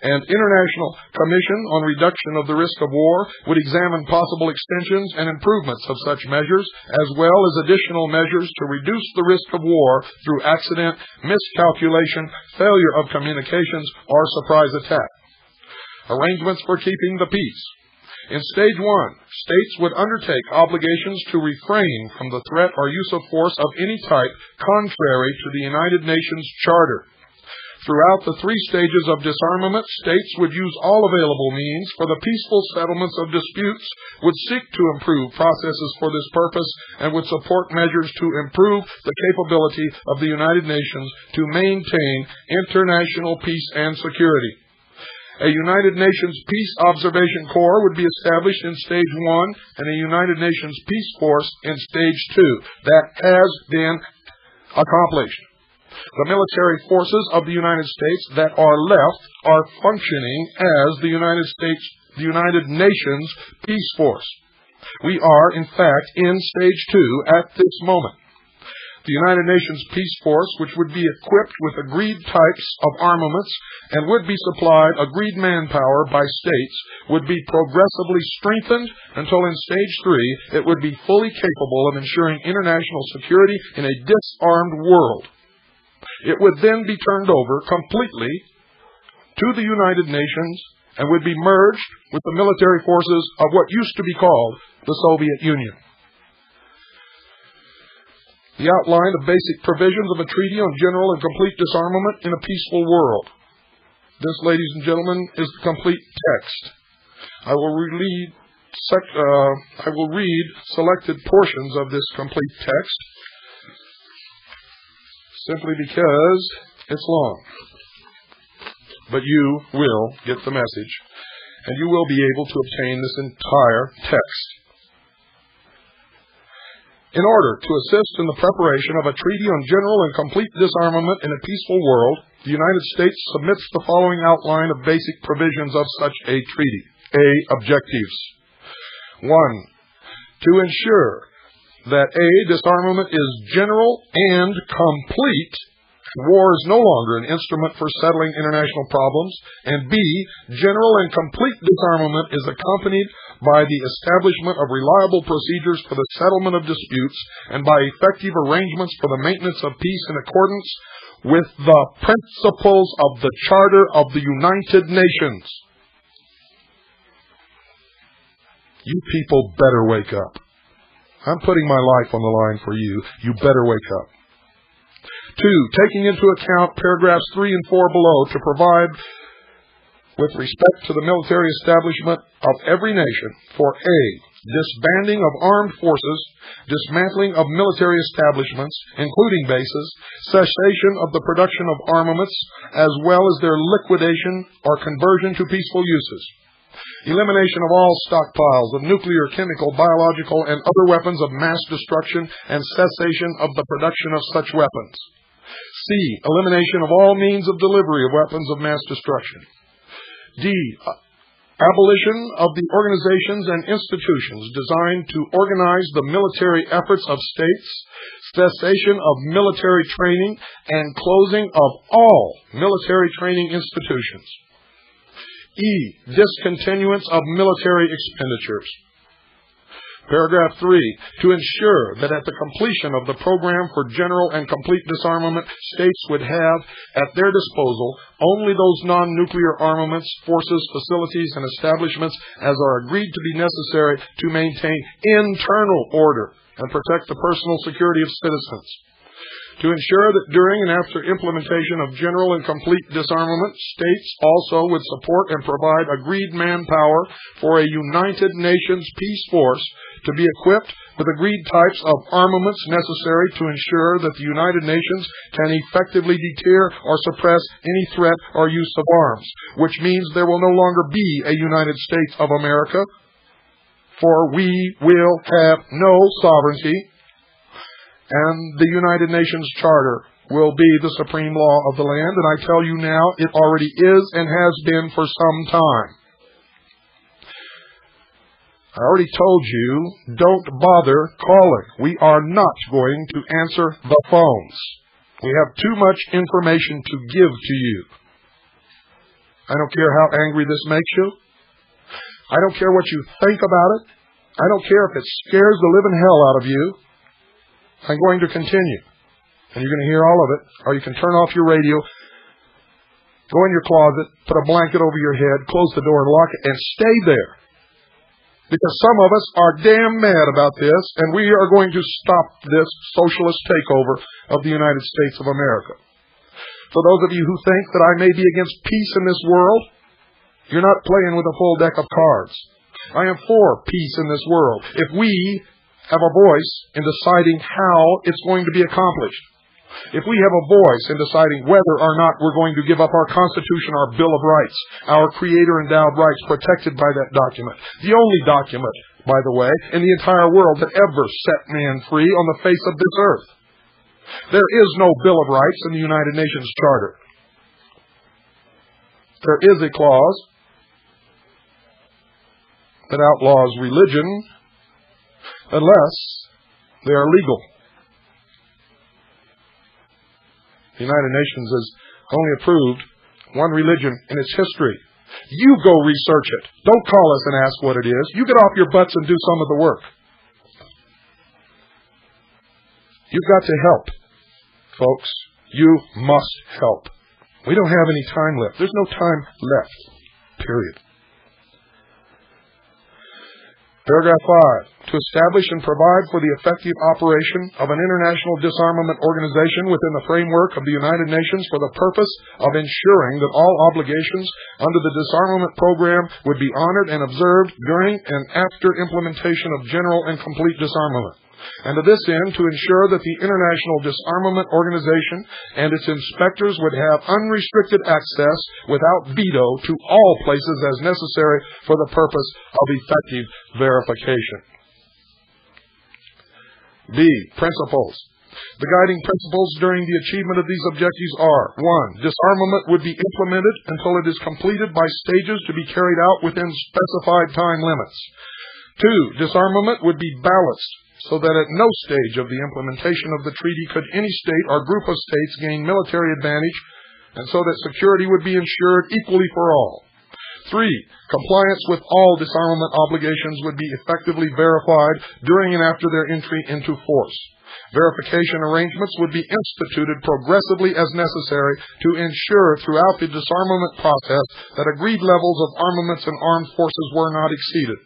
An International Commission on Reduction of the Risk of War would examine possible extensions and improvements of such measures, as well as additional measures to reduce the risk of war through accident, miscalculation, failure of communications, or surprise attack. Arrangements for keeping the peace. In Stage 1, states would undertake obligations to refrain from the threat or use of force of any type contrary to the United Nations Charter. Throughout the 3 stages of disarmament, states would use all available means for the peaceful settlements of disputes, would seek to improve processes for this purpose, and would support measures to improve the capability of the United Nations to maintain international peace and security. A United Nations Peace Observation Corps would be established in Stage 1 and a United Nations Peace Force in Stage 2. That has been accomplished. The military forces of the United States that are left are functioning as the United Nations Peace Force. We are, in fact, in Stage 2 at this moment. The United Nations Peace Force, which would be equipped with agreed types of armaments and would be supplied agreed manpower by states, would be progressively strengthened until in Stage 3 it would be fully capable of ensuring international security in a disarmed world. It would then be turned over completely to the United Nations and would be merged with the military forces of what used to be called the Soviet Union. The outline of basic provisions of a treaty on general and complete disarmament in a peaceful world. This, ladies and gentlemen, is the complete text. I will read selected portions of this complete text, simply because it's long. But you will get the message, and you will be able to obtain this entire text. In order to assist in the preparation of a treaty on general and complete disarmament in a peaceful world, the United States submits the following outline of basic provisions of such a treaty. A. Objectives. 1. To ensure that A. Disarmament is general and complete. War is no longer an instrument for settling international problems. And B. General and complete disarmament is accompanied by the establishment of reliable procedures for the settlement of disputes and by effective arrangements for the maintenance of peace in accordance with the principles of the Charter of the United Nations. You people better wake up. I'm putting my life on the line for you. You better wake up. 2. Taking into account paragraphs 3 and 4 below to provide with respect to the military establishment of every nation for A. Disbanding of armed forces, dismantling of military establishments, including bases, cessation of the production of armaments, as well as their liquidation or conversion to peaceful uses. Elimination of all stockpiles of nuclear, chemical, biological, and other weapons of mass destruction and cessation of the production of such weapons. C. Elimination of all means of delivery of weapons of mass destruction. D. Abolition of the organizations and institutions designed to organize the military efforts of states, cessation of military training, and closing of all military training institutions. E. Discontinuance of military expenditures. Paragraph 3. To ensure that at the completion of the program for general and complete disarmament, states would have at their disposal only those non-nuclear armaments, forces, facilities, and establishments as are agreed to be necessary to maintain internal order and protect the personal security of citizens. To ensure that during and after implementation of general and complete disarmament, states also would support and provide agreed manpower for a United Nations peace force to be equipped with agreed types of armaments necessary to ensure that the United Nations can effectively deter or suppress any threat or use of arms, which means there will no longer be a United States of America, for we will have no sovereignty, and the United Nations Charter will be the supreme law of the land, and I tell you now, it already is and has been for some time. I already told you, don't bother calling. We are not going to answer the phones. We have too much information to give to you. I don't care how angry this makes you. I don't care what you think about it. I don't care if it scares the living hell out of you. I'm going to continue. And you're going to hear all of it. Or you can turn off your radio, go in your closet, put a blanket over your head, close the door and lock it, and stay there. Because some of us are damn mad about this, and we are going to stop this socialist takeover of the United States of America. For those of you who think that I may be against peace in this world, you're not playing with a full deck of cards. I am for peace in this world, if we have a voice in deciding how it's going to be accomplished. If we have a voice in deciding whether or not we're going to give up our Constitution, our Bill of Rights, our Creator-endowed rights protected by that document, the only document, by the way, in the entire world that ever set man free on the face of this earth. There is no Bill of Rights in the United Nations Charter. There is a clause that outlaws religion unless they are legal. The United Nations has only approved one religion in its history. You go research it. Don't call us and ask what it is. You get off your butts and do some of the work. You've got to help, folks. You must help. We don't have any time left. There's no time left, period. Paragraph 5. To establish and provide for the effective operation of an international disarmament organization within the framework of the United Nations for the purpose of ensuring that all obligations under the disarmament program would be honored and observed during and after implementation of general and complete disarmament. And to this end, to ensure that the International Disarmament Organization and its inspectors would have unrestricted access without veto to all places as necessary for the purpose of effective verification. B. Principles. The guiding principles during the achievement of these objectives are: 1. Disarmament would be implemented until it is completed by stages to be carried out within specified time limits. 2. Disarmament would be balanced, so that at no stage of the implementation of the treaty could any state or group of states gain military advantage, and so that security would be ensured equally for all. 3. Compliance with all disarmament obligations would be effectively verified during and after their entry into force. Verification arrangements would be instituted progressively as necessary to ensure throughout the disarmament process that agreed levels of armaments and armed forces were not exceeded.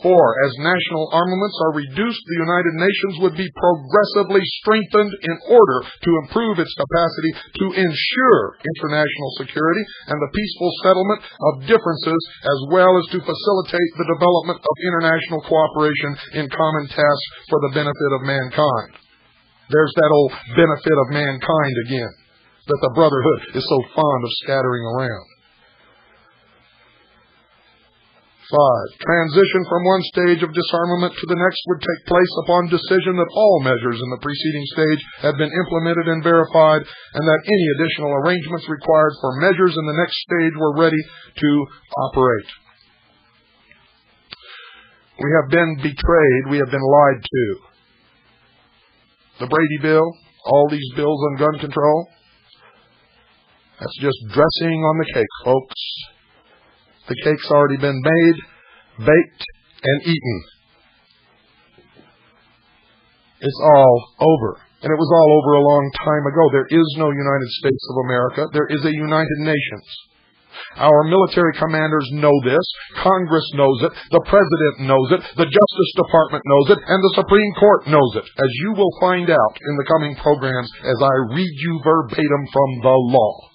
4. As national armaments are reduced, the United Nations would be progressively strengthened in order to improve its capacity to ensure international security and the peaceful settlement of differences, as well as to facilitate the development of international cooperation in common tasks for the benefit of mankind. There's that old benefit of mankind again, that the Brotherhood is so fond of scattering around. 5. Transition from one stage of disarmament to the next would take place upon decision that all measures in the preceding stage had been implemented and verified, and that any additional arrangements required for measures in the next stage were ready to operate. We have been betrayed. We have been lied to. the Brady bill, all these bills on gun control. That's just dressing on the cake, folks. The cake's already been made, baked, and eaten. It's all over. And it was all over a long time ago. There is no United States of America. There is a United Nations. Our military commanders know this. Congress knows it. The President knows it. The Justice Department knows it. And the Supreme Court knows it, as you will find out in the coming programs as I read you verbatim from the law.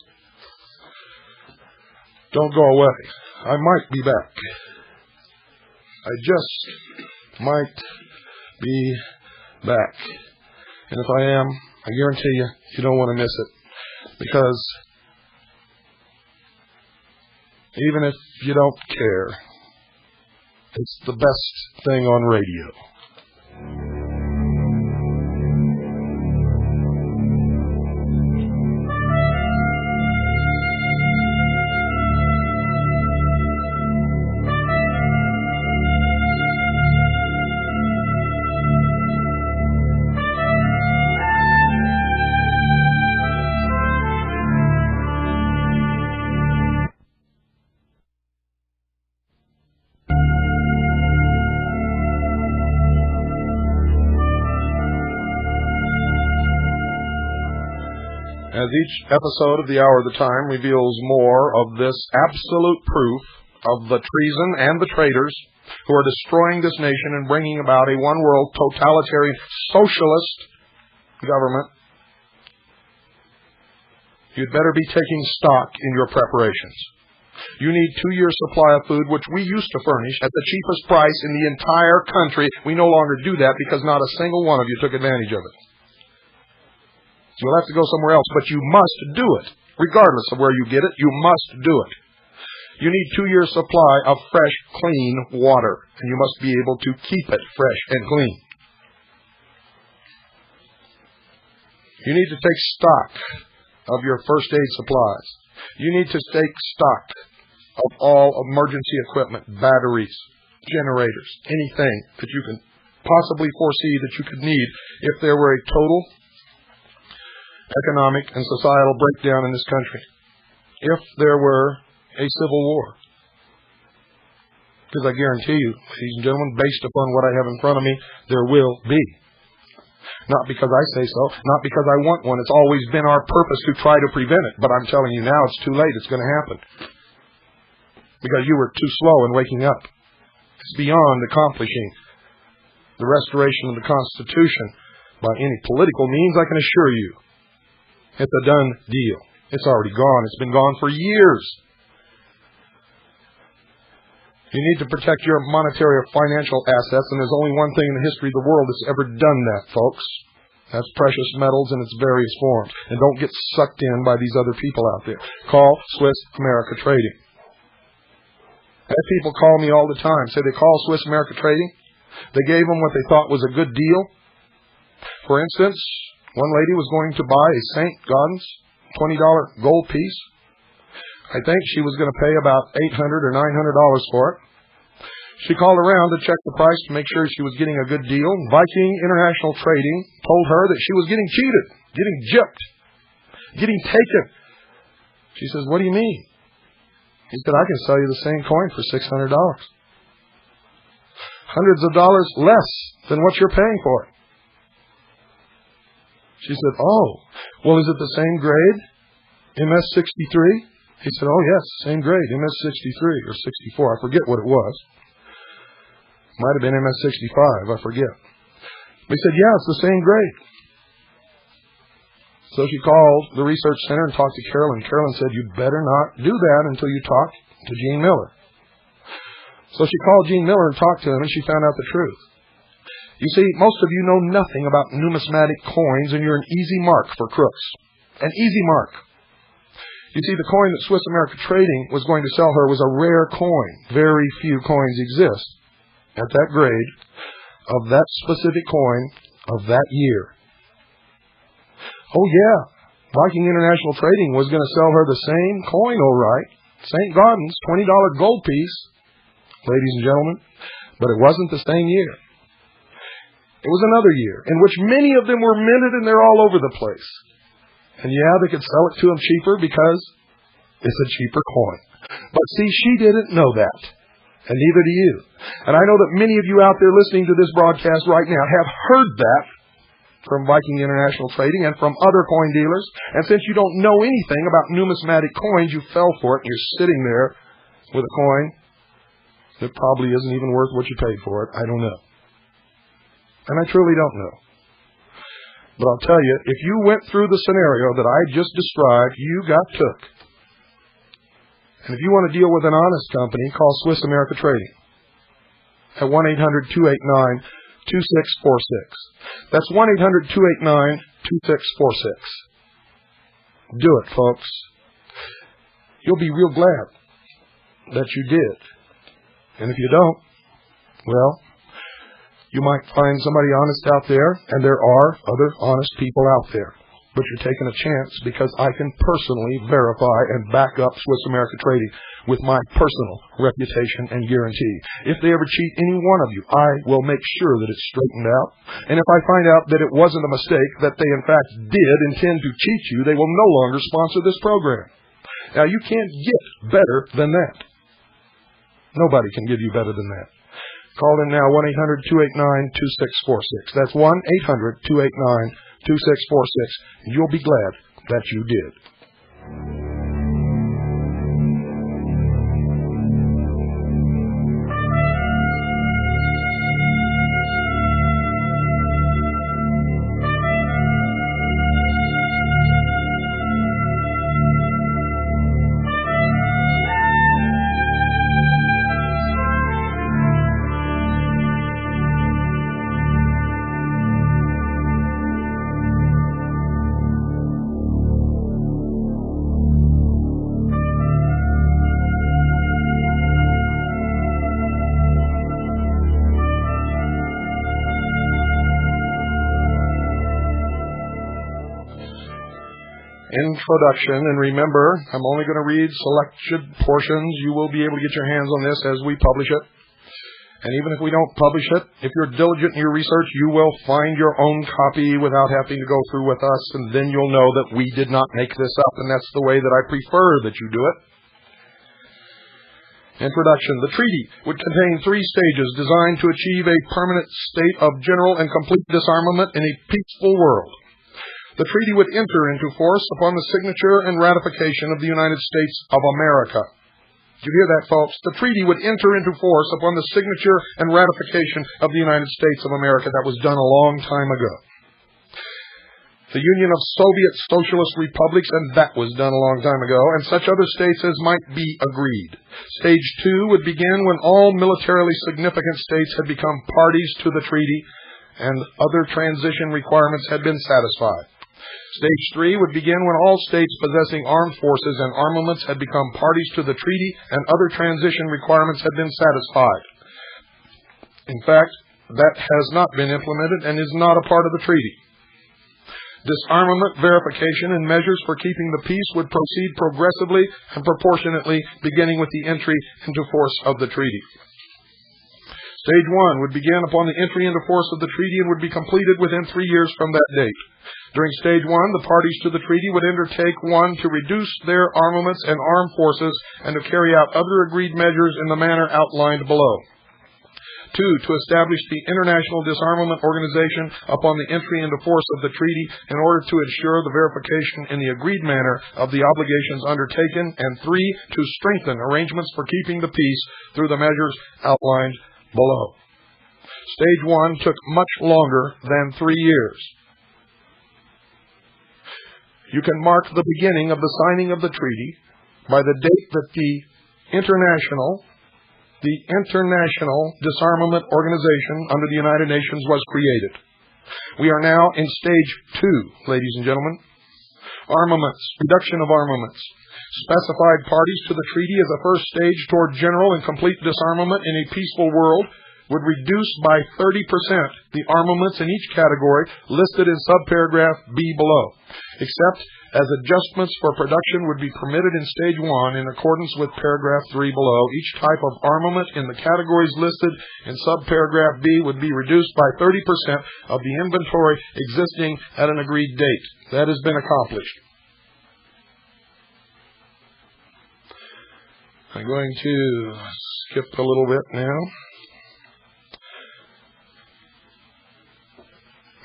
Don't go away. I might be back. I just might be back. And if I am, I guarantee you, you don't want to miss it. Because even if you don't care, it's the best thing on radio. As each episode of The Hour of the Time reveals more of this absolute proof of the treason and the traitors who are destroying this nation and bringing about a one-world totalitarian socialist government, you'd better be taking stock in your preparations. You need 2 years' supply of food, which we used to furnish at the cheapest price in the entire country. We no longer do that because not a single one of you took advantage of it. You'll have to go somewhere else, but you must do it. Regardless of where you get it, you must do it. You need 2 years' supply of fresh, clean water, and you must be able to keep it fresh and clean. You need to take stock of your first aid supplies. You need to take stock of all emergency equipment, batteries, generators, anything that you can possibly foresee that you could need if there were a total economic and societal breakdown in this country, if there were a civil war. Because I guarantee you, ladies and gentlemen, based upon what I have in front of me, there will be. Not because I say so, not because I want one. It's always been our purpose to try to prevent it. But I'm telling you now, it's too late. It's going to happen. Because you were too slow in waking up. It's beyond accomplishing the restoration of the Constitution by any political means, I can assure you. It's a done deal. It's already gone. It's been gone for years. You need to protect your monetary or financial assets, and there's only one thing in the history of the world that's ever done that, folks. That's precious metals in its various forms. And don't get sucked in by these other people out there. Call Swiss America Trading. I have people call me all the time, say they call Swiss America Trading. They gave them what they thought was a good deal. For instance, one lady was going to buy a St. Gaudens $20 gold piece. I think she was going to pay about $800 or $900 for it. She called around to check the price to make sure she was getting a good deal. Viking International Trading told her that she was getting cheated, getting gypped, getting taken. She says, "What do you mean?" He said, "I can sell you the same coin for $600. Hundreds of dollars less than what you're paying for it." She said, "Oh, well, is it the same grade? MS-63? He said, "Oh, yes, same grade, MS-63 or 64. I forget what it was. Might have been MS-65. I forget. He said, "Yeah, it's the same grade." So she called the research center and talked to Carolyn. Carolyn said, "You better not do that until you talk to Gene Miller." So she called Gene Miller and talked to him, and she found out the truth. You see, most of you know nothing about numismatic coins, and you're an easy mark for crooks. An easy mark. You see, the coin that Swiss America Trading was going to sell her was a rare coin. Very few coins exist at that grade of that specific coin of that year. Oh, yeah. Viking International Trading was going to sell her the same coin, all right. St. Gaudens, $20 gold piece, ladies and gentlemen. But it wasn't the same year. It was another year in which many of them were minted and they're all over the place. And yeah, they could sell it to them cheaper because it's a cheaper coin. But see, she didn't know that. And neither do you. And I know that many of you out there listening to this broadcast right now have heard that from Viking International Trading and from other coin dealers. And since you don't know anything about numismatic coins, you fell for it and you're sitting there with a coin that probably isn't even worth what you paid for it. I don't know. And I truly don't know. But I'll tell you, if you went through the scenario that I just described, you got took. And if you want to deal with an honest company, call Swiss America Trading at 1-800-289-2646. That's 1-800-289-2646. Do it, folks. You'll be real glad that you did. And if you don't, well, you might find somebody honest out there, and there are other honest people out there. But you're taking a chance because I can personally verify and back up Swiss America Trading with my personal reputation and guarantee. If they ever cheat any one of you, I will make sure that it's straightened out. And if I find out that it wasn't a mistake, that they in fact did intend to cheat you, they will no longer sponsor this program. Now, you can't get better than that. Nobody can give you better than that. Call in now, 1-800-289-2646. That's 1-800-289-2646. You'll be glad that you did. Introduction, and remember, I'm only going to read selected portions. You will be able to get your hands on this as we publish it. And even if we don't publish it, if you're diligent in your research, you will find your own copy without having to go through with us, and then you'll know that we did not make this up, and that's the way that I prefer that you do it. Introduction. The treaty would contain 3 stages designed to achieve a permanent state of general and complete disarmament in a peaceful world. The treaty would enter into force upon the signature and ratification of the United States of America. Did you hear that, folks? The treaty would enter into force upon the signature and ratification of the United States of America. That was done a long time ago. The Union of Soviet Socialist Republics, and that was done a long time ago, and such other states as might be agreed. Stage 2 would begin when all militarily significant states had become parties to the treaty and other transition requirements had been satisfied. Stage 3 would begin when all states possessing armed forces and armaments had become parties to the treaty and other transition requirements had been satisfied. In fact, that has not been implemented and is not a part of the treaty. Disarmament, verification, and measures for keeping the peace would proceed progressively and proportionately, beginning with the entry into force of the treaty. Stage 1 would begin upon the entry into force of the treaty and would be completed within 3 years from that date. During Stage 1, the parties to the treaty would undertake 1. To reduce their armaments and armed forces and to carry out other agreed measures in the manner outlined below. 2. To establish the International Disarmament Organization upon the entry into force of the treaty in order to ensure the verification in the agreed manner of the obligations undertaken. And 3. To strengthen arrangements for keeping the peace through the measures outlined below. Stage 1 took much longer than 3 years. You can mark the beginning of the signing of the treaty by the date that the International Disarmament Organization under the United Nations was created. We are now in Stage 2, ladies and gentlemen. Armaments, reduction of armaments. Specified parties to the treaty as a first stage toward general and complete disarmament in a peaceful world would reduce by 30% the armaments in each category listed in subparagraph B below, except as adjustments for production would be permitted in Stage 1 in accordance with paragraph 3 below. Each type of armament in the categories listed in subparagraph B would be reduced by 30% of the inventory existing at an agreed date. That has been accomplished. I'm going to skip a little bit now.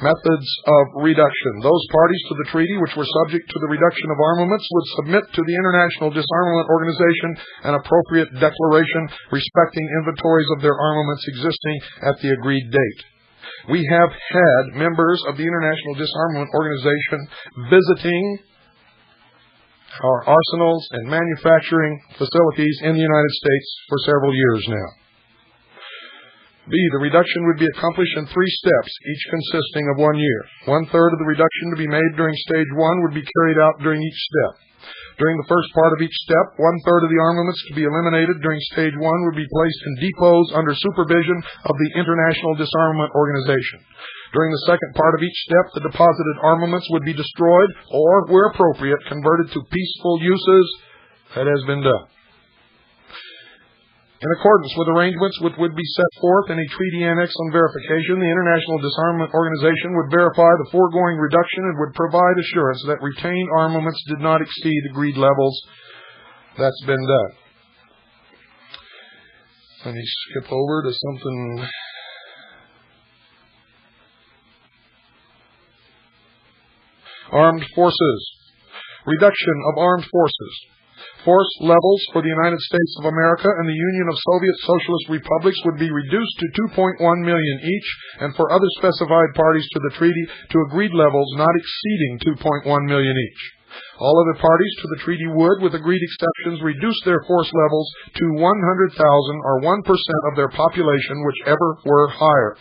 Methods of reduction. Those parties to the treaty which were subject to the reduction of armaments would submit to the International Disarmament Organization an appropriate declaration respecting inventories of their armaments existing at the agreed date. We have had members of the International Disarmament Organization visiting our arsenals and manufacturing facilities in the United States for several years now. B. The reduction would be accomplished in 3 steps, each consisting of 1 year. 1/3 of the reduction to be made during Stage 1 would be carried out during each step. During the first part of each step, 1/3 of the armaments to be eliminated during Stage 1 would be placed in depots under supervision of the International Disarmament Organization. During the second part of each step, the deposited armaments would be destroyed or, where appropriate, converted to peaceful uses. That has been done. In accordance with arrangements which would be set forth in a treaty annex on verification, the International Disarmament Organization would verify the foregoing reduction and would provide assurance that retained armaments did not exceed agreed levels. That's been done. Let me skip over to something. Armed forces. Reduction of armed forces. Force levels for the United States of America and the Union of Soviet Socialist Republics would be reduced to 2.1 million each, and for other specified parties to the treaty to agreed levels not exceeding 2.1 million each. All other parties to the treaty would, with agreed exceptions, reduce their force levels to 100,000 or 1% of their population, whichever were higher,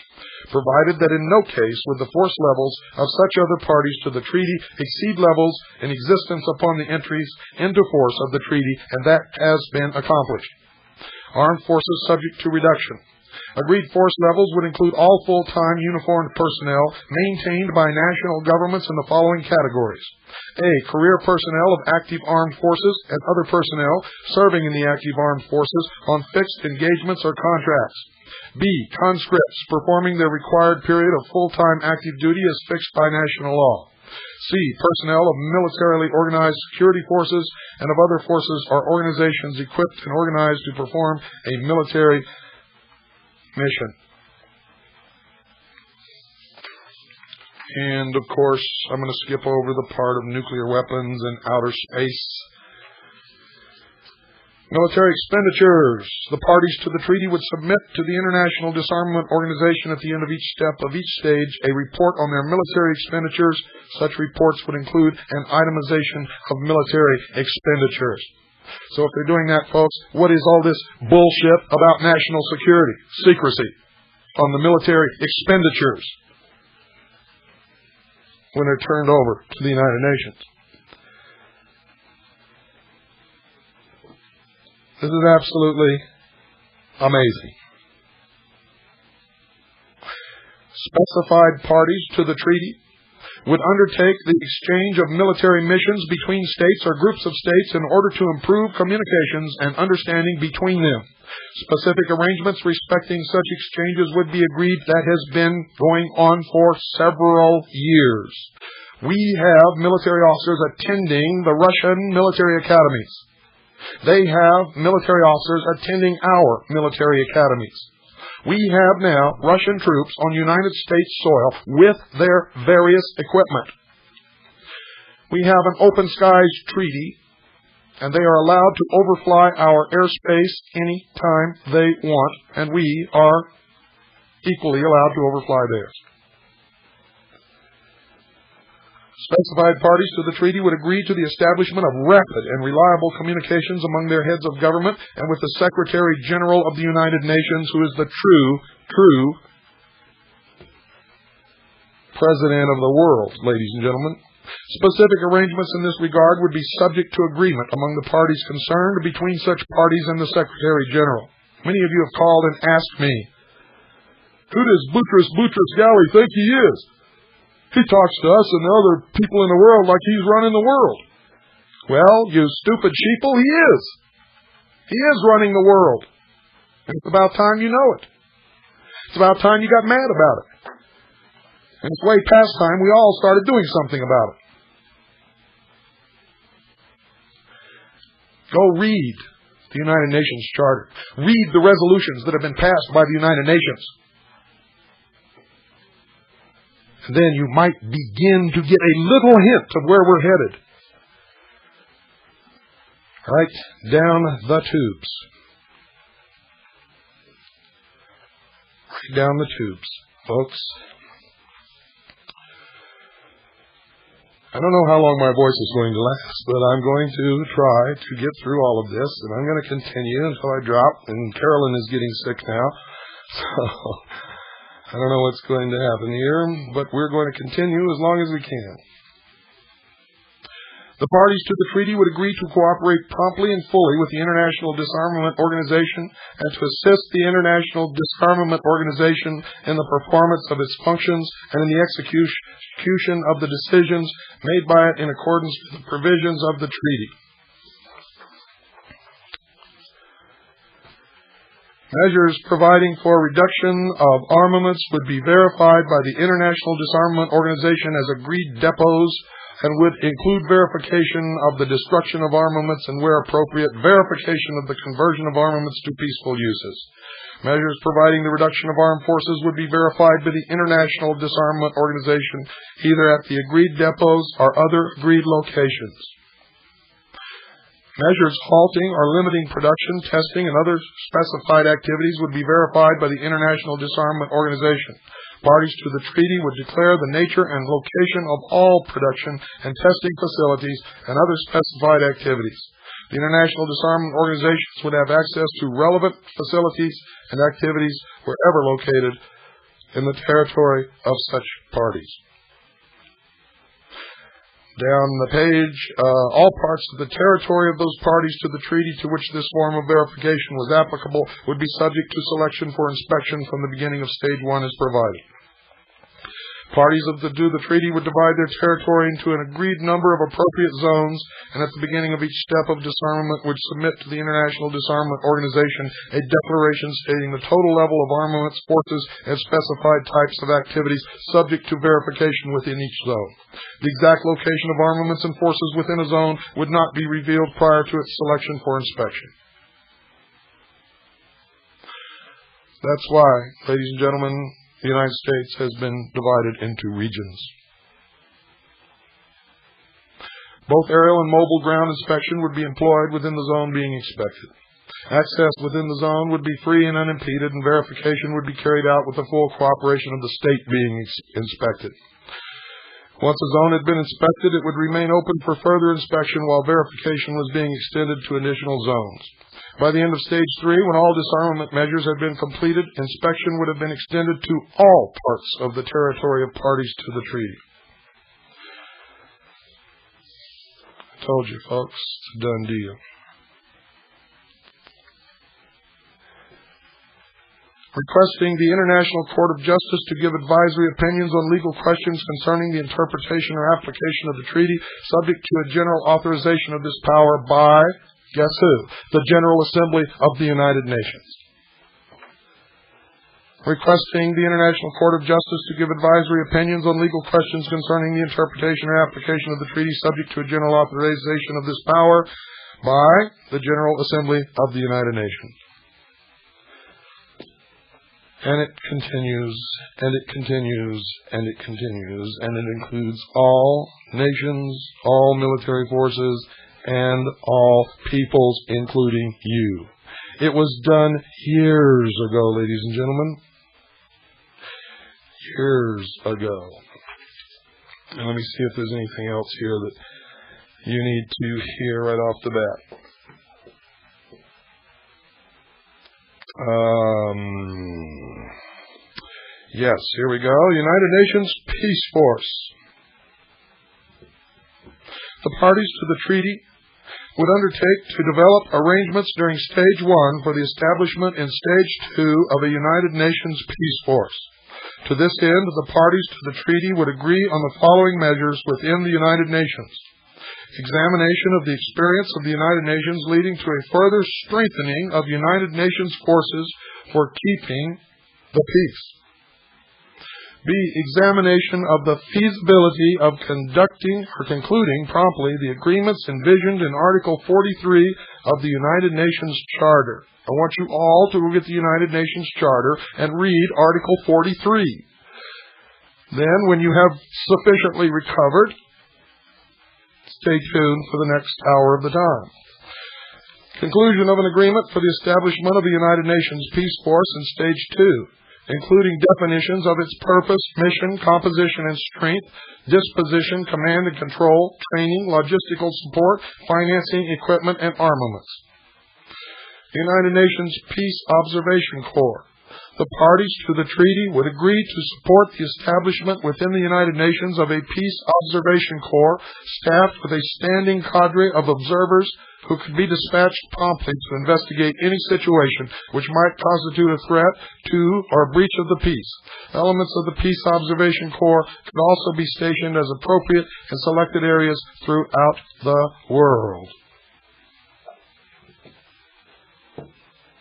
provided that in no case would the force levels of such other parties to the treaty exceed levels in existence upon the entries into force of the treaty, and that has been accomplished. Armed forces subject to reduction. Agreed force levels would include all full-time uniformed personnel maintained by national governments in the following categories. A. Career personnel of active armed forces and other personnel serving in the active armed forces on fixed engagements or contracts. B. Conscripts performing their required period of full-time active duty as fixed by national law. C. Personnel of militarily organized security forces and of other forces or organizations equipped and organized to perform a military mission. And, of course, I'm going to skip over the part of nuclear weapons and outer space. Military expenditures. The parties to the treaty would submit to the International Disarmament Organization at the end of each step of each stage a report on their military expenditures. Such reports would include an itemization of military expenditures. So if they're doing that, folks, what is all this bullshit about national security, secrecy on the military expenditures when they're turned over to the United Nations? This is absolutely amazing. Specified parties to the treaty would undertake the exchange of military missions between states or groups of states in order to improve communications and understanding between them. Specific arrangements respecting such exchanges would be agreed. That has been going on for several years. We have military officers attending the Russian military academies. They have military officers attending our military academies. We have now Russian troops on United States soil with their various equipment. We have an open skies treaty, and they are allowed to overfly our airspace any time they want, and we are equally allowed to overfly theirs. Specified parties to the treaty would agree to the establishment of rapid and reliable communications among their heads of government and with the Secretary General of the United Nations, who is the true President of the world, ladies and gentlemen. Specific arrangements in this regard would be subject to agreement among the parties concerned between such parties and the Secretary General. Many of you have called and asked me, who does Boutros Boutros Ghali think he is? He talks to us and the other people in the world like he's running the world. Well, you stupid sheeple, he is. He is running the world. And it's about time you know it. It's about time you got mad about it. And it's way past time we all started doing something about it. Go read the United Nations Charter. Read the resolutions that have been passed by the United Nations. And then you might begin to get a little hint of where we're headed. Right down the tubes. Right down the tubes, folks. I don't know how long my voice is going to last, but I'm going to try to get through all of this, and I'm going to continue until I drop, and Carolyn is getting sick now, so I don't know what's going to happen here, but we're going to continue as long as we can. The parties to the treaty would agree to cooperate promptly and fully with the International Disarmament Organization and to assist the International Disarmament Organization in the performance of its functions and in the execution of the decisions made by it in accordance with the provisions of the treaty. Measures providing for reduction of armaments would be verified by the International Disarmament Organization as agreed depots and would include verification of the destruction of armaments and, where appropriate, verification of the conversion of armaments to peaceful uses. Measures providing the reduction of armed forces would be verified by the International Disarmament Organization, either at the agreed depots or other agreed locations. Measures halting or limiting production, testing, and other specified activities would be verified by the International Disarmament Organization. Parties to the treaty would declare the nature and location of all production and testing facilities and other specified activities. The International Disarmament Organizations would have access to relevant facilities and activities wherever located in the territory of such parties. Down the page, all parts of the territory of those parties to the treaty to which this form of verification was applicable would be subject to selection for inspection from the beginning of stage 1 as provided. Parties to the treaty would divide their territory into an agreed number of appropriate zones, and at the beginning of each step of disarmament would submit to the International Disarmament Organization a declaration stating the total level of armaments, forces, and specified types of activities subject to verification within each zone. The exact location of armaments and forces within a zone would not be revealed prior to its selection for inspection. That's why, ladies and gentlemen, the United States has been divided into regions. Both aerial and mobile ground inspection would be employed within the zone being inspected. Access within the zone would be free and unimpeded, and verification would be carried out with the full cooperation of the state being inspected. Once a zone had been inspected, it would remain open for further inspection while verification was being extended to additional zones. By the end of Stage 3, when all disarmament measures had been completed, inspection would have been extended to all parts of the territory of parties to the treaty. I told you, folks, it's a done deal. Requesting the International Court of Justice to give advisory opinions on legal questions concerning the interpretation or application of the treaty, subject to a general authorization of this power by, guess who? The General Assembly of the United Nations. Requesting the International Court of Justice to give advisory opinions on legal questions concerning the interpretation or application of the treaty, subject to a general authorization of this power by the General Assembly of the United Nations. And it continues, and it continues, and it continues, and it includes all nations, all military forces, and all peoples, including you. It was done years ago, ladies and gentlemen. Years ago. And let me see if there's anything else here that you need to hear right off the bat. Yes, here we go. United Nations Peace Force. The parties to the treaty would undertake to develop arrangements during Stage 1 for the establishment in Stage 2 of a United Nations Peace Force. To this end, the parties to the treaty would agree on the following measures within the United Nations. Examination of the experience of the United Nations leading to a further strengthening of United Nations forces for keeping the peace. B. Examination of the feasibility of conducting or concluding promptly the agreements envisioned in Article 43 of the United Nations Charter. I want you all to look at the United Nations Charter and read Article 43. Then, when you have sufficiently recovered, stay tuned for the next hour of the time. Conclusion of an agreement for the establishment of the United Nations Peace Force in Stage 2, including definitions of its purpose, mission, composition and strength, disposition, command and control, training, logistical support, financing, equipment, and armaments. The United Nations Peace Observation Corps. The parties to the treaty would agree to support the establishment within the United Nations of a Peace Observation Corps staffed with a standing cadre of observers who could be dispatched promptly to investigate any situation which might constitute a threat to or a breach of the peace. Elements of the Peace Observation Corps could also be stationed as appropriate in selected areas throughout the world.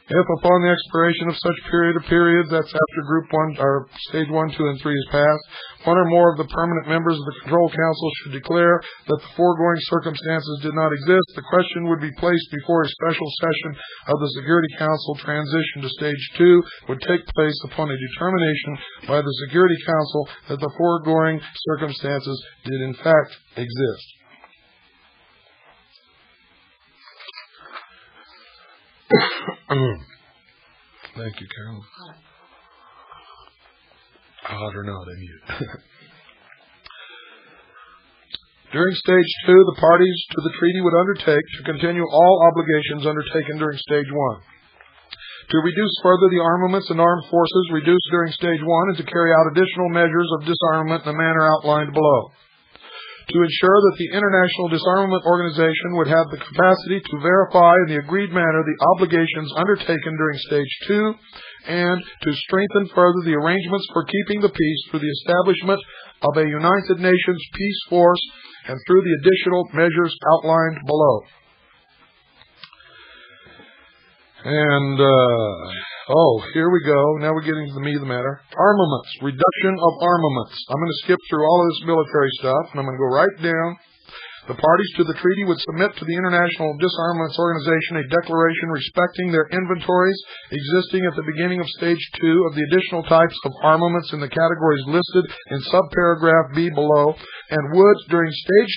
If upon the expiration of such period or periods, that's after Group 1 or Stage 1, 2, and 3 is passed, one or more of the permanent members of the Control Council should declare that the foregoing circumstances did not exist, the question would be placed before a special session of the Security Council. Transition to Stage 2 would take place upon a determination by the Security Council that the foregoing circumstances did in fact exist. Thank you, Carolyn. Hot or not, I mute. During Stage 2, the parties to the treaty would undertake to continue all obligations undertaken during Stage 1. To reduce further the armaments and armed forces reduced during Stage 1 and to carry out additional measures of disarmament in the manner outlined below. To ensure that the International Disarmament Organization would have the capacity to verify in the agreed manner the obligations undertaken during Stage 2, and to strengthen further the arrangements for keeping the peace through the establishment of a United Nations Peace Force and through the additional measures outlined below. And, here we go. Now we're getting to the meat of the matter. Armaments. Reduction of armaments. I'm going to skip through all of this military stuff, and I'm going to go right down. The parties to the treaty would submit to the International Disarmament Organization a declaration respecting their inventories existing at the beginning of Stage 2 of the additional types of armaments in the categories listed in subparagraph B below, and would, during Stage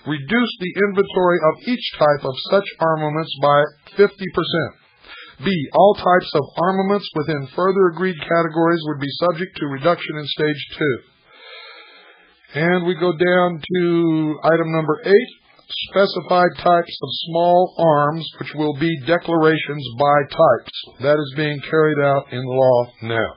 2, reduce the inventory of each type of such armaments by 50%. B. All types of armaments within further agreed categories would be subject to reduction in Stage 2. And we go down to item number 8, specified types of small arms, which will be declarations by types. That is being carried out in law now.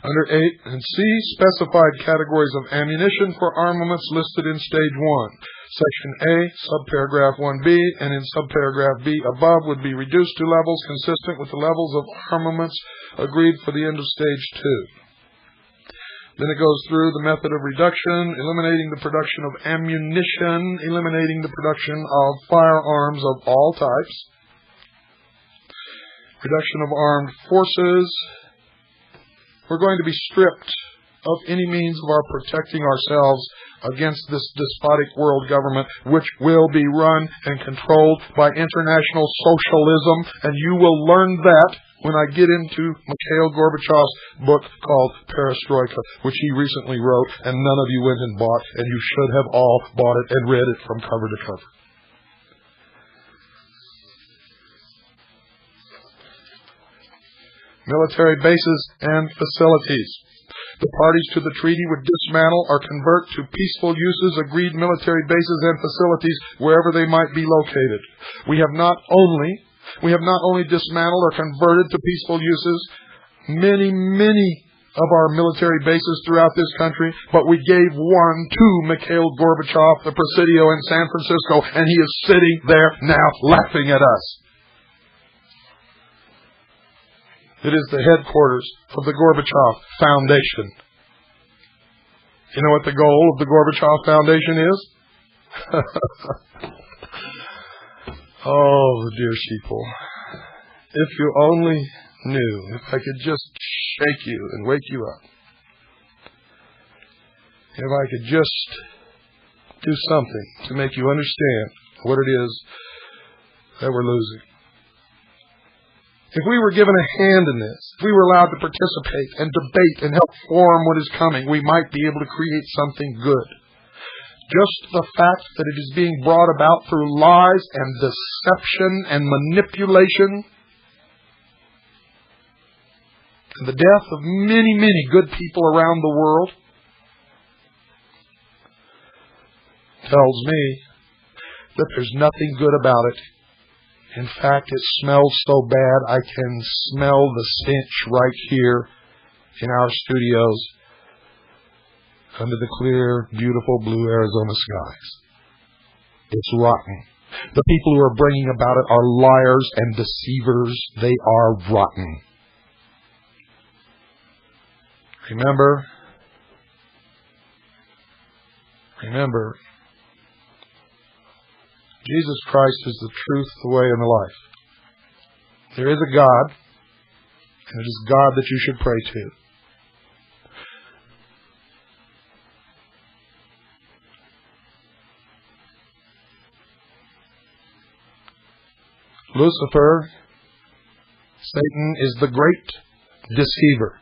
Under 8 and C, specified categories of ammunition for armaments listed in Stage 1. Section A, subparagraph 1B, and in subparagraph B above would be reduced to levels consistent with the levels of armaments agreed for the end of Stage 2. Then it goes through the method of reduction, eliminating the production of ammunition, eliminating the production of firearms of all types, reduction of armed forces. We're going to be stripped of any means of our protecting ourselves against this despotic world government, which will be run and controlled by international socialism, and you will learn that when I get into Mikhail Gorbachev's book called Perestroika, which he recently wrote, and none of you went and bought, and you should have all bought it and read it from cover to cover. Military bases and facilities. The parties to the treaty would dismantle or convert to peaceful uses agreed military bases and facilities wherever they might be located. We have not only dismantled or converted to peaceful uses many of our military bases throughout this country, but we gave one to Mikhail Gorbachev, the Presidio in San Francisco, and he is sitting there now laughing at us. It is the headquarters of the Gorbachev Foundation. You know what the goal of the Gorbachev Foundation is? Oh, dear sheeple. If you only knew, if I could just shake you and wake you up. If I could just do something to make you understand what it is that we're losing. If we were given a hand in this, if we were allowed to participate and debate and help form what is coming, we might be able to create something good. Just the fact that it is being brought about through lies and deception and manipulation and the death of many, many good people around the world tells me that there's nothing good about it. In fact, it smells so bad I can smell the stench right here in our studios under the clear, beautiful blue Arizona skies. It's rotten. The people who are bringing about it are liars and deceivers. They are rotten. Remember, Jesus Christ is the truth, the way, and the life. There is a God, and it is God that you should pray to. Lucifer, Satan, is the great deceiver.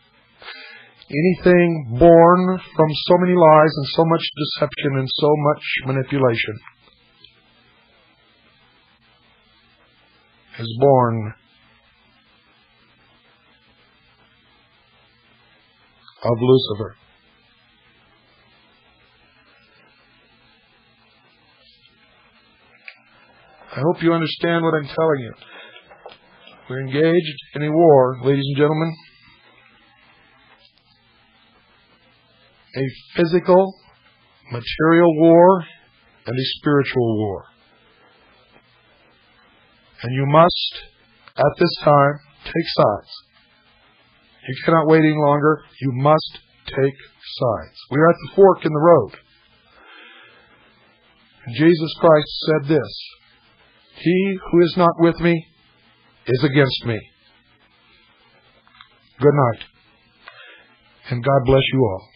Anything born from so many lies and so much deception and so much manipulation is born of Lucifer. I hope you understand what I'm telling you. We're engaged in a war, ladies and gentlemen. A physical, material war and a spiritual war. And you must, at this time, take sides. You cannot wait any longer. You must take sides. We are at the fork in the road. And Jesus Christ said this: "He who is not with me is against me." Good night. And God bless you all.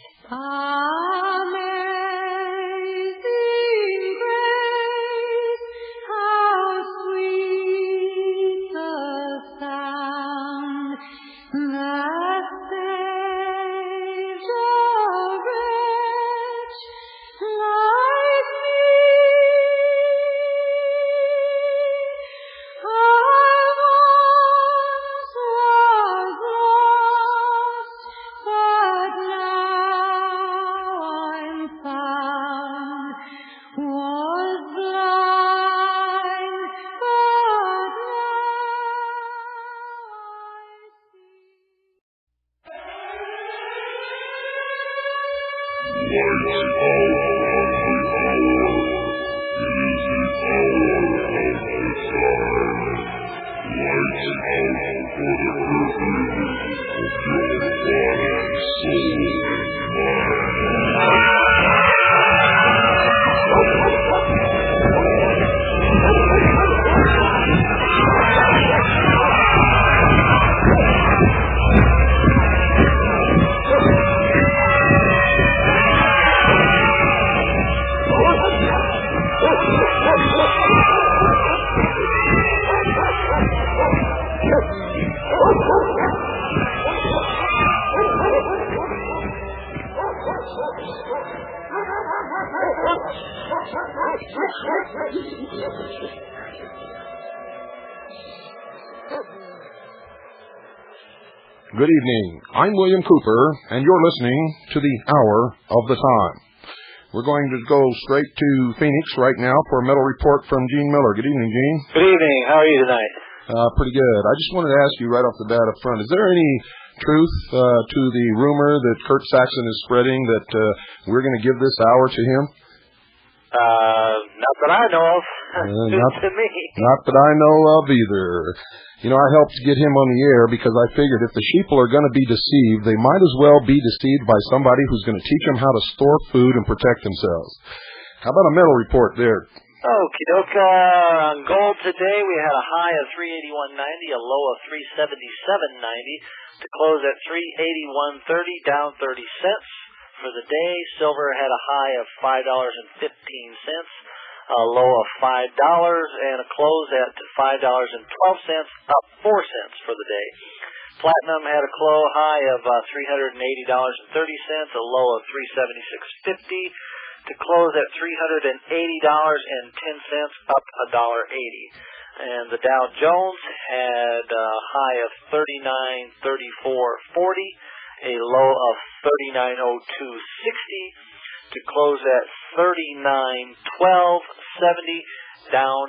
Good evening. I'm William Cooper, and you're listening to the Hour of the Time. We're going to go straight to Phoenix right now for a metal report from Gene Miller. Good evening, Gene. Good evening. How are you tonight? Pretty good. I just wanted to ask you right off the bat up front, is there any truth to the rumor that Kurt Saxon is spreading that we're going to give this hour to him? Not that I know of. To me. Not that I know of either. You know, I helped get him on the air because I figured if the sheeple are going to be deceived, they might as well be deceived by somebody who's going to teach them how to store food and protect themselves. How about a metal report there? Okie doke. On gold today, we had a high of 381.90, a low of 377.90, to close at 381.30, down 30 cents. For the day, silver had a high of $5.15, a low of $5, and a close at $5.12, up 4 cents for the day. Platinum had a high of $380.30, a low of $376.50, to close at $380.10, up $1.80. And the Dow Jones had a high of 3934.40, a low of 3902.60, to close at 3912.70, down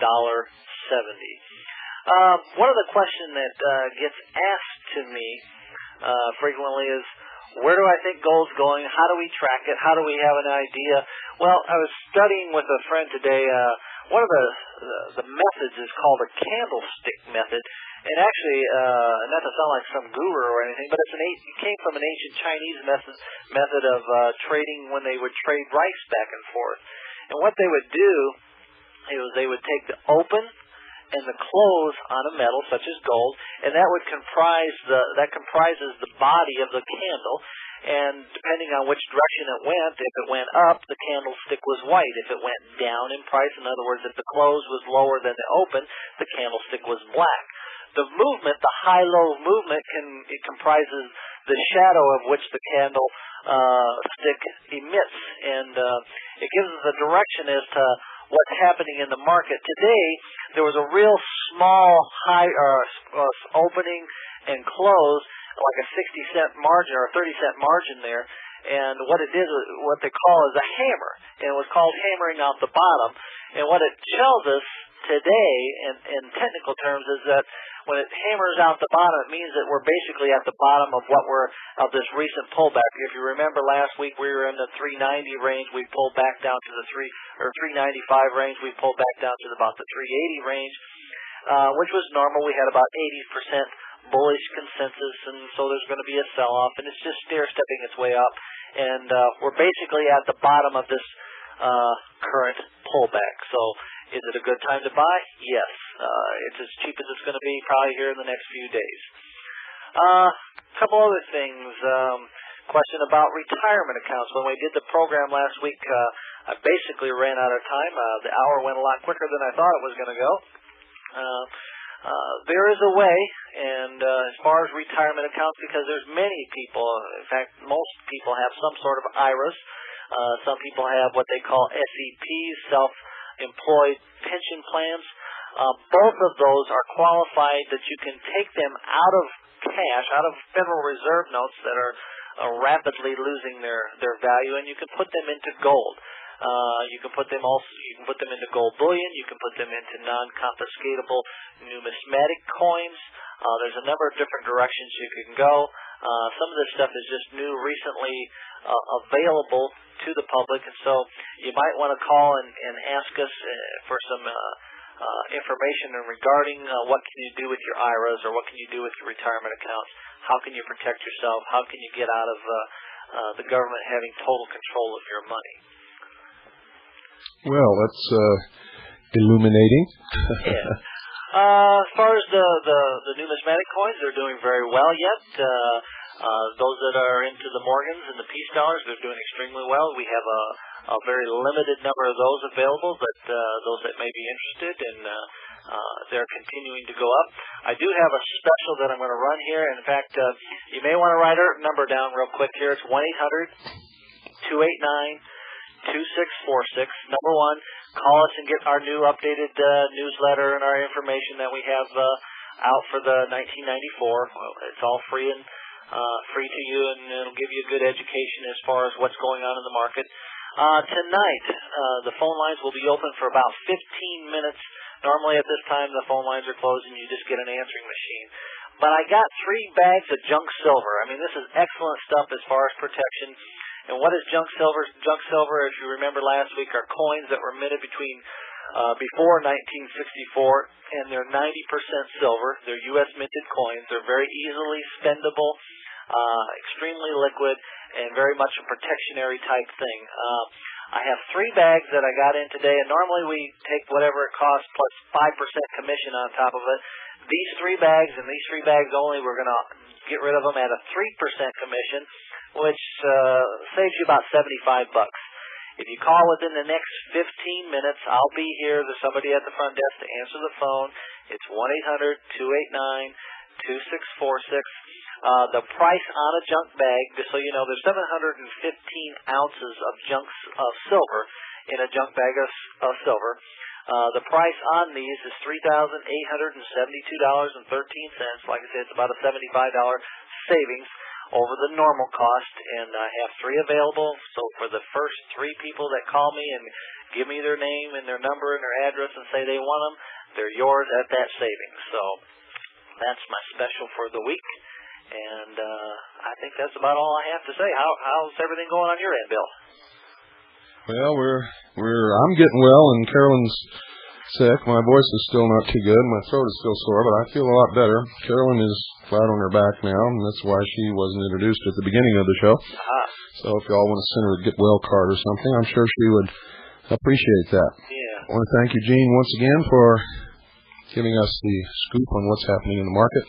$1.70. One of the questions that gets asked to me frequently is, where do I think gold's going? How do we track it? How do we have an idea? Well, I was studying with a friend today. One of the methods is called a candlestick method. And actually, not to sound like some guru or anything, but it came from an ancient Chinese method of trading when they would trade rice back and forth. And what they would do is they would take the open and the close on a metal such as gold, and that comprises the body of the candle. And depending on which direction it went, if it went up, the candlestick was white. If it went down in price, in other words, if the close was lower than the open, the candlestick was black. The movement, the high-low movement, it comprises the shadow of which the candle stick emits, and it gives us a direction as to what's happening in the market. Today, there was a real small opening and close, like a 60-cent margin or a 30-cent margin there, and what it did was what they call is a hammer, and it was called hammering out the bottom. And what it tells us today, in technical terms, is that when it hammers out the bottom, it means that we're basically at the bottom of of this recent pullback. If you remember last week, we were in the 390 range. We pulled back down to the 395 range. We pulled back down to about the 380 range, which was normal. We had about 80% bullish consensus, and so there's going to be a sell-off, and it's just stair-stepping its way up. And we're basically at the bottom of this current pullback. So is it a good time to buy? Yes. It's as cheap as it's going to be probably here in the next few days. A couple other things. Question about retirement accounts. When we did the program last week, I basically ran out of time. The hour went a lot quicker than I thought it was going to go. There is a way, and as far as retirement accounts, because there's many people, in fact, most people have some sort of IRAs. Some people have what they call SEPs, self-employed pension plans. Both of those are qualified that you can take them out of cash, out of Federal Reserve notes that are rapidly losing their value, and you can put them into gold. You can put them into gold bullion. You can put them into non-confiscatable numismatic coins. There's a number of different directions you can go. Some of this stuff is just new, recently available to the public, and so you might want to call and ask us for some information regarding what can you do with your IRAs, or what can you do with your retirement accounts. How can you protect yourself? How can you get out of the government having total control of your money? Well, that's illuminating. Yeah. As far as the numismatic coins, they're doing very well yet. Those that are into the Morgans and the Peace dollars, they're doing extremely well. We have a very limited number of those available, but those that may be interested, and they're continuing to go up. I do have a special that I'm going to run here. In fact, you may want to write our number down real quick here. It's 1-800-289-2646. Number one, call us and get our new updated newsletter and our information that we have out for the 1994. It's all free and free to you, and it'll give you a good education as far as what's going on in the market. Tonight, the phone lines will be open for about 15 minutes. Normally at this time, the phone lines are closed and you just get an answering machine. But I got 3 bags of junk silver. I mean, this is excellent stuff as far as protection. And what is junk silver? Junk silver, as you remember last week, are coins that were minted before 1964, and they're 90% silver. They're U.S. minted coins. They're very easily spendable, extremely liquid, and very much a protectionary type thing. I have 3 bags that I got in today, and normally we take whatever it costs plus 5% commission on top of it. These 3 bags and these 3 bags only, we're going to get rid of them at a 3% commission, which saves you about $75. If you call within the next 15 minutes, I'll be here. There's somebody at the front desk to answer the phone. It's 1-800-289-2646. The price on a junk bag, just so you know, there's 715 ounces of silver in a junk bag of silver. The price on these is $3,872.13. Like I said, it's about a $75 savings over the normal cost, and I have 3 available. So for the first 3 people that call me and give me their name and their number and their address and say they want them, they're yours at that savings. So that's my special for the week. And I think that's about all I have to say. How's everything going on your end, Bill? Well, I'm getting well, and Carolyn's sick. My voice is still not too good. My throat is still sore, but I feel a lot better. Carolyn is flat on her back now, and that's why she wasn't introduced at the beginning of the show. So if y'all want to send her a get well card or something, I'm sure she would appreciate that. Yeah. I want to thank you, Gene, once again for giving us the scoop on what's happening in the market.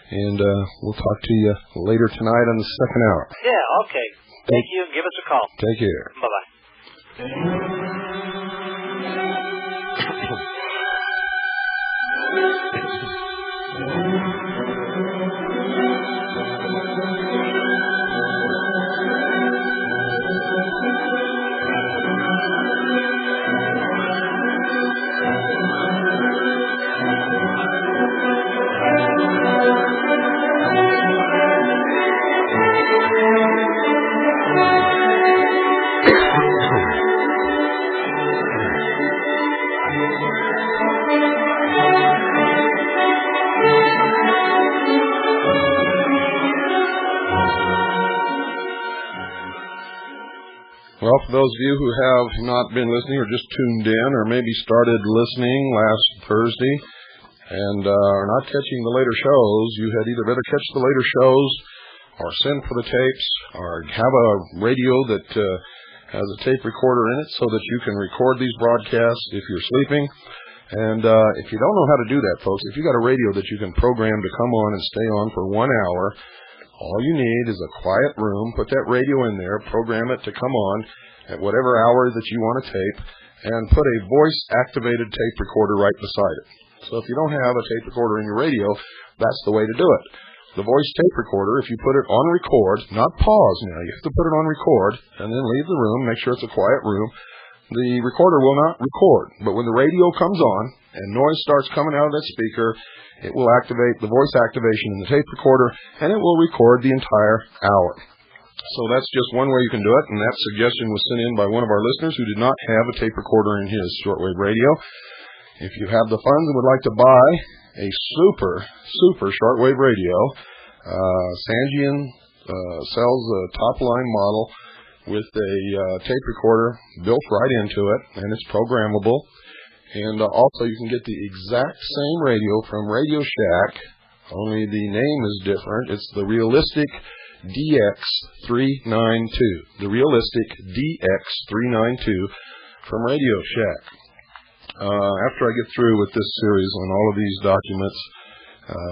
And we'll talk to you later tonight on the second hour. Yeah, okay. Thank you. Give us a call. Take care. Bye-bye. Well, for those of you who have not been listening or just tuned in or maybe started listening last Thursday and are not catching the later shows, you had either better catch the later shows or send for the tapes or have a radio that has a tape recorder in it so that you can record these broadcasts if you're sleeping. And if you don't know how to do that, folks, if you got a radio that you can program to come on and stay on for 1 hour, all you need is a quiet room, put that radio in there, program it to come on at whatever hour that you want to tape, and put a voice-activated tape recorder right beside it. So if you don't have a tape recorder in your radio, that's the way to do it. The voice tape recorder, if you put it on record, not pause now, you have to put it on record, and then leave the room, make sure it's a quiet room. The recorder will not record, but when the radio comes on and noise starts coming out of that speaker, it will activate the voice activation in the tape recorder, and it will record the entire hour. So that's just one way you can do it, and that suggestion was sent in by one of our listeners who did not have a tape recorder in his shortwave radio. If you have the funds and would like to buy a super shortwave radio, Sangean sells a top-line model with a tape recorder built right into it, and it's programmable. And also you can get the exact same radio from Radio Shack, only the name is different. It's the Realistic DX392. The Realistic DX392 from Radio Shack. After I get through with this series on all of these documents,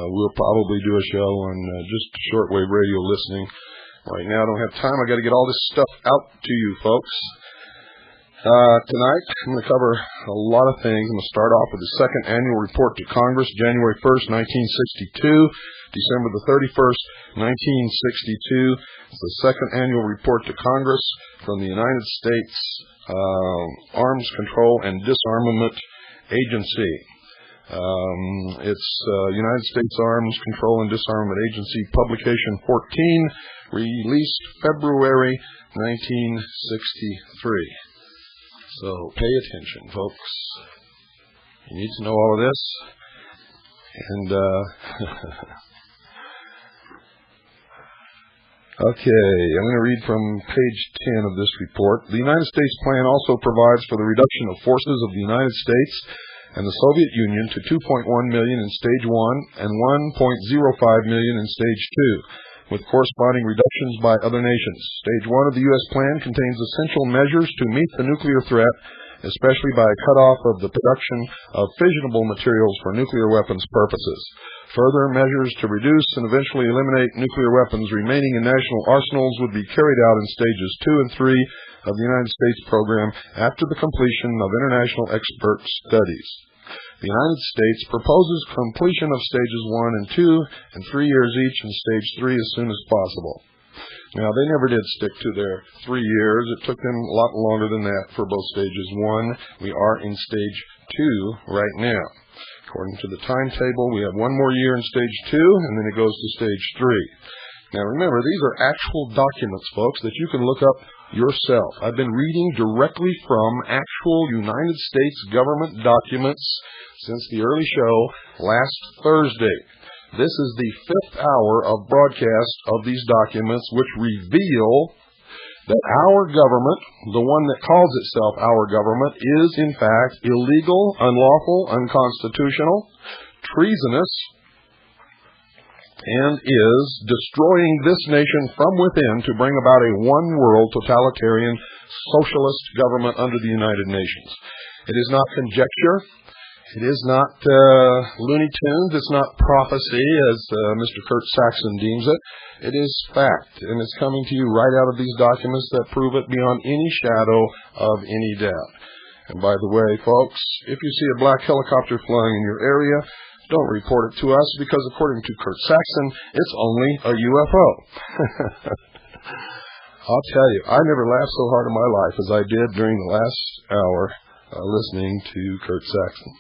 we'll probably do a show on just shortwave radio listening. Right now I don't have time. I got to get all this stuff out to you folks. Tonight I'm going to cover a lot of things. I'm going to start off with the second annual report to Congress, January 1st, 1962, December the 31st, 1962. It's the second annual report to Congress from the United States Arms Control and Disarmament Agency. It's United States Arms Control and Disarmament Agency, Publication 14, released February 1963. So pay attention, folks. You need to know all of this. And Okay, I'm going to read from page 10 of this report. The United States plan also provides for the reduction of forces of the United States and the Soviet Union to 2.1 million in Stage 1 and 1.05 million in Stage 2, with corresponding reductions by other nations. Stage 1 of the U.S. plan contains essential measures to meet the nuclear threat, especially by a cutoff of the production of fissionable materials for nuclear weapons purposes. Further measures to reduce and eventually eliminate nuclear weapons remaining in national arsenals would be carried out in Stages 2 and 3 of the United States program after the completion of international expert studies. The United States proposes completion of Stages 1 and 2 in 3 years each, and Stage 3 as soon as possible. Now, they never did stick to their 3 years. It took them a lot longer than that for both Stages 1. We are in Stage 2 right now. According to the timetable, we have 1 more year in Stage 2, and then it goes to Stage 3. Now, remember, these are actual documents, folks, that you can look up yourself. I've been reading directly from actual United States government documents since the early show last Thursday. This is the 5th hour of broadcast of these documents, which reveal that our government, the one that calls itself our government, is in fact illegal, unlawful, unconstitutional, treasonous, and is destroying this nation from within to bring about a one-world totalitarian socialist government under the United Nations. It is not conjecture. It is not Looney Tunes. It's not prophecy, as Mr. Kurt Saxon deems it. It is fact, and it's coming to you right out of these documents that prove it beyond any shadow of any doubt. And by the way, folks, if you see a black helicopter flying in your area, don't report it to us, because according to Kurt Saxon, it's only a UFO. I'll tell you, I never laughed so hard in my life as I did during the last hour listening to Kurt Saxon.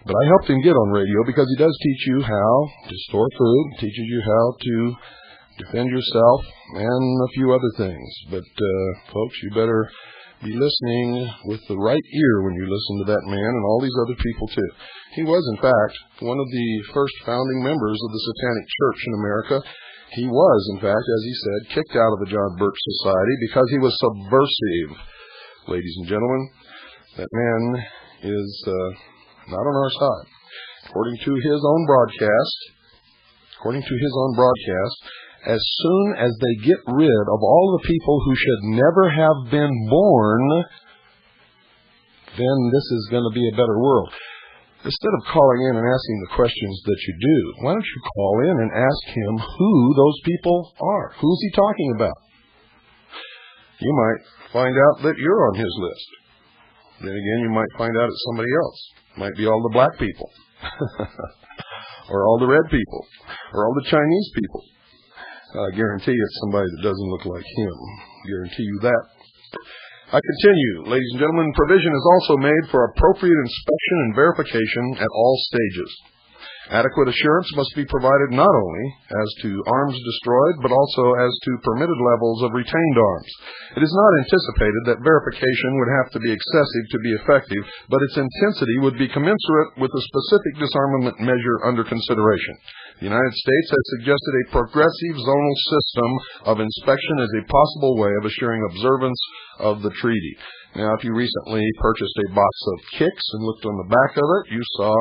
But I helped him get on radio because he does teach you how to store food, teaches you how to defend yourself, and a few other things. But, folks, you better be listening with the right ear when you listen to that man and all these other people, too. He was, in fact, one of the first founding members of the Satanic Church in America. He was, in fact, as he said, kicked out of the John Birch Society because he was subversive. Ladies and gentlemen, that man is not on our side. According to his own broadcast, as soon as they get rid of all the people who should never have been born, then this is going to be a better world. Instead of calling in and asking the questions that you do, why don't you call in and ask him who those people are? Who's he talking about? You might find out that you're on his list. Then again, you might find out it's somebody else. It might be all the black people, or all the red people, or all the Chinese people. I guarantee it's somebody that doesn't look like him. Guarantee you that. I continue. Ladies and gentlemen, provision is also made for appropriate inspection and verification at all stages. Adequate assurance must be provided not only as to arms destroyed, but also as to permitted levels of retained arms. It is not anticipated that verification would have to be excessive to be effective, but its intensity would be commensurate with the specific disarmament measure under consideration. The United States has suggested a progressive zonal system of inspection as a possible way of assuring observance of the treaty. Now, if you recently purchased a box of Kicks and looked on the back of it, you saw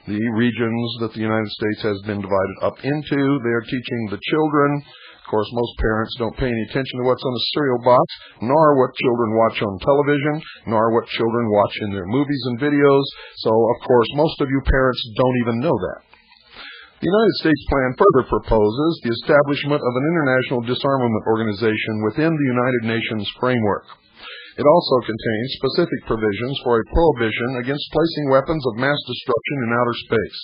the regions that the United States has been divided up into. They are teaching the children. Of course, most parents don't pay any attention to what's on the cereal box, nor what children watch on television, nor what children watch in their movies and videos. So, of course, most of you parents don't even know that. The United States plan further proposes the establishment of an international disarmament organization within the United Nations framework. It also contains specific provisions for a prohibition against placing weapons of mass destruction in outer space,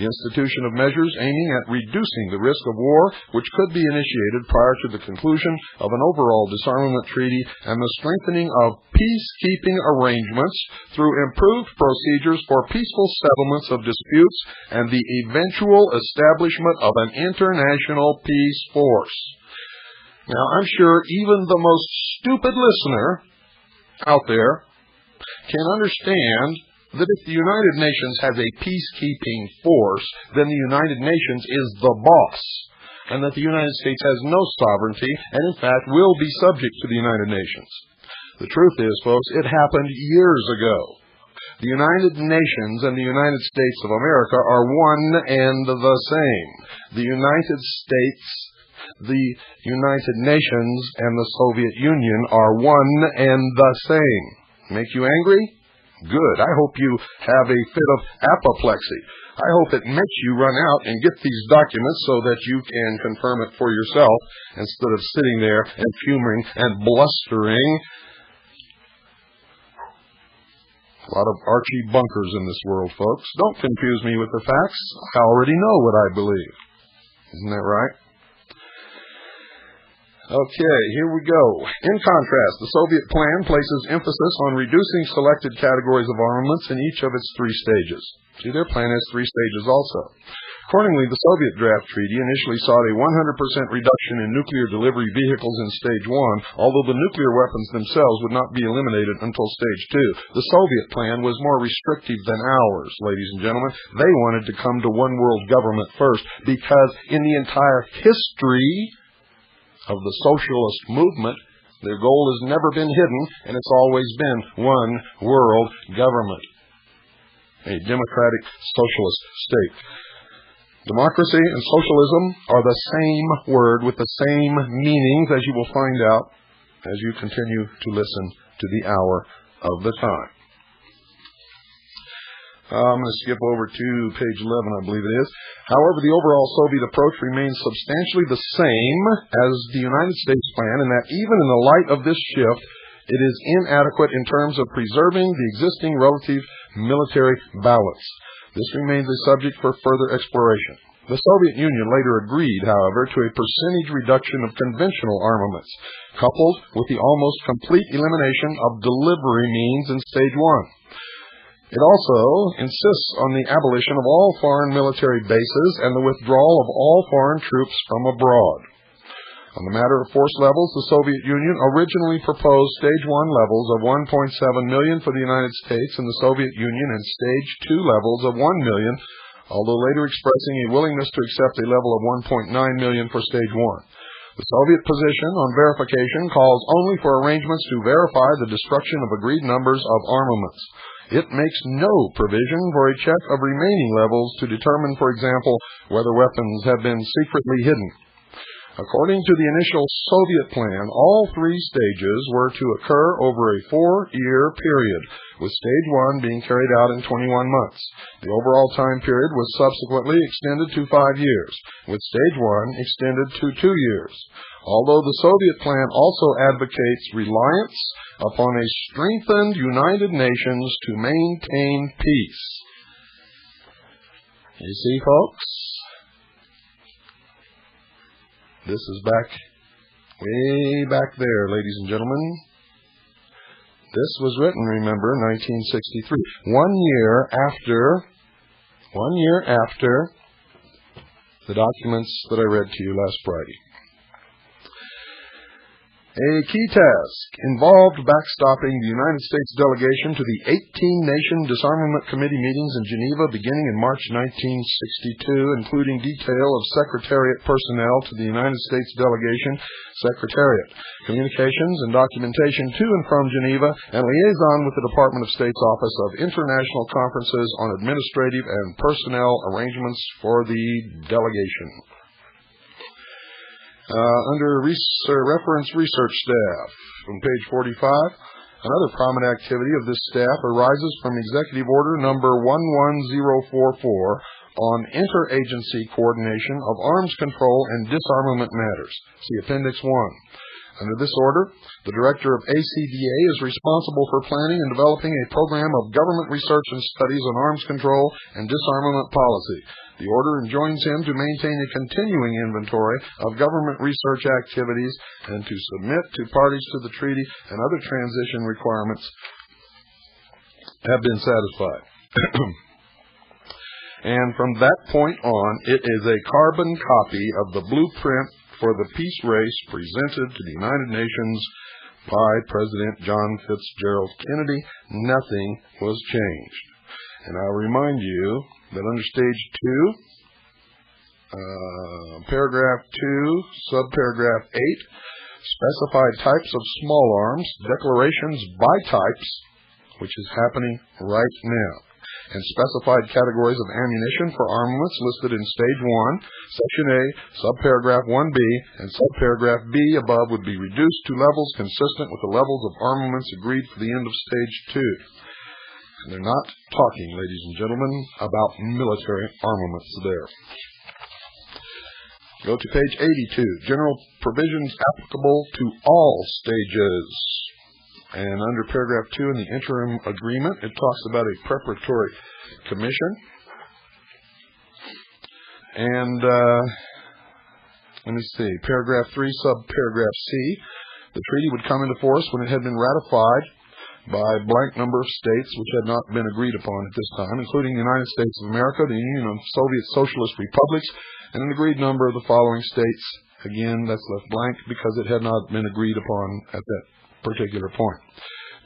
the institution of measures aiming at reducing the risk of war which could be initiated prior to the conclusion of an overall disarmament treaty, and the strengthening of peacekeeping arrangements through improved procedures for peaceful settlements of disputes and the eventual establishment of an international peace force. Now, I'm sure even the most stupid listener out there can understand that if the United Nations has a peacekeeping force, then the United Nations is the boss. and that the United States has no sovereignty and, in fact, will be subject to the United Nations. The truth is, folks, it happened years ago. The United Nations and the United States of America are one and the same. The United States, the United Nations, and the Soviet Union are one and the same. Make you angry? Good. I hope you have a fit of apoplexy. I hope it makes you run out and get these documents so that you can confirm it for yourself instead of sitting there and fuming and blustering. A lot of Archie Bunkers in this world, folks. Don't confuse me with the facts. I already know what I believe. Isn't that right? Okay, here we go. In contrast, the Soviet plan places emphasis on reducing selected categories of armaments in each of its three stages. See, their plan has three stages also. Accordingly, the Soviet draft treaty initially sought a 100% reduction in nuclear delivery vehicles in Stage 1, although the nuclear weapons themselves would not be eliminated until Stage 2. The Soviet plan was more restrictive than ours, ladies and gentlemen. They wanted to come to one world government first, because in the entire history of the socialist movement, their goal has never been hidden, and it's always been one world government, a democratic socialist state. Democracy and socialism are the same word with the same meanings, as you will find out as you continue to listen to the hour of the time. I'm going to skip over to page 11, I believe it is. However, the overall Soviet approach remains substantially the same as the United States plan, in that even in the light of this shift, it is inadequate in terms of preserving the existing relative military balance. This remains a subject for further exploration. The Soviet Union later agreed, however, to a percentage reduction of conventional armaments, coupled with the almost complete elimination of delivery means in Stage 1. It also insists on the abolition of all foreign military bases and the withdrawal of all foreign troops from abroad. On the matter of force levels, the Soviet Union originally proposed Stage 1 levels of 1.7 million for the United States and the Soviet Union, and Stage 2 levels of 1 million, although later expressing a willingness to accept a level of 1.9 million for Stage 1. The Soviet position on verification calls only for arrangements to verify the destruction of agreed numbers of armaments. It makes no provision for a check of remaining levels to determine, for example, whether weapons have been secretly hidden. According to the initial Soviet plan, all three stages were to occur over a 4-year period, with Stage 1 being carried out in 21 months. The overall time period was subsequently extended to 5 years, with Stage 1 extended to 2 years. Although the Soviet plan also advocates reliance upon a strengthened United Nations to maintain peace. You see, folks? This is way back there, ladies and gentlemen. This was written, remember, 1963. 1 year after the documents that I read to you last Friday. A key task involved backstopping the United States delegation to the 18-nation Disarmament Committee meetings in Geneva beginning in March 1962, including detail of Secretariat personnel to the United States delegation, Secretariat, communications and documentation to and from Geneva, and liaison with the Department of State's Office of International Conferences on administrative and personnel arrangements for the delegation. Under reference research staff, on page 45, another prominent activity of this staff arises from Executive Order number 11044 on interagency coordination of arms control and disarmament matters. See Appendix 1. Under this order, the Director of ACDA is responsible for planning and developing a program of government research and studies on arms control and disarmament policy. The order enjoins him to maintain a continuing inventory of government research activities and to submit to parties to the treaty and other transition requirements have been satisfied. And from that point on, it is a carbon copy of the blueprint for the peace race presented to the United Nations by President John Fitzgerald Kennedy. Nothing was changed. And I'll remind you that under Stage 2, Paragraph 2, subparagraph 8, specified types of small arms, declarations by types, which is happening right now, and specified categories of ammunition for armaments listed in Stage 1, Section A, subparagraph 1B, and subparagraph B above would be reduced to levels consistent with the levels of armaments agreed for the end of Stage 2. And they're not talking, ladies and gentlemen, about military armaments there. Go to page 82, general provisions applicable to all stages. And under paragraph 2 in the interim agreement, it talks about a preparatory commission. And let me see, paragraph 3, subparagraph C, the treaty would come into force when it had been ratified by a blank number of states which had not been agreed upon at this time, including the United States of America, the Union of Soviet Socialist Republics, and an agreed number of the following states. Again, that's left blank because it had not been agreed upon at that particular point.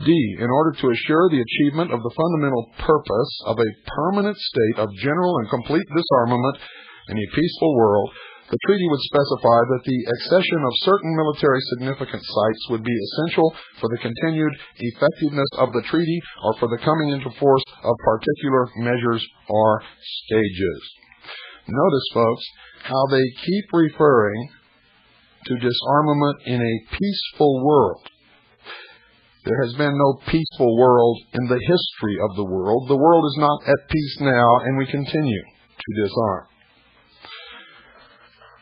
D, in order to assure the achievement of the fundamental purpose of a permanent state of general and complete disarmament in a peaceful world, the treaty would specify that the accession of certain military significant sites would be essential for the continued effectiveness of the treaty or for the coming into force of particular measures or stages. Notice, folks, how they keep referring to disarmament in a peaceful world. There has been no peaceful world in the history of the world. The world is not at peace now, and we continue to disarm.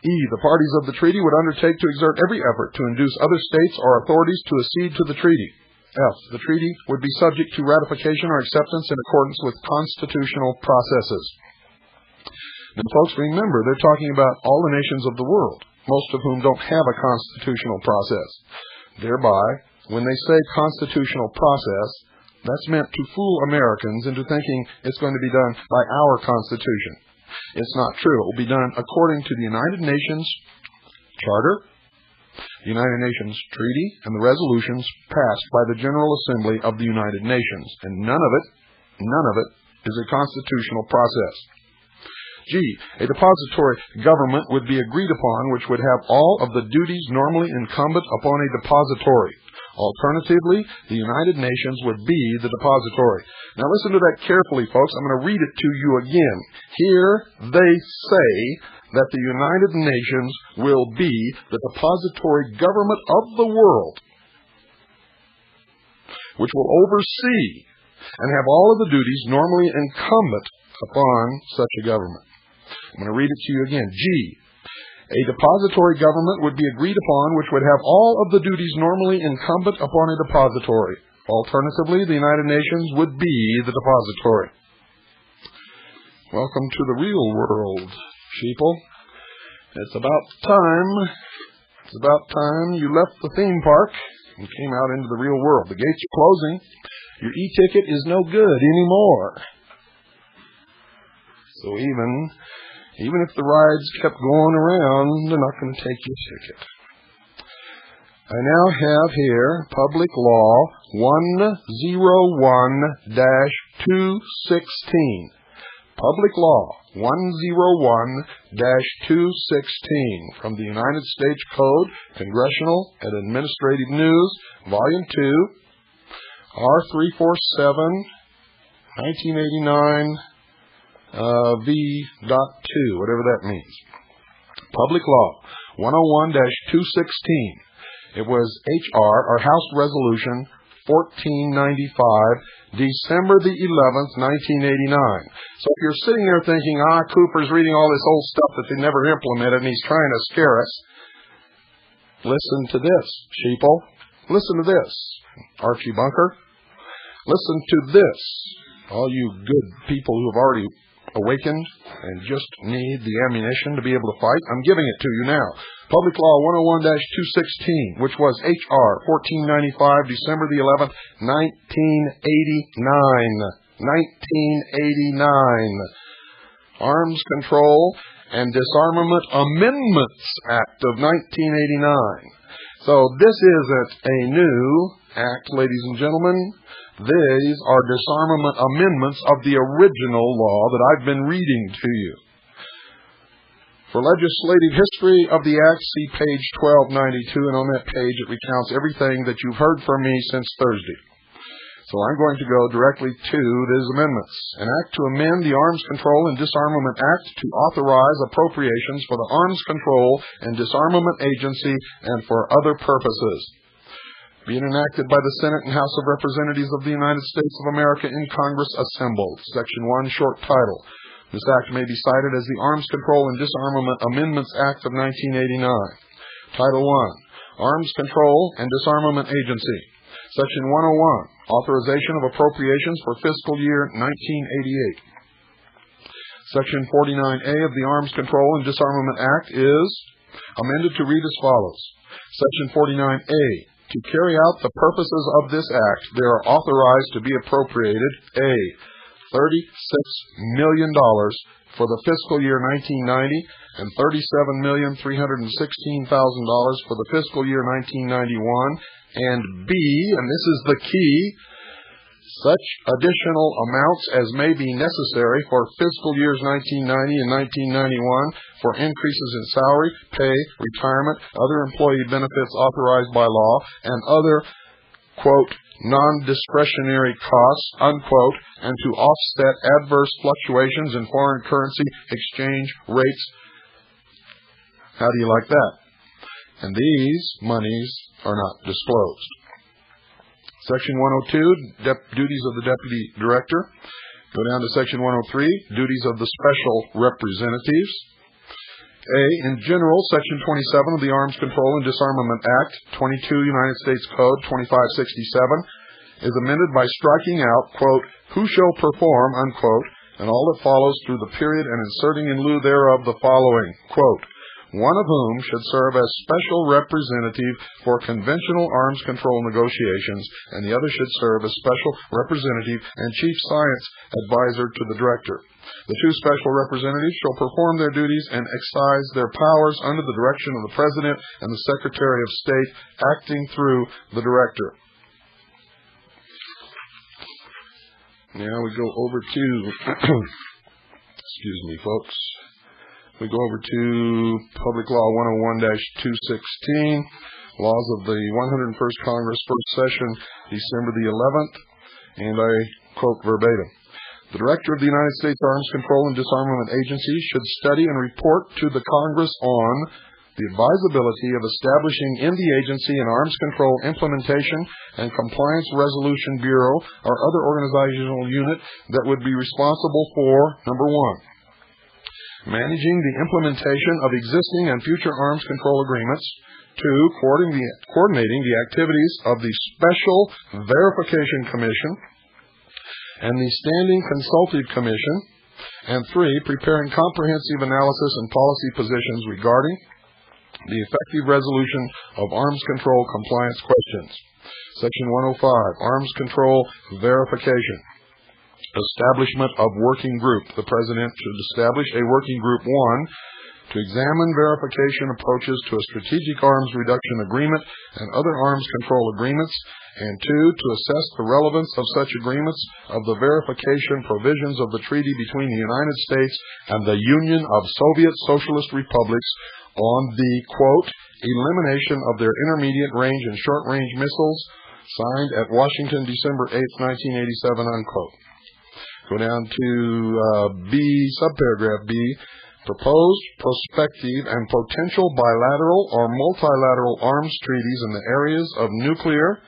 E, the parties of the treaty would undertake to exert every effort to induce other states or authorities to accede to the treaty. F, the treaty would be subject to ratification or acceptance in accordance with constitutional processes. Now, folks, remember, they're talking about all the nations of the world, most of whom don't have a constitutional process. Thereby, when they say constitutional process, that's meant to fool Americans into thinking it's going to be done by our Constitution. It's not true. It will be done according to the United Nations Charter, the United Nations Treaty, and the resolutions passed by the General Assembly of the United Nations. And none of it is a constitutional process. G, a depository government would be agreed upon which would have all of the duties normally incumbent upon a depository. Alternatively, the United Nations would be the depository. Now listen to that carefully, folks. I'm going to read it to you again. Here they say that the United Nations will be the depository government of the world, which will oversee and have all of the duties normally incumbent upon such a government. I'm going to read it to you again. G, a depository government would be agreed upon which would have all of the duties normally incumbent upon a depository. Alternatively, the United Nations would be the depository. Welcome to the real world, sheeple. It's about time you left the theme park and came out into the real world. The gates are closing. Your e-ticket is no good anymore. So even if the rides kept going around, they're not going to take your ticket. I now have here Public Law 101-216. Public Law 101-216 from the United States Code, Congressional and Administrative News, Volume 2, R347, 1989, V.2, whatever that means. Public Law 101-216. It was HR, or House Resolution 1495, December the 11th, 1989. So if you're sitting there thinking, Cooper's reading all this old stuff that they never implemented and he's trying to scare us, listen to this, sheeple. Listen to this, Archie Bunker. Listen to this, all you good people who have already awakened and just need the ammunition to be able to fight. I'm giving it to you now. Public Law 101-216, which was H.R. 1495, December the 11th, 1989. Arms Control and Disarmament Amendments Act of 1989. So this isn't a new act, ladies and gentlemen. These are disarmament amendments of the original law that I've been reading to you. For legislative history of the Act, see page 1292, and on that page it recounts everything that you've heard from me since Thursday. So I'm going to go directly to these amendments. An act to amend the Arms Control and Disarmament Act to authorize appropriations for the Arms Control and Disarmament Agency and for other purposes. Being enacted by the Senate and House of Representatives of the United States of America in Congress assembled. Section 1, short title. This act may be cited as the Arms Control and Disarmament Amendments Act of 1989. Title 1, Arms Control and Disarmament Agency. Section 101, Authorization of Appropriations for Fiscal Year 1988. Section 49A of the Arms Control and Disarmament Act is amended to read as follows. Section 49A, to carry out the purposes of this act, they are authorized to be appropriated, A, $36 million for the fiscal year 1990 and $37,316,000 for the fiscal year 1991, and B, and this is the key, such additional amounts as may be necessary for fiscal years 1990 and 1991 for increases in salary, pay, retirement, other employee benefits authorized by law, and other, quote, non-discretionary costs, unquote, and to offset adverse fluctuations in foreign currency exchange rates. How do you like that? And these monies are not disclosed. Section 102, duties of the Deputy Director. Go down to Section 103, duties of the Special Representatives. A, in general, Section 27 of the Arms Control and Disarmament Act, 22 United States Code 2567, is amended by striking out, quote, who shall perform, unquote, and all that follows through the period and inserting in lieu thereof the following, quote, one of whom should serve as special representative for conventional arms control negotiations, and the other should serve as special representative and chief science advisor to the director. The two special representatives shall perform their duties and exercise their powers under the direction of the President and the Secretary of State, acting through the Director. Now we go over to, excuse me, folks. We go over to Public Law 101-216, Laws of the 101st Congress, First Session, December the 11th, and I quote verbatim. The Director of the United States Arms Control and Disarmament Agency should study and report to the Congress on the advisability of establishing in the agency an Arms Control Implementation and Compliance Resolution Bureau or other organizational unit that would be responsible for, number one, managing the implementation of existing and future arms control agreements, two, coordinating the activities of the Special Verification Commission and the Standing Consultative Commission, and three, preparing comprehensive analysis and policy positions regarding the effective resolution of arms control compliance questions. Section 105, Arms Control Verification. Establishment of working group. The President should establish a working group, one, to examine verification approaches to a strategic arms reduction agreement and other arms control agreements, and two, to assess the relevance of such agreements of the verification provisions of the treaty between the United States and the Union of Soviet Socialist Republics on the, quote, elimination of their intermediate range and short range missiles, signed at Washington, December 8, 1987, unquote. Go down to B, subparagraph B, proposed, prospective, and potential bilateral or multilateral arms treaties in the areas of nuclear,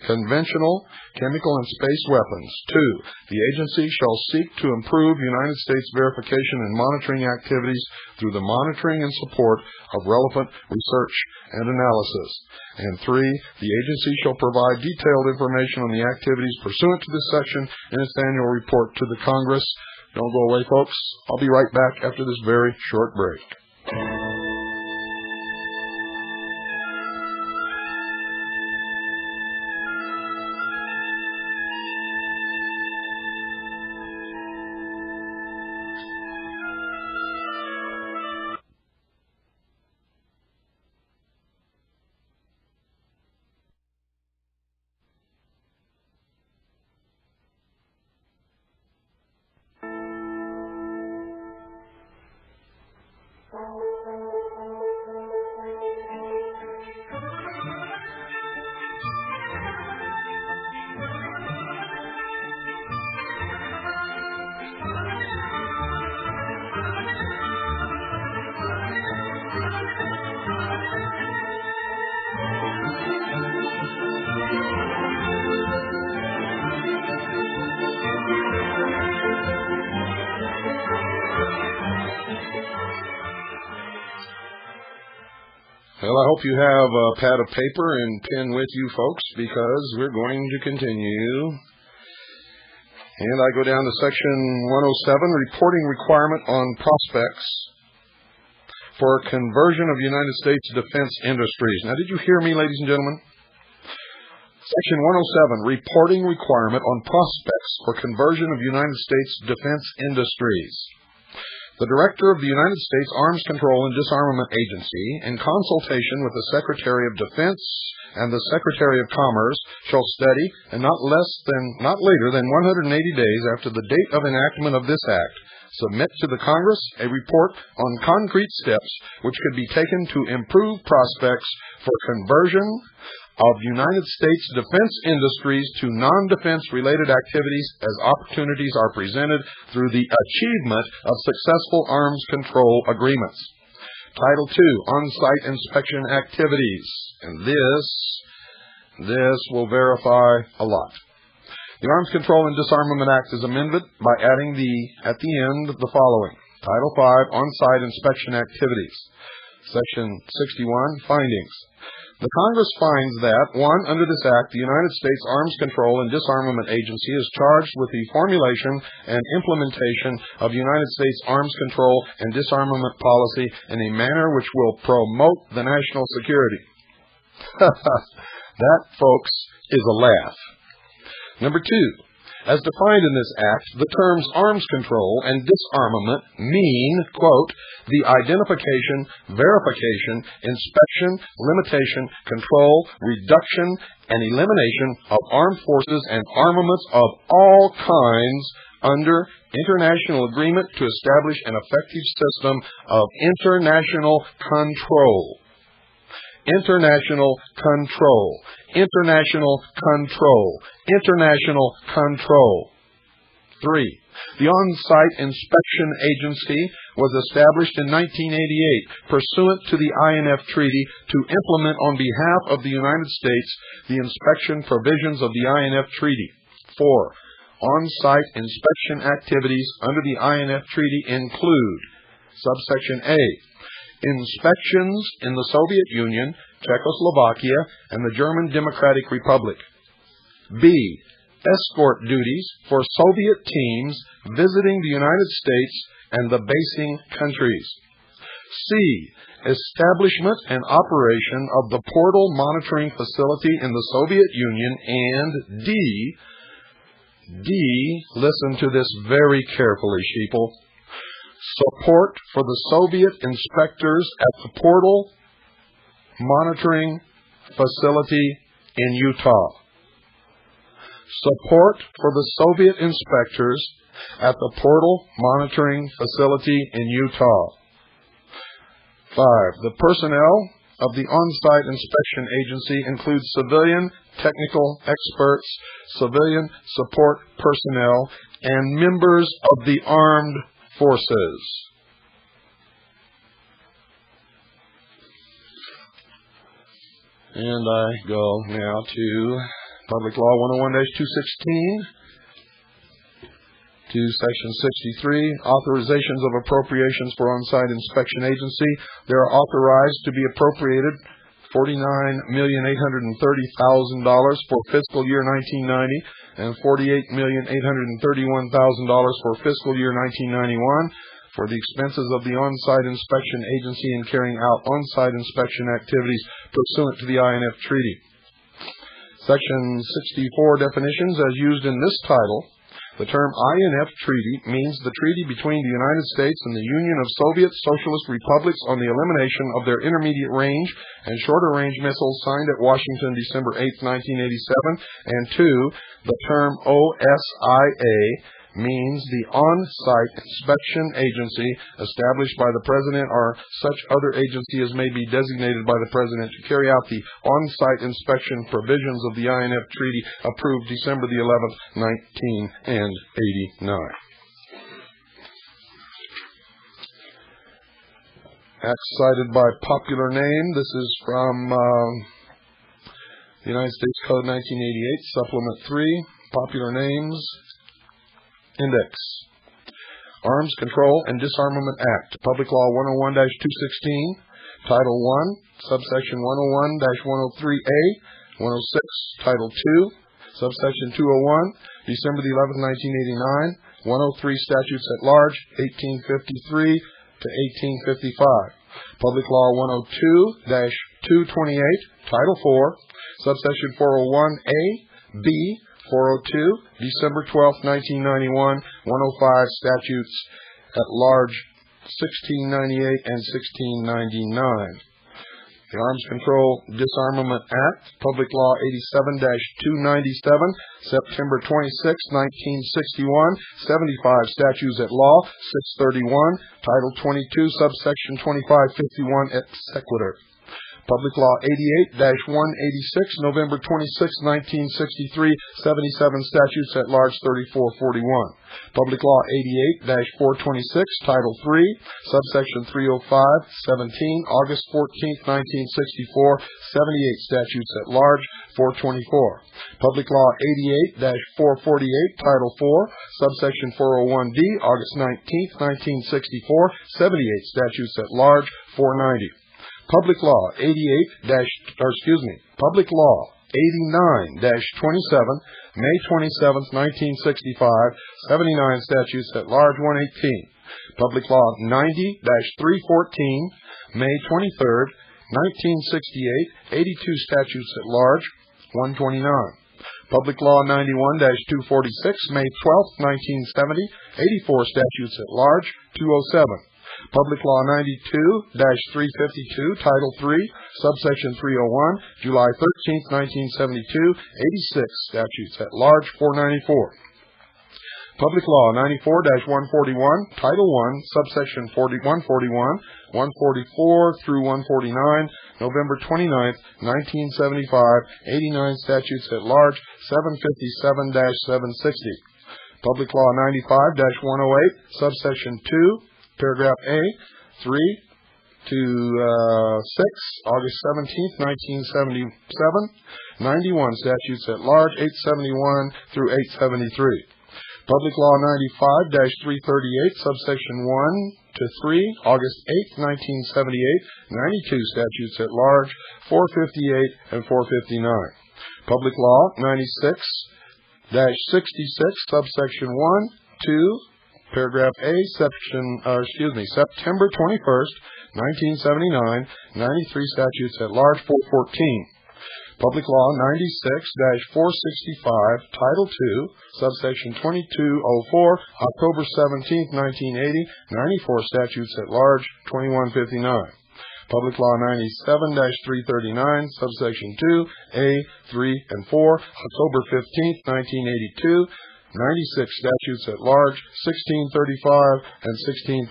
conventional, chemical, and space weapons. Two, the agency shall seek to improve United States verification and monitoring activities through the monitoring and support of relevant research and analysis. And three, the agency shall provide detailed information on the activities pursuant to this section in its annual report to the Congress. Don't go away, folks. I'll be right back after this very short break. Well, I hope you have a pad of paper and pen with you, folks, because we're going to continue. And I go down to section 107, reporting requirement on prospects for conversion of United States defense industries. Now, did you hear me, ladies and gentlemen? Section 107, reporting requirement on prospects for conversion of United States defense industries. The Director of the United States Arms Control and Disarmament Agency, in consultation with the Secretary of Defense and the Secretary of Commerce, shall study, and not later than 180 days after the date of enactment of this act, submit to the Congress a report on concrete steps which could be taken to improve prospects for conversion of United States defense industries to non-defense related activities as opportunities are presented through the achievement of successful arms control agreements. Title II, on-site inspection activities. And this will verify a lot. The Arms Control and Disarmament Act is amended by adding at the end the following. Title V, on-site inspection activities. Section 61, findings. The Congress finds that, 1, under this Act, the United States Arms Control and Disarmament Agency is charged with the formulation and implementation of United States arms control and disarmament policy in a manner which will promote the national security. That, folks, is a laugh. Number 2, as defined in this Act, the terms arms control and disarmament mean, quote, the identification, verification, inspection, limitation, control, reduction, and elimination of armed forces and armaments of all kinds under international agreement to establish an effective system of international control. International control. International control. International control. 3. The On-Site Inspection Agency was established in 1988 pursuant to the INF Treaty to implement on behalf of the United States the inspection provisions of the INF Treaty. 4. On-site inspection activities under the INF Treaty include subsection A, inspections in the Soviet Union, Czechoslovakia, and the German Democratic Republic. B, escort duties for Soviet teams visiting the United States and the basing countries. C, establishment and operation of the portal monitoring facility in the Soviet Union. And D, listen to this very carefully, sheeple, support for the Soviet inspectors at the portal monitoring facility in Utah. Support for the Soviet inspectors at the portal monitoring facility in Utah. 5. The personnel of the On-Site Inspection Agency includes civilian technical experts, civilian support personnel, and members of the armed forces. And I go now to Public Law 101-216, to Section 63, authorizations of appropriations for on-site inspection agency. They are authorized to be appropriated $49,830,000 for fiscal year 1990 and $48,831,000 for fiscal year 1991 for the expenses of the on-site inspection agency in carrying out on-site inspection activities pursuant to the INF Treaty. Section 64, definitions as used in this title. The term INF Treaty means the treaty between the United States and the Union of Soviet Socialist Republics on the elimination of their intermediate range and shorter range missiles, signed at Washington, December 8, 1987. And 2, the term OSIA means the on-site inspection agency established by the President or such other agency as may be designated by the President to carry out the on-site inspection provisions of the INF Treaty approved December the 11th, 1989. Act cited by popular name. This is from the United States Code 1988, Supplement 3, Popular Names, Index. Arms Control and Disarmament Act, Public Law 101-216, Title 1, subsection 101-103A, 106, Title 2, subsection 201, December the 11th, 1989, 103 Statutes at Large, 1853 to 1855. Public Law 102-228, Title 4, subsection 401A, B, 402, December 12th, 1991, 105 Statutes at Large, 1698 and 1699. The Arms Control Disarmament Act, Public Law 87-297, September 26, 1961, 75 Statutes at Law, 631, Title 22, subsection 2551 et sequitur. Public Law 88-186, November 26, 1963, 77 Statutes at Large, 3441. Public Law 88-426, Title 3, subsection 305, 17, August 14, 1964, 78 Statutes at Large, 424. Public Law 88-448, Title 4, subsection 401D, August 19, 1964, 78 Statutes at Large, 490. Public Law 89-27, May 27, 1965, 79 Statutes at Large, 118. Public Law 90-314, May 23, 1968, 82 Statutes at Large, 129. Public Law 91-246, May 12, 1970, 84 Statutes at Large, 207. Public Law 92-352, Title 3, subsection 301, July 13, 1972, 86 Statutes at Large, 494. Public Law 94-141, Title 1, subsection 141, 144 through 149, November 29, 1975, 89 Statutes at Large, 757-760. Public Law 95-108, subsection 2, Paragraph A, 3 to 6, August 17, 1977, 91 Statutes at Large, 871 through 873. Public Law 95-338, subsection 1 to 3, August 8, 1978, 92 Statutes at Large, 458 and 459. Public Law 96-66, subsection 1, 2, Paragraph A, September 21st, 1979, 93 Statutes at Large, 414. Public Law 96-465, Title 2, subsection 2204, October 17, 1980, 94 Statutes at Large, 2159. Public Law 97-339, subsection 2, A, 3, and 4, October 15, 1982, 96 Statutes at Large, 1635 and 1636.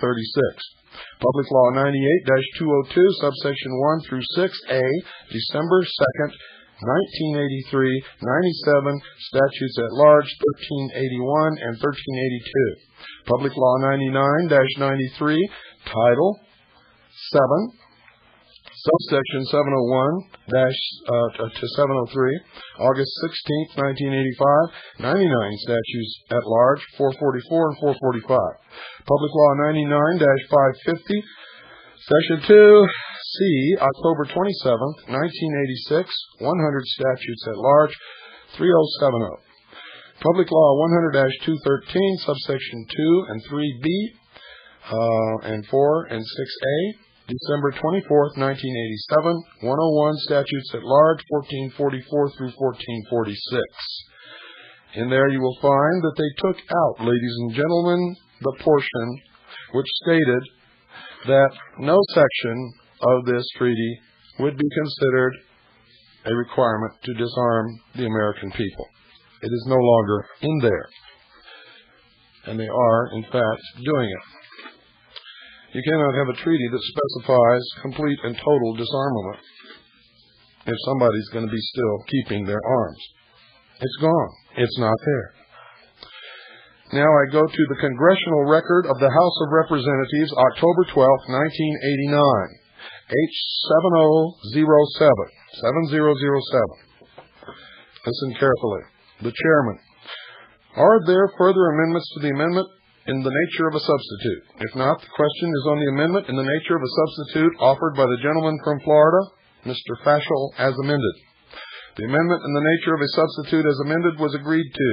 Public Law 98-202, subsection 1 through 6A, December 2nd, 1983, 97 Statutes at Large, 1381 and 1382. Public Law 99-93, Title 7, subsection 701 to 703, August 16, 1985, 99 Statutes at Large, 444 and 445. Public Law 99-550, Section 2C, October 27, 1986, 100 Statutes at Large, 3070. Public Law 100-213, subsection 2 and 3B, and 4 and 6A, December 24th, 1987, 101 Statutes at Large, 1444 through 1446. In there you will find that they took out, ladies and gentlemen, the portion which stated that no section of this treaty would be considered a requirement to disarm the American people. It is no longer in there. And they are, in fact, doing it. You cannot have a treaty that specifies complete and total disarmament if somebody's going to be still keeping their arms. It's gone. It's not there. Now I go to the Congressional Record of the House of Representatives, October 12, 1989, H7007. Listen carefully. The Chairman. Are there further amendments to the amendment? in the nature of a substitute? If not, the question is on the amendment in the nature of a substitute offered by the gentleman from Florida, Mr. Fashel, as amended. The amendment in the nature of a substitute as amended was agreed to.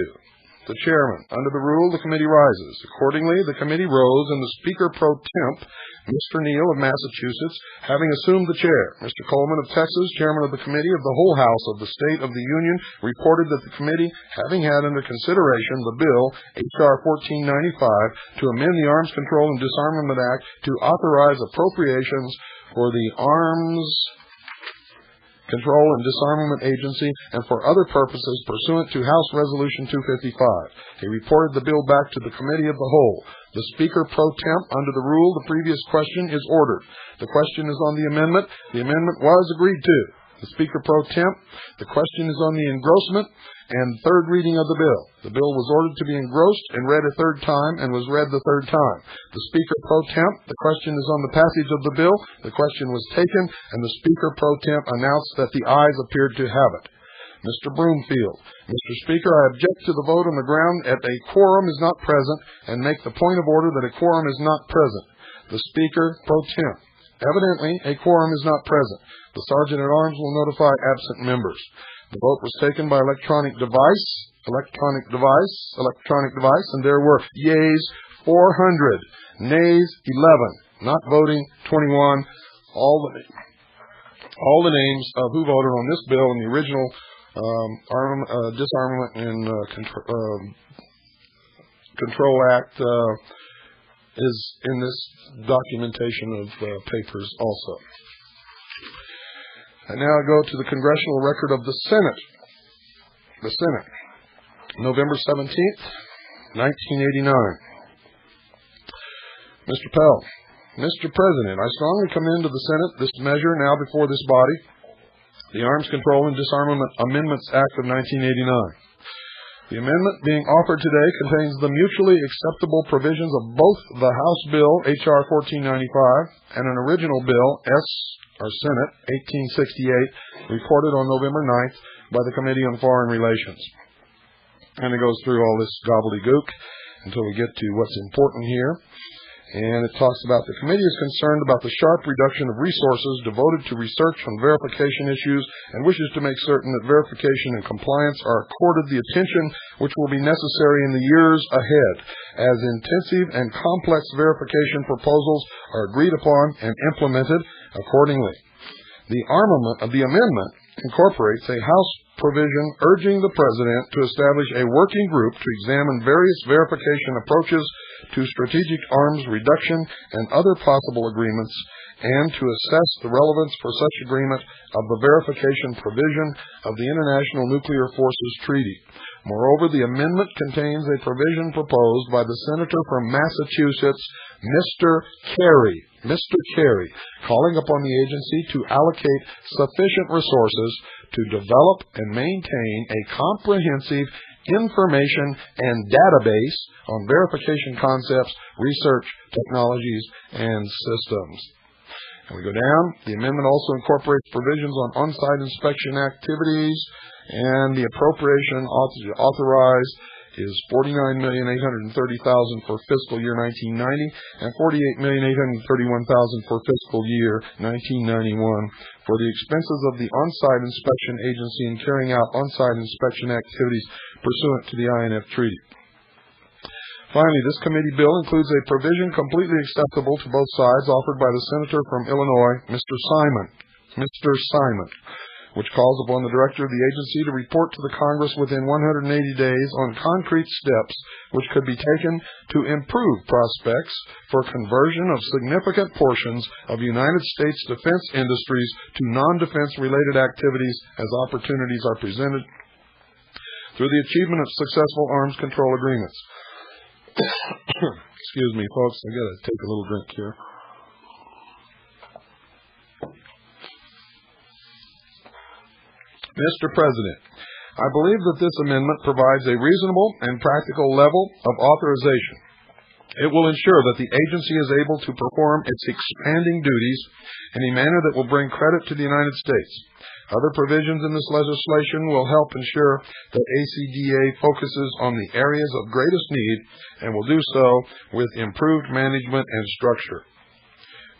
The chairman. Under the rule, the committee rises. Accordingly, the committee rose, and the Speaker pro temp, Mr. Neal of Massachusetts, having assumed the chair. Mr. Coleman of Texas, chairman of the committee of the whole House of the State of the Union, reported that the committee, having had under consideration the bill, H.R. 1495, to amend the Arms Control and Disarmament Act to authorize appropriations for the Arms Control and Disarmament Agency and for other purposes pursuant to House Resolution 255. He reported the bill back to the Committee of the Whole. The Speaker pro temp, under the rule, the previous question is ordered. The question is on the amendment. The amendment was agreed to. The Speaker pro temp, the question is on the engrossment and third reading of the bill. The bill was ordered to be engrossed and read a third time and was read the third time. The Speaker pro temp, the question is on the passage of the bill. The question was taken, and the Speaker pro temp announced that the ayes appeared to have it. Mr. Broomfield. Mr. Speaker, I object to the vote on the ground that a quorum is not present and make the point of order that a quorum is not present. The Speaker pro temp. Evidently, a quorum is not present. The Sergeant at Arms will notify absent members. The vote was taken by electronic device, and there were yeas 400, nays 11, not voting 21. All the names of who voted on this bill in the original Disarmament and Control Act is in this documentation of papers also. And now I go to the congressional record of the Senate. The Senate, November 17th, 1989. Mr. Pell. Mr. President, I strongly commend to the Senate this measure now before this body, the Arms Control and Disarmament Amendments Act of 1989. The amendment being offered today contains the mutually acceptable provisions of both the House Bill, H.R. 1495, and an original bill, Senate 1868, reported on November 9th by the Committee on Foreign Relations. And it goes through all this gobbledygook until we get to what's important here. And it talks about the committee is concerned about the sharp reduction of resources devoted to research on verification issues and wishes to make certain that verification and compliance are accorded the attention which will be necessary in the years ahead, as intensive and complex verification proposals are agreed upon and implemented accordingly. The amendment incorporates a House provision urging the President to establish a working group to examine various verification approaches to strategic arms reduction and other possible agreements, and to assess the relevance for such agreement of the verification provision of the International Nuclear Forces Treaty. Moreover, the amendment contains a provision proposed by the Senator from Massachusetts, Mr. Kerry, calling upon the agency to allocate sufficient resources to develop and maintain a comprehensive information and database on verification concepts, research, technologies, and systems. And we go down. The amendment also incorporates provisions on on-site inspection activities, and the appropriation authorized is $49,830,000 for fiscal year 1990 and $48,831,000 for fiscal year 1991 for the expenses of the on-site inspection agency in carrying out on-site inspection activities pursuant to the INF Treaty. Finally, this committee bill includes a provision completely acceptable to both sides offered by the Senator from Illinois, Mr. Simon, which calls upon the director of the agency to report to the Congress within 180 days on concrete steps which could be taken to improve prospects for conversion of significant portions of United States defense industries to non-defense related activities as opportunities are presented through the achievement of successful arms control agreements. Excuse me, folks, I gotta take a little drink here. Mr. President, I believe that this amendment provides a reasonable and practical level of authorization. It will ensure that the agency is able to perform its expanding duties in a manner that will bring credit to the United States. Other provisions in this legislation will help ensure that ACDA focuses on the areas of greatest need and will do so with improved management and structure.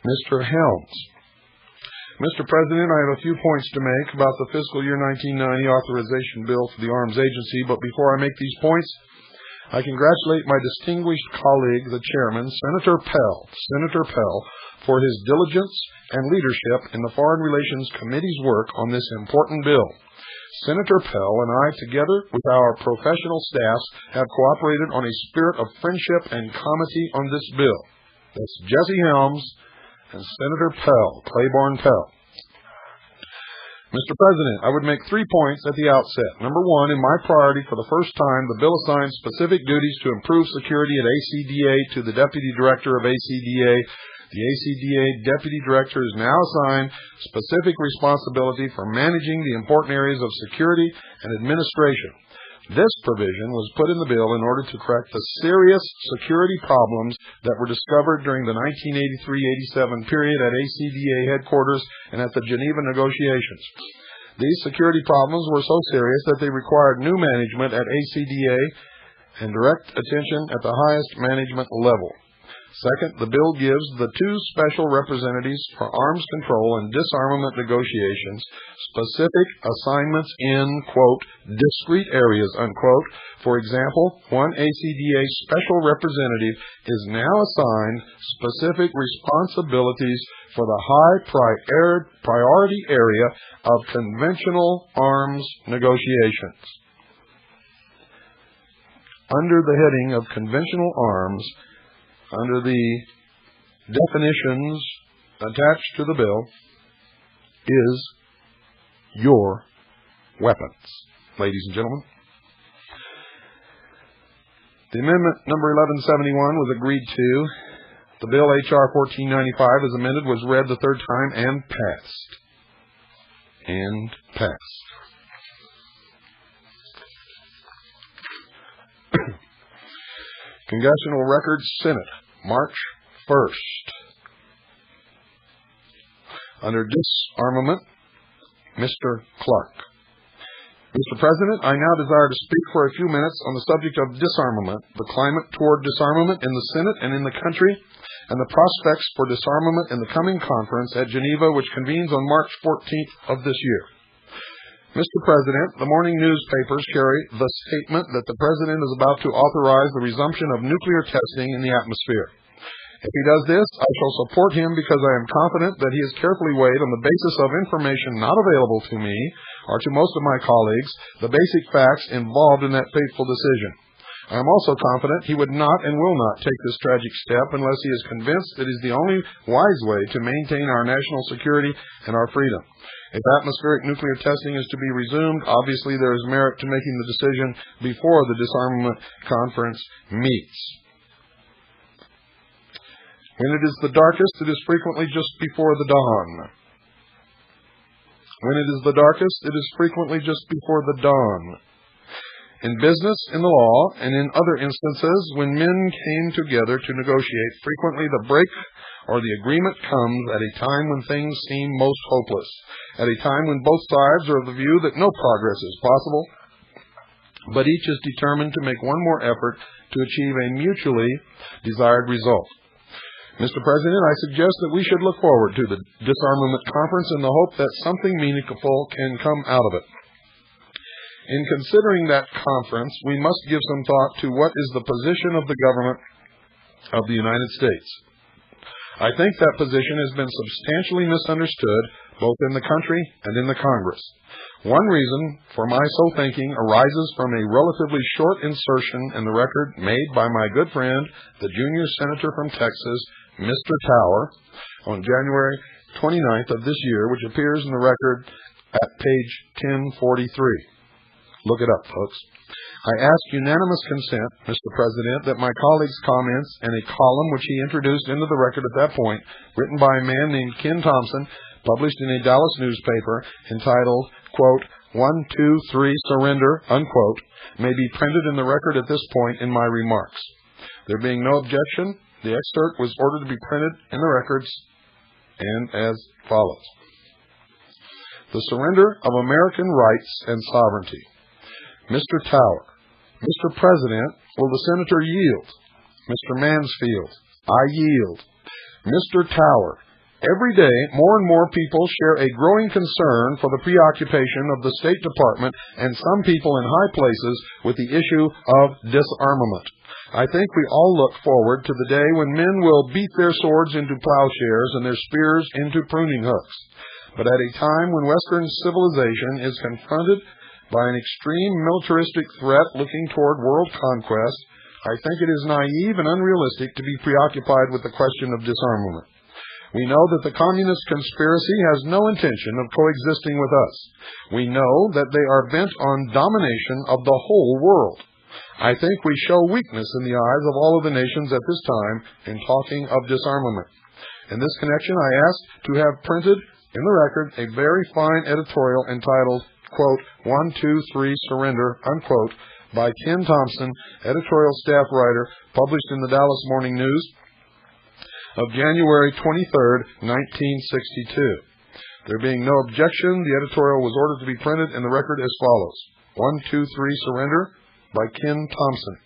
Mr. Helms. Mr. President, I have a few points to make about the fiscal year 1990 authorization bill for the Arms Agency, but before I make these points, I congratulate my distinguished colleague, the chairman, Senator Pell, for his diligence and leadership in the Foreign Relations Committee's work on this important bill. Senator Pell and I, together with our professional staffs, have cooperated on a spirit of friendship and comity on this bill. That's Jesse Helms and Senator Pell, Claiborne Pell. Mr. President, I would make 3 points at the outset. Number one, in my priority, for the first time, the bill assigns specific duties to improve security at ACDA to the Deputy Director of ACDA. The ACDA Deputy Director is now assigned specific responsibility for managing the important areas of security and administration. This provision was put in the bill in order to correct the serious security problems that were discovered during the 1983-87 period at ACDA headquarters and at the Geneva negotiations. These security problems were so serious that they required new management at ACDA and direct attention at the highest management level. Second, the bill gives the 2 special representatives for arms control and disarmament negotiations specific assignments in, quote, discrete areas, unquote. For example, one ACDA special representative is now assigned specific responsibilities for the high priority area of conventional arms negotiations. Under the heading of conventional arms, under the definitions attached to the bill, is your weapons, ladies and gentlemen. The amendment number 1171 was agreed to. The bill H.R. 1495 as amended was read the third time and passed. Congressional Records, Senate, March 1st. Under disarmament, Mr. Clark. Mr. President, I now desire to speak for a few minutes on the subject of disarmament, the climate toward disarmament in the Senate and in the country, and the prospects for disarmament in the coming conference at Geneva, which convenes on March 14th of this year. Mr. President, the morning newspapers carry the statement that the President is about to authorize the resumption of nuclear testing in the atmosphere. If he does this, I shall support him because I am confident that he has carefully weighed on the basis of information not available to me or to most of my colleagues the basic facts involved in that fateful decision. I am also confident he would not and will not take this tragic step unless he is convinced it is the only wise way to maintain our national security and our freedom. If atmospheric nuclear testing is to be resumed, obviously there is merit to making the decision before the disarmament conference meets. When it is the darkest, it is frequently just before the dawn. When it is the darkest, it is frequently just before the dawn. In business, in the law, and in other instances, when men came together to negotiate, frequently the break or the agreement comes at a time when things seem most hopeless, at a time when both sides are of the view that no progress is possible, but each is determined to make one more effort to achieve a mutually desired result. Mr. President, I suggest that we should look forward to the disarmament conference in the hope that something meaningful can come out of it. In considering that conference, we must give some thought to what is the position of the government of the United States. I think that position has been substantially misunderstood both in the country and in the Congress. One reason for my so thinking arises from a relatively short insertion in the record made by my good friend, the junior senator from Texas, Mr. Tower, on January 29th of this year, which appears in the record at page 1043. Look it up, folks. I ask unanimous consent, Mr. President, that my colleague's comments and a column which he introduced into the record at that point, written by a man named Ken Thompson, published in a Dallas newspaper, entitled, quote, 1, 2, 3, surrender, unquote, may be printed in the record at this point in my remarks. There being no objection, the excerpt was ordered to be printed in the records and as follows. the surrender of American rights and sovereignty. Mr. Tower, Mr. President, will the senator yield? Mr. Mansfield, I yield. Mr. Tower, every day more and more people share a growing concern for the preoccupation of the State Department and some people in high places with the issue of disarmament. I think we all look forward to the day when men will beat their swords into plowshares and their spears into pruning hooks. But at a time when Western civilization is confronted by an extreme militaristic threat looking toward world conquest, I think it is naive and unrealistic to be preoccupied with the question of disarmament. We know that the communist conspiracy has no intention of coexisting with us. We know that they are bent on domination of the whole world. I think we show weakness in the eyes of all of the nations at this time in talking of disarmament. In this connection, I ask to have printed in the record a very fine editorial entitled, quote, 1, 2, 3, Surrender, unquote, by Ken Thompson, editorial staff writer, published in the Dallas Morning News of January 23, 1962. There being no objection, the editorial was ordered to be printed in the record as follows. 1, 2, 3, Surrender, by Ken Thompson.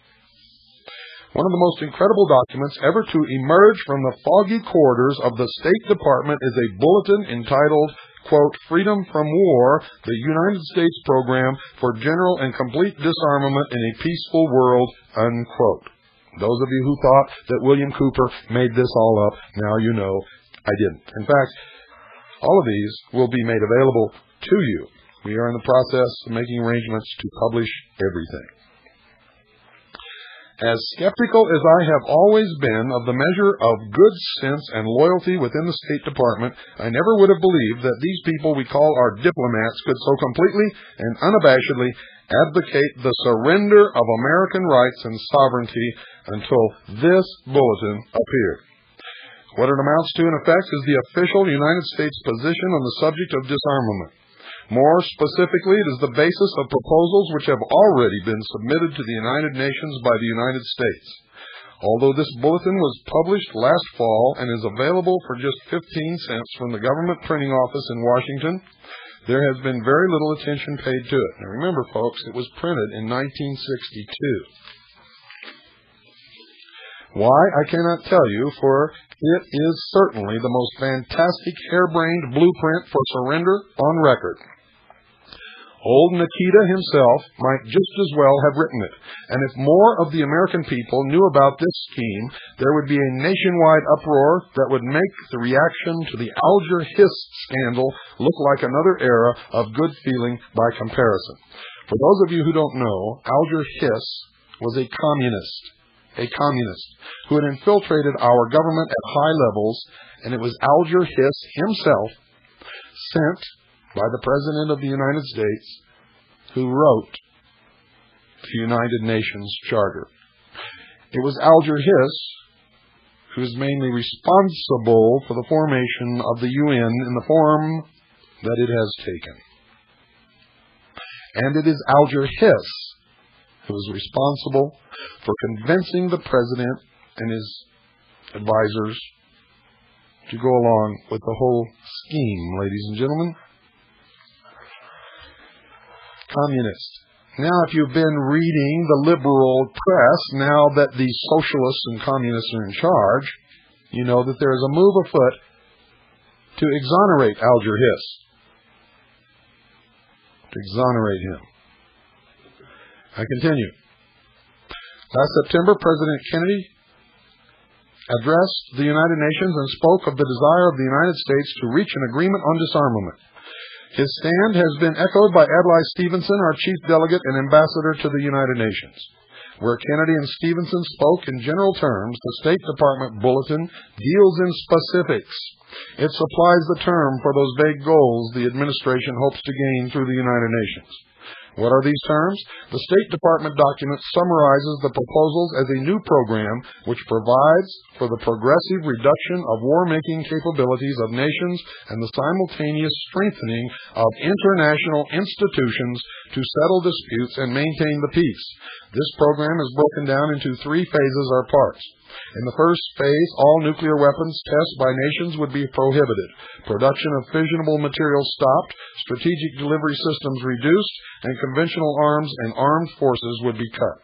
One of the most incredible documents ever to emerge from the foggy corridors of the State Department is a bulletin entitled, quote, Freedom from War, the United States Program for General and Complete Disarmament in a Peaceful World, unquote. Those of you who thought that William Cooper made this all up, now you know I didn't. In fact, all of these will be made available to you. We are in the process of making arrangements to publish everything. As skeptical as I have always been of the measure of good sense and loyalty within the State Department, I never would have believed that these people we call our diplomats could so completely and unabashedly advocate the surrender of American rights and sovereignty until this bulletin appeared. What it amounts to, in effect, is the official United States position on the subject of disarmament. More specifically, it is the basis of proposals which have already been submitted to the United Nations by the United States. Although this bulletin was published last fall and is available for just 15 cents from the government printing office in Washington, there has been very little attention paid to it. Now remember, folks, it was printed in 1962. Why, I cannot tell you, for it is certainly the most fantastic harebrained blueprint for surrender on record. Old Nikita himself might just as well have written it, and if more of the American people knew about this scheme, there would be a nationwide uproar that would make the reaction to the Alger Hiss scandal look like another era of good feeling by comparison. For those of you who don't know, Alger Hiss was a communist who had infiltrated our government at high levels, and it was Alger Hiss himself, sent by the President of the United States, who wrote the United Nations Charter. It was Alger Hiss who is mainly responsible for the formation of the UN in the form that it has taken. And it is Alger Hiss who is responsible for convincing the President and his advisors to go along with the whole scheme, ladies and gentlemen. Communist. Now, if you've been reading the liberal press, now that the socialists and communists are in charge, you know that there is a move afoot to exonerate Alger Hiss. To exonerate him. I continue. Last September, President Kennedy addressed the United Nations and spoke of the desire of the United States to reach an agreement on disarmament. His stand has been echoed by Adlai Stevenson, our chief delegate and ambassador to the United Nations. Where Kennedy and Stevenson spoke in general terms, the State Department bulletin deals in specifics. It supplies the term for those vague goals the administration hopes to gain through the United Nations. What are these terms? The State Department document summarizes the proposals as a new program which provides for the progressive reduction of war-making capabilities of nations and the simultaneous strengthening of international institutions to settle disputes and maintain the peace. This program is broken down into 3 phases or parts. In the first phase, all nuclear weapons tests by nations would be prohibited, production of fissionable materials stopped, strategic delivery systems reduced, and conventional arms and armed forces would be cut.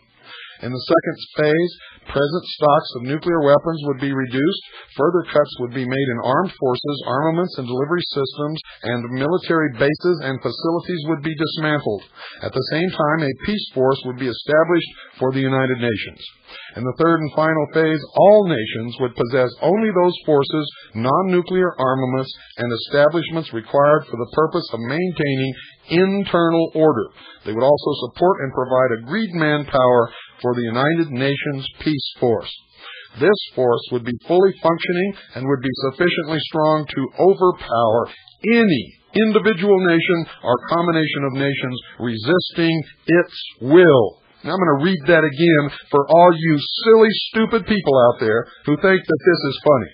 In the second phase, present stocks of nuclear weapons would be reduced, further cuts would be made in armed forces, armaments and delivery systems, and military bases and facilities would be dismantled. At the same time, a peace force would be established for the United Nations. In the third and final phase, all nations would possess only those forces, non-nuclear armaments, and establishments required for the purpose of maintaining internal order. They would also support and provide agreed manpower for the United Nations Peace Force. This force would be fully functioning and would be sufficiently strong to overpower any individual nation or combination of nations resisting its will. Now I'm going to read that again for all you silly, stupid people out there who think that this is funny.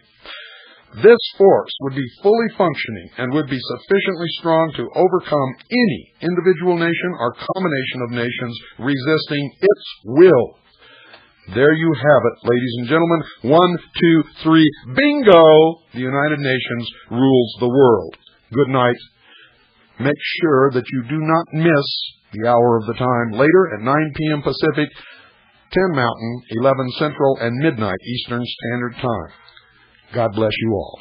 This force would be fully functioning and would be sufficiently strong to overcome any individual nation or combination of nations resisting its will. There you have it, ladies and gentlemen. 1, 2, 3, bingo! The United Nations rules the world. Good night. Make sure that you do not miss the hour of the time later at 9 p.m. Pacific, 10 Mountain, 11 Central, and midnight Eastern Standard Time. God bless you all.